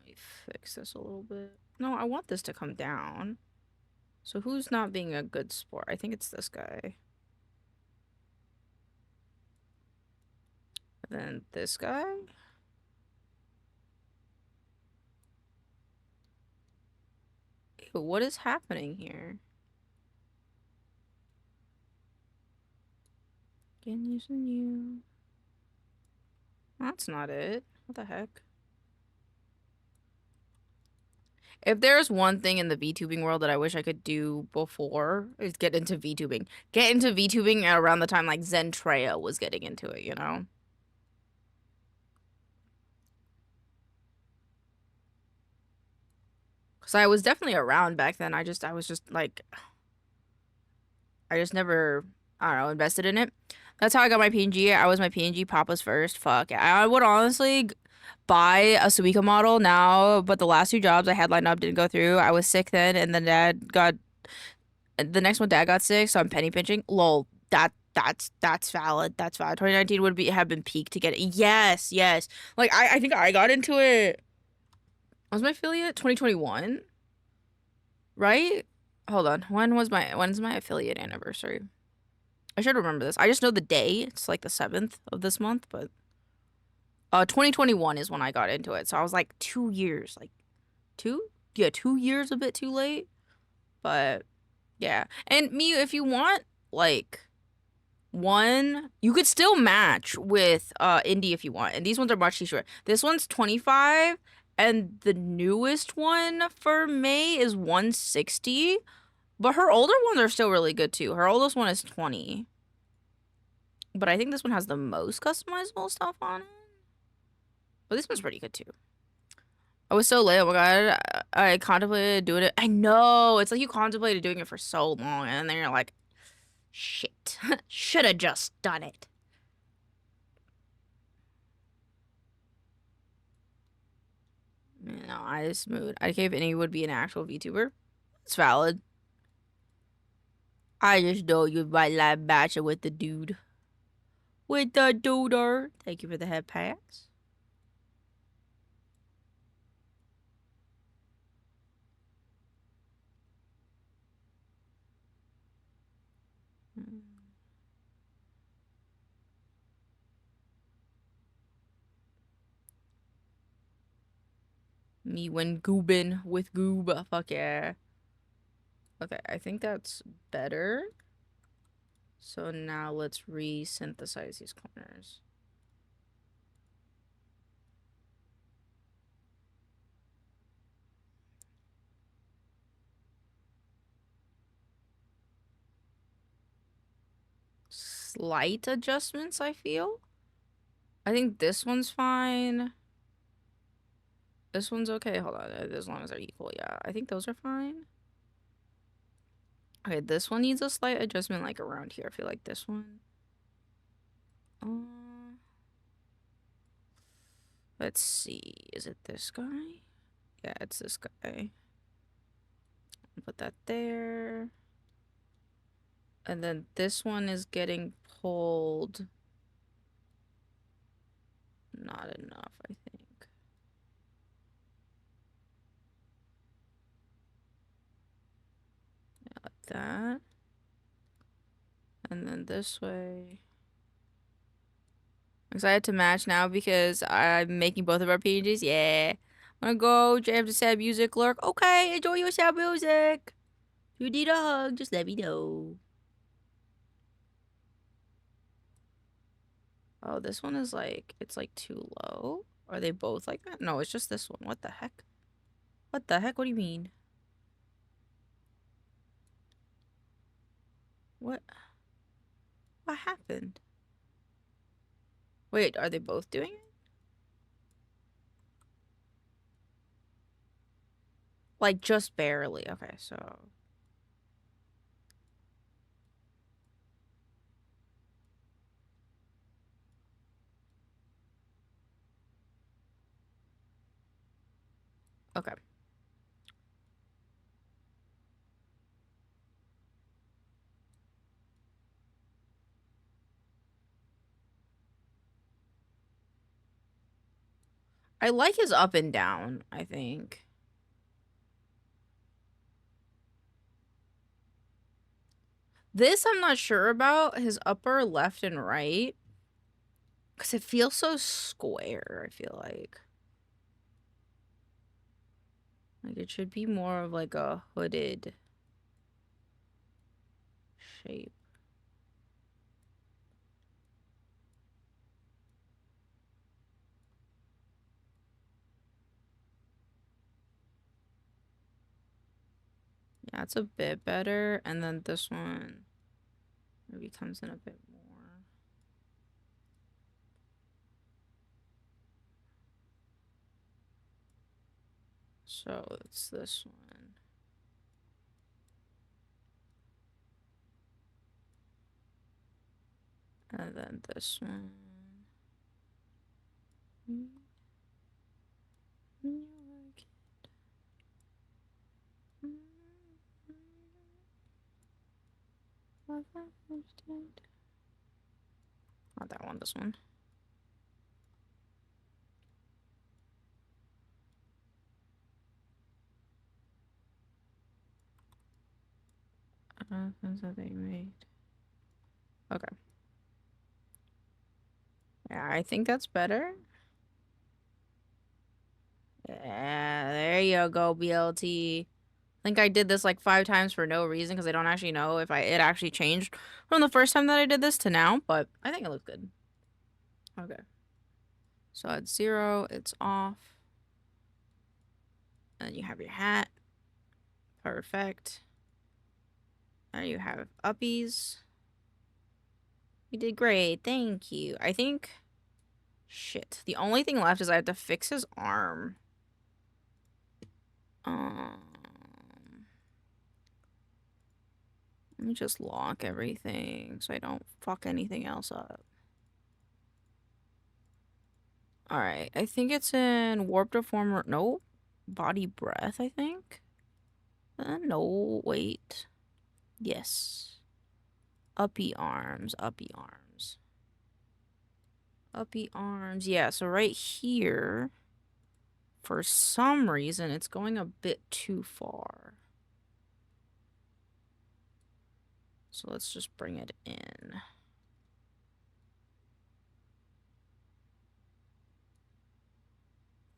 me fix this a little bit. No, I want this to come down. So who's not being a good sport? I think it's this guy. And then this guy. Ew, what is happening here? Getting using you. That's not it. What the heck? If there's one thing in the VTubing world that I wish I could do before, is get into VTubing. Get into VTubing around the time, like, Zentrea was getting into it, you know? Because I was definitely around back then. I was just, like... I just never, I don't know, invested in it. That's how I got my PNG. I was my PNG papa's first. Fuck. I would honestly buy a Suica model now, but the last two jobs I had lined up didn't go through. I was sick then, and then the next one dad got sick, so I'm penny pinching. Lol, that's valid. That's valid. 2019 would have been peak to get it. Yes. Like, I think I got into it. Was my affiliate 2021? Right? Hold on. When's my affiliate anniversary? I should remember this. I just know the day. It's like the 7th of this month, but 2021 is when I got into it. So I was like 2 years, like 2? Yeah, 2 years a bit too late. But yeah. And me, if you want, like, one, you could still match with indie if you want. And these ones are much cheaper. This one's 25, and the newest one for May is 160. But her older ones are still really good too. Her oldest one is 20. But I think this one has the most customizable stuff on it. But this one's pretty good too. I was so late. Oh my god. I contemplated doing it. I know. It's like you contemplated doing it for so long, and then you're like, shit. Should have just done it. No, I just moved. I gave any would be an actual VTuber. It's valid. I just know you might like matching with the dude. With the duder. Thank you for the head pass. Me when goobin with goob. Fuck yeah. Okay, I think that's better. So now let's re-synthesize these corners. Slight adjustments, I feel. I think this one's fine. This one's okay. Hold on. As long as they're equal, yeah. I think those are fine. Okay, this one needs a slight adjustment, like around here. I feel like this one. Let's see. Is it this guy? Yeah, it's this guy. Put that there. And then this one is getting pulled. Not enough, I think. Yeah, like that. And then this way. I'm excited to match now because I'm making both of our pages. Yeah. I'm gonna go jam to sad music lurk. Okay, enjoy your sad music. If you need a hug, just let me know. Oh, this one is like, it's like too low. Are they both like that? No, it's just this one. What the heck? What the heck? What do you mean? What? What happened? Wait, are they both doing it? Like, just barely. Okay, so... Okay. I like his up and down, I think. This I'm not sure about, his upper left and right. Because it feels so square, I feel like. Like, it should be more of like a hooded shape. Yeah, it's a bit better. And then this one maybe comes in a bit more. So it's this one. And then this one. Not that one, this one. That they made. Okay. Yeah, I think that's better. Yeah, there you go, BLT. I think I did this like 5 times for no reason because I don't actually know if it actually changed from the first time that I did this to now, but I think it looks good. Okay. So at 0, it's off. And you have your hat. Perfect. And you have uppies. You did great. Thank you. I think... Shit. The only thing left is I have to fix his arm. Let me just lock everything so I don't fuck anything else up. Alright, I think it's in warp deformer. Nope. body breath, I think. No, wait. Yes. Uppy arms, uppy arms. Uppy arms. Yeah, so right here, for some reason, it's going a bit too far. So let's just bring it in.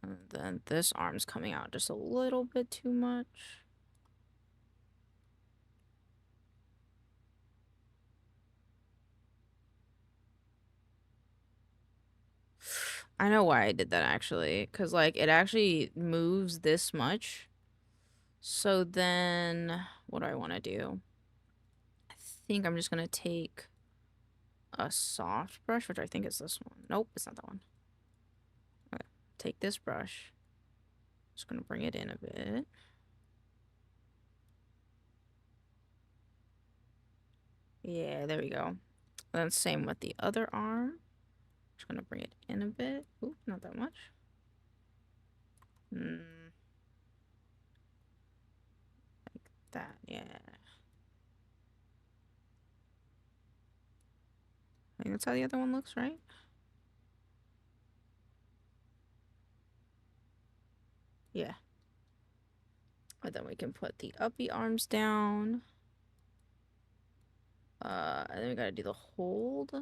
And then this arm's coming out just a little bit too much. I know why I did that actually, because like it actually moves this much. So then what do I want to do? I think I'm just going to take a soft brush, which I think is this one. Nope, it's not that one. Okay, take this brush. Just going to bring it in a bit. Yeah, there we go. And then same with the other arm. Just going to bring it in a bit. Ooh, not that much. Like that, yeah. I think that's how the other one looks, right? Yeah. And then we can put the uppy arms down. And then we gotta do the hold.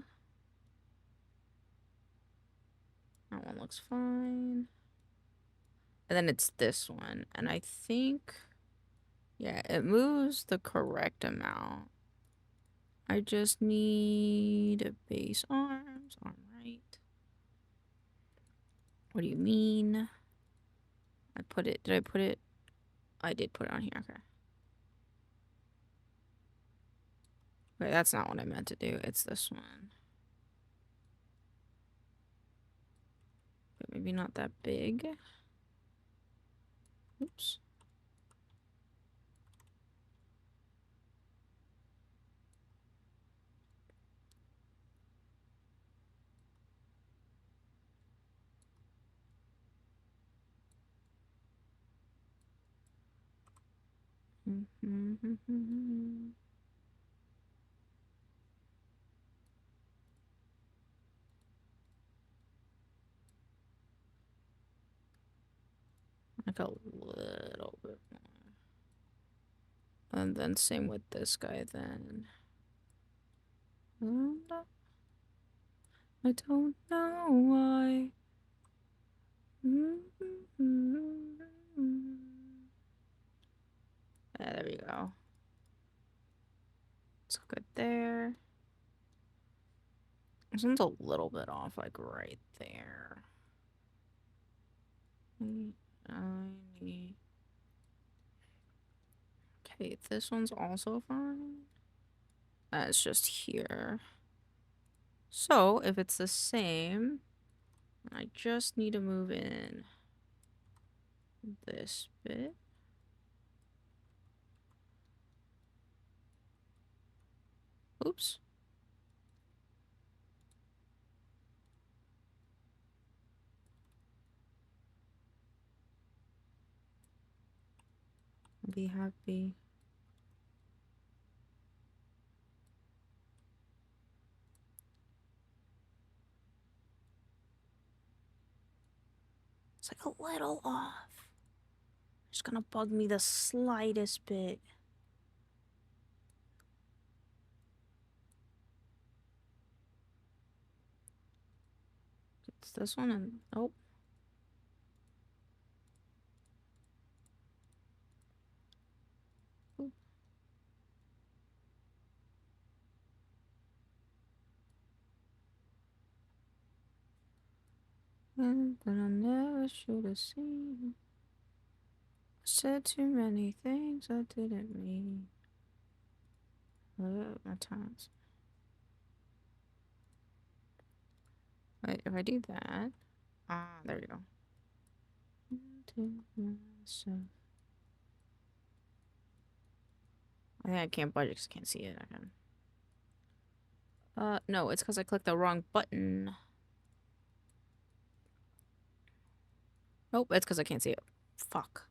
That one looks fine. And then it's this one. And I think, yeah, it moves the correct amount. I just need a base arms, arm right. What do you mean? I put it, did I put it? I did put it on here, okay. Okay, that's not what I meant to do. It's this one. But maybe not that big. Oops. Like a little bit more. And then same with this guy then. I don't know why. Yeah, there we go. It's good there. This one's a little bit off, like right there. Okay, this one's also fine. It's just here. So, if it's the same, I just need to move in this bit. Oops. Be happy. It's like a little off. It's gonna bug me the slightest bit. It's this one and oh. And then I never should have seen. I said too many things I didn't mean. My tongues. Wait, if I do that, there we go. I think I can't budget because I can't see it. I can. No, it's because I clicked the wrong button. Nope, it's because I can't see it. Fuck.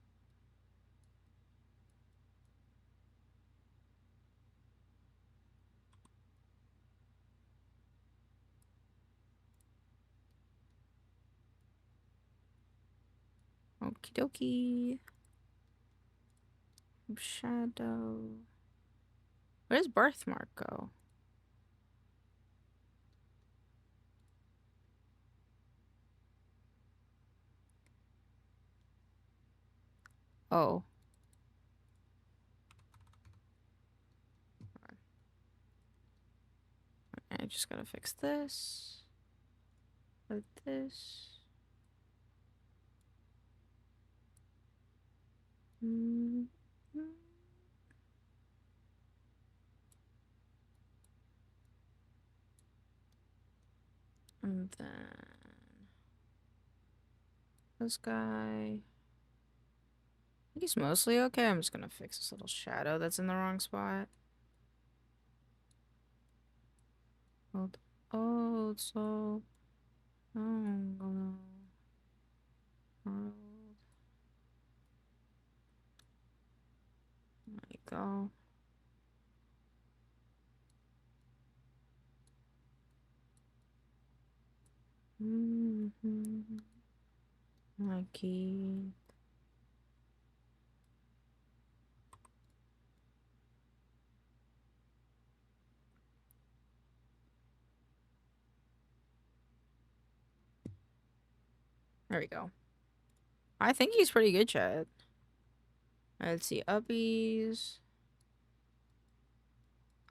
Okie dokie. Shadow. Where does birthmark go? Oh. I just gotta fix this. Like this. Mm -hmm. And then this guy. I think he's mostly okay. I'm just gonna fix this little shadow that's in the wrong spot. Oh, it's so. Oh, there you go. My key. There we go. I think he's pretty good, chat. Let's see. Uppies.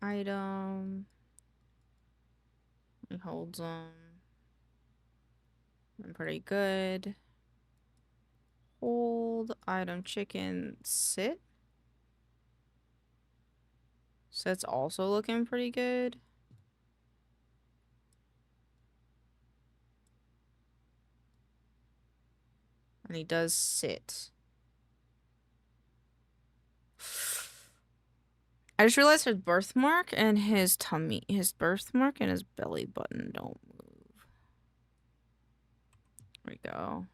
Item. He holds them. I'm pretty good. Hold. Item chicken. Sit. Sit's also looking pretty good. And he does sit. I just realized his birthmark and his tummy, his birthmark and his belly button don't move. There we go.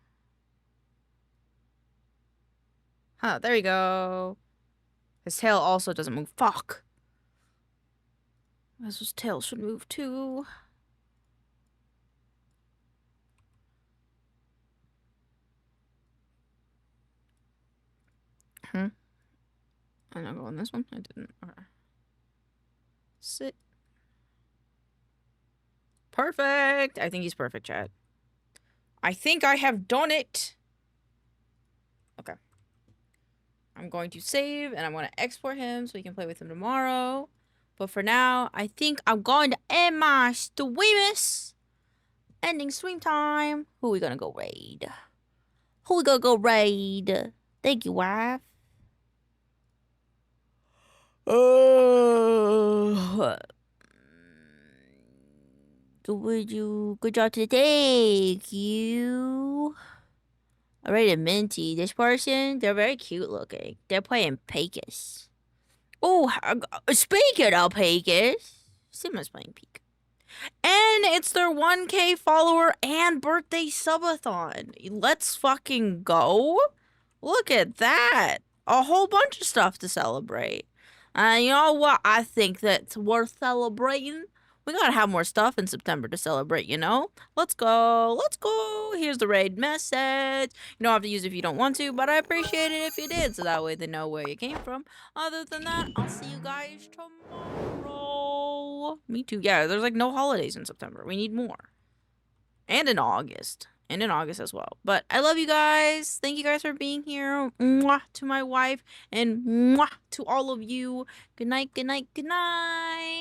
Huh, there we go. His tail also doesn't move. Fuck. His tail should move too. I'm not going this one. I didn't. Okay. Sit. Perfect. I think he's perfect, chat. I think I have done it. Okay. I'm going to save and I'm going to export him so we can play with him tomorrow. But for now, I think I'm going to end my streamus. Ending stream time. Who are we going to go raid? Who we going to go raid? Thank you, wife. Good job today. Thank you. I rated Minty. This person, they're very cute looking. They're playing Pecos. Oh, speaking of Pecos, Simma's playing Peak. And it's their 1K follower and birthday subathon. Let's fucking go. Look at that. A whole bunch of stuff to celebrate. You know what? I think that's worth celebrating. We gotta have more stuff in September to celebrate, you know? Let's go. Let's go. Here's the raid message. You don't have to use it if you don't want to, but I appreciate it if you did, so that way they know where you came from. Other than that, I'll see you guys tomorrow. Me too. Yeah, there's like no holidays in September. We need more. And in August. And in August as well. But I love you guys. Thank you guys for being here. Mwah to my wife. And mwah to all of you. Good night, good night, good night.